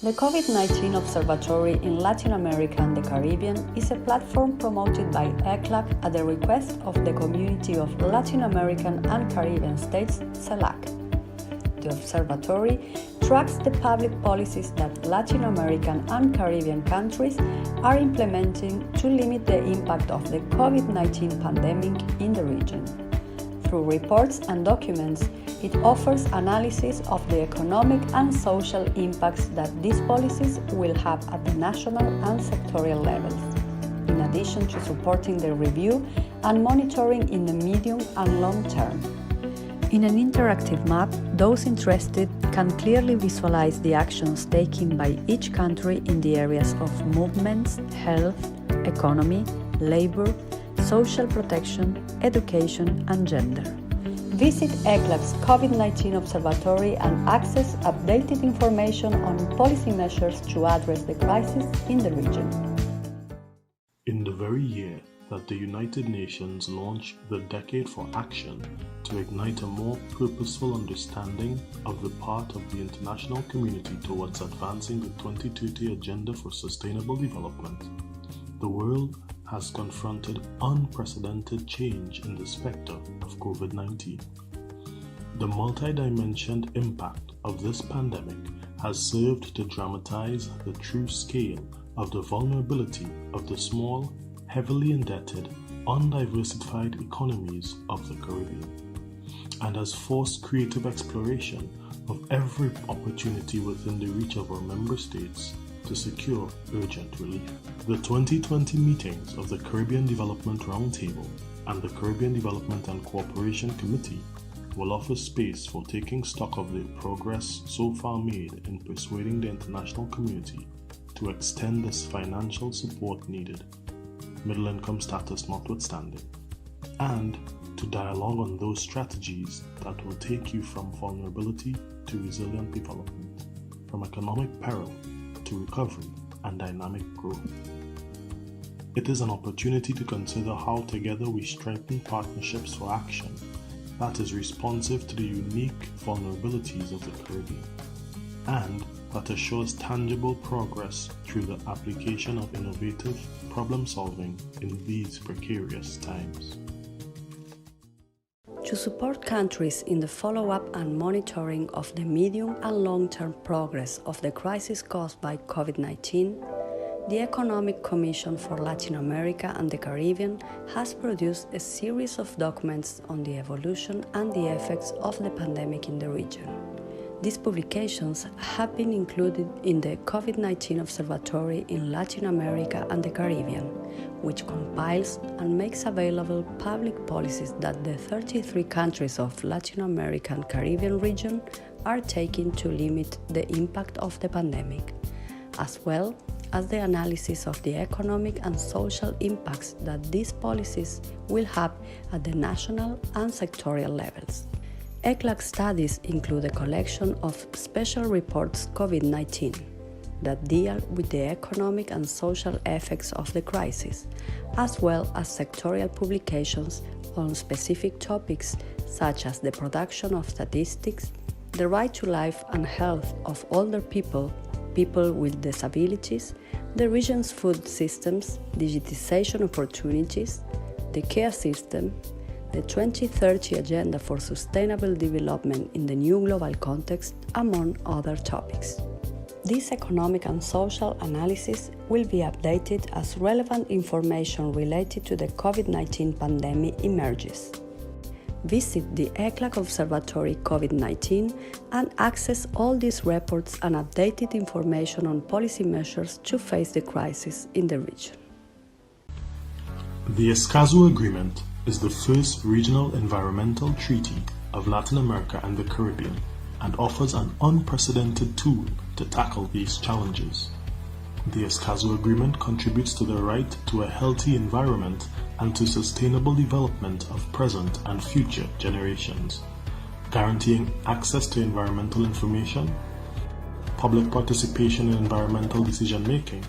Q: The COVID-19 Observatory in Latin America and the Caribbean is a platform promoted by ECLAC at the request of the Community of Latin American and Caribbean States, ECLAC. The observatory tracks the public policies that Latin American and Caribbean countries are implementing to limit the impact of the COVID-19 pandemic in the region. Through reports and documents, it offers analysis of the economic and social impacts that these policies will have at the national and sectorial levels, in addition to supporting the review and monitoring in the medium and long term. In an interactive map, those interested can clearly visualize the actions taken by each country in the areas of movements, health, economy, labor, social protection, education, and gender. Visit ECLAC's COVID-19 Observatory and access updated information on policy measures to address the crisis in the region.
P: In the very year that the United Nations launched the Decade for Action to ignite a more purposeful understanding of the part of the international community towards advancing the 2030 Agenda for Sustainable Development, the world has confronted unprecedented change in the specter of COVID-19. The multi-dimensioned impact of this pandemic has served to dramatize the true scale of the vulnerability of the small, heavily indebted, undiversified economies of the Caribbean, and has forced creative exploration of every opportunity within the reach of our member states to secure urgent relief. The 2020 meetings of the Caribbean Development Roundtable and the Caribbean Development and Cooperation Committee will offer space for taking stock of the progress so far made in persuading the international community to extend this financial support needed, middle income status notwithstanding, and to dialogue on those strategies that will take you from vulnerability to resilient development, from economic peril to recovery and dynamic growth. It is an opportunity to consider how together we strengthen partnerships for action that is responsive to the unique vulnerabilities of the Caribbean, and that assures tangible progress through the application of innovative problem solving in these precarious times.
Q: To support countries in the follow-up and monitoring of the medium and long-term progress of the crisis caused by COVID-19, the Economic Commission for Latin America and the Caribbean has produced a series of documents on the evolution and the effects of the pandemic in the region. These publications have been included in the COVID-19 Observatory in Latin America and the Caribbean, which compiles and makes available public policies that the 33 countries of Latin America and Caribbean region are taking to limit the impact of the pandemic, as well as the analysis of the economic and social impacts that these policies will have at the national and sectorial levels. ECLAC studies include a collection of special reports COVID-19 that deal with the economic and social effects of the crisis, as well as sectorial publications on specific topics such as the production of statistics, the right to life and health of older people, people with disabilities, the region's food systems, digitization opportunities, the care system, the 2030 Agenda for Sustainable Development in the New Global Context, among other topics. This economic and social analysis will be updated as relevant information related to the COVID-19 pandemic emerges. Visit the ECLAC Observatory COVID-19 and access all these reports and updated information on policy measures to face the crisis in the region.
P: The Escazú Agreement is the first regional environmental treaty of Latin America and the Caribbean and offers an unprecedented tool to tackle these challenges. The Escazú Agreement contributes to the right to a healthy environment and to sustainable development of present and future generations, guaranteeing access to environmental information, public participation in environmental decision-making,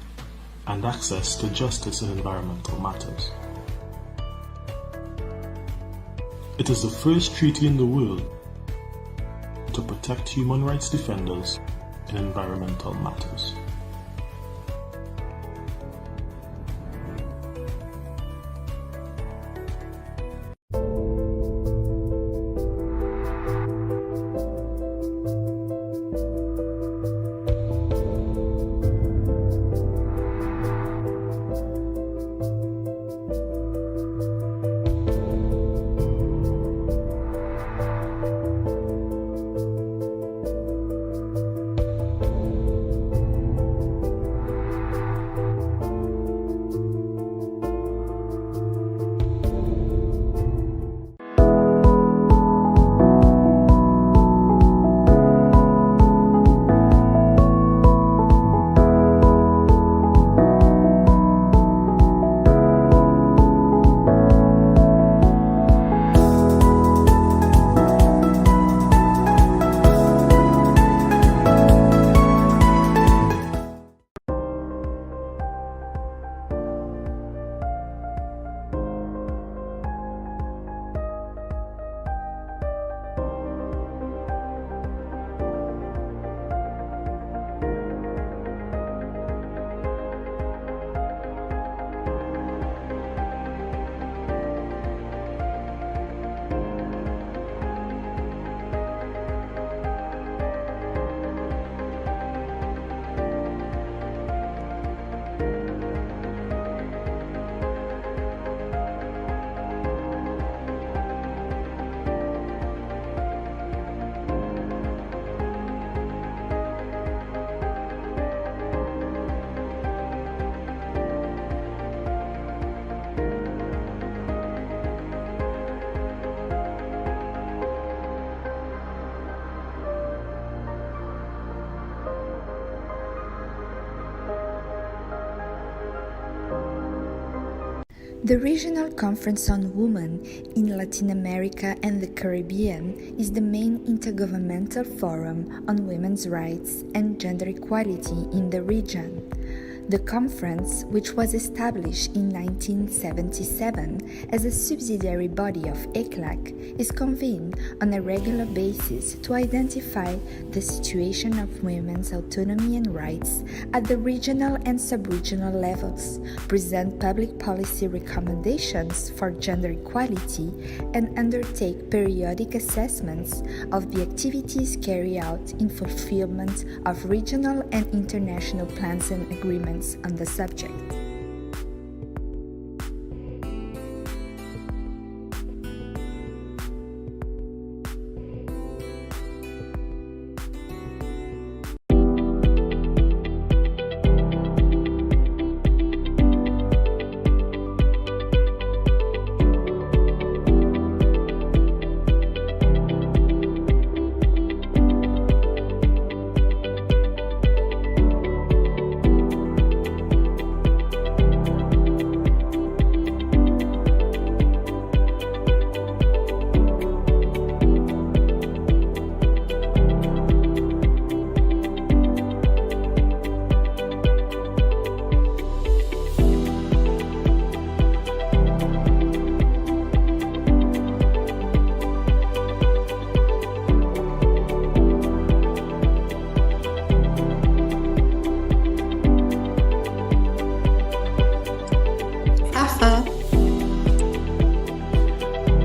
P: and access to justice in environmental matters. It is the first treaty in the world to protect human rights defenders in environmental matters.
R: The Regional Conference on Women in Latin America and the Caribbean is the main intergovernmental forum on women's rights and gender equality in the region. The conference, which was established in 1977 as a subsidiary body of ECLAC, is convened on a regular basis to identify the situation of women's autonomy and rights at the regional and sub-regional levels, present public policy recommendations for gender equality, and undertake periodic assessments of the activities carried out in fulfillment of regional and international plans and agreements on the subject.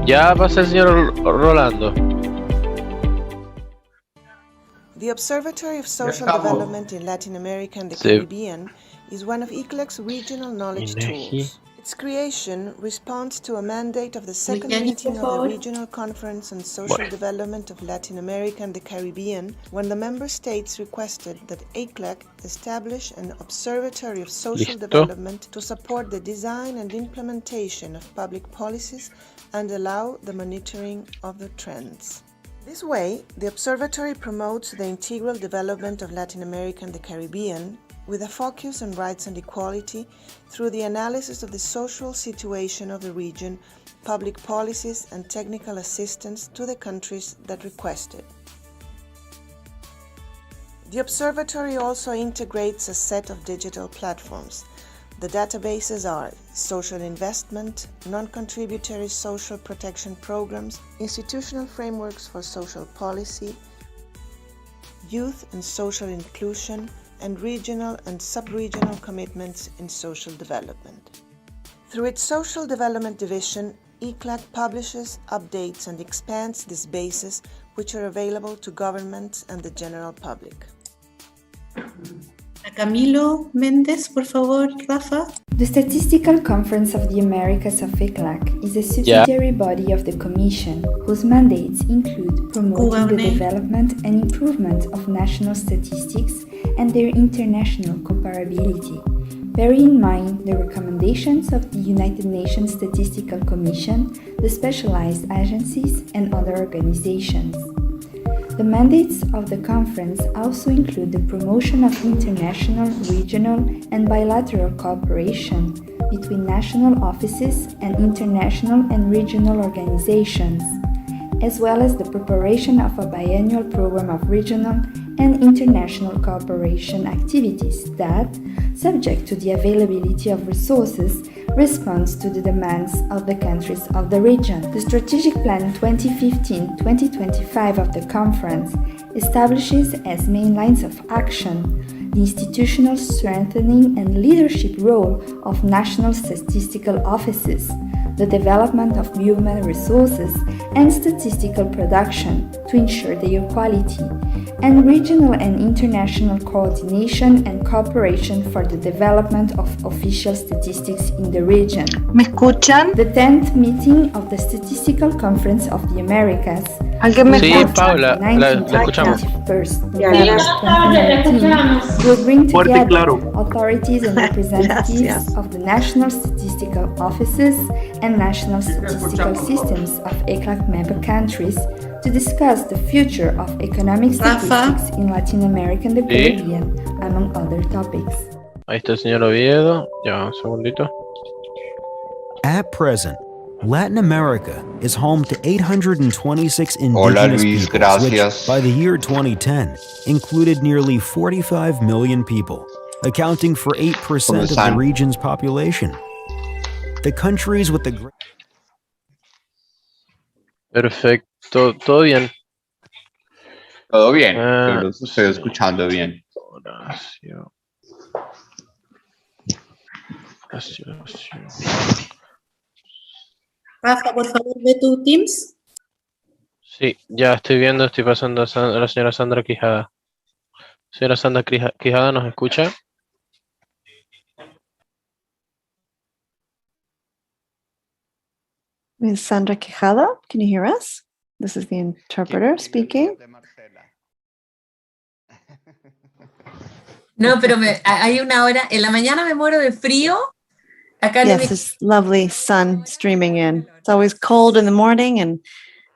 G: Ya pasa el señor Rolando.
S: The Observatory of Social Development in Latin America and the Caribbean is one of ECLAC's regional knowledge tools. Its creation responds to a mandate of the second meeting of the Regional Conference on Social Development of Latin America and the Caribbean, when the member states requested that ECLAC establish an Observatory of Social Development to support the design and implementation of public policies and allow the monitoring of the trends. This way, the observatory promotes the integral development of Latin America and the Caribbean with a focus on rights and equality through the analysis of the social situation of the region, public policies, and technical assistance to the countries that request it. The observatory also integrates a set of digital platforms. The databases are social investment, non-contributory social protection programs, institutional frameworks for social policy, youth and social inclusion, and regional and sub-regional commitments in social development. Through its Social Development Division, ECLAC publishes, updates, and expands these bases, which are available to governments and the general public.
V: Camilo Méndez, por favor, Rafa.
R: The Statistical Conference of the Americas of ECLAC is a subsidiary body of the Commission, whose mandates include promoting the development and improvement of national statistics and their international comparability. Bear in mind the recommendations of the United Nations Statistical Commission, the specialized agencies, and other organizations. The mandates of the conference also include the promotion of international, regional, and bilateral cooperation between national offices and international and regional organizations, as well as the preparation of a biennial program of regional and international cooperation activities that, subject to the availability of resources, responds to the demands of the countries of the region. The Strategic Plan 2015-2025 of the conference establishes as main lines of action the institutional strengthening and leadership role of national statistical offices, the development of human resources and statistical production to ensure their quality, and regional and international coordination and cooperation for the development of official statistics in the region.
V: ¿Me escuchan?
R: The 10th meeting of the Statistical Conference of the Americas.
V: ¿Alguien me
G: Sí,
V: escucha?
G: Paula, la escuchamos.
R: Will bring
V: Fuerte y
R: together
V: claro.
R: authorities and representatives of the national statistical offices and national statistical systems of ECLAC member countries to discuss the future of economic statistics in Latin America and the Caribbean, among other topics.
G: Ahí está el señor Oviedo. Ya, un segundito.
T: At present, Latin America is home to 826
C: Hola
T: indigenous
C: Luis,
T: peoples, which
C: gracias.
T: by the year 2010 included nearly 45 million people, accounting for 8% of the
C: están?
T: region's population. The countries with the
G: Perfecto, todo bien.
C: Todo bien, yo
G: Ah,
C: los estoy
G: sí.
C: escuchando bien.
G: Horacio.
V: Rafa, por favor, ve tu Teams.
G: Sí, ya estoy viendo, estoy pasando a la señora Sandra Quijada. Señora Sandra Quijada, ¿nos escucha?
B: Ms. Sandra Quijada, can you hear us? This is the interpreter speaking.
N: No, pero hay una hora, en la mañana me muero de frío. Acá
B: Yes, it's lovely sun streaming in. It's always cold in the morning and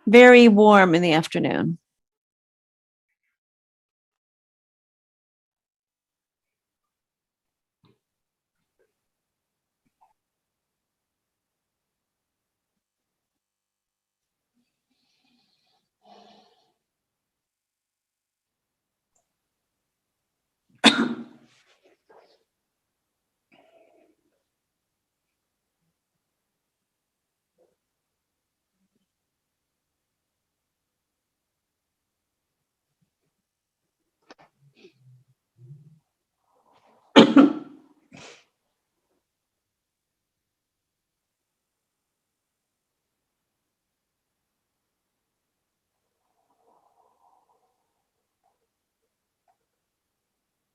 B: very warm in the afternoon.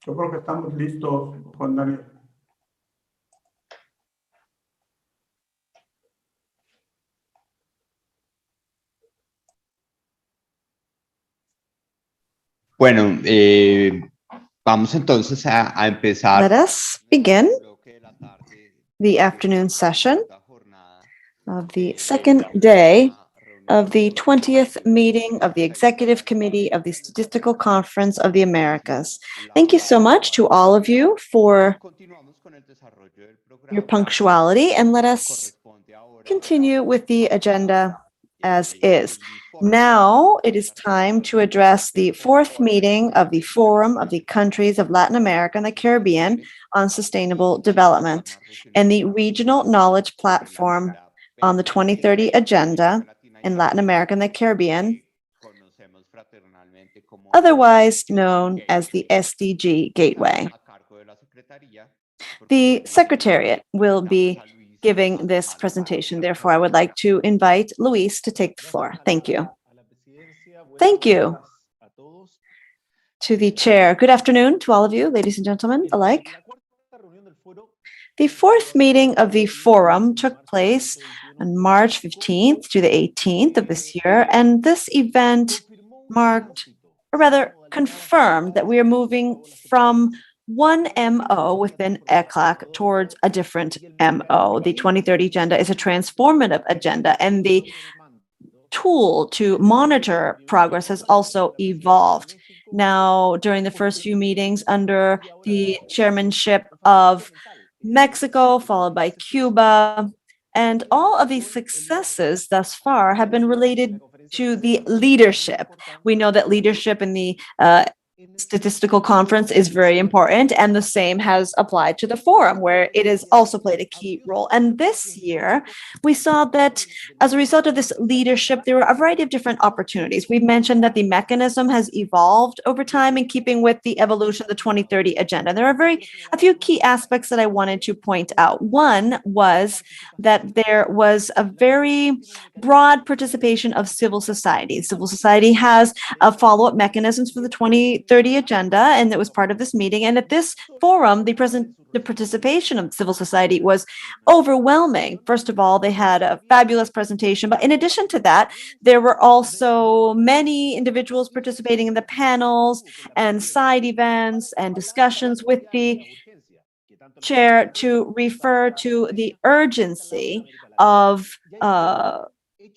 K: Yo creo que estamos listos, Juan Daniel.
C: Bueno, vamos entonces a empezar.
B: Let us begin the afternoon session of the second day of the 20th meeting of the Executive Committee of the Statistical Conference of the Americas. Thank you so much to all of you for your punctuality, and let us continue with the agenda as is. Now it is time to address the fourth meeting of the Forum of the Countries of Latin America and the Caribbean on Sustainable Development and the Regional Knowledge Platform on the 2030 Agenda in Latin America and the Caribbean, otherwise known as the SDG Gateway. The Secretariat will be giving this presentation. Therefore, I would like to invite Luis to take the floor. Thank you. Thank you to the chair. Good afternoon to all of you, ladies and gentlemen alike. The fourth meeting of the forum took place on March 15th to the 18th of this year, and this event marked, or rather confirmed, that we are moving from one MO within ECLAC towards a different MO. The 2030 agenda is a transformative agenda, and the tool to monitor progress has also evolved. Now, during the first few meetings under the chairmanship of Mexico, followed by Cuba, and all of these successes thus far have been related to the leadership. We know that leadership in the Statistical Conference is very important, and the same has applied to the forum, where it has also played a key role. And this year, we saw that as a result of this leadership, there were a variety of different opportunities. We mentioned that the mechanism has evolved over time in keeping with the evolution of the 2030 agenda. There are a few key aspects that I wanted to point out. One was that there was a very broad participation of civil society. Civil society has follow-up mechanisms for the 2030 agenda, and it was part of this meeting. And at this forum, the participation of civil society was overwhelming. First of all, they had a fabulous presentation, but in addition to that, there were also many individuals participating in the panels and side events and discussions with the chair to refer to the urgency of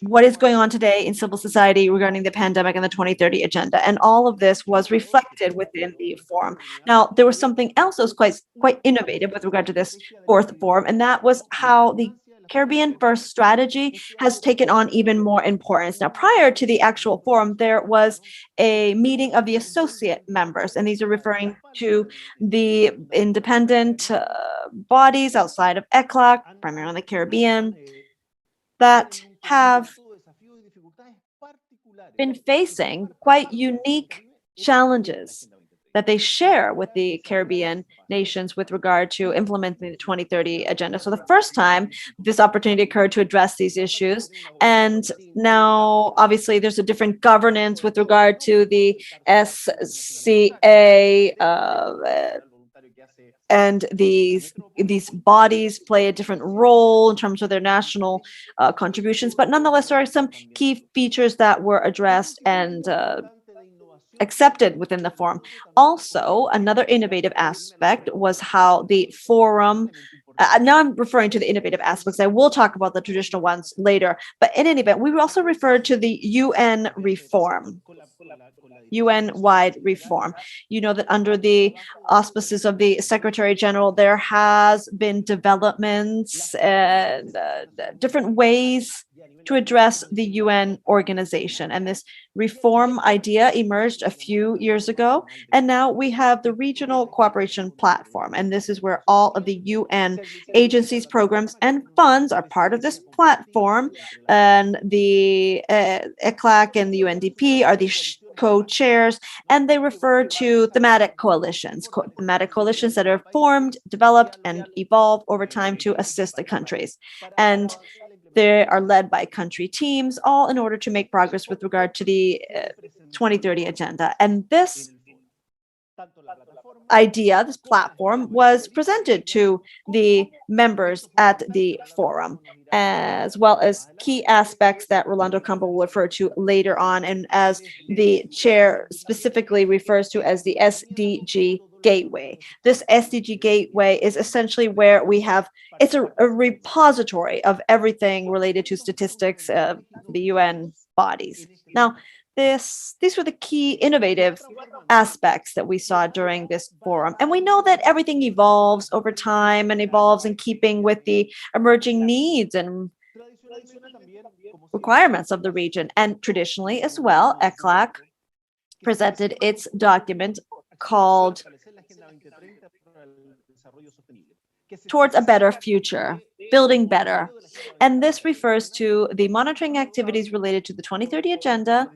B: what is going on today in civil society regarding the pandemic and the 2030 agenda. And all of this was reflected within the forum. Now, there was something else that was quite innovative with regard to this fourth forum, and that was how the Caribbean First strategy has taken on even more importance. Now, prior to the actual forum, there was a meeting of the associate members, and these are referring to the independent bodies outside of ECLAC, primarily in the Caribbean, that have been facing quite unique challenges that they share with the Caribbean nations with regard to implementing the 2030 agenda. So the first time this opportunity occurred to address these issues, and now obviously there's a different governance with regard to the SCA, and these bodies play a different role in terms of their national contributions, but nonetheless there are some key features that were addressed and accepted within the forum. Also, another innovative aspect was how the forum, now I'm referring to the innovative aspects. I will talk about the traditional ones later, but in any event, we also referred to the UN reform, UN-wide reform. You know that under the auspices of the Secretary General, there has been developments and different ways to address the UN organization. And this reform idea emerged a few years ago. And now we have the Regional Cooperation Platform. And this is where all of the UN agencies, programs, and funds are part of this platform. And the ECLAC and the UNDP are the co-chairs, and they refer to thematic coalitions that are formed, developed, and evolve over time to assist the countries. And they are led by country teams, all in order to make progress with regard to the 2030 agenda. And this idea, this platform, was presented to the members at the forum, as well as key aspects that Rolando Campo will refer to later on, and as the chair specifically refers to as the SDG Gateway. This SDG Gateway is essentially where we have, it's a repository of everything related to statistics of the UN bodies. Now, these were the key innovative aspects that we saw during this forum. And we know that everything evolves over time and evolves in keeping with the emerging needs and requirements of the region. And traditionally as well, ECLAC presented its document called Towards a Better Future, Building Better. And this refers to the monitoring activities related to the 2030 agenda,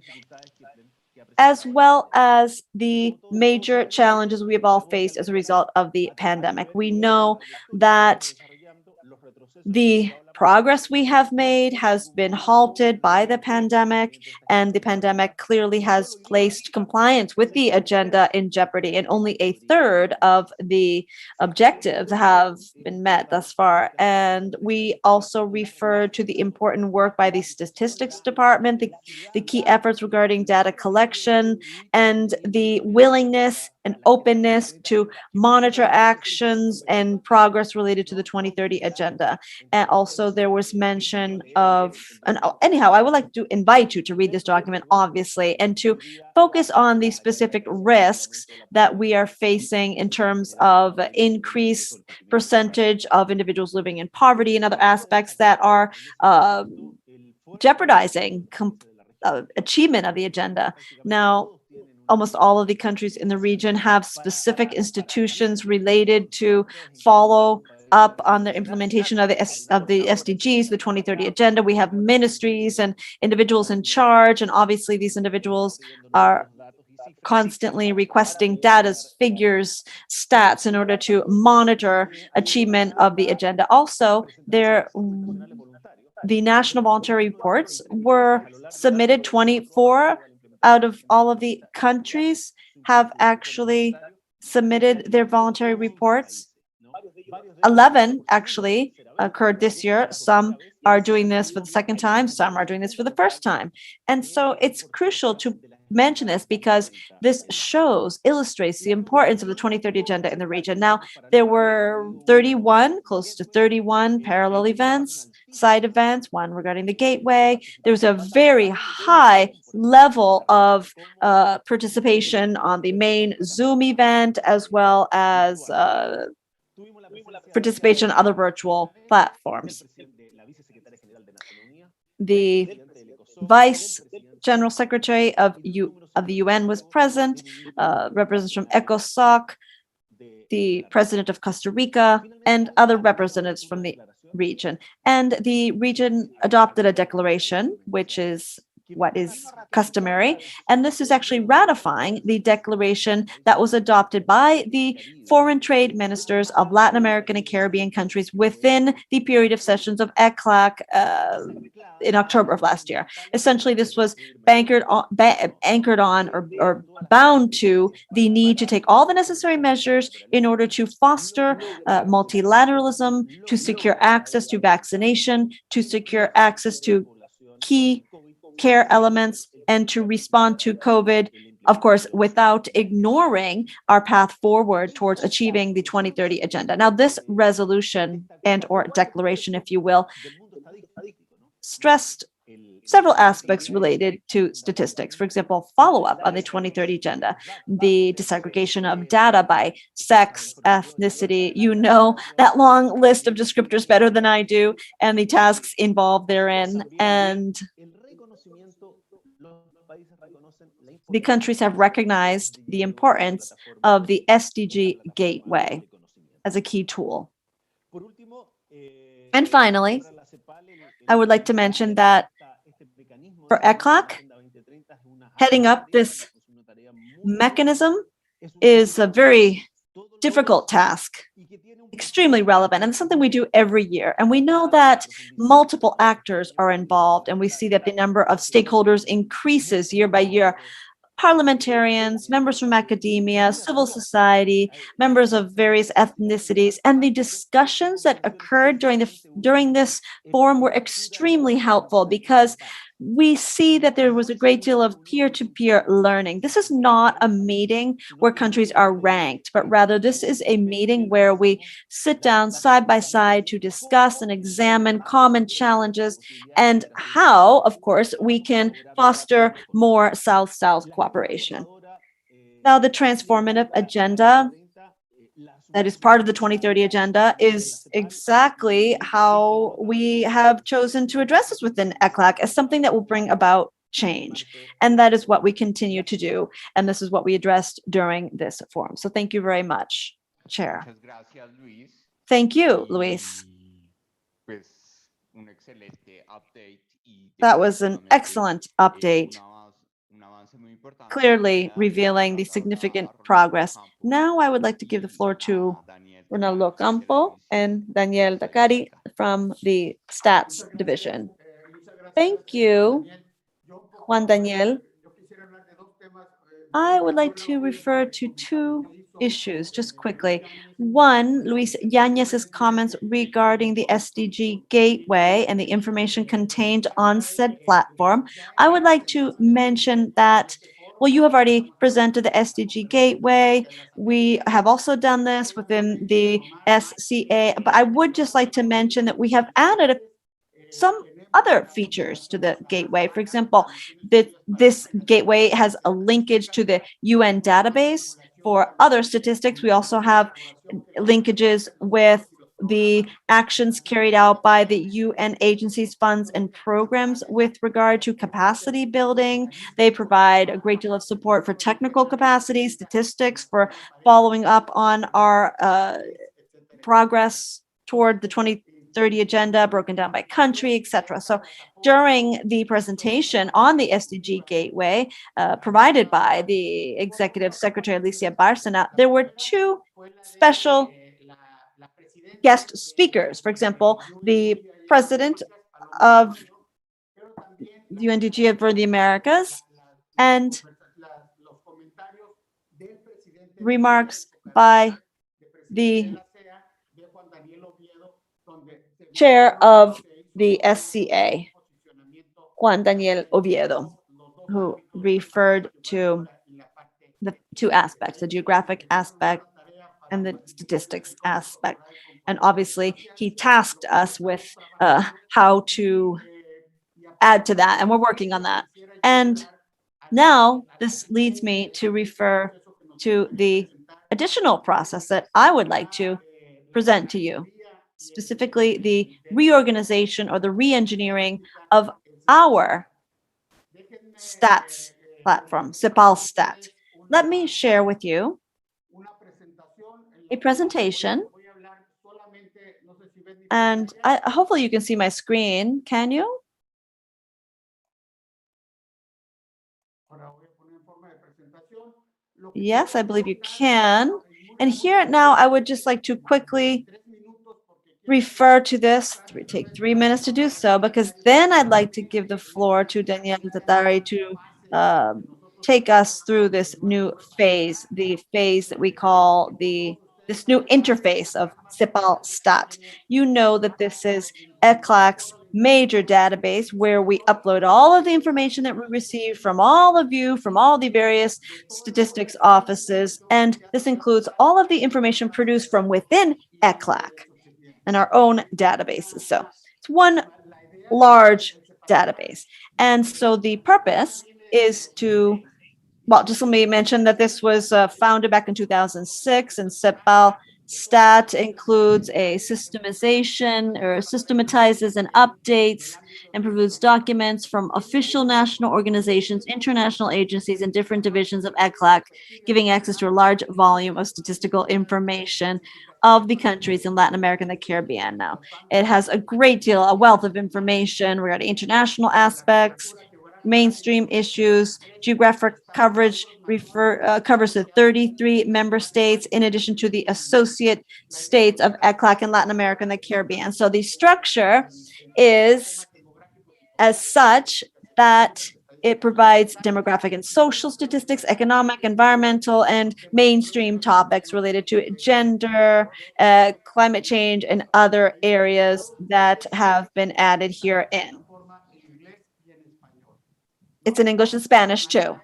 B: as well as the major challenges we have all faced as a result of the pandemic. We know that the progress we have made has been halted by the pandemic, and the pandemic clearly has placed compliance with the agenda in jeopardy, and only a third of the objectives have been met thus far. And we also refer to the important work by the Statistics Department, the key efforts regarding data collection, and the willingness and openness to monitor actions and progress related to the 2030 agenda. And also there was mention of, and anyhow, I would like to invite you to read this document, obviously, and to focus on the specific risks that we are facing in terms of increased percentage of individuals living in poverty and other aspects that are jeopardizing achievement of the agenda. Now, almost all of the countries in the region have specific institutions related to follow up on the implementation of the SDGs, the 2030 agenda. We have ministries and individuals in charge, and obviously these individuals are constantly requesting data, figures, stats in order to monitor achievement of the agenda. Also, the national voluntary reports were submitted. 24 out of all of the countries have actually submitted their voluntary reports. 11 actually occurred this year. Some are doing this for the second time, some are doing this for the first time. And so it's crucial to mention this because this illustrates the importance of the 2030 agenda in the region. Now, there were close to 31 parallel events, side events, one regarding the gateway. There was a very high level of participation on the main Zoom event, as well as participation on other virtual platforms. the Vice General Secretary of the UN was present, representatives from ECOSOC, the President of Costa Rica, and other representatives from the region. And the region adopted a declaration, which is what is customary. And this is actually ratifying the declaration that was adopted by the foreign trade ministers of Latin American and Caribbean countries within the period of sessions of ECLAC in October of last year. Essentially, this was anchored on or bound to the need to take all the necessary measures in order to foster multilateralism, to secure access to vaccination, to secure access to key care elements, and to respond to COVID, of course, without ignoring our path forward towards achieving the 2030 agenda. Now, this resolution and or declaration, if you will, stressed several aspects related to statistics. For example, follow-up on the 2030 agenda, the disaggregation of data by sex, ethnicity, you know that long list of descriptors better than I do, and the tasks involved therein. And the countries have recognized the importance of the SDG gateway as a key tool. And finally, I would like to mention that for ECLAC, heading up this mechanism is a very difficult task, extremely relevant, and something we do every year. And we know that multiple actors are involved, and we see that the number of stakeholders increases year by year. Parliamentarians, members from academia, civil society, members of various ethnicities, and the discussions that occurred during this forum were extremely helpful because we see that there was a great deal of peer-to-peer learning. This is not a meeting where countries are ranked, but rather this is a meeting where we sit down side by side to discuss and examine common challenges and how, of course, we can foster more South-South cooperation. Now, the transformative agenda that is part of the 2030 agenda is exactly how we have chosen to address this within ECLAC as something that will bring about change. And that is what we continue to do. And this is what we addressed during this forum. So thank you very much, Chair. Thank you, Luis. That was an excellent update, clearly revealing the significant progress. Now I would like to give the floor to Ronaldo Campo and Daniel Dakari from the Stats Division. Thank you, Juan Daniel. I would like to refer to two issues just quickly. One, Luis Yanez's comments regarding the SDG gateway and the information contained on said platform. I would like to mention that, well, you have already presented the SDG gateway. We have also done this within the SCA, but I would just like to mention that we have added some other features to the gateway. For example, this gateway has a linkage to the UN database. For other statistics, we also have linkages with the actions carried out by the UN agencies, funds, and programs with regard to capacity building. They provide a great deal of support for technical capacity, statistics, for following up on our progress toward the 2030 agenda, broken down by country, etc. So during the presentation on the SDG gateway provided by the Executive Secretary Alicia Bárcena, there were two special guest speakers. For example, the president of the UNDG for the Americas and remarks by the chair of the SCA, Juan Daniel Oviedo, who referred to the two aspects, the geographic aspect and the statistics aspect. And obviously, he tasked us with how to add to that, and we're working on that. And now this leads me to refer to the additional process that I would like to present to you, specifically the reorganization or the re-engineering of our stats platform, CEPAL Stat. Let me share with you a presentation, and hopefully you can see my screen. Can you? Yes, I believe you can. And here now, I would just like to quickly refer to this, take 3 minutes to do so, because then I'd like to give the floor to Daniel Tatari to take us through this new phase, the phase that we call this new interface of CEPAL Stat. You know that this is ECLAC's major database where we upload all of the information that we receive from all of you, from all the various statistics offices, and this includes all of the information produced from within ECLAC and our own databases. So it's one large database. And so the purpose is to, well, just let me mention that this was founded back in 2006, and CEPAL Stat includes a systemization or systematizes and updates and provides documents from official national organizations, international agencies, and different divisions of ECLAC, giving access to a large volume of statistical information of the countries in Latin America and the Caribbean now. It has a great deal, a wealth of information regarding international aspects, mainstream issues. Geographic coverage covers the 33 member states, in addition to the associate states of ECLAC in Latin America and the Caribbean. So the structure is as such that it provides demographic and social statistics, economic, environmental, and mainstream topics related to gender, climate change, and other areas that have been added herein. It's in English and Spanish too.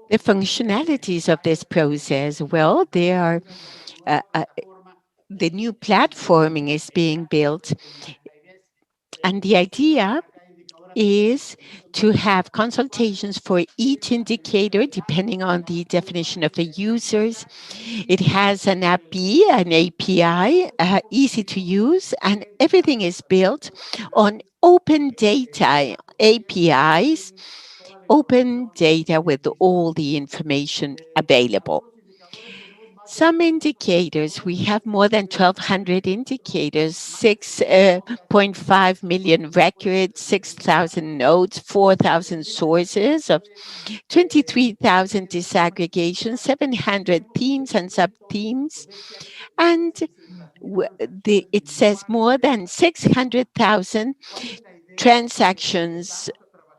U: The functionalities of this process, well, they are the new platforming is being built, and the idea is to have consultations for each indicator depending on the definition of the users. It has an API, easy to use, and everything is built on open data APIs, open data with all the information available. Some indicators, we have more than 1,200 indicators, 6.5 million records, 6,000 nodes, 4,000 sources of 23,000 disaggregations, 700 themes and sub-themes, and it says more than 600,000 transactions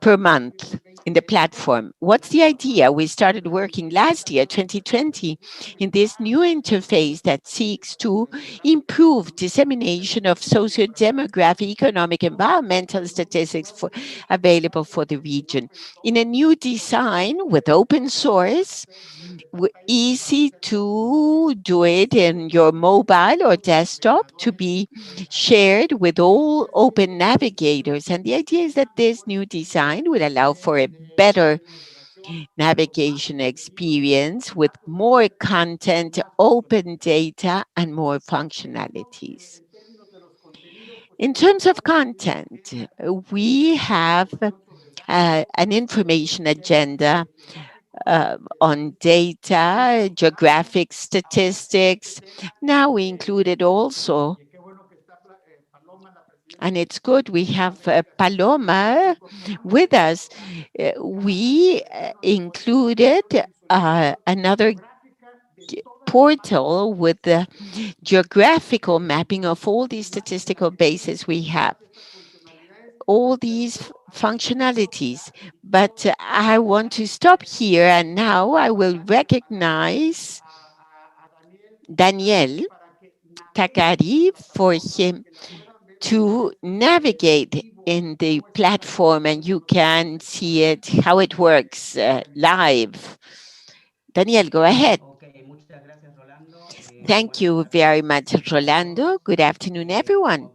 U: per month in the platform. What's the idea? We started working last year, 2020, in this new interface that seeks to improve dissemination of socio-demographic, economic, environmental statistics available for the region. In a new design with open source, easy to do it in your mobile or desktop, to be shared with all open navigators. And the idea is that this new design will allow for a better navigation experience with more content, open data, and more functionalities. In terms of content, we have an information agenda on data, geographic statistics. Now we included also, and it's good we have Paloma with us. We included another portal with the geographical mapping of all these statistical bases we have, all these functionalities. But I want to stop here, and now I will recognize Daniel Takari for him to navigate in the platform, and you can see it, how it works live. Daniel, go ahead. Thank you very much, Rolando. Good afternoon, everyone.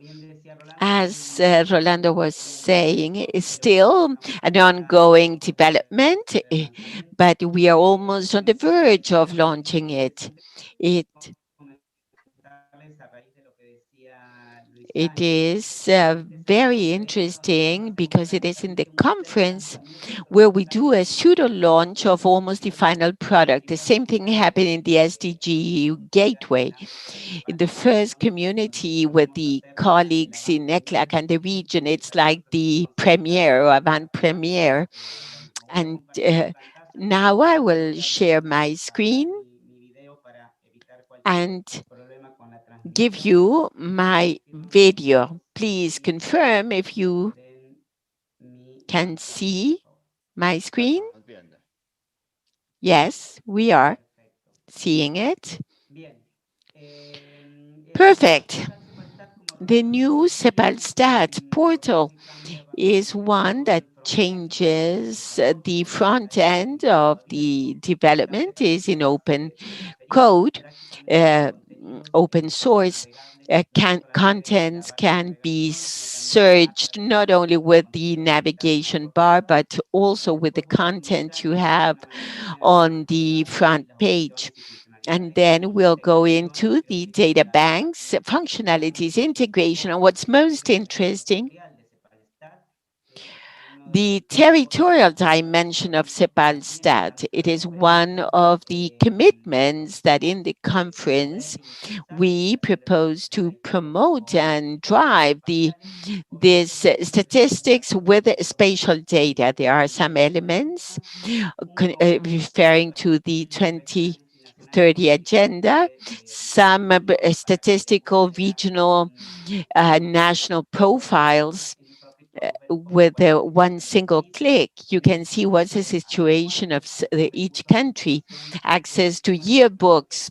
U: As Rolando was saying, it's still an ongoing development, but we are almost on the verge of launching it. It is very interesting because it is in the conference where we do a pseudo launch of almost the final product. The same thing happened in the SDG Gateway. In the first community with the colleagues in ECLAC and the region, it's like the premiere or avant-premiere. And now I will share my screen and give you my video. Please confirm if you can see my screen. Yes, we are seeing it. Perfect. The new CEPALSTAT portal is one that changes the front end of the development, is in open code, open source. Contents can be searched not only with the navigation bar, but also with the content you have on the front page. And then we'll go into the data banks, functionalities, integration, and what's most interesting, the territorial dimension of CEPALSTAT. It is one of the commitments that in the conference we propose to promote and drive this statistics with spatial data. There are some elements referring to the 2030 agenda, some statistical, regional, national profiles. With one single click, you can see what's the situation of each country, access to yearbooks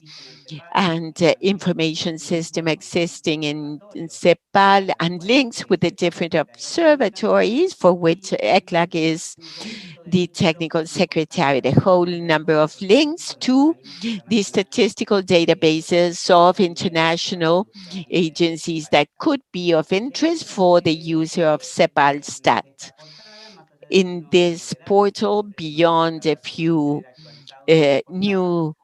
U: and information system existing in CEPAL, and links with the different observatories for which ECLAC is the technical secretary. The whole number of links to the statistical databases of international agencies that could be of interest for the user of CEPALSTAT. In this portal, beyond a few new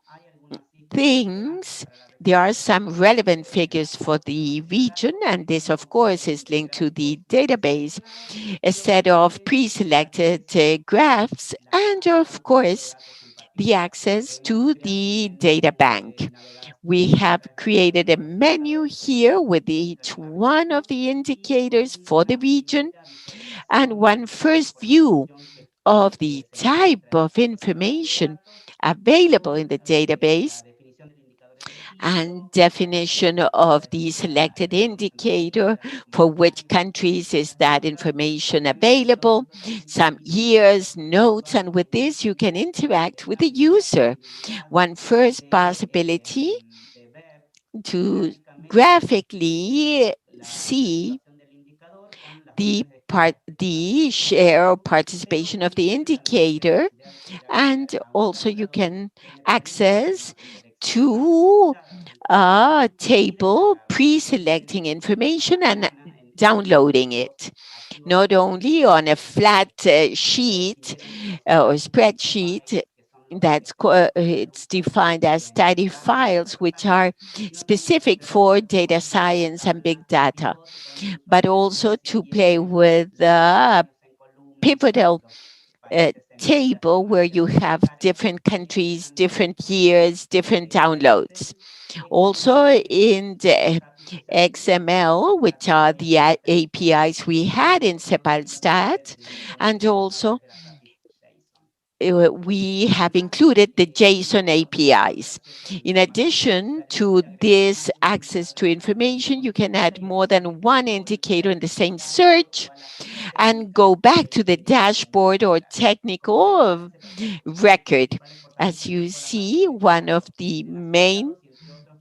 U: things, there are some relevant figures for the region, and this, of course, is linked to the database, a set of pre-selected graphs, and, of course, the access to the data bank. We have created a menu here with each one of the indicators for the region, and one first view of the type of information available in the database and definition of the selected indicator, for which countries is that information available, some years, notes, and with this you can interact with the user. One first possibility to graphically see the share or participation of the indicator, and also you can access to a table pre-selecting information and downloading it, not only on a flat sheet or spreadsheet that's it's defined as tidy files, which are specific for data science and big data, but also to play with the pivotal table where you have different countries, different years, different downloads. Also in the XML, which are the APIs we had in CEPALSTAT, and also we have included the JSON APIs. In addition to this access to information, you can add more than one indicator in the same search and go back to the dashboard or technical record. As you see, one of the main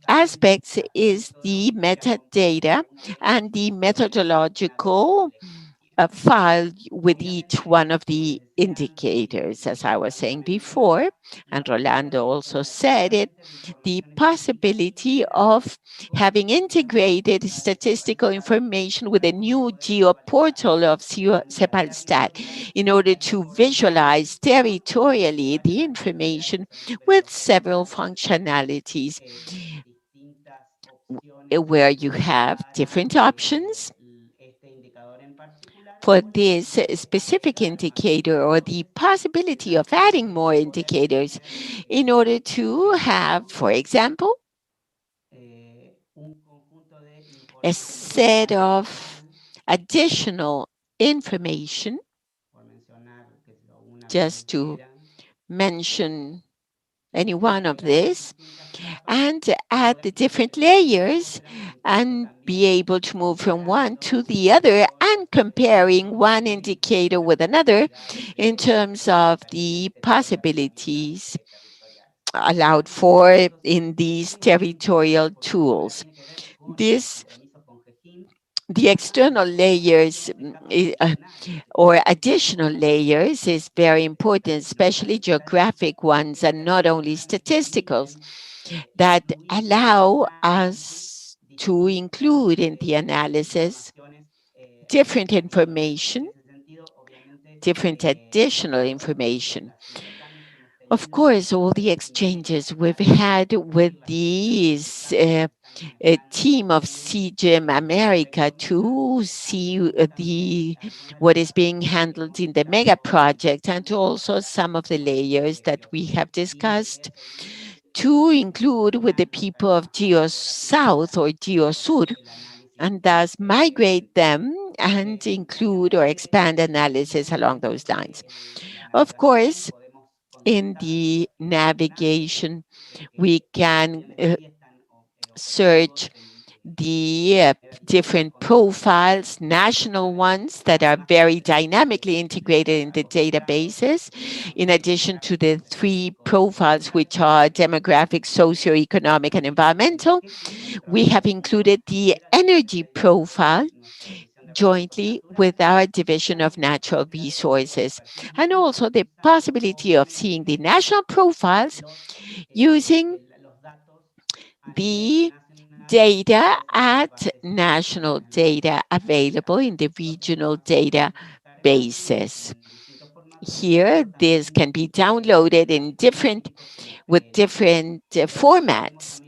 U: aspects is the metadata and the methodological file with each one of the indicators. As I was saying before, and Rolando also said it, the possibility of having integrated statistical information with a new geo portal of CEPALSTAT in order to visualize territorially the information with several functionalities. where you have different options for this specific indicator or the possibility of adding more indicators in order to have, for example, a set of additional information, just to mention any one of this, and add the different layers and be able to move from one to the other and comparing one indicator with another in terms of the possibilities allowed for in these territorial tools. The external layers or additional layers is very important, especially geographic ones and not only statisticals, that allow us to include in the analysis different information, different additional information. Of course, all the exchanges we've had with these a team of CGIM America to see what is being handled in the mega project, and also some of the layers that we have discussed to include with the people of Geo South or Geo Sur, and thus migrate them and include or expand analysis along those lines. Of course, in the navigation, we can search the different profiles, national ones that are very dynamically integrated in the databases, in addition to the 3 profiles, which are demographic, socioeconomic, and environmental. We have included the energy profile jointly with our Division of Natural Resources, and also the possibility of seeing the national profiles using the data at national data available in the regional databases. Here, this can be downloaded in with different formats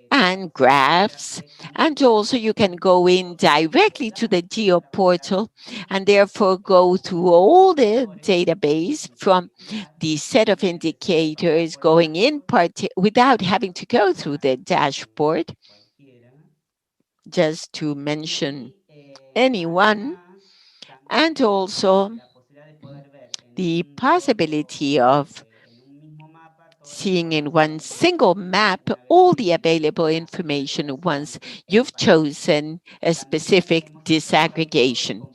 U: and graphs, and also you can go in directly to the Geo portal and therefore go through all the database from the set of indicators going in without having to go through the dashboard, just to mention anyone, and also the possibility of seeing in one single map all the available information once you've chosen a specific disaggregation.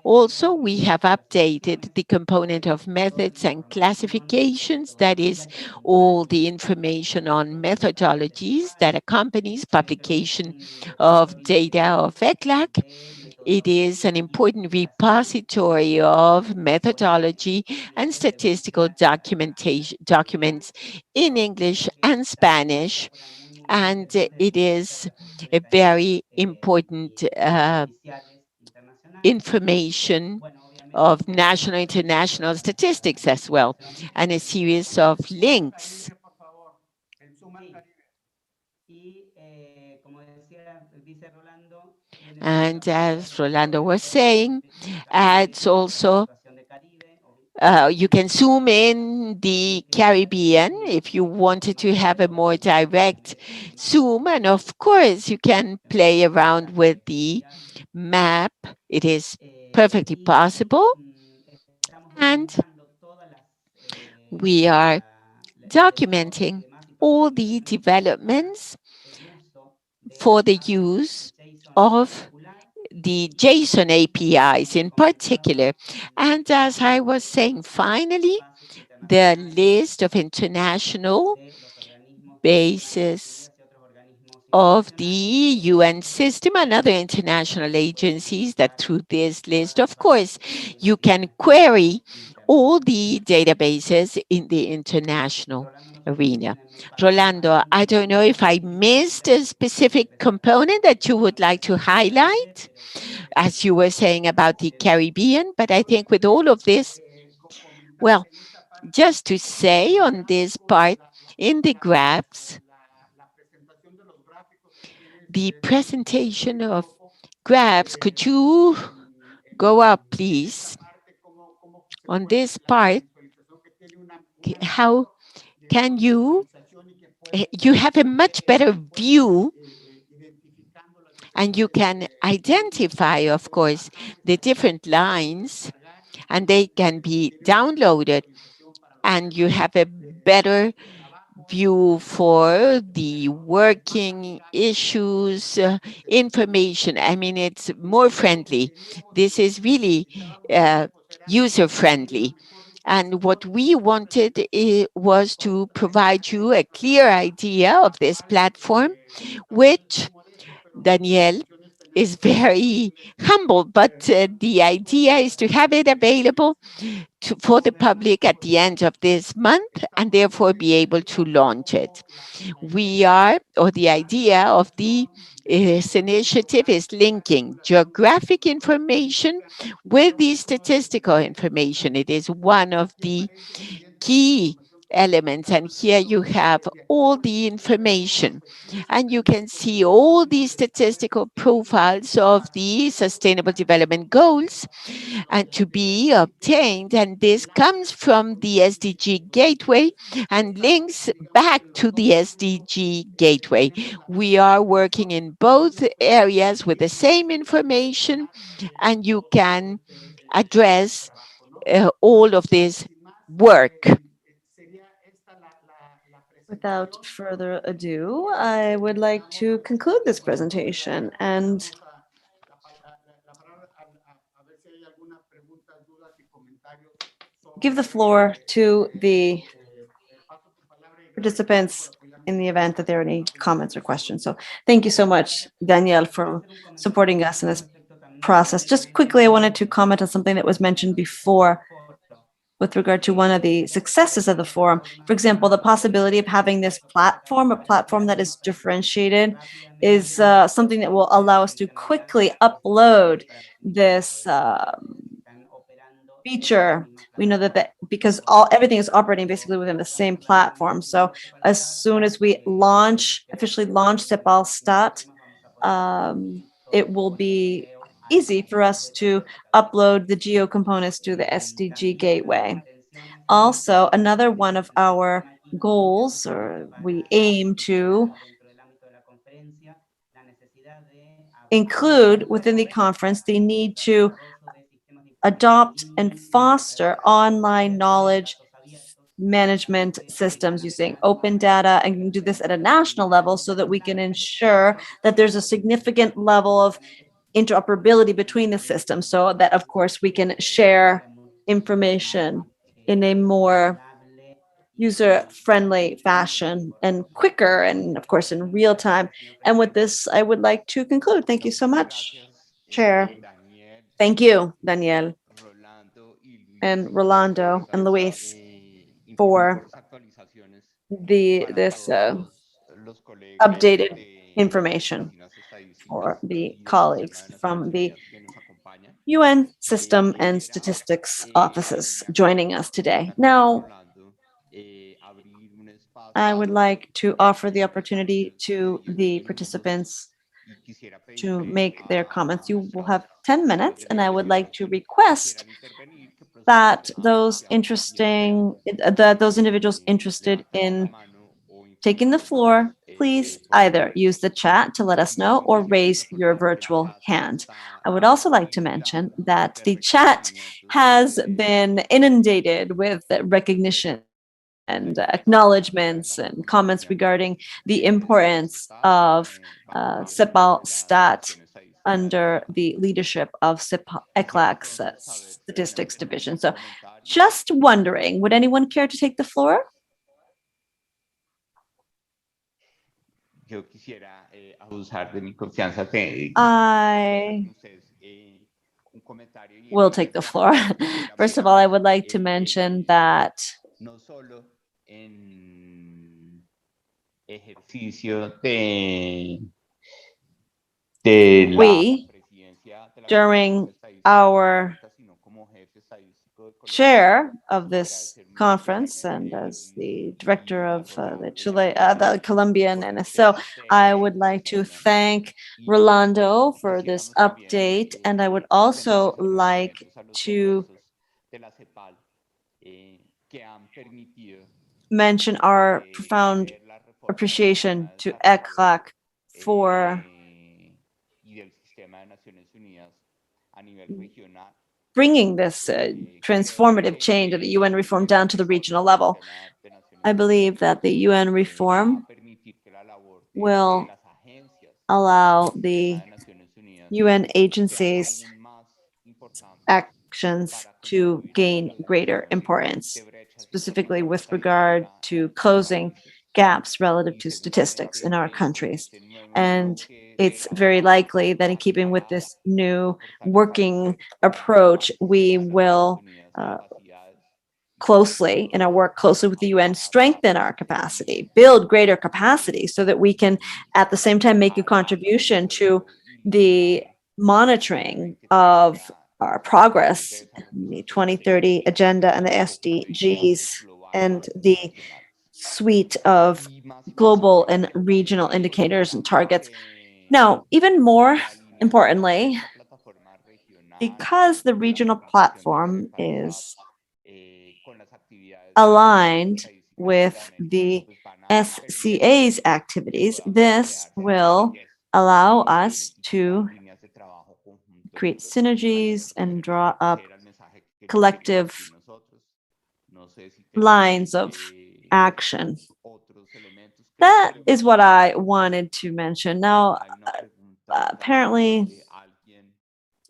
U: Also, we have updated the component of methods and classifications, that is, all the information on methodologies that accompanies publication of data of ECLAC. It is an important repository of methodology and statistical documents in English and Spanish, and it is a very important information of national, international statistics as well, and a series of links. And as Rolando was saying, it's also you can zoom in the Caribbean if you wanted to have a more direct zoom. And of course, you can play around with the map. It is perfectly possible. And we are documenting all the developments for the use of the JSON APIs in particular. And as I was saying, finally, the list of international bases of the UN system and other international agencies that through this list, of course, you can query all the databases in the international arena. Rolando, I don't know if I missed a specific component that you would like to highlight, as you were saying about the Caribbean, but I think with all of this, well, just to say on this part, in the graphs, the presentation of graphs, could you go up, please? On this part, how can you have a much better view, and you can identify, of course, the different lines, and they can be downloaded, and you have a better view for the working issues, information. I mean, it's more friendly. This is really user-friendly. And what we wanted was to provide you a clear idea of this platform, which Daniel is very humble, but the idea is to have it available for the public at the end of this month, and therefore be able to launch it. The idea of this initiative is linking geographic information with the statistical information. It is one of the key elements, and here you have all the information, and you can see all the statistical profiles of the Sustainable Development Goals and to be obtained, and this comes from the SDG Gateway and links back to the SDG Gateway. We are working in both areas with the same information, and you can address all of this work.
B: Without further ado, I would like to conclude this presentation and give the floor to the participants in the event that there are any comments or questions. So thank you so much, Danielle, for supporting us in this process. Just quickly, I wanted to comment on something that was mentioned before with regard to one of the successes of the forum. For example, the possibility of having this platform, a platform that is differentiated, is something that will allow us to quickly upload this feature. We know that because everything is operating basically within the same platform. So as soon as we officially launch CEPAL Stat, it will be easy for us to upload the geo components to the SDG Gateway. Also, another one of our goals, or we aim to include within the conference the need to adopt and foster online knowledge management systems using open data, and do this at a national level so that we can ensure that there's a significant level of interoperability between the systems, so that, of course, we can share information in a more user-friendly fashion and quicker, and of course in real time. And with this, I would like to conclude. Thank you so much, Chair. Thank you, Daniel and Rolando and Luis for this updated information for the colleagues from the UN System and Statistics offices joining us today. Now, I would like to offer the opportunity to the participants to make their comments. You will have 10 minutes, and I would like to request that those individuals interested in taking the floor, please either use the chat to let us know or raise your virtual hand. I would also like to mention that the chat has been inundated with recognition and acknowledgements and comments regarding the importance of CEPAL Stat under the leadership of ECLAC's Statistics Division. So just wondering, would anyone care to take the floor? I will take the floor. First of all, I would like to mention that we, during our chair of this conference and as the director of the Colombian NSO, I would like to thank Rolando for this update, and I would also like to mention our profound appreciation to ECLAC for bringing this transformative change of the UN reform down to the regional level. I believe that the UN reform will allow the UN agencies' actions to gain greater importance, specifically with regard to closing gaps relative to statistics in our countries. And it's very likely that in keeping with this new working approach, we will closely with the UN, strengthen our capacity, build greater capacity so that we can at the same time make a contribution to the monitoring of our progress, the 2030 agenda and the SDGs and the suite of global and regional indicators and targets. Now, even more importantly, because the regional platform is aligned with the SCA's activities, this will allow us to create synergies and draw up collective lines of action. That is what I wanted to mention. Now, apparently,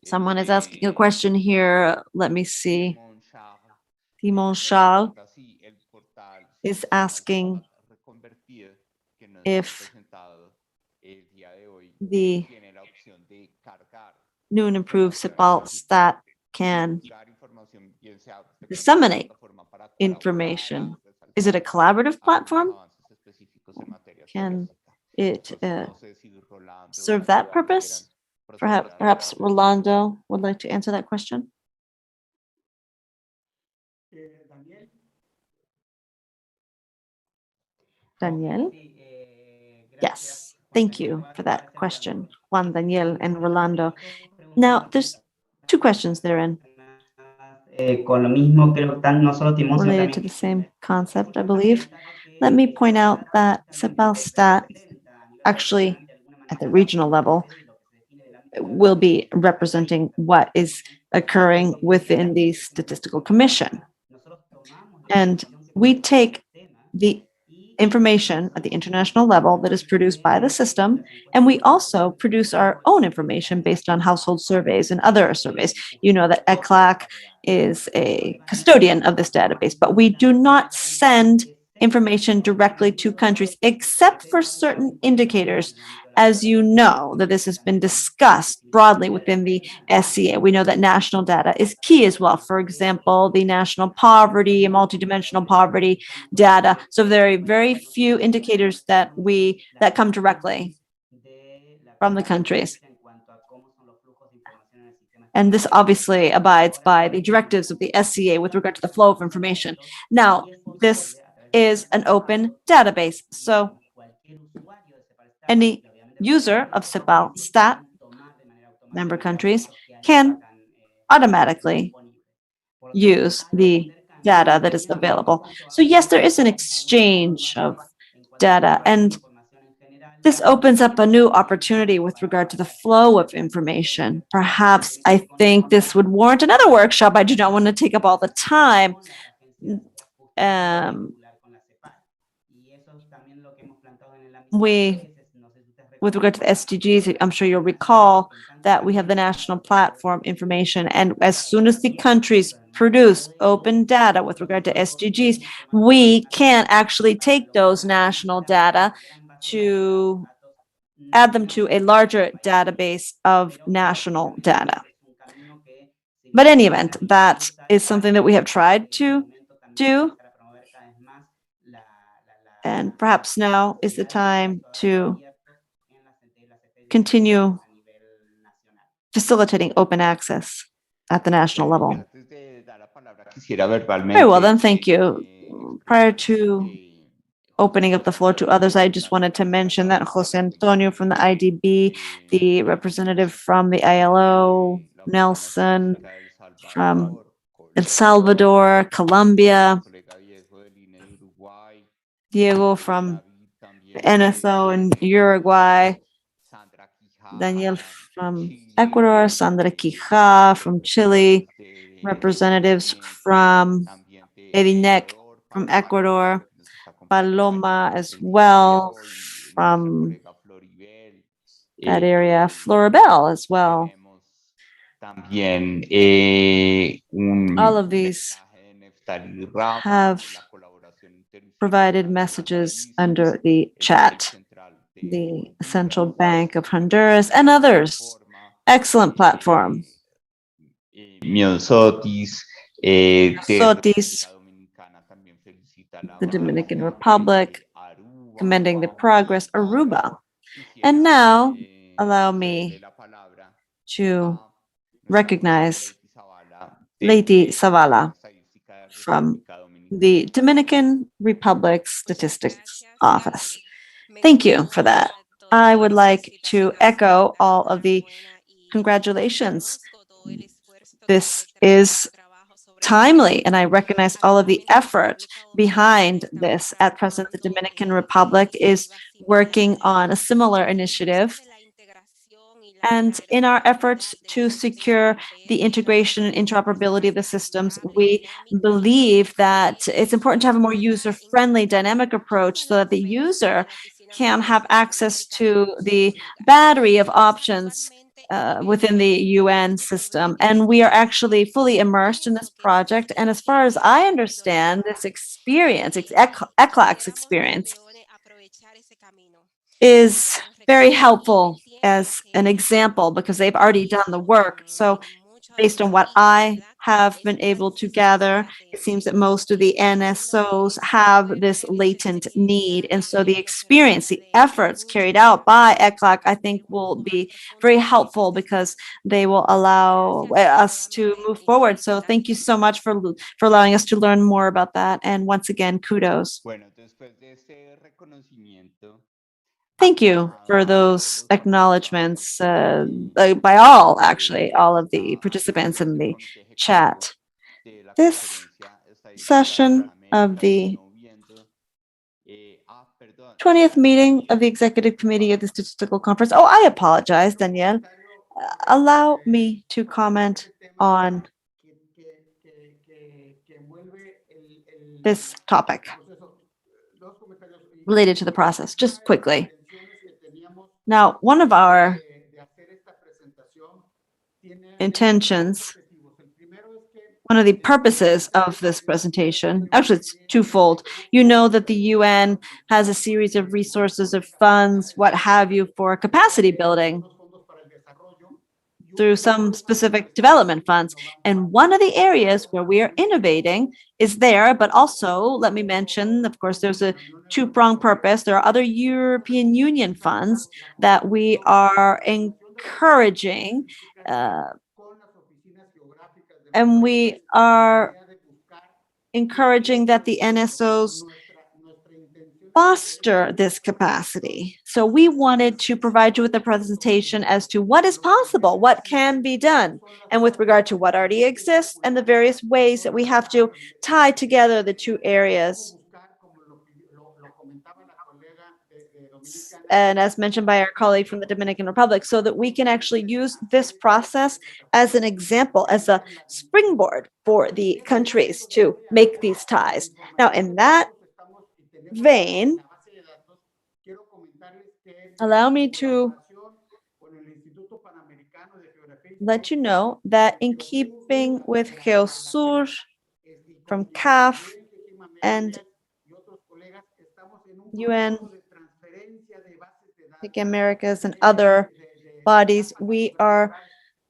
B: someone is asking a question here. Let me see. Timon Shah is asking if the new and improved CEPAL stat can disseminate information. Is it a collaborative platform? Can it serve that purpose? Perhaps Rolando would like to answer that question. Daniel? Yes, thank you for that question, Juan Daniel and Rolando. Now, there's two questions therein related to the same concept, I believe. Let me point out that CEPAL stat, actually at the regional level, will be representing what is occurring within the Statistical Commission. And we take the information at the international level that is produced by the system, and we also produce our own information based on household surveys and other surveys. You know that ECLAC is a custodian of this database, but we do not send information directly to countries except for certain indicators. As you know, that this has been discussed broadly within the SCA. We know that national data is key as well. For example, the national poverty and multidimensional poverty data. So very, very few indicators that come directly from the countries. And this obviously abides by the directives of the SCA with regard to the flow of information. Now, this is an open database. So any user of CEPAL stat, member countries, can automatically use the data that is available. So yes, there is an exchange of data, and this opens up a new opportunity with regard to the flow of information. Perhaps I think this would warrant another workshop. I do not want to take up all the time. With regard to the SDGs, I'm sure you'll recall that we have the national platform information, and as soon as the countries produce open data with regard to SDGs, we can actually take those national data to add them to a larger database of national data. But in any event, that is something that we have tried to do. And perhaps now is the time to continue facilitating open access at the national level.
C: Quisiera verbalmente.
B: Very well, then, thank you. Prior to opening up the floor to others, I just wanted to mention that Jose Antonio from the IDB, the representative from the ILO, Nelson from El Salvador, Colombia, Diego from NSO in Uruguay, Daniel from Ecuador, Sandra Quija from Chile, representatives from Edinec from Ecuador, Paloma as well from that area, Floribel as well.
C: También un
B: All of these have provided messages under the chat. The Central Bank of Honduras and others. Excellent platform.
C: Miosotis,
B: Sotis, the Dominican Republic, commending the progress, Aruba. And now, allow me to recognize Lady Zavala from the Dominican Republic Statistics Office. Thank you for that. I would like to echo all of the congratulations. This is timely, and I recognize all of the effort behind this. At present, the Dominican Republic is working on a similar initiative. And in our efforts to secure the integration and interoperability of the systems, we believe that it's important to have a more user-friendly, dynamic approach so that the user can have access to the battery of options within the UN system. And we are actually fully immersed in this project. And as far as I understand, this experience, ECLAC's experience, is very helpful as an example because they've already done the work. So based on what I have been able to gather, it seems that most of the NSOs have this latent need. And so the experience, the efforts carried out by ECLAC, I think will be very helpful because they will allow us to move forward. So thank you so much for allowing us to learn more about that. And once again, kudos. Thank you for those acknowledgements by all, actually, all of the participants in the chat. This session of the 20th meeting of the Executive Committee of the Statistical Conference. Oh, I apologize, Danielle. Allow me to comment on this topic related to the process, just quickly. Now, one of our intentions, one of the purposes of this presentation, actually it's twofold. You know that the UN has a series of resources of funds, what have you, for capacity building through some specific development funds. And one of the areas where we are innovating is there, but also let me mention, of course, there's a two-pronged purpose. There are other European Union funds that we are encouraging, and we are encouraging that the NSOs foster this capacity. So we wanted to provide you with a presentation as to what is possible, what can be done, and with regard to what already exists and the various ways that we have to tie together the two areas. And as mentioned by our colleague from the Dominican Republic, so that we can actually use this process as an example, as a springboard for the countries to make these ties. Now, in that vein, allow me to let you know that in keeping with GeoSur from CAF and UN, Americas, and other bodies, we are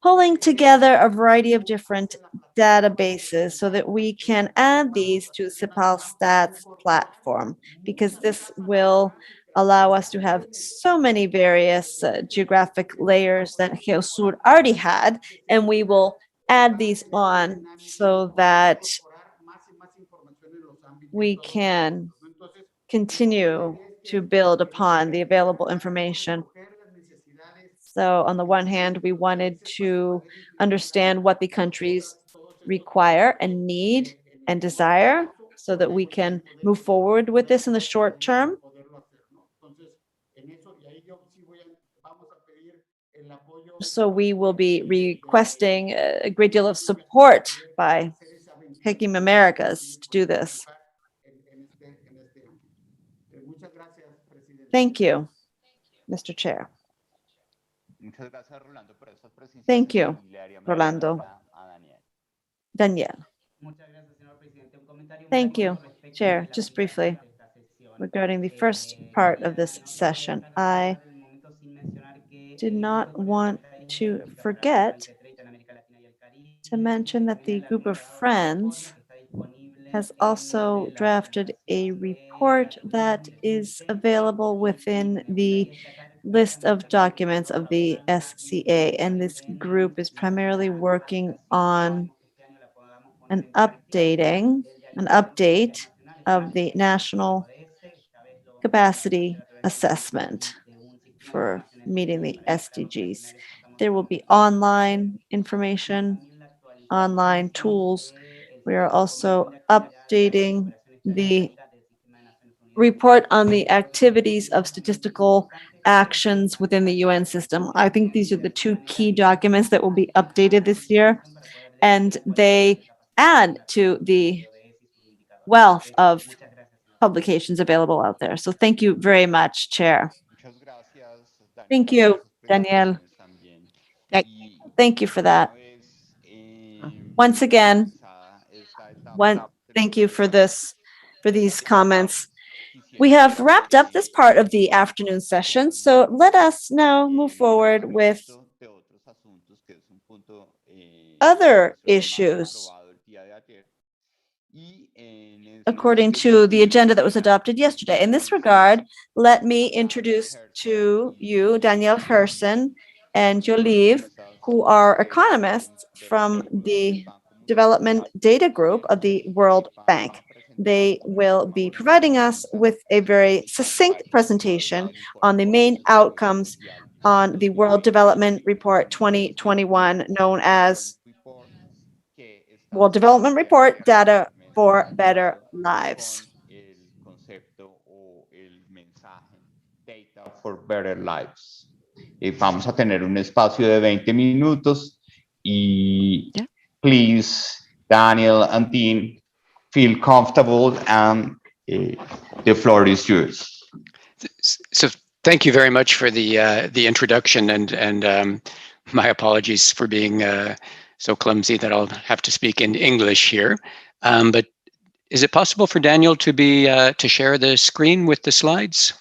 B: pulling together a variety of different databases so that we can add these to CIPAL-Stat's platform, because this will allow us to have so many various geographic layers that GeoSur already had, and we will add these on so that we can continue to build upon the available information. So on the one hand, we wanted to understand what the countries require and need and desire so that we can move forward with this in the short term. So we will be requesting a great deal of support by Hekim Americas to do this. Thank you, Mr. Chair. Thank you, Rolando. Daniel. Thank you, Chair. Just briefly, regarding the first part of this session, I did not want to forget to mention that the group of friends has also drafted a report that is available within the list of documents of the SCA, and this group is primarily working on an update of the national capacity assessment for meeting the SDGs. There will be online information, online tools. We are also updating the report on the activities of statistical actions within the UN system. I think these are the two key documents that will be updated this year, and they add to the wealth of publications available out there. So thank you very much, Chair. Thank you, Daniel. Thank you for that. Once again, thank you for these comments. We have wrapped up this part of the afternoon session, so let us now move forward with other issues according to the agenda that was adopted yesterday. In this regard, let me introduce to you Danielle Herson and Jolive, who are economists from the Development Data Group of the World Bank. They will be providing us with a very succinct presentation on the main outcomes on the World Development Report 2021, known as World Development Report Data for Better Lives.
C: Data for Better Lives. Vamos a tener un espacio de 20 minutos y please, Daniel and Dean, feel comfortable and the floor is yours.
I: So thank you very much for the introduction, and my apologies for being so clumsy that I'll have to speak in English here. But is it possible for Daniel to share the screen with the slides?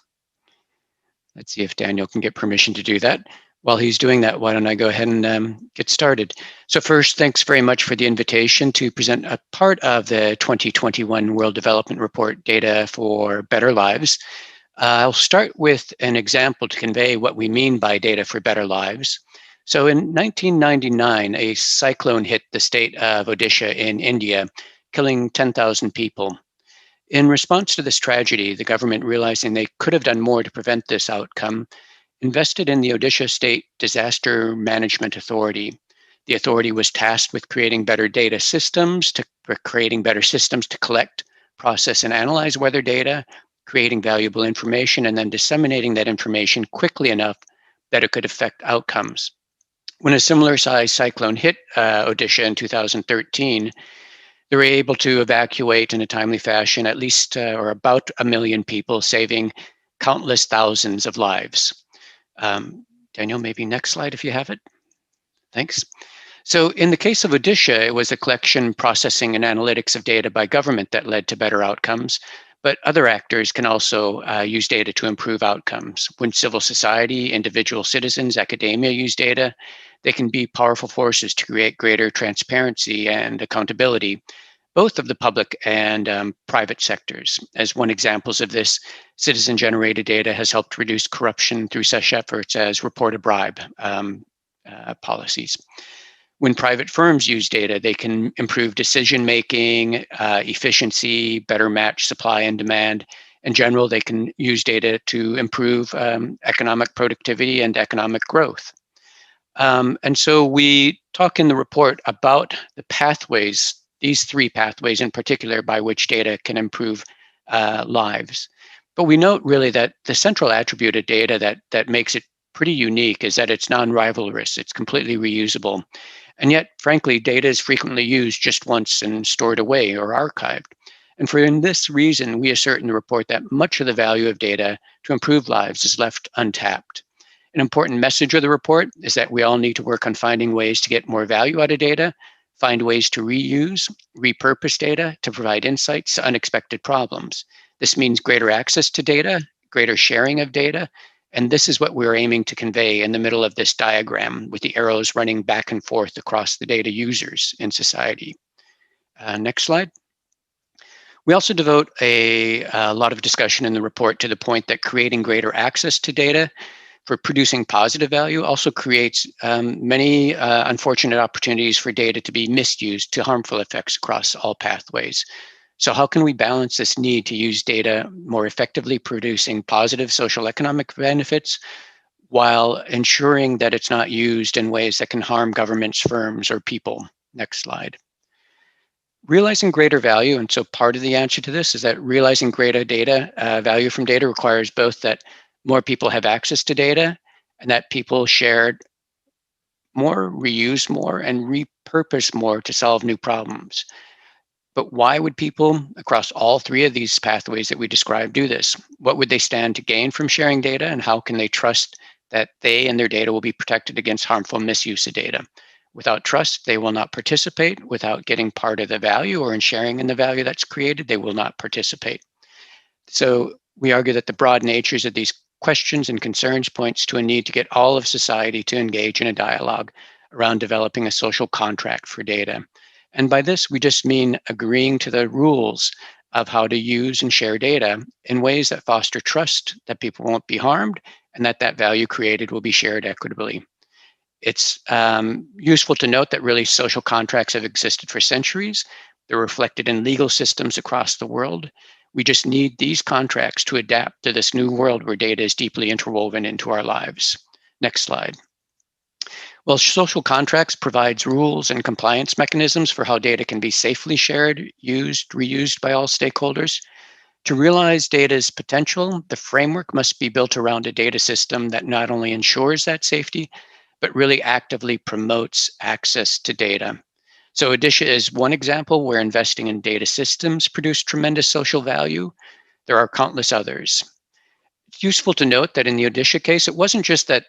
I: Let's see if Daniel can get permission to do that. While he's doing that, why don't I go ahead and get started. So first, thanks very much for the invitation to present a part of the 2021 World Development Report Data for Better Lives. I'll start with an example to convey what we mean by data for better lives. So in 1999, a cyclone hit the state of Odisha in India, killing 10,000 people. In response to this tragedy, the government, realizing they could have done more to prevent this outcome, invested in the Odisha State Disaster Management Authority. The authority was tasked with creating better systems to collect, process, and analyze weather data, creating valuable information, and then disseminating that information quickly enough that it could affect outcomes. When a similar size cyclone hit Odisha in 2013, they were able to evacuate in a timely fashion at least or about 1 million people, saving countless thousands of lives. Daniel, maybe next slide if you have it. Thanks. So in the case of Odisha, it was the collection, processing, and analytics of data by government that led to better outcomes. But other actors can also use data to improve outcomes. When civil society, individual citizens, academia use data, they can be powerful forces to create greater transparency and accountability, both of the public and private sectors. As one examples of this, citizen-generated data has helped reduce corruption through such efforts as report a bribe policies. when private firms use data, they can improve decision-making, efficiency, better match supply and demand. In general, they can use data to improve economic productivity and economic growth. And so we talk in the report about the pathways, these three pathways in particular, by which data can improve lives. But we note really that the central attribute of data that makes it pretty unique is that it's non-rivalrous, it's completely reusable. And yet, frankly, data is frequently used just once and stored away or archived. And for this reason, we assert in the report that much of the value of data to improve lives is left untapped. An important message of the report is that we all need to work on finding ways to get more value out of data, find ways to reuse, repurpose data to provide insights to unexpected problems. This means greater access to data, greater sharing of data, and this is what we're aiming to convey in the middle of this diagram with the arrows running back and forth across the data users in society. Next slide. We also devote a lot of discussion in the report to the point that creating greater access to data for producing positive value also creates many unfortunate opportunities for data to be misused to harmful effects across all pathways. So how can we balance this need to use data more effectively, producing positive social economic benefits, while ensuring that it's not used in ways that can harm governments, firms, or people? Next slide. Realizing greater value, and so part of the answer to this is that realizing greater data value from data requires both that more people have access to data and that people share more, reuse more, and repurpose more to solve new problems. But why would people across all three of these pathways that we described do this? What would they stand to gain from sharing data, and how can they trust that they and their data will be protected against harmful misuse of data? Without trust, they will not participate. Without getting part of the value or in sharing in the value that's created, they will not participate. So we argue that the broad natures of these questions and concerns points to a need to get all of society to engage in a dialogue around developing a social contract for data. And by this, we just mean agreeing to the rules of how to use and share data in ways that foster trust, that people won't be harmed, and that value created will be shared equitably. It's useful to note that really social contracts have existed for centuries. They're reflected in legal systems across the world. We just need these contracts to adapt to this new world where data is deeply interwoven into our lives. Next slide. Well, social contracts provides rules and compliance mechanisms for how data can be safely shared, used, reused by all stakeholders. To realize data's potential, the framework must be built around a data system that not only ensures that safety, but really actively promotes access to data. So Odisha is one example where investing in data systems produce tremendous social value. There are countless others. It's useful to note that in the Odisha case, it wasn't just that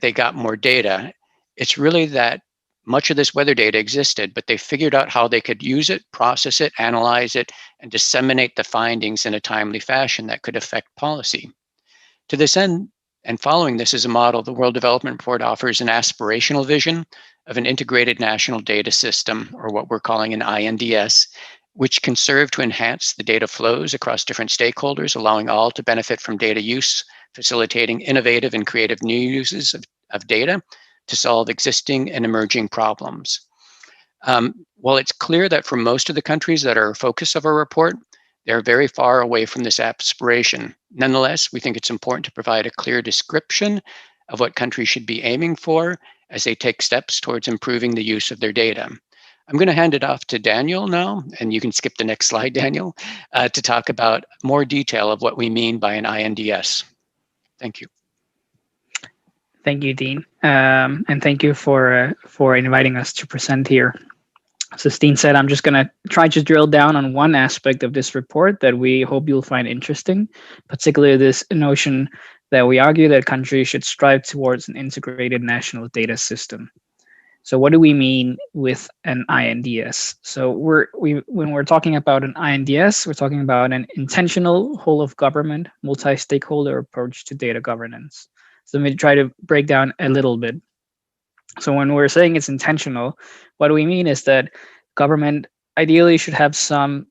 I: they got more data. It's really that much of this weather data existed, but they figured out how they could use it, process it, analyze it, and disseminate the findings in a timely fashion that could affect policy. To this end, and following this is a model, the World Development Report offers an aspirational vision of an integrated national data system, or what we're calling an INDS, which can serve to enhance the data flows across different stakeholders, allowing all to benefit from data use, facilitating innovative and creative new uses of data to solve existing and emerging problems. While it's clear that for most of the countries that are a focus of our report, they're very far away from this aspiration. Nonetheless, we think it's important to provide a clear description of what countries should be aiming for as they take steps towards improving the use of their data. I'm going to hand it off to Daniel now, and you can skip the next slide, Daniel, to talk about more detail of what we mean by an INDS. Thank you.
D: Thank you, Dean, and thank you for inviting us to present here. So as Dean said, I'm just going to try to drill down on one aspect of this report that we hope you'll find interesting, particularly this notion that we argue that countries should strive towards an integrated national data system. So what do we mean with an INDS? So when we're talking about an INDS, we're talking about an intentional whole of government, multi-stakeholder approach to data governance. So let me try to break down a little bit. So when we're saying it's intentional, what we mean is that government ideally should have some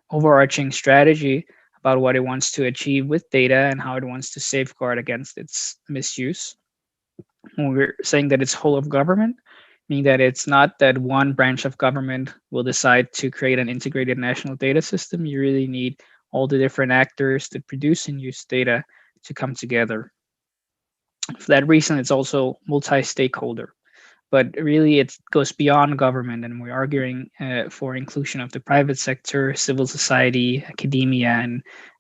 D: overarching strategy about what it wants to achieve with data and how it wants to safeguard against its misuse. When we're saying that it's whole of government, meaning that it's not that one branch of government will decide to create an integrated national data system. You really need all the different actors that produce and use data to come together. For that reason, it's also multi-stakeholder. But really, it goes beyond government, and we're arguing for inclusion of the private sector, civil society, academia,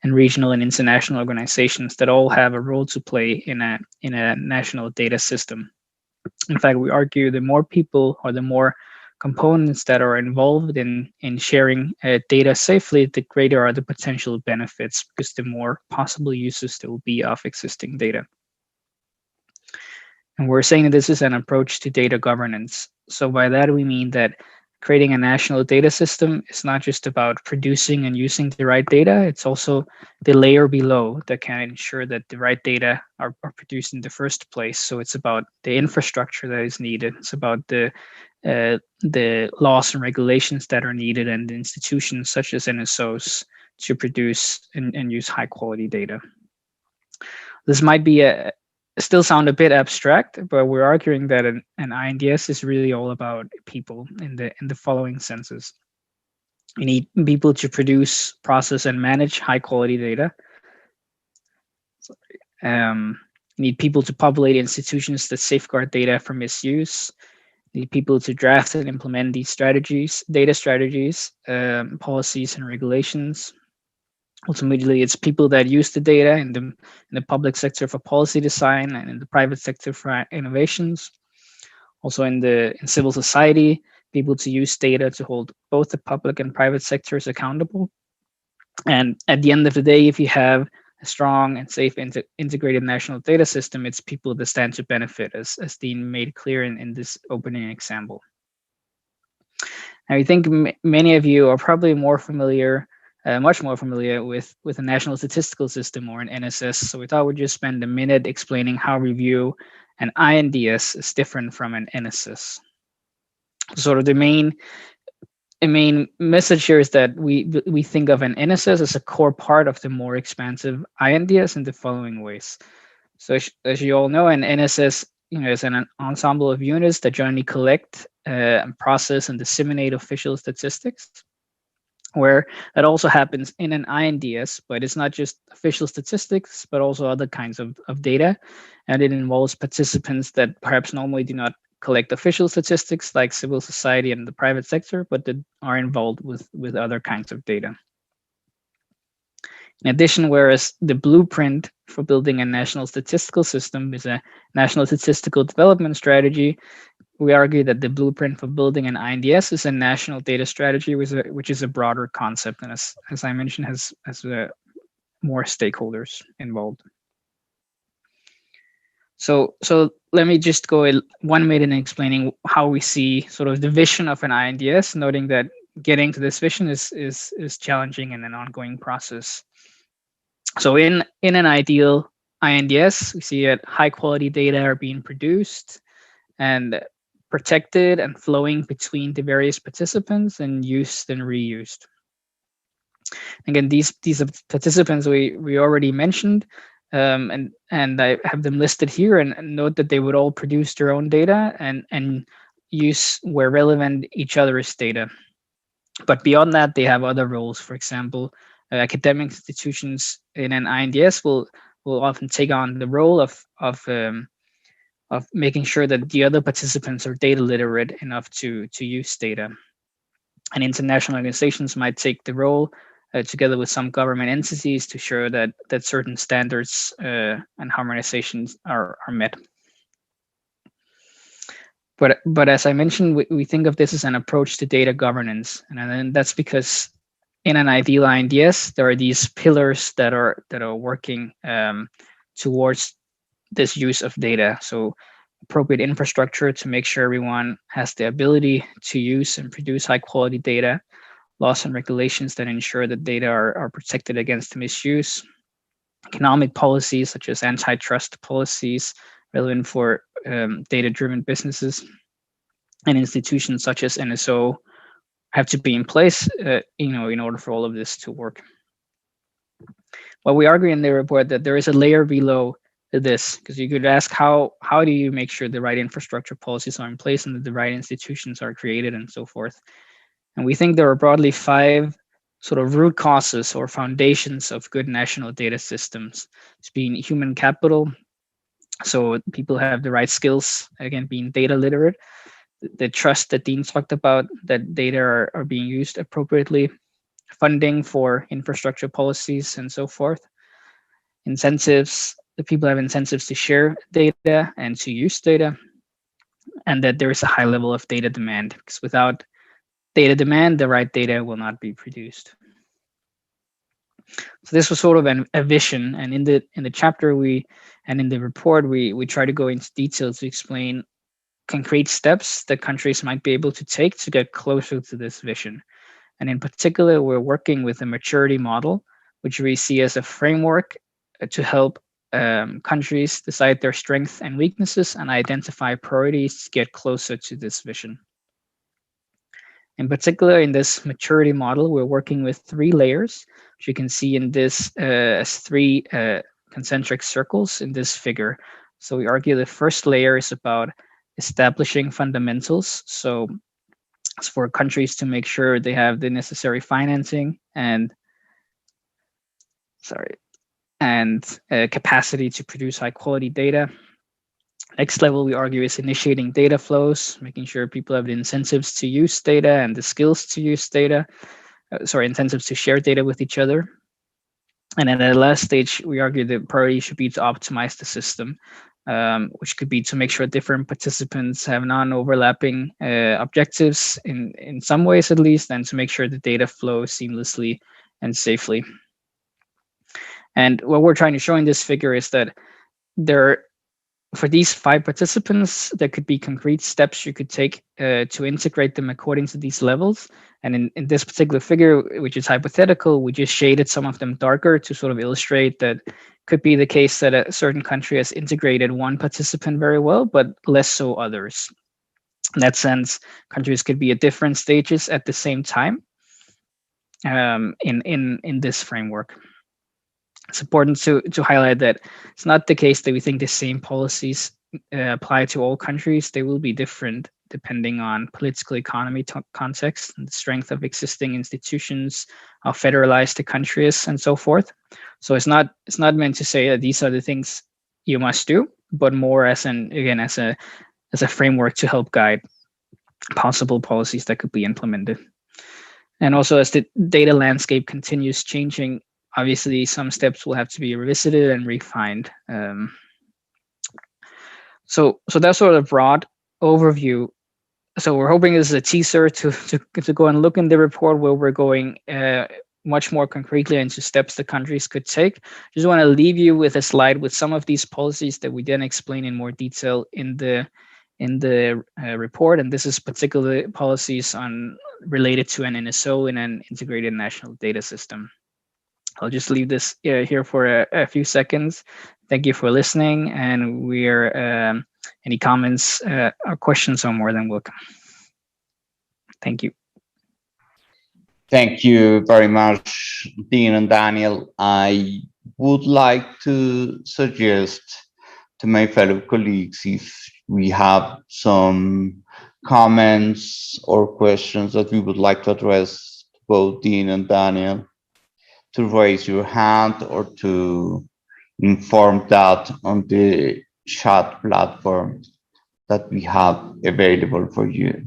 D: and regional and international organizations that all have a role to play in a national data system. In fact, we argue the more people or the more components that are involved in sharing data safely, the greater are the potential benefits, because the more possible uses there will be of existing data. And we're saying that this is an approach to data governance. So by that, we mean that creating a national data system is not just about producing and using the right data, it's also the layer below that can ensure that the right data are produced in the first place. So it's about the infrastructure that is needed. It's about the laws and regulations that are needed, and the institutions such as NSOs to produce and use high quality data. This might be still sound a bit abstract, but we're arguing that an INDS is really all about people in the following senses. You need people to produce, process, and manage high quality data. You need people to populate institutions that safeguard data from misuse. You need people to draft and implement these strategies, data strategies, policies, and regulations. Ultimately, it's people that use the data in the public sector for policy design, and in the private sector for innovations. Also in civil society, people to use data to hold both the public and private sectors accountable. And at the end of the day, if you have a strong and safe integrated national data system, it's people that stand to benefit, as Dean made clear in this opening example. Now, I think many of you are probably more familiar, much more familiar with the National Statistical System, or an NSS. So we thought we'd just spend a minute explaining how we view an INDS is different from an NSS. Sort of the main message here is that we think of an NSS as a core part of the more expansive INDS in the following ways. So as you all know, an NSS is an ensemble of units that jointly collect, and process, and disseminate official statistics, where that also happens in an INDS, but it's not just official statistics, but also other kinds of data. And it involves participants that perhaps normally do not collect official statistics, like civil society and the private sector, but that are involved with other kinds of data. In addition, whereas the blueprint for building a national statistical system is a national statistical development strategy, we argue that the blueprint for building an INDS is a national data strategy, which is a broader concept, and as I mentioned, has more stakeholders involved. So let me just go 1 minute in explaining how we see sort of the vision of an INDS, noting that getting to this vision is challenging and an ongoing process. So in an ideal INDS, we see that high quality data are being produced and protected and flowing between the various participants and used and reused. Again, these participants we already mentioned, and I have them listed here, and note that they would all produce their own data and use, where relevant, each other's data. But beyond that, they have other roles. For example, academic institutions in an INDS will often take on the role of making sure that the other participants are data literate enough to use data. And international organizations might take the role, together with some government entities, to ensure that certain standards and harmonizations are met. But as I mentioned, we think of this as an approach to data governance, and then that's because in an ideal INDS, there are these pillars that are working towards this use of data. So appropriate infrastructure to make sure everyone has the ability to use and produce high quality data, laws and regulations that ensure that data are protected against misuse, economic policies such as antitrust policies relevant for data-driven businesses, and institutions such as NSO have to be in place, in order for all of this to work. Well, we argue in the report that there is a layer below this, because you could ask how do you make sure the right infrastructure policies are in place and that the right institutions are created and so forth. And we think there are broadly 5 sort of root causes or foundations of good national data systems. It's being human capital, so people have the right skills, again, being data literate, the trust that Dean talked about, that data are being used appropriately, funding for infrastructure policies and so forth, incentives, the people have incentives to share data and to use data, and that there is a high level of data demand, because without data demand, the right data will not be produced. So this was sort of a vision, and in the chapter and in the report we try to go into detail to explain concrete steps that countries might be able to take to get closer to this vision. And in particular, we're working with a maturity model, which we see as a framework to help countries decide their strengths and weaknesses and identify priorities to get closer to this vision. In particular, in this maturity model, we're working with 3 layers, which you can see in this as 3 concentric circles in this figure. So we argue the first layer is about establishing fundamentals. So it's for countries to make sure they have the necessary financing and capacity to produce high quality data. Next level, we argue, is initiating data flows, making sure people have the incentives to use data and the skills to use data, incentives to share data with each other. And at the last stage, we argue the priority should be to optimize the system, which could be to make sure different participants have non-overlapping objectives in some ways at least, and to make sure the data flows seamlessly and safely. And what we're trying to show in this figure is that for these 5 participants, there could be concrete steps you could take to integrate them according to these levels. And in this particular figure, which is hypothetical, we just shaded some of them darker to sort of illustrate that could be the case that a certain country has integrated one participant very well, but less so others. In that sense, countries could be at different stages at the same time in this framework. It's important to highlight that it's not the case that we think the same policies apply to all countries. They will be different depending on political economy context and the strength of existing institutions, how federalized the country is, and so forth. So it's not meant to say that these are the things you must do, but more as a framework to help guide possible policies that could be implemented. And also, as the data landscape continues changing, obviously, some steps will have to be revisited and refined. So that's sort of broad overview. So we're hoping this is a teaser to go and look in the report where we're going much more concretely into steps the countries could take. Just want to leave you with a slide with some of these policies that we then explain in more detail in the report. And this is particularly policies related to an NSO in an integrated national data system. I'll just leave this here for a few seconds. Thank you for listening, and any comments or questions are more than welcome. Thank you.
C: Thank you very much, Dean and Daniel. I would like to suggest to my fellow colleagues, if we have some comments or questions that we would like to address to both Dean and Daniel, to raise your hand or to inform that on the chat platform that we have available for you.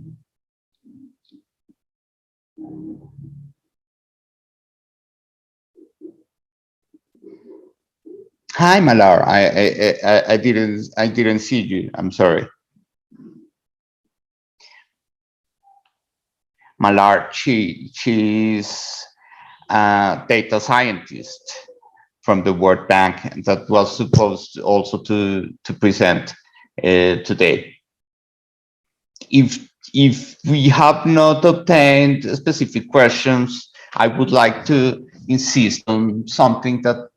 C: Hi, Malar. I didn't see you. I'm sorry. Malar, she's a data scientist from the World Bank that was supposed also to present today. If we have not obtained specific questions, I would like to insist on something that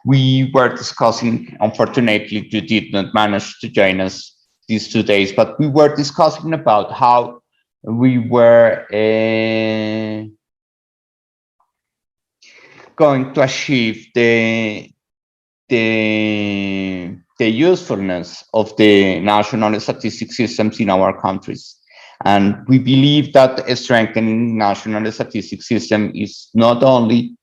C: we were discussing. Unfortunately, you did not manage to join us these 2 days, but we were discussing about how we were going to achieve the the usefulness of the national statistics systems in our countries. And we believe that a strengthening national statistics system is not only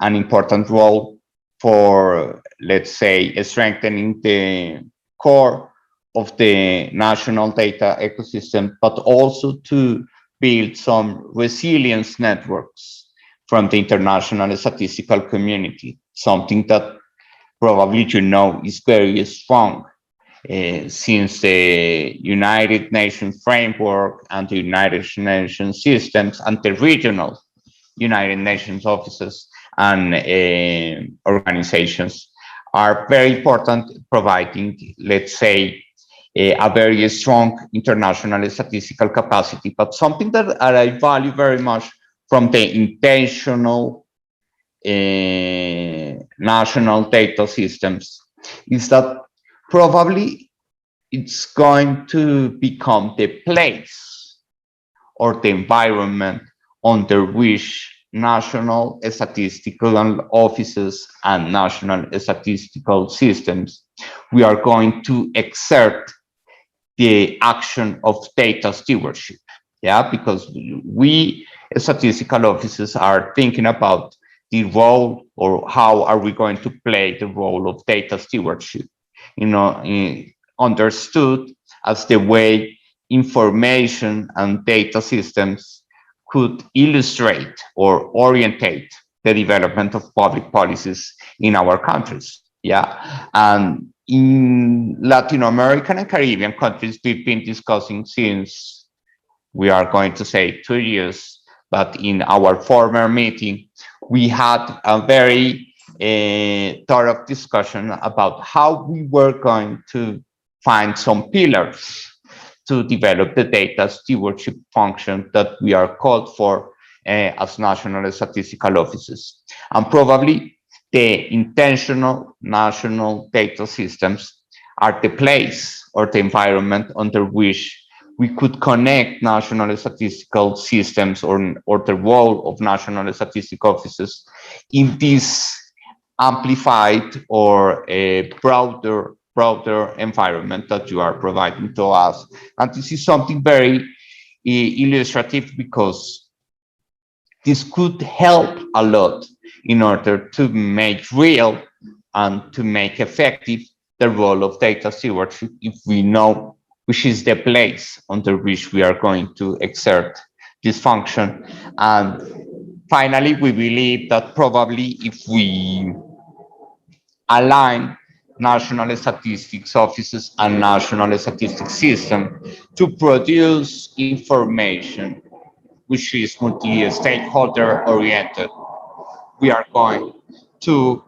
C: an important role for, let's say, strengthening the core of the national data ecosystem, but also to build some resilience networks from the international statistical community, something that probably you know is very strong since the United Nations framework and the United Nations systems and the regional United Nations offices and organizations are very important, providing, let's say, a very strong international statistical capacity. But something that I value very much from the intentional national data systems is that probably it's going to become the place or the environment under which national statistical offices and national statistical systems we are going to exert the action of data stewardship. Yeah, because we statistical offices are thinking about the role or how are we going to play the role of data stewardship, understood as the way information and data systems could illustrate or orientate the development of public policies in our countries. Yeah, and in Latin American and Caribbean countries, we've been discussing since, we are going to say 2 years, but in our former meeting, we had a very thorough discussion about how we were going to find some pillars to develop the data stewardship function that we are called for as national statistical offices. And probably the intentional national data systems are the place or the environment under which we could connect national statistical systems or the role of national statistical offices in this amplified or a broader environment that you are providing to us. And this is something very illustrative because this could help a lot in order to make real and to make effective the role of data stewardship if we know which is the place under which we are going to exert this function. And finally, we believe that probably if we align national statistics offices and national statistics system to produce information which is multi-stakeholder oriented, we are going to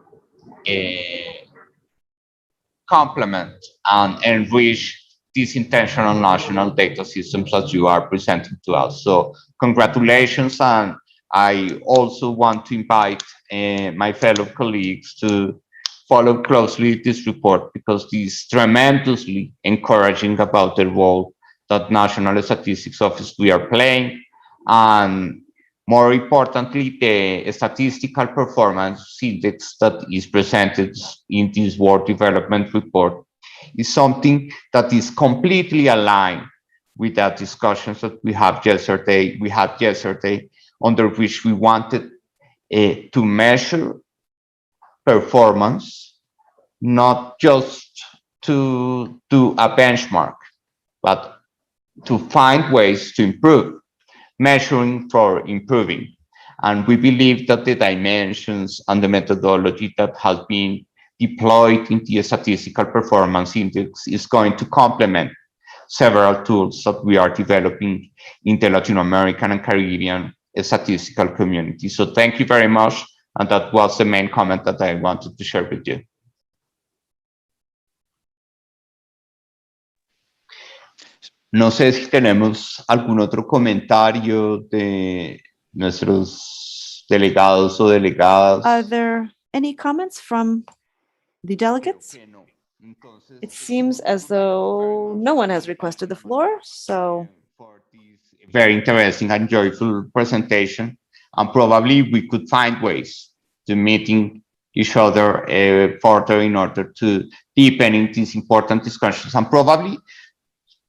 C: complement and enrich these intentional national data systems that you are presenting to us. So congratulations, and I also want to invite my fellow colleagues to follow closely this report because it is tremendously encouraging about the role that National Statistics Office we are playing, and more importantly, the statistical performance index that is presented in this World Development Report is something that is completely aligned with the discussions that we had yesterday, under which we wanted to measure performance, not just to do a benchmark, but to find ways to improve, measuring for improving. And we believe that the dimensions and the methodology that has been deployed in the statistical performance index is going to complement several tools that we are developing in the Latin American and Caribbean statistical community. So thank you very much. And that was the main comment that I wanted to share with you. No sé si tenemos algún otro comentario de nuestros delegados o delegadas.
B: Are there any comments from the delegates? It seems as though no one has requested the floor, so.
C: Very interesting and joyful presentation, and probably we could find ways to meeting each other further in order to deepen in these important discussions, and probably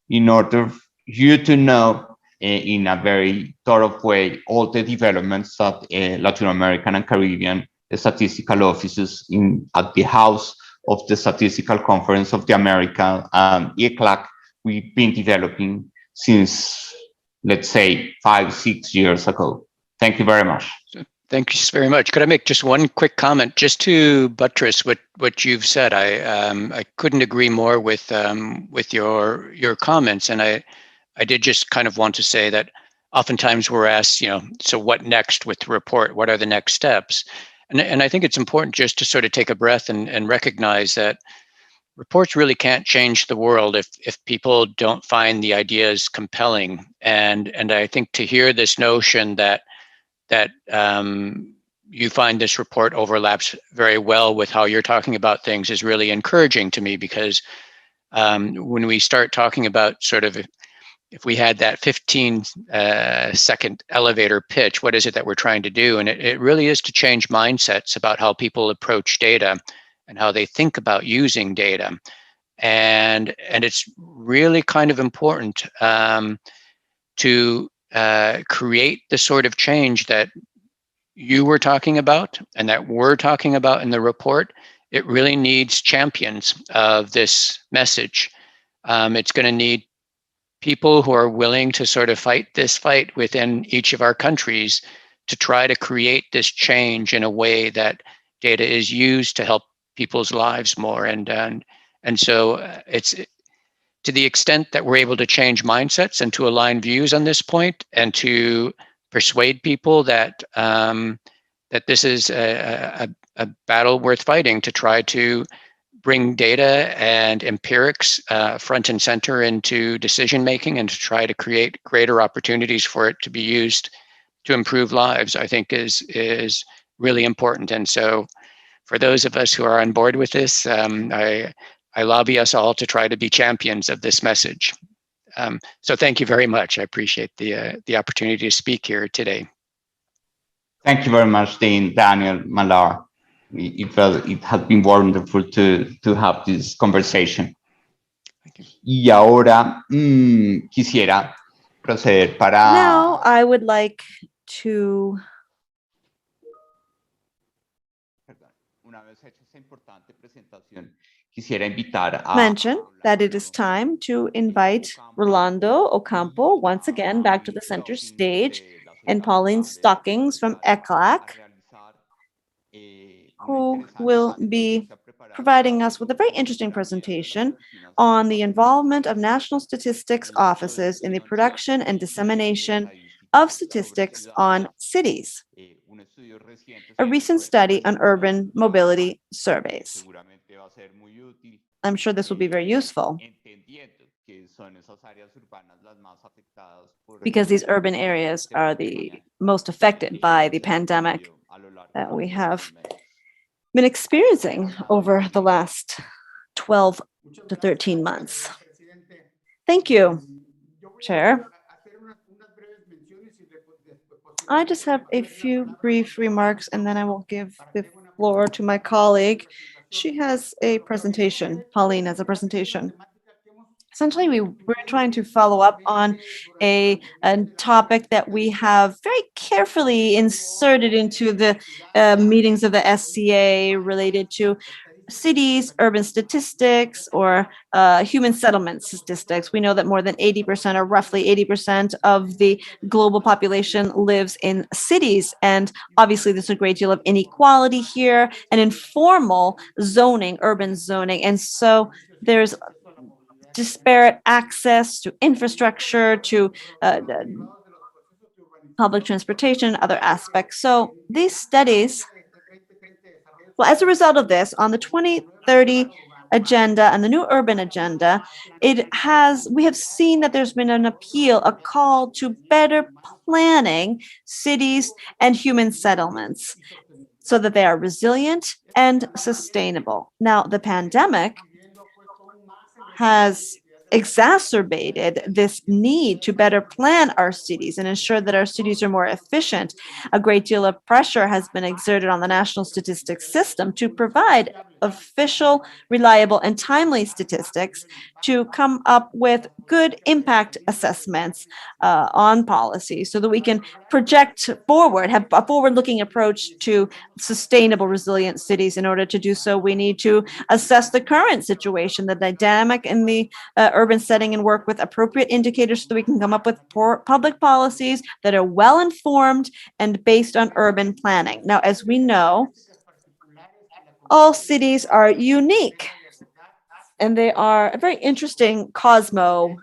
C: in order for you to know in a very thorough way all the developments that Latin American and Caribbean statistical offices at the House of the Statistical Conference of the America, ECLAC, we've been developing since, let's say, 5-6 years ago. Thank you very much.
I: Thank you very much. Could I make just one quick comment, just to buttress what you've said? I couldn't agree more with your comments, and I did just kind of want to say that oftentimes we're asked, so what next with the report? What are the next steps? And I think it's important just to sort of take a breath and recognize that reports really can't change the world if people don't find the ideas compelling. And I think to hear this notion that you find this report overlaps very well with how you're talking about things is really encouraging to me, because when we start talking about sort of, if we had that 15-second elevator pitch, what is it that we're trying to do? And it really is to change mindsets about how people approach data and how they think about using data. And it's really kind of important to create the sort of change that you were talking about and that we're talking about in the report. It really needs champions of this message. It's going to need people who are willing to sort of fight this fight within each of our countries to try to create this change in a way that data is used to help people's lives more. And so it's to the extent that we're able to change mindsets and to align views on this point and to persuade people that that this is a battle worth fighting, to try to bring data and empirics front and center into decision making and to try to create greater opportunities for it to be used to improve lives, I think is really important. And so for those of us who are on board with this, I lobby us all to try to be champions of this message. So thank you very much. I appreciate the opportunity to speak here today.
C: Thank you very much, Dean, Daniel, Malar. It has been wonderful to have this conversation. Y ahora quisiera proceder para...
B: Now I would like to mention that it is time to invite Rolando Ocampo once again back to the center stage, and Pauline Stockings from ECLAC, who will be providing us with a very interesting presentation on the involvement of national statistics offices in the production and dissemination of statistics on cities, a recent study on urban mobility surveys. I'm sure this will be very useful, because these urban areas are the most affected by the pandemic that we have been experiencing over the last 12 to 13 months. Thank you, Chair. I just have a few brief remarks, and then I will give the floor to my colleague. She has a presentation. Pauline has a presentation. Essentially, we're trying to follow up on a topic that we have very carefully inserted into the meetings of the SCA related to cities, urban statistics, or human settlement statistics. We know that more than 80% or roughly 80% of the global population lives in cities. And obviously there's a great deal of inequality here and informal zoning, urban zoning. And so there's disparate access to infrastructure, to public transportation, other aspects. So these studies, well, as a result of this, on the 2030 agenda and the new urban agenda, we have seen that there's been an appeal, a call to better planning cities and human settlements so that they are resilient and sustainable. Now, the pandemic has exacerbated this need to better plan our cities and ensure that our cities are more efficient. A great deal of pressure has been exerted on the national statistics system to provide official, reliable, and timely statistics to come up with good impact assessments on policy so that we can project forward, have a forward-looking approach to sustainable, resilient cities. In order to do so, we need to assess the current situation, the dynamic in the urban setting, and work with appropriate indicators so that we can come up with public policies that are well-informed and based on urban planning. Now, as we know, all cities are unique, and they are a very interesting cosmo.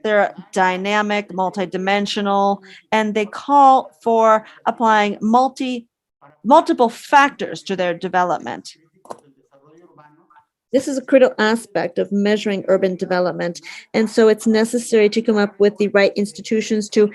B: They're dynamic, multidimensional, and they call for applying multiple factors to their development. This is a critical aspect of measuring urban development, and so it's necessary to come up with the right institutions to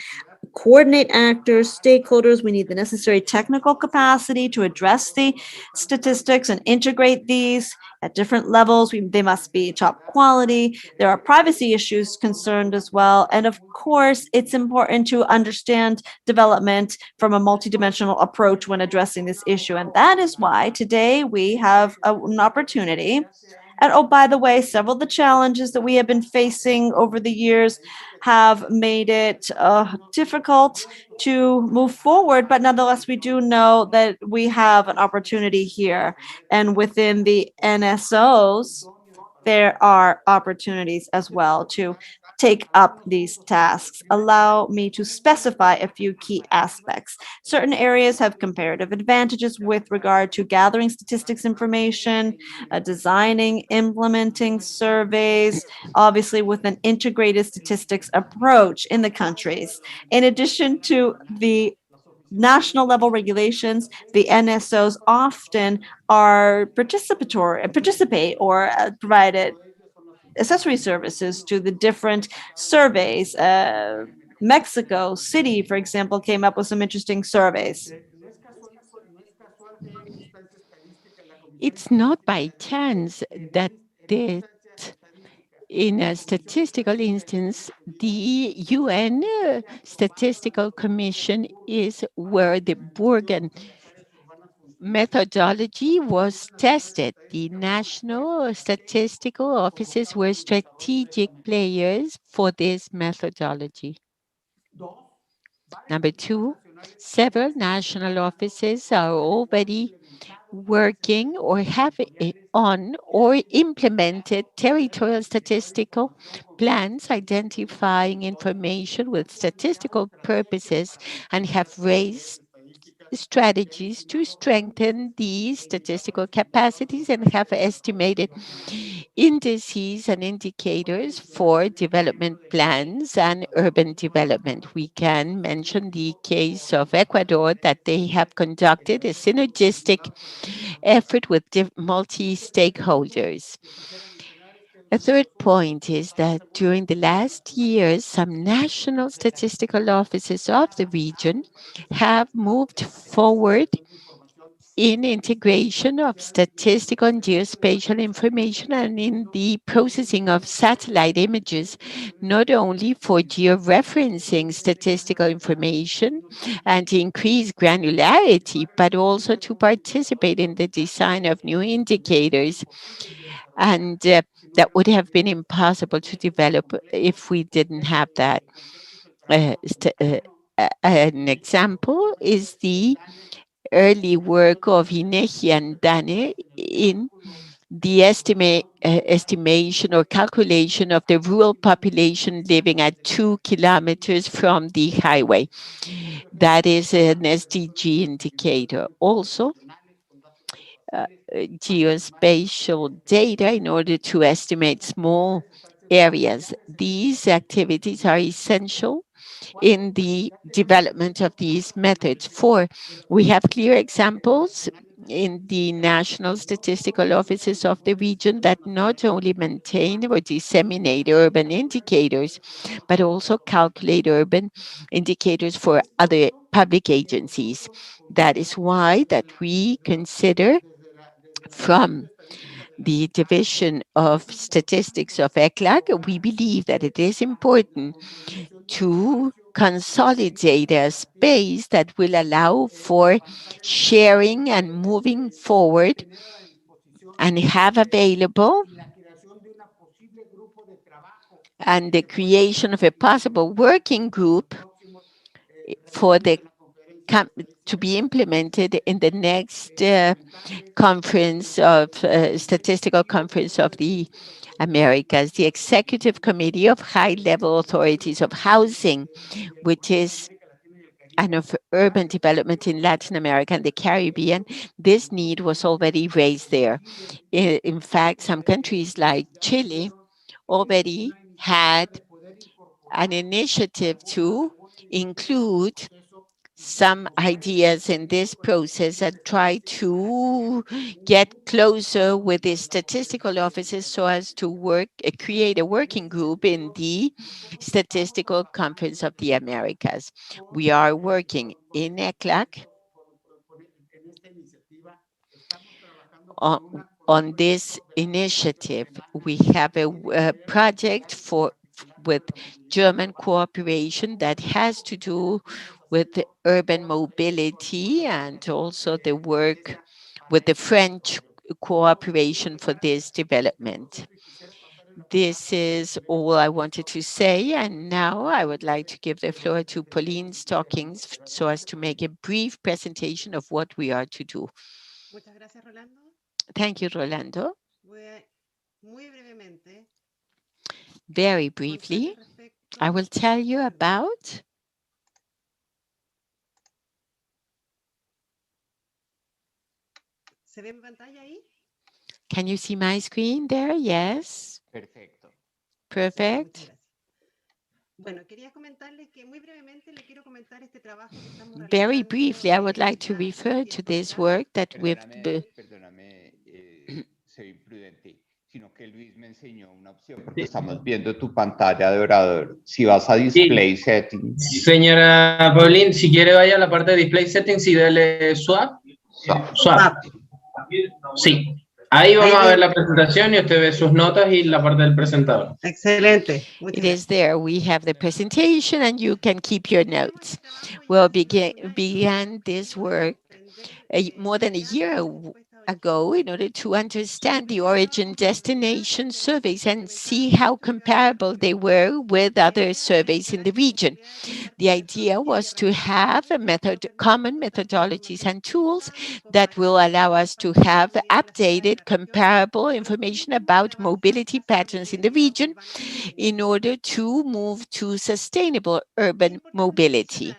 B: coordinate actors, stakeholders. We need the necessary technical capacity to address the statistics and integrate these at different levels. They must be top quality. There are privacy issues concerned as well. And of course, it's important to understand development from a multidimensional approach when addressing this issue. And that is why today we have an opportunity. And oh, by the way, several of the challenges that we have been facing over the years have made it difficult to move forward. But nonetheless, we do know that we have an opportunity here. And within the NSOs, there are opportunities as well to take up these tasks. Allow me to specify a few key aspects. Certain areas have comparative advantages with regard to gathering statistics information, designing, implementing surveys, obviously with an integrated statistics approach in the countries. In addition to the national level regulations, the NSOs often are participate or provided accessory services to the different surveys. Mexico City, for example, came up with some interesting surveys.
U: It's not by chance that in a statistical instance, the UN Statistical Commission is where the Bergen methodology was tested. The national statistical offices were strategic players for this methodology. Number two, several national offices are already working or have on or implemented territorial statistical plans identifying information with statistical purposes and have raised strategies to strengthen these statistical capacities and have estimated indices and indicators for development plans and urban development. We can mention the case of Ecuador, that they have conducted a synergistic effort with multi-stakeholders. A third point is that during the last years, some national statistical offices of the region have moved forward in integration of statistical and geospatial information and in the processing of satellite images, not only for georeferencing statistical information and to increase granularity, but also to participate in the design of new indicators. And that would have been impossible to develop if we didn't have that. An example is the early work of INEGI and DANE in the estimation or calculation of the rural population living at 2 kilometers from the highway. That is an SDG indicator. Also, geospatial data in order to estimate small areas. These activities are essential in the development of these methods. Four, we have clear examples in the national statistical offices of the region that not only maintain or disseminate urban indicators, but also calculate urban indicators for other public agencies. That is why that we consider from the Division of Statistics of ECLAC, we believe that it is important to consolidate a space that will allow for sharing and moving forward and have available and the creation of a possible working group for the to be implemented in the next conference of statistical conference of the Americas, the Executive Committee of High-Level Authorities of Housing, which is and of urban development in Latin America and the Caribbean. This need was already raised there. In fact, some countries like Chile already had an initiative to include some ideas in this process and try to get closer with the statistical offices so as to create a working group in the Statistical Conference of the Americas. We are working in ECLAC on this initiative. We have a project with German cooperation that has to do with the urban mobility and also the work with the French cooperation for this development. This is all I wanted to say, and now I would like to give the floor to Pauline Stockings so as to make a brief presentation of what we are to do. Thank you, Rolando. Very briefly, I will tell you about Can you see my screen there? Yes.
C: Perfecto.
U: Perfect. Very briefly, I would like to refer to this work that we've
C: soy imprudente, sino que Luis me enseñó una opción, porque estamos viendo tu pantalla de orador. Si vas a Display Settings.
J: Señora Pauline, si quiere vaya a la parte de Display Settings y dele Swap. Swap. Sí. Ahí vamos a ver la presentación y usted ve sus notas y la parte del presentador.
U: Excelente. It is there. We have the presentation and you can keep your notes. We'll began this work more than a year ago in order to understand the origin destination surveys and see how comparable they were with other surveys in the region. The idea was to have common methodologies and tools that will allow us to have updated, comparable information about mobility patterns in the region in order to move to sustainable urban mobility.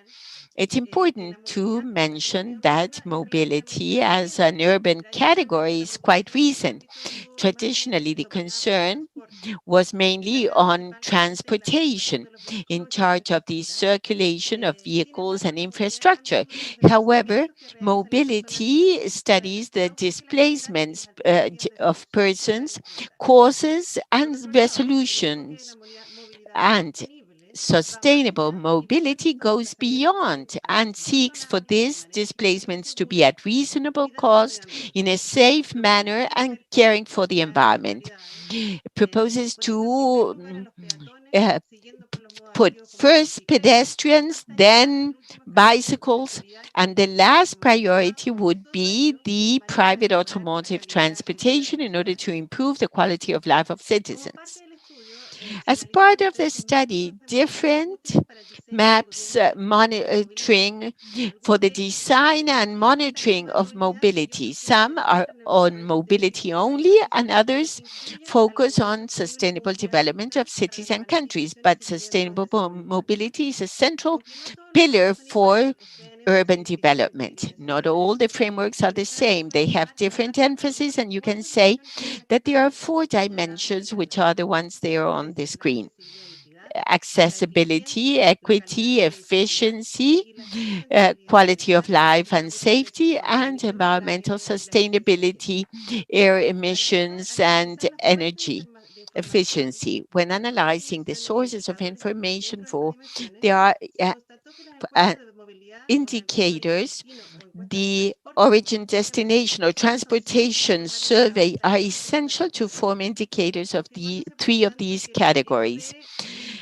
U: It's important to mention that mobility as an urban category is quite recent. Traditionally, the concern was mainly on transportation, in charge of the circulation of vehicles and infrastructure. However, mobility studies the displacements of persons, causes, and resolutions. And sustainable mobility goes beyond and seeks for these displacements to be at reasonable cost in a safe manner and caring for the environment. It proposes to put first pedestrians, then bicycles, and the last priority would be the private automotive transportation in order to improve the quality of life of citizens. As part of the study, different maps monitoring for the design and monitoring of mobility. Some are on mobility only and others focus on sustainable development of cities and countries. But sustainable mobility is a central pillar for urban development. Not all the frameworks are the same. They have different emphasis, and you can say that there are 4 dimensions, which are the ones there on the screen. Accessibility, equity, efficiency, quality of life and safety, and environmental sustainability, air emissions, and energy efficiency. When analyzing the sources of information there are indicators the origin destination or transportation survey are essential to form indicators of the three of these categories,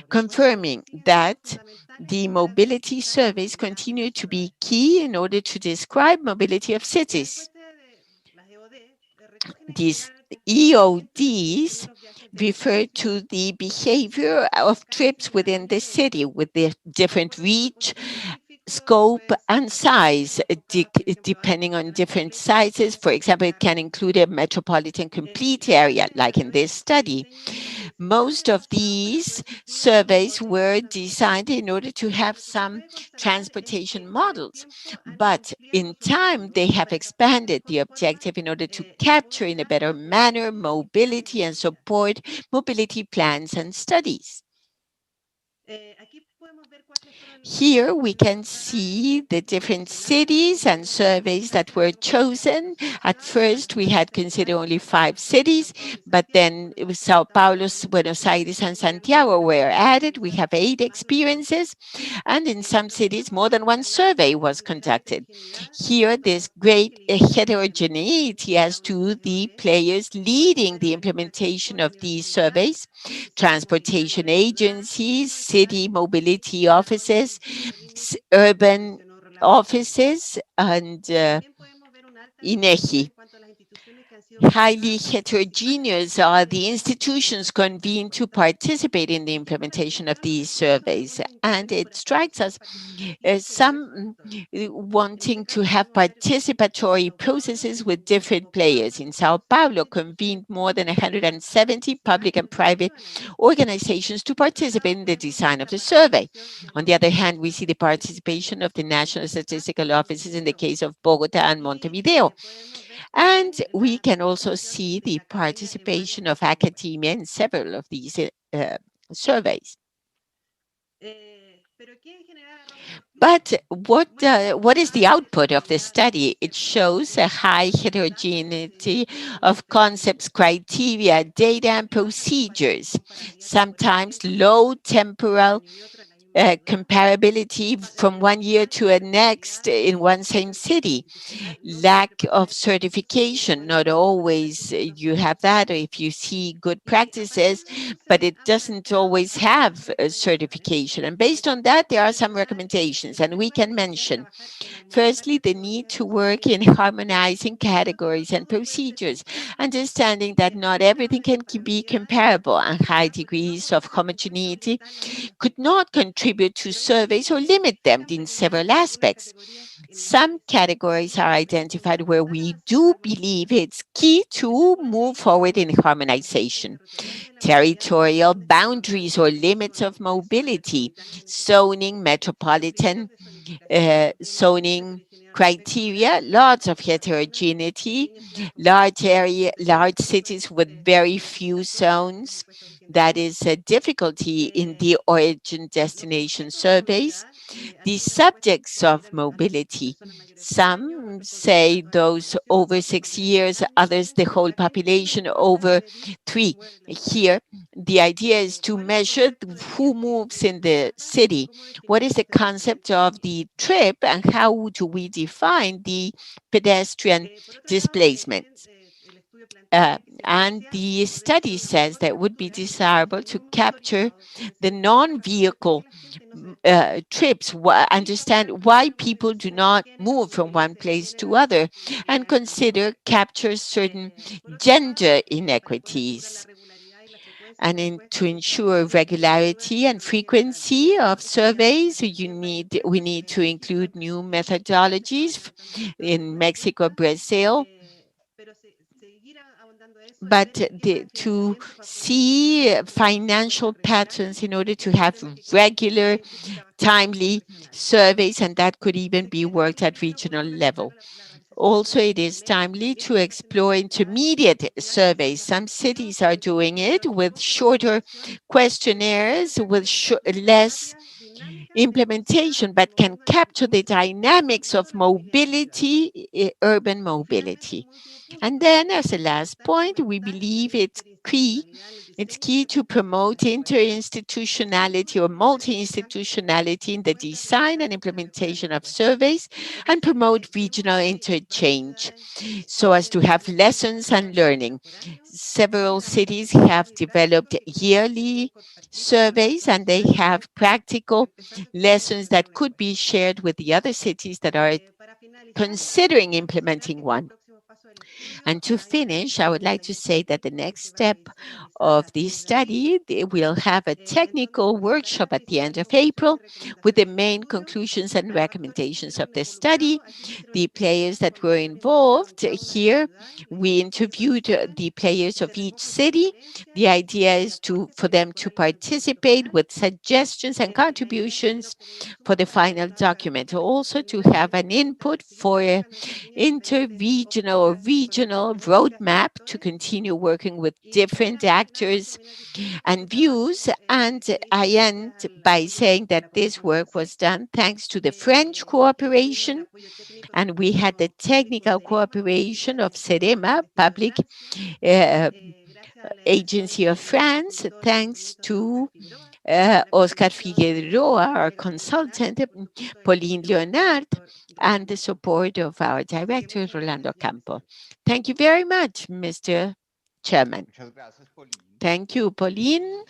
U: confirming that the mobility surveys continue to be key in order to describe mobility of cities. These EODs refer to the behavior of trips within the city with the different reach, scope, and size, depending on different sizes. For example, it can include a metropolitan complete area, like in this study. Most of these surveys were designed in order to have some transportation models, but in time they have expanded the objective in order to capture in a better manner mobility and support mobility plans and studies. Here we can see the different cities and surveys that were chosen. At first, we had considered only 5 cities, but then it was Sao Paulo, Buenos Aires, and Santiago were added. We have 8 experiences, and in some cities, more than one survey was conducted. Here, there's great heterogeneity as to the players leading the implementation of these surveys: transportation agencies, city mobility offices, urban offices, and INEGI. Highly heterogeneous are the institutions convened to participate in the implementation of these surveys, and it strikes us as some wanting to have participatory processes with different players. In Sao Paulo, convened more than 170 public and private organizations to participate in the design of the survey. On the other hand, we see the participation of the national statistical offices in the case of Bogota and Montevideo. And we can also see the participation of academia in several of these surveys. But what is the output of this study? It shows a high heterogeneity of concepts, criteria, data, and procedures, sometimes low temporal comparability from one year to the next in one same city. Lack of certification, not always you have that, or if you see good practices, but it doesn't always have a certification. And based on that, there are some recommendations, and we can mention, firstly, the need to work in harmonizing categories and procedures, understanding that not everything can be comparable, and high degrees of homogeneity could not contribute to surveys or limit them in several aspects. Some categories are identified where we do believe it's key to move forward in harmonization. Territorial boundaries or limits of mobility, zoning, metropolitan zoning criteria, lots of heterogeneity, large cities with very few zones. That is a difficulty in the origin destination surveys. The subjects of mobility, some say those over 6 years, others the whole population over 3. Here, the idea is to measure who moves in the city. What is the concept of the trip, and how do we define the pedestrian displacement? And the study says that it would be desirable to capture the non-vehicle trips, understand why people do not move from one place to other, and capture certain gender inequities. And to ensure regularity and frequency of surveys, we need to include new methodologies in Mexico, Brazil. But to see financial patterns in order to have regular, timely surveys, and that could even be worked at regional level. Also, it is timely to explore intermediate surveys. Some cities are doing it with shorter questionnaires, with less implementation, but can capture the dynamics of mobility, urban mobility. And then, as a last point, we believe it's key. It's key to promote interinstitutionality or multi-institutionality in the design and implementation of surveys and promote regional interchange so as to have lessons and learning. Several cities have developed yearly surveys and they have practical lessons that could be shared with the other cities that are considering implementing one. And to finish, I would like to say that the next step of this study, we'll have a technical workshop at the end of April with the main conclusions and recommendations of the study. The players that were involved here, we interviewed the players of each city. The idea is for them to participate with suggestions and contributions for the final document. Also to have an input for interregional or regional roadmap to continue working with different actors and views. And I end by saying that this work was done thanks to the French cooperation, and we had the technical cooperation of CEREMA, Public Agency of France, thanks to Oscar Figueroa, our consultant, Pauline Leonard, and the support of our director, Rolando Campo. Thank you very much, Mr. Chairman. Thank you, Pauline.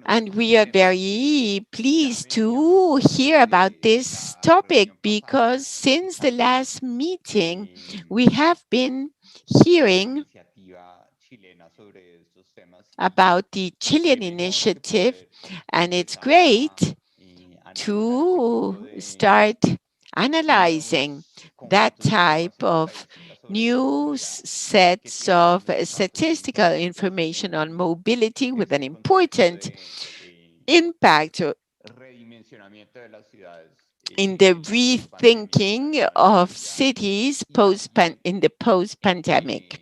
U: And we are very pleased to hear about this topic because since the last meeting, we have been hearing about the Chilean initiative, and it's great to start analyzing that type of new sets of statistical information on mobility with an important impact in the rethinking of cities in the post-pandemic.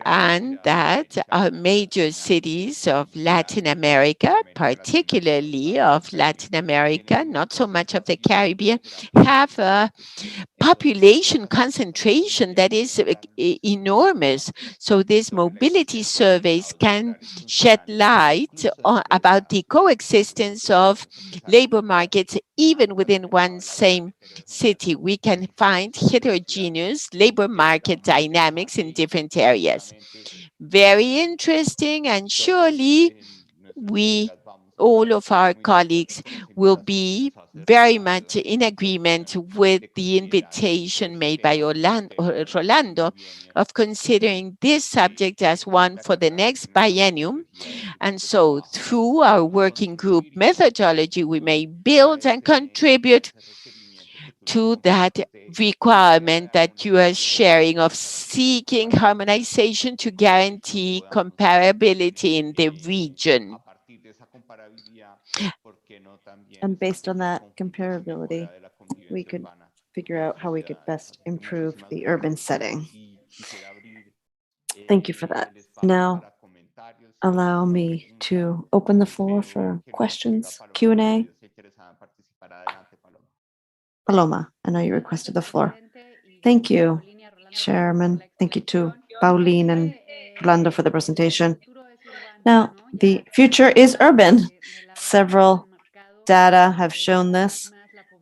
U: And that major cities of Latin America, particularly of Latin America, not so much of the Caribbean, have a population concentration that is enormous. So these mobility surveys can shed light about the coexistence of labor markets even within one same city. We can find heterogeneous labor market dynamics in different areas. Very interesting, and surely all of our colleagues will be very much in agreement with the invitation made by Rolando of considering this subject as one for the next biennium. And so through our working group methodology, we may build and contribute to that requirement that you are sharing of seeking harmonization to guarantee comparability in the region.
B: And based on that comparability, we could figure out how we could best improve the urban setting. Thank you for that. Now, allow me to open the floor for questions, Q&A. Paloma, I know you requested the floor. Thank you, Chairman. Thank you to Pauline and Rolando for the presentation. Now, the future is urban. Several data have shown this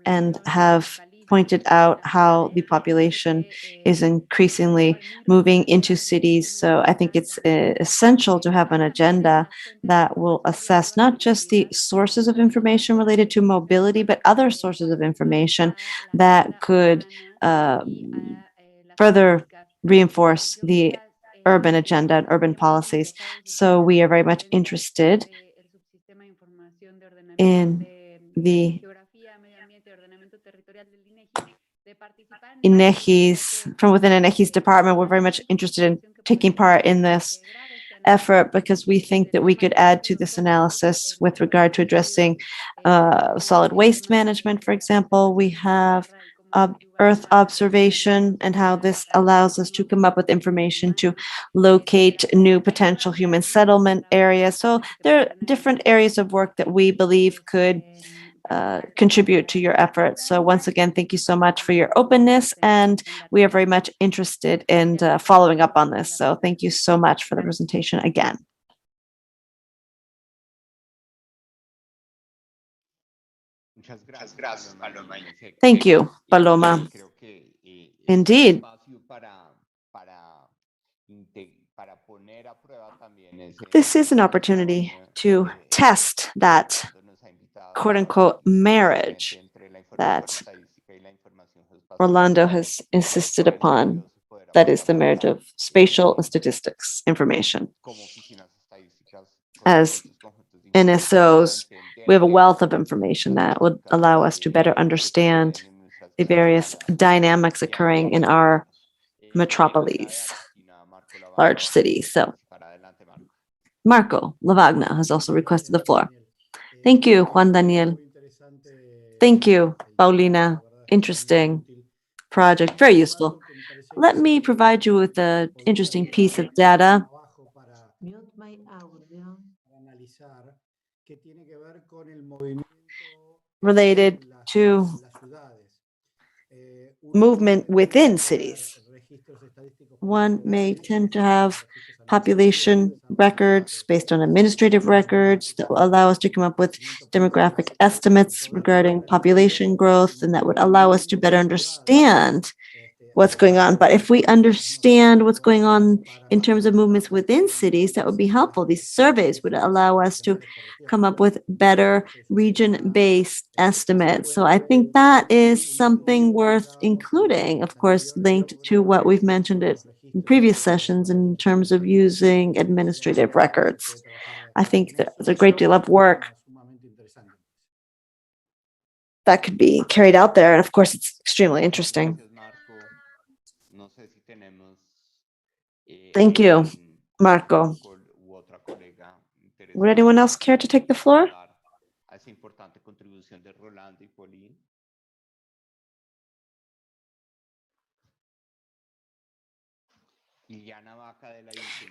B: and have pointed out how the population is increasingly moving into cities. So I think it's essential to have an agenda that will assess not just the sources of information related to mobility, but other sources of information that could further reinforce the urban agenda and urban policies. So we are very much interested in the INEGI's, from within INEGI's department, we're very much interested in taking part in this effort because we think that we could add to this analysis with regard to addressing solid waste management, for example. We have Earth observation and how this allows us to come up with information to locate new potential human settlement areas. So there are different areas of work that we believe could contribute to your efforts. So once again, thank you so much for your openness, and we are very much interested in following up on this. So thank you so much for the presentation again. Thank you, Paloma. Indeed. This is an opportunity to test that quote unquote marriage that Orlando has insisted upon. That is the marriage of spatial and statistics information. As NSOs, we have a wealth of information that would allow us to better understand the various dynamics occurring in our metropolis, large cities. So Marco Lavagna has also requested the floor. Thank you, Juan Daniel. Thank you, Paulina. Interesting project, very useful. Let me provide you with an interesting piece of data related to movement within cities. One may tend to have population records based on administrative records that will allow us to come up with demographic estimates regarding population growth, and that would allow us to better understand what's going on. But if we understand what's going on in terms of movements within cities, that would be helpful. These surveys would allow us to come up with better region-based estimates. So I think that is something worth including, of course, linked to what we've mentioned in previous sessions in terms of using administrative records. I think there's a great deal of work that could be carried out there. And of course, it's extremely interesting. Thank you, Marco. Would anyone else care to take the floor?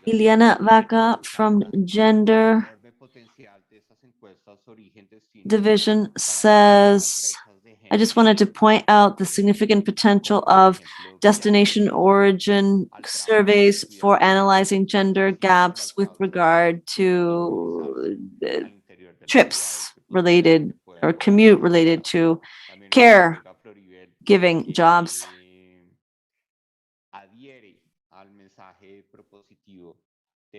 B: Iliana Vaca from Gender Division says, I just wanted to point out the significant potential of destination origin surveys for analyzing gender gaps with regard to trips related or commute related to care giving jobs.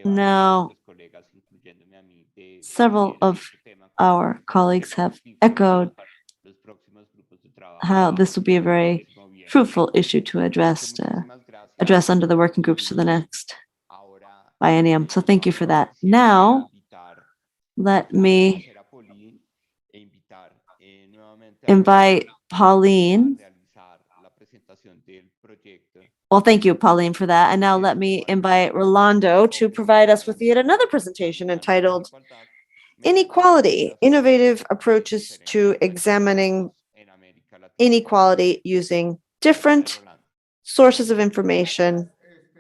B: Now, several of our colleagues have echoed how this will be a very fruitful issue to address under the working groups for the next biennium. So thank you for that. Now, let me invite Pauline. Well, thank you, Pauline, for that. And now let me invite Rolando to provide us with yet another presentation entitled Inequality, Innovative Approaches to Examining Inequality Using Different Sources of Information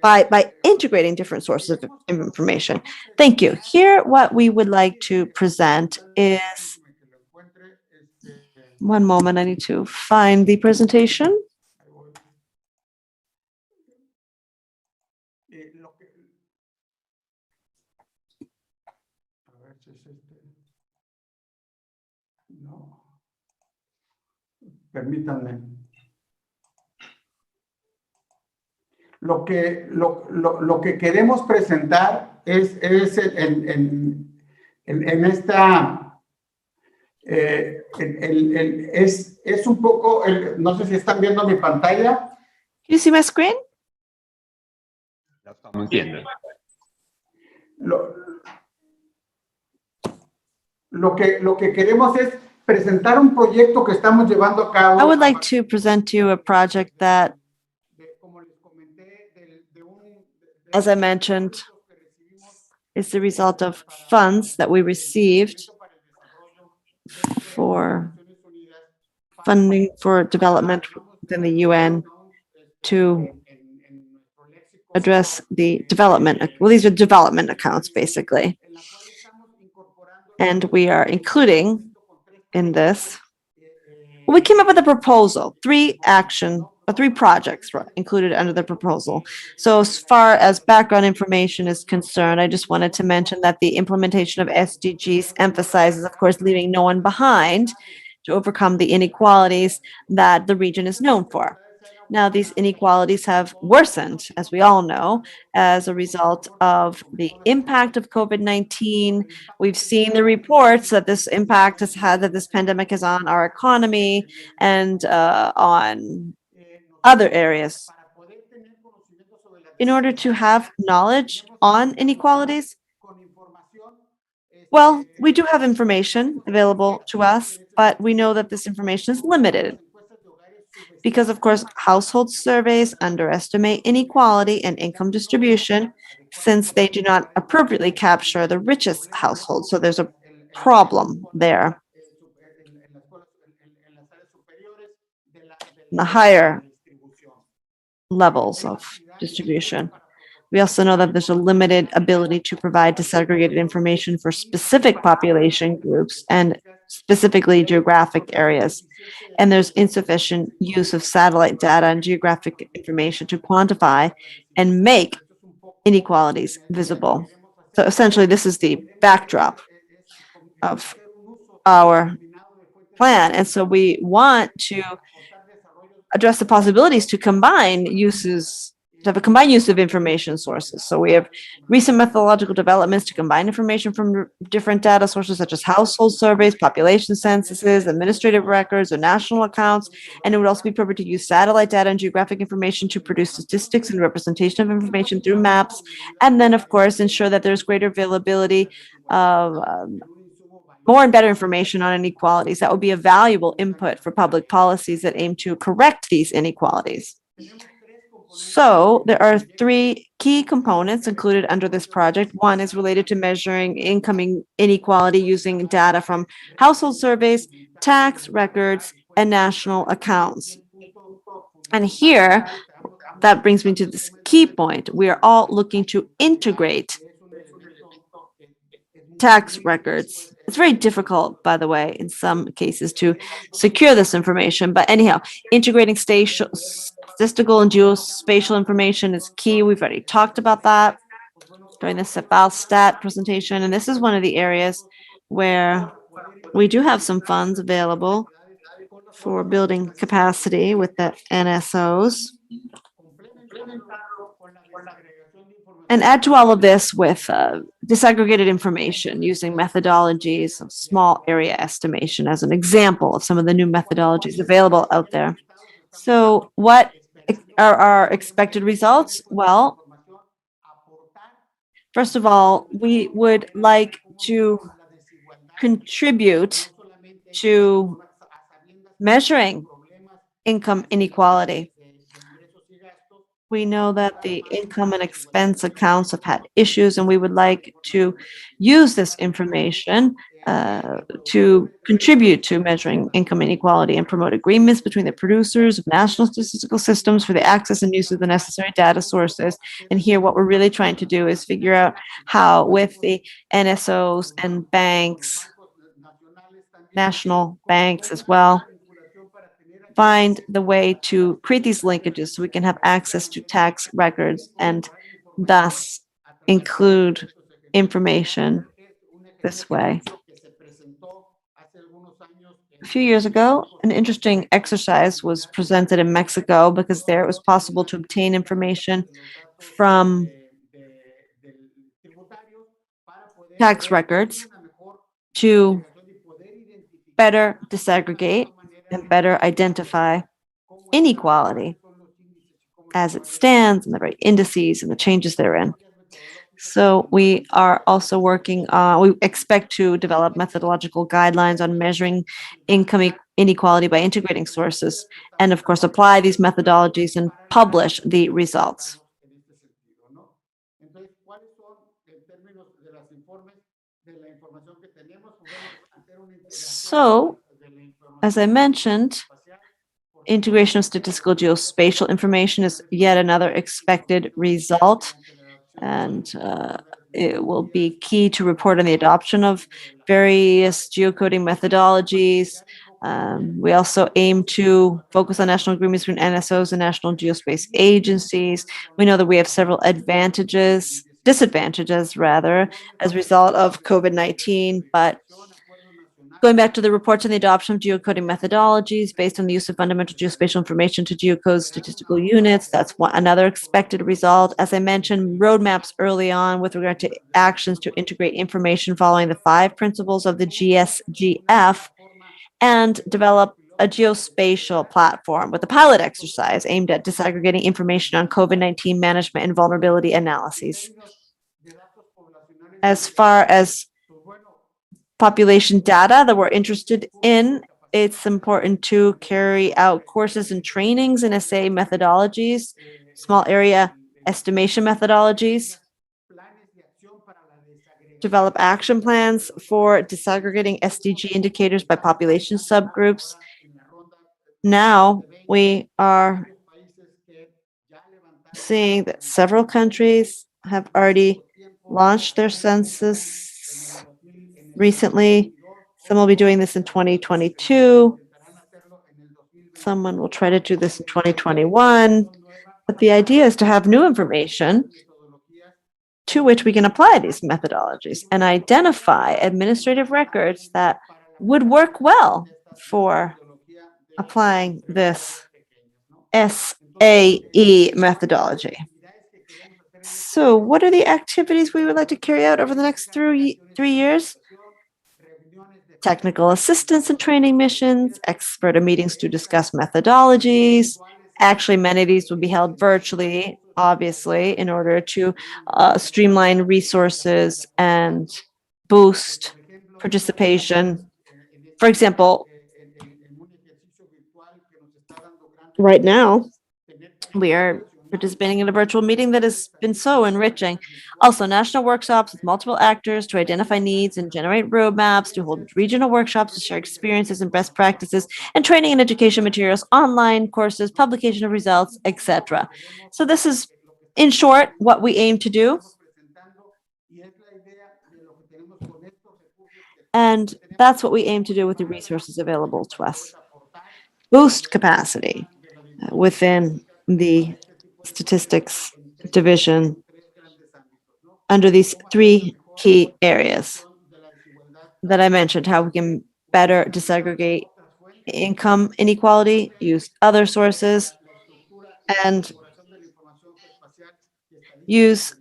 B: by integrating different sources of information. Thank you. Here, what we would like to present is, one moment, I need to find the presentation.
H: Permítanme. Lo que queremos presentar es en esta es un poco no sé si están viendo mi pantalla.
B: Can you see my screen?
C: Estamos viendo.
H: Lo que queremos es presentar un proyecto que estamos llevando a cabo.
B: I would like to present to you a project that, as I mentioned, is the result of funds that we received for funding for development within the UN to address the development. Well, these are development accounts, basically. And we are including in this We came up with a proposal, three projects were included under the proposal. So as far as background information is concerned, I just wanted to mention that the implementation of SDGs emphasizes, of course, leaving no one behind to overcome the inequalities that the region is known for. Now, these inequalities have worsened, as we all know, as a result of the impact of COVID-19. We've seen the reports that this impact has had, that this pandemic has on our economy and on other areas. In order to have knowledge on inequalities, well, we do have information available to us, but we know that this information is limited because, of course, household surveys underestimate inequality and income distribution since they do not appropriately capture the richest households. So there's a problem there. The higher levels of distribution. We also know that there's a limited ability to provide disaggregated information for specific population groups and specifically geographic areas. And there's insufficient use of satellite data and geographic information to quantify and make inequalities visible. So essentially, this is the backdrop of our plan. And so we want to address the possibilities to combine uses, to have a combined use of information sources. So we have recent methodological developments to combine information from different data sources such as household surveys, population censuses, administrative records, or national accounts. And it would also be appropriate to use satellite data and geographic information to produce statistics and representation of information through maps. And then, of course, ensure that there's greater availability of more and better information on inequalities. That would be a valuable input for public policies that aim to correct these inequalities. So there are three key components included under this project. One is related to measuring income inequality using data from household surveys, tax records, and national accounts. And here, that brings me to this key point. We are all looking to integrate tax records. It's very difficult, by the way, in some cases to secure this information. But anyhow, integrating statistical and geospatial information is key. We've already talked about that during the stat presentation. And this is one of the areas where we do have some funds available for building capacity with the NSOs. And add to all of this with disaggregated information using methodologies of small area estimation as an example of some of the new methodologies available out there. So what are our expected results? Well, first of all, we would like to contribute to measuring income inequality. We know that the income and expense accounts have had issues, and we would like to use this information to contribute to measuring income inequality and promote agreements between the producers of national statistical systems for the access and use of the necessary data sources. And here, what we're really trying to do is figure out how, with the NSOs and banks, national banks as well, find the way to create these linkages so we can have access to tax records and thus include information this way. A few years ago, an interesting exercise was presented in Mexico because there it was possible to obtain information from tax records to better disaggregate and better identify inequality as it stands and the right indices and the changes therein. So we are also working, we expect to develop methodological guidelines on measuring income inequality by integrating sources, and of course apply these methodologies and publish the results. So, as I mentioned, integration of statistical geospatial information is yet another expected result, and it will be key to report on the adoption of various geocoding methodologies, We also aim to focus on national agreements between NSOs and national geospace agencies. We know that we have several disadvantages rather, as a result of COVID-19, but going back to the reports on the adoption of geocoding methodologies based on the use of fundamental geospatial information to geocode statistical units, that's another expected result. As I mentioned, roadmaps early on with regard to actions to integrate information following the 5 principles of the GSGF, and develop a geospatial platform with a pilot exercise aimed at disaggregating information on COVID-19 management and vulnerability analyses. As far as population data that we're interested in, it's important to carry out courses and trainings in SA methodologies, small area estimation methodologies, develop action plans for disaggregating SDG indicators by population subgroups. Now we are seeing that several countries have already launched their census recently. Some will be doing this in 2022. Someone will try to do this in 2021. But the idea is to have new information to which we can apply these methodologies and identify administrative records that would work well for applying this SAE methodology. So what are the activities we would like to carry out over the next 3 years? Technical assistance and training missions, expert meetings to discuss methodologies. Actually, many of these will be held virtually, obviously, in order to streamline resources and boost participation. For example, right now, we are participating in a virtual meeting that has been so enriching. Also, national workshops with multiple actors to identify needs and generate roadmaps, to hold regional workshops to share experiences and best practices, and training and education materials, online courses, publication of results, etc. So this is, in short, what we aim to do. And that's what we aim to do with the resources available to us. Boost capacity within the statistics division under these 3 key areas that I mentioned: how we can better disaggregate income inequality, use other sources, and use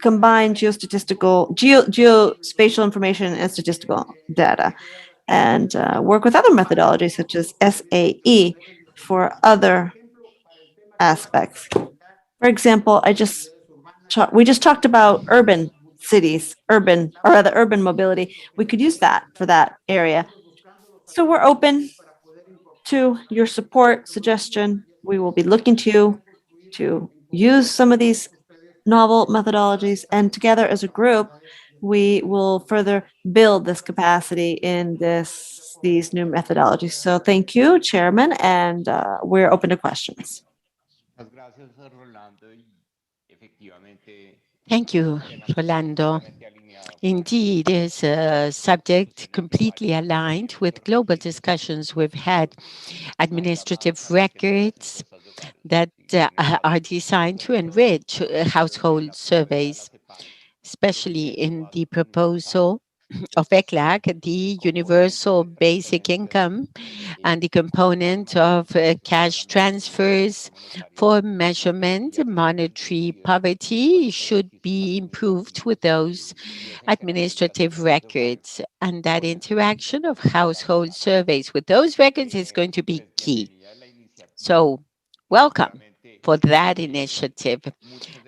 B: combined geospatial information and statistical data, and work with other methodologies such as SAE for other aspects. For example, we just talked about urban cities, urban mobility. We could use that for that area. So we're open to your support, suggestion. We will be looking to use some of these novel methodologies, and together as a group, we will further build this capacity in these new methodologies. So thank you, Chairman, and we're open to questions.
U: Thank you, Rolando. Indeed, it's a subject completely aligned with global discussions we've had. Administrative records that are designed to enrich household surveys, especially in the proposal of ECLAC, the universal basic income, and the component of cash transfers for measurement. Monetary poverty should be improved with those administrative records, and that interaction of household surveys with those records is going to be key. So welcome for that initiative.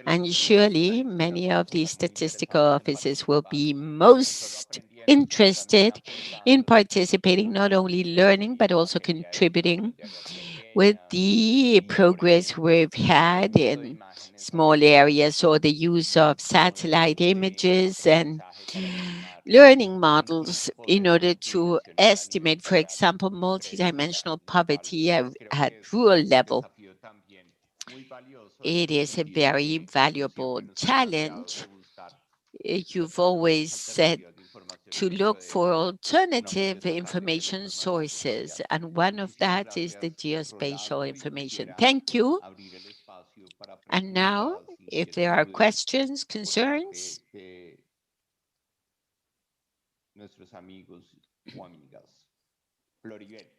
U: And surely many of the statistical offices will be most interested in participating, not only learning, but also contributing with the progress we've had in small areas, or the use of satellite images and learning models in order to estimate, for example, multidimensional poverty at rural level. It is a very valuable challenge. You've always said to look for alternative information sources, and one of that is the geospatial information. Thank you. And now, if there are questions, concerns,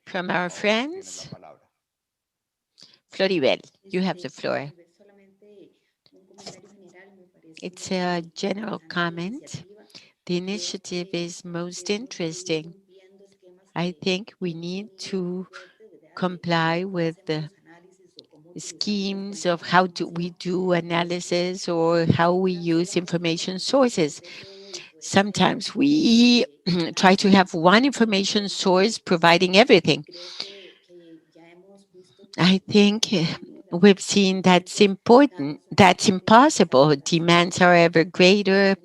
U: from our friends. Floribel, you have the floor. It's a general comment. The initiative is most interesting. I think we need to comply with the schemes of how do we do analysis or how we use information sources. Sometimes we try to have one information source providing everything. I think we've seen that's important, that's impossible. Demands are ever greater,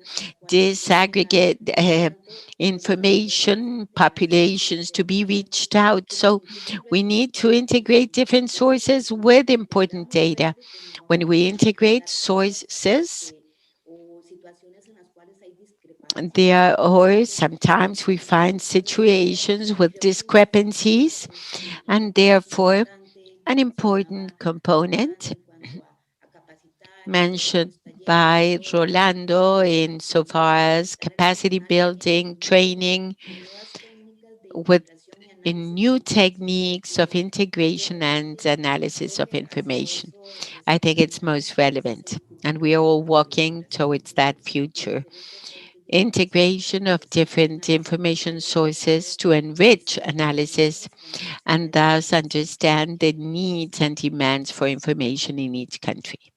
U: disaggregate information, populations to be reached out. So we need to integrate different sources with important data. When we integrate sources, there are sometimes we find situations with discrepancies, and therefore an important component mentioned by Rolando insofar as capacity building, training in new techniques of integration and analysis of information. I think it's most relevant, and we are all walking towards that future. Integration of different information sources to enrich analysis and thus understand the needs and demands for information in each country.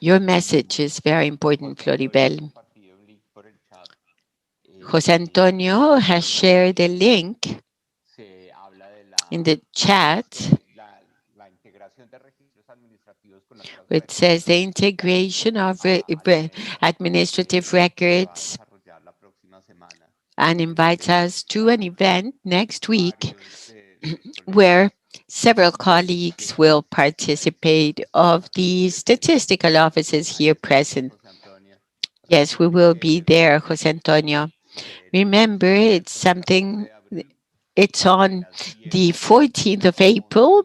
U: Your message is very important, Floribel. José Antonio has shared a link in the chat which says the integration of administrative records and invites us to an event next week where several colleagues will participate of the statistical offices here present. Yes, we will be there, José Antonio. Remember, it's on the 14th of April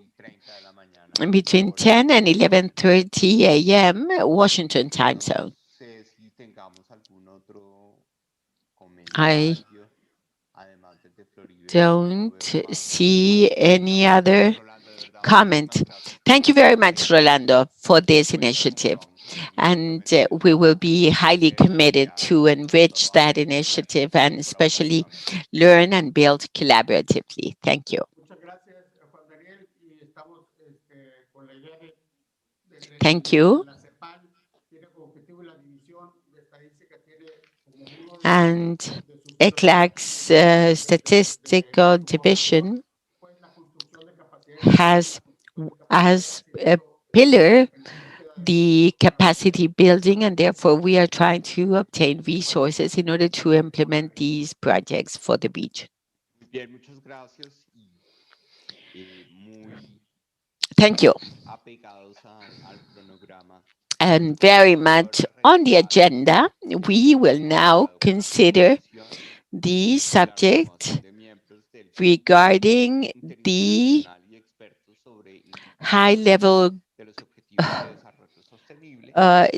U: between 10 and 11:30 a.m. Washington time zone. I don't see any other comment. Thank you very much, Rolando, for this initiative. And we will be highly committed to enrich that initiative and especially learn and build collaboratively. Thank you. Thank you. And ECLAC's statistical division has as a pillar the capacity building, and therefore we are trying to obtain resources in order to implement these projects for the region. Thank you. And very much on the agenda, we will now consider the subject regarding the high-level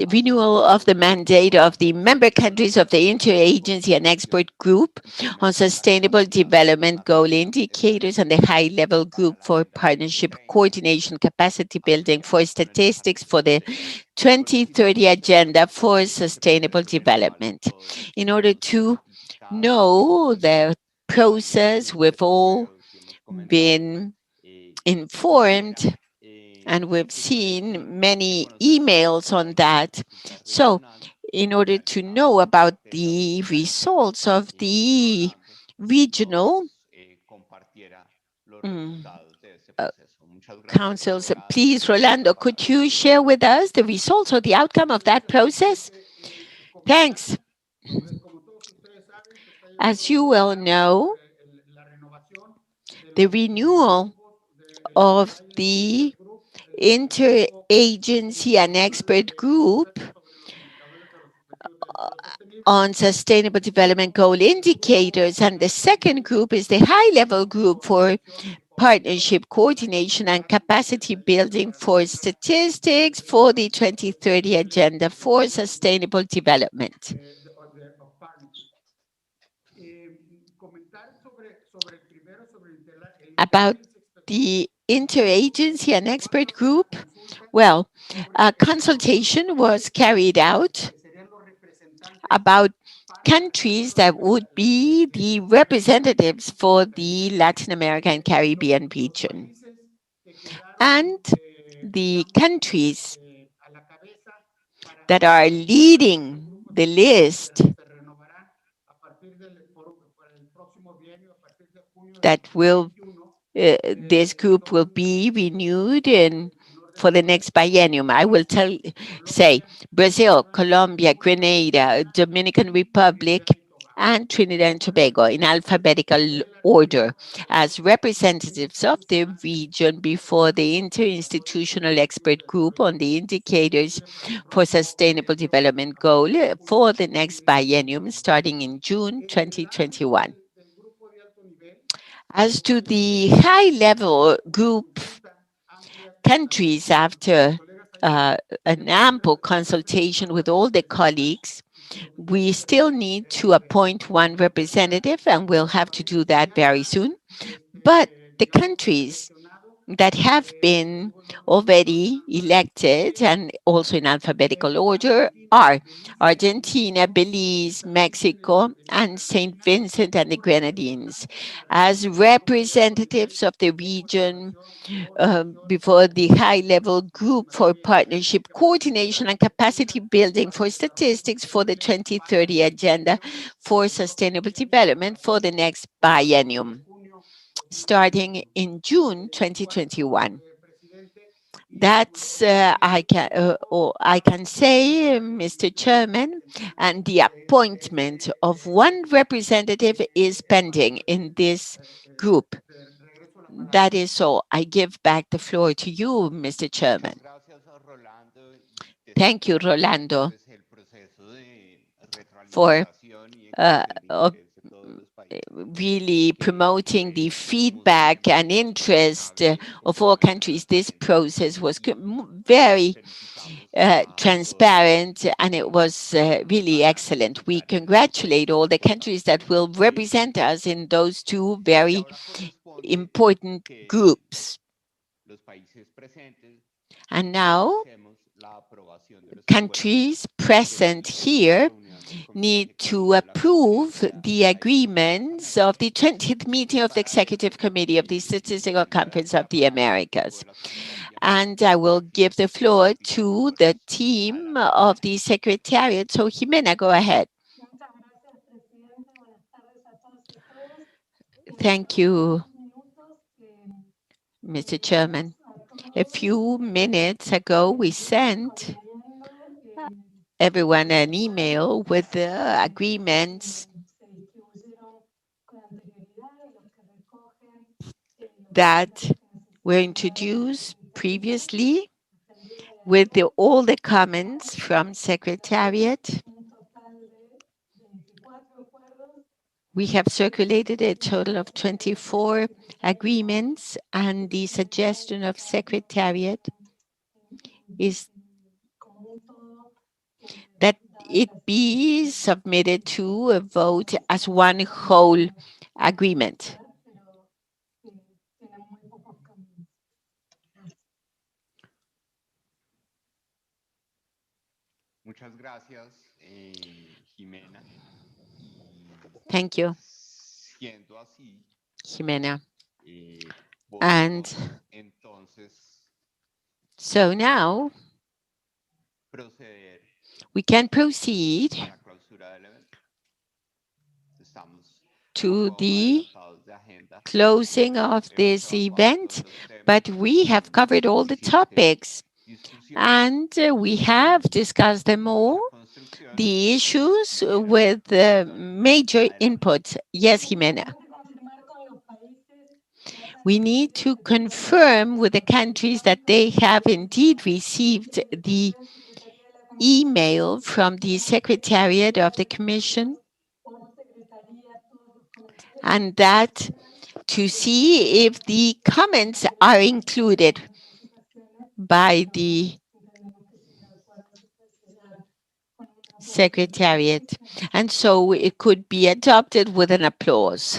U: renewal of the mandate of the member countries of the Interagency and Expert Group on Sustainable Development Goal Indicators and the High-Level Group for Partnership Coordination Capacity Building for Statistics for the 2030 Agenda for Sustainable Development. In order to know the process, we've all been informed and we've seen many emails on that. So in order to know about the results of the regional councils, please, Rolando, could you share with us the results or the outcome of that process? Thanks. As you well know, the renewal of the Interagency and Expert Group on Sustainable Development Goal indicators, and the second group is the high-level group for partnership coordination and capacity building for statistics for the 2030 Agenda for Sustainable Development. About the interagency and expert group, well, a consultation was carried out about countries that would be the representatives for the Latin America and Caribbean region. And the countries that are leading the list that will this group will be renewed for the next biennium. I will say Brazil, Colombia, Grenada, Dominican Republic, and Trinidad and Tobago in alphabetical order as representatives of the region before the interinstitutional expert group on the indicators for sustainable development goal for the next biennium starting in June 2021. As to the high-level group countries, after an ample consultation with all the colleagues, we still need to appoint one representative, and we'll have to do that very soon. But the countries that have been already elected and also in alphabetical order are Argentina, Belize, Mexico, and St. Vincent and the Grenadines. As representatives of the region before the high-level group for partnership coordination and capacity building for statistics for the 2030 Agenda for Sustainable Development for the next biennium, starting in June 2021. That's I can say, Mr. Chairman, and the appointment of one representative is pending in this group. That is all. I give back the floor to you, Mr. Chairman. Thank you, Rolando, for really promoting the feedback and interest of all countries. This process was very transparent, and it was really excellent. We congratulate all the countries that will represent us in those two very important groups. And now, countries present here need to approve the agreements of the 20th meeting of the Executive Committee of the Statistical Conference of the Americas. And I will give the floor to the team of the Secretariat. So, Jimena, go ahead. Thank you, Mr. Chairman. A few minutes ago, we sent everyone an email with the agreements that were introduced previously with all the comments from Secretariat. We have circulated a total of 24 agreements, and the suggestion of Secretariat is that it be submitted to a vote as one whole agreement. Thank you, Jimena. And so now we can proceed to the closing of this event, but we have covered all the topics and we have discussed them all, the issues with major input. Yes, Jimena. We need to confirm with the countries that they have indeed received the email from the Secretariat of the Commission, and that to see if the comments are included by the Secretariat. And so it could be adopted with an applause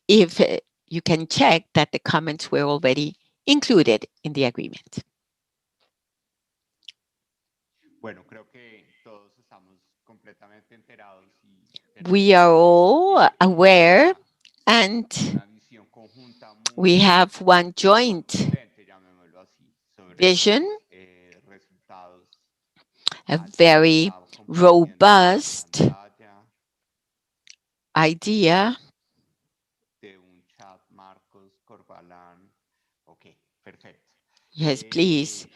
U: if you can check that the comments were already included in the agreement. We are all aware, and we have one joint vision, a very robust idea. Yes, please.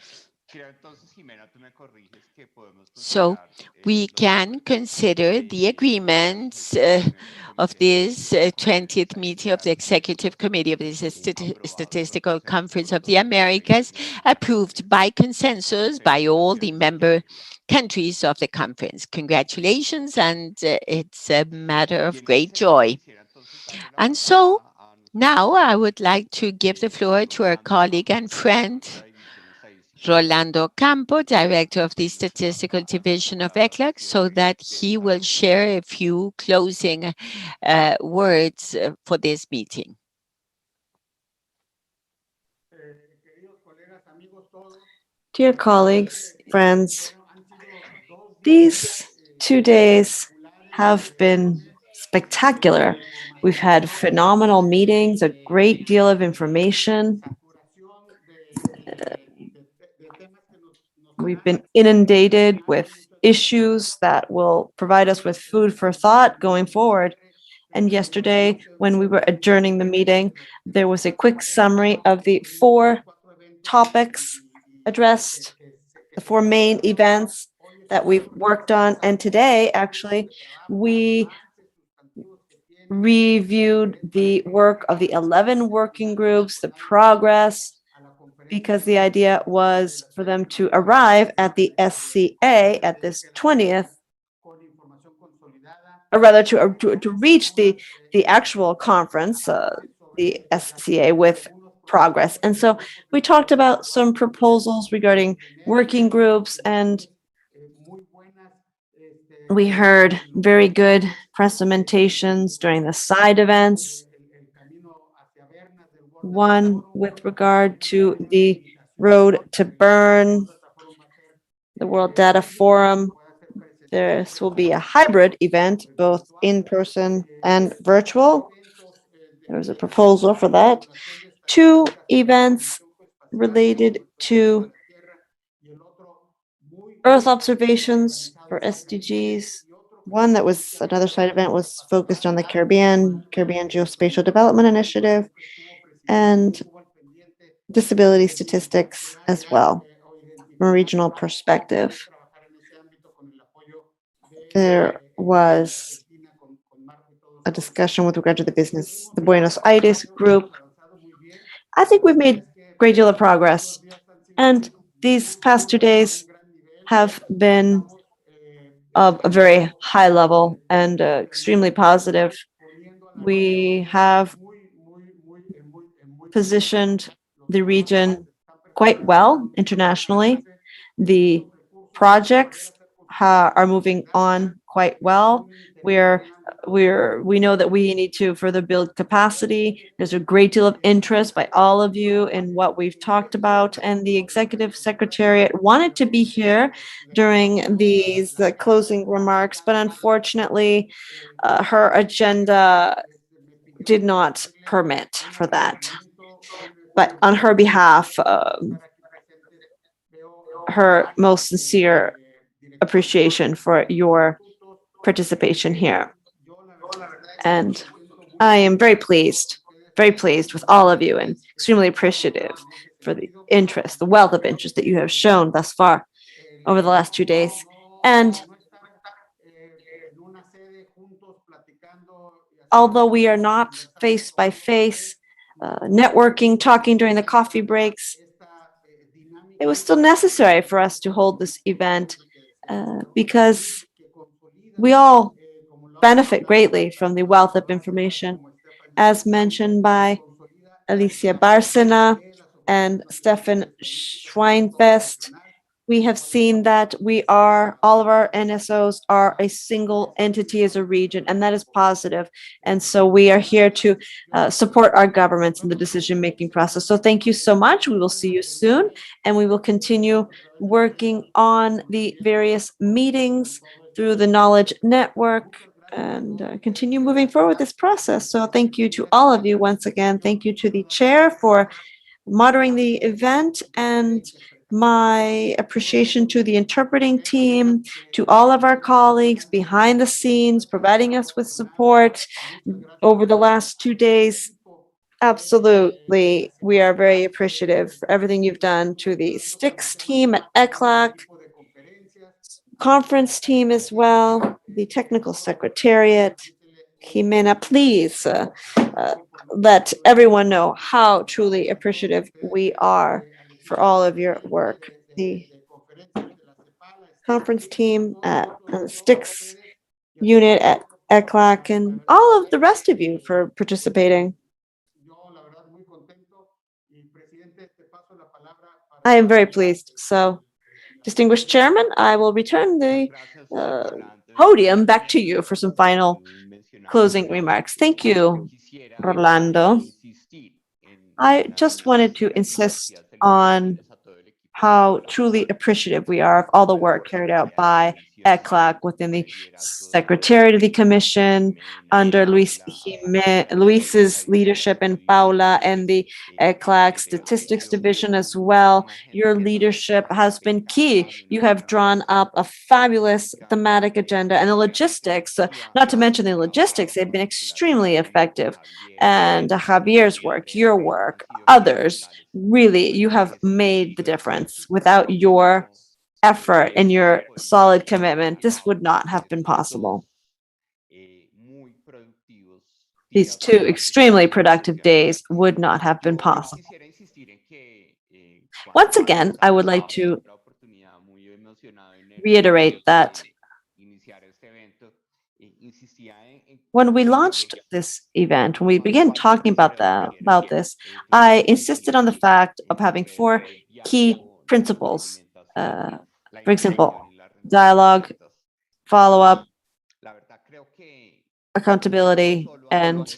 U: So we can consider the agreements of this 20th meeting of the Executive Committee of the Statistical Conference of the Americas approved by consensus by all the member countries of the conference. Congratulations, and it's a matter of great joy. And so now I would like to give the floor to our colleague and friend, Rolando Campo, Director of the Statistical Division of ECLAC, so that he will share a few closing words for this meeting.
B: Dear colleagues, friends, these 2 days have been spectacular. We've had phenomenal meetings, a great deal of information. We've been inundated with issues that will provide us with food for thought going forward. And yesterday, when we were adjourning the meeting, there was a quick summary of the 4 topics addressed, the 4 main events that we've worked on. And today, actually, we reviewed the work of the 11 working groups, the progress, because the idea was for them to arrive at the SCA at this 20th, or rather to reach the actual conference, the SCA, with progress. And so we talked about some proposals regarding working groups, and we heard very good presentations during the side events. One with regard to the road to Bern, the World Data Forum. This will be a hybrid event, both in person and virtual. There was a proposal for that. 2 events related to Earth observations for SDGs. One that was another side event was focused on the Caribbean Geospatial Development Initiative, and disability statistics as well, from a regional perspective. There was a discussion with regard to the Buenos Aires group. I think we've made a great deal of progress, and these past 2 days have been of a very high level and extremely positive. We have positioned the region quite well internationally. The projects are moving on quite well. We know that we need to further build capacity. There's a great deal of interest by all of you in what we've talked about, and the Executive Secretariat wanted to be here during these closing remarks, but unfortunately, her agenda did not permit for that. But on her behalf, her most sincere appreciation for your participation here. And I am very pleased with all of you, and extremely appreciative for the interest, the wealth of interest that you have shown thus far over the last 2 days. And although we are not face by face, networking, talking during the coffee breaks, it was still necessary for us to hold this event because we all benefit greatly from the wealth of information. As mentioned by Alicia Bárcena and Stefan Schweinfest, we have seen that all of our NSOs are a single entity as a region, and that is positive. And so we are here to support our governments in the decision-making process. So thank you so much. We will see you soon, and we will continue working on the various meetings through the Knowledge Network and continue moving forward with this process. So thank you to all of you once again. Thank you to the chair for moderating the event, and my appreciation to the interpreting team, to all of our colleagues behind the scenes, providing us with support over the last 2 days. Absolutely, we are very appreciative for everything you've done, to the STIX team at ECLAC, conference team as well, the technical secretariat. Jimena, please let everyone know how truly appreciative we are for all of your work. The conference team at STIX unit at ECLAC, and all of the rest of you for participating. I am very pleased. So, distinguished chairman, I will return the podium back to you for some final closing remarks. Thank you, Rolando. I just wanted to insist on how truly appreciative we are of all the work carried out by ECLAC within the Secretariat of the Commission under Luis's leadership, and Paula, and the ECLAC Statistics Division as well. Your leadership has been key. You have drawn up a fabulous thematic agenda, and the logistics, not to mention the logistics, they've been extremely effective. And Javier's work, your work, others, really, you have made the difference. Without your effort and your solid commitment, this would not have been possible. These 2 extremely productive days would not have been possible. Once again, I would like to reiterate that when we launched this event, when we began talking about this, I insisted on the fact of having 4 key principles. For example, dialogue, follow-up, accountability, and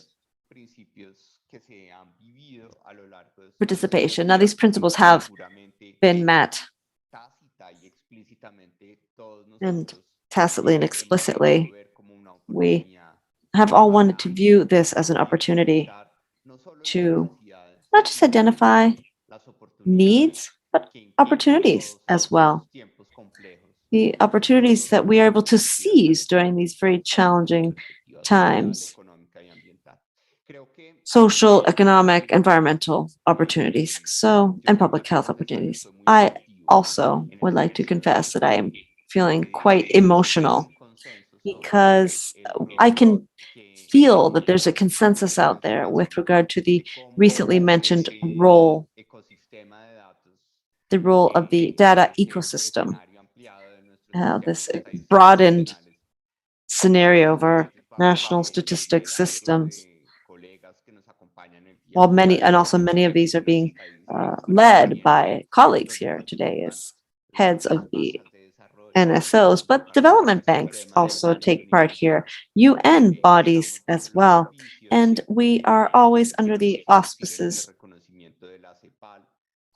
B: participation. Now, these principles have been met, and tacitly and explicitly, we have all wanted to view this as an opportunity to not just identify needs, but opportunities as well. The opportunities that we are able to seize during these very challenging times. Social, economic, environmental opportunities, and public health opportunities. I also would like to confess that I am feeling quite emotional, because I can feel that there's a consensus out there with regard to the recently mentioned role, the role of the data ecosystem, this broadened scenario of our national statistics systems. While many of these are being led by colleagues here today as heads of the NSOs, but development banks also take part here, UN bodies as well, and we are always under the auspices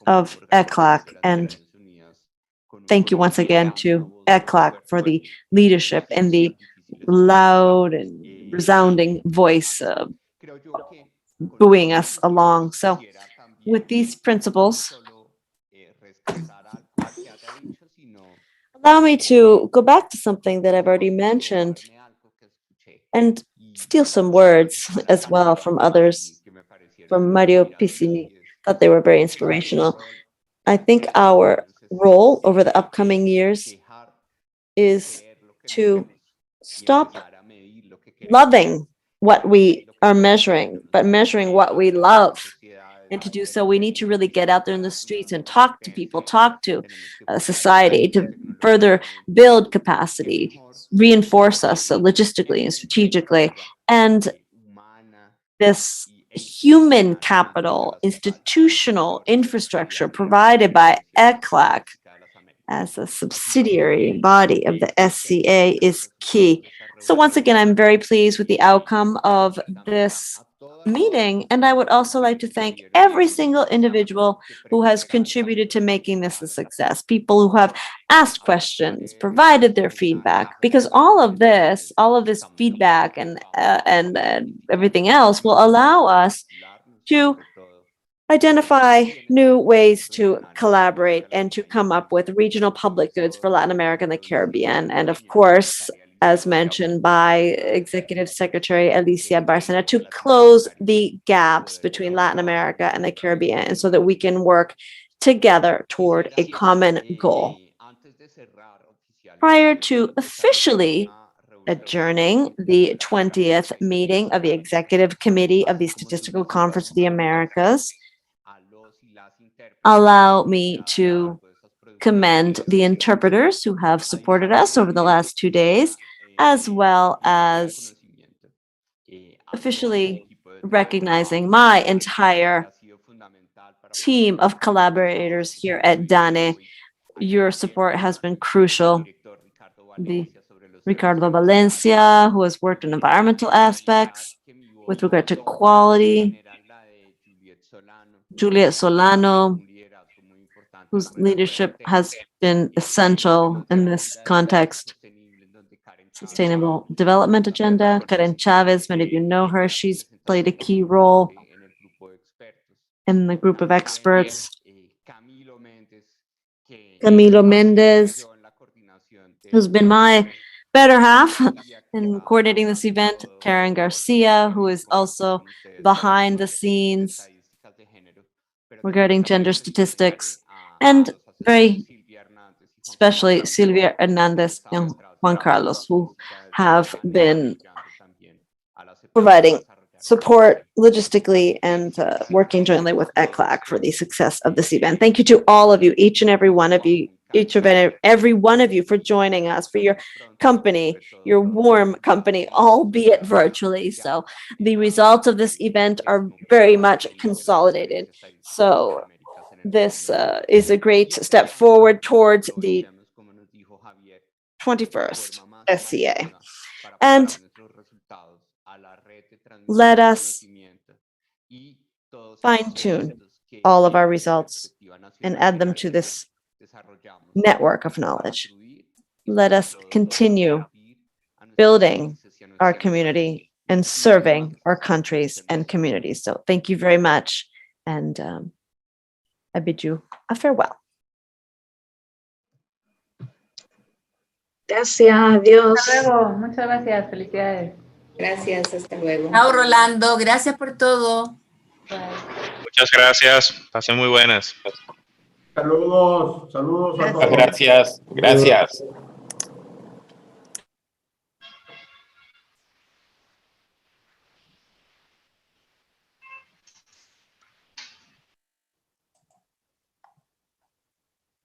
B: of ECLAC. And thank you once again to ECLAC for the leadership and the loud and resounding voice buoying us along. So with these principles, allow me to go back to something that I've already mentioned and steal some words as well from others, from Mario Piscini. Thought they were very inspirational. I think our role over the upcoming years is to stop loving what we are measuring, but measuring what we love. And to do so, we need to really get out there in the streets and talk to people, talk to society, to further build capacity, reinforce us logistically and strategically. And this human capital, institutional infrastructure provided by ECLAC as a subsidiary body of the SCA is key. So once again, I'm very pleased with the outcome of this meeting, and I would also like to thank every single individual who has contributed to making this a success, people who have asked questions, provided their feedback, because all of this feedback and everything else will allow us to identify new ways to collaborate and to come up with regional public goods for Latin America and the Caribbean. And of course, as mentioned by Executive Secretary Alicia Barcena, to close the gaps between Latin America and the Caribbean, and so that we can work together toward a common goal. Prior to officially adjourning the 20th meeting of the Executive Committee of the Statistical Conference of the Americas, allow me to commend the interpreters who have supported us over the last 2 days, as well as officially recognizing my entire team of collaborators here at DANE. Your support has been crucial. The Ricardo Valencia, who has worked in environmental aspects with regard to quality, Juliet Solano, whose leadership has been essential in this context. Sustainable Development Agenda, Karen Chavez, many of you know her. She's played a key role in the group of experts. Camilo Mendez, who's been my better half in coordinating this event. Karen Garcia, who is also behind the scenes regarding gender statistics, and very especially Silvia Hernandez and Juan Carlos, who have been providing support logistically and working jointly with ECLAC for the success of this event. Thank you to all of you, each and every one of you, every one of you for joining us, for your company, your warm company, albeit virtually. So the results of this event are very much consolidated. So this is a great step forward towards the 21st SCA. And let us fine-tune all of our results and add them to this network of knowledge. Let us continue building our community and serving our countries and communities. So thank you very much, and I bid you a farewell.
V: Gracias, adiós.
L: Hasta luego. Muchas gracias. Felicidades.
N: Gracias, hasta luego. Chao, Rolando. Gracias por todo.
M: Muchas gracias. Pasen muy buenas.
H: Saludos a todos.
M: Gracias. Gracias.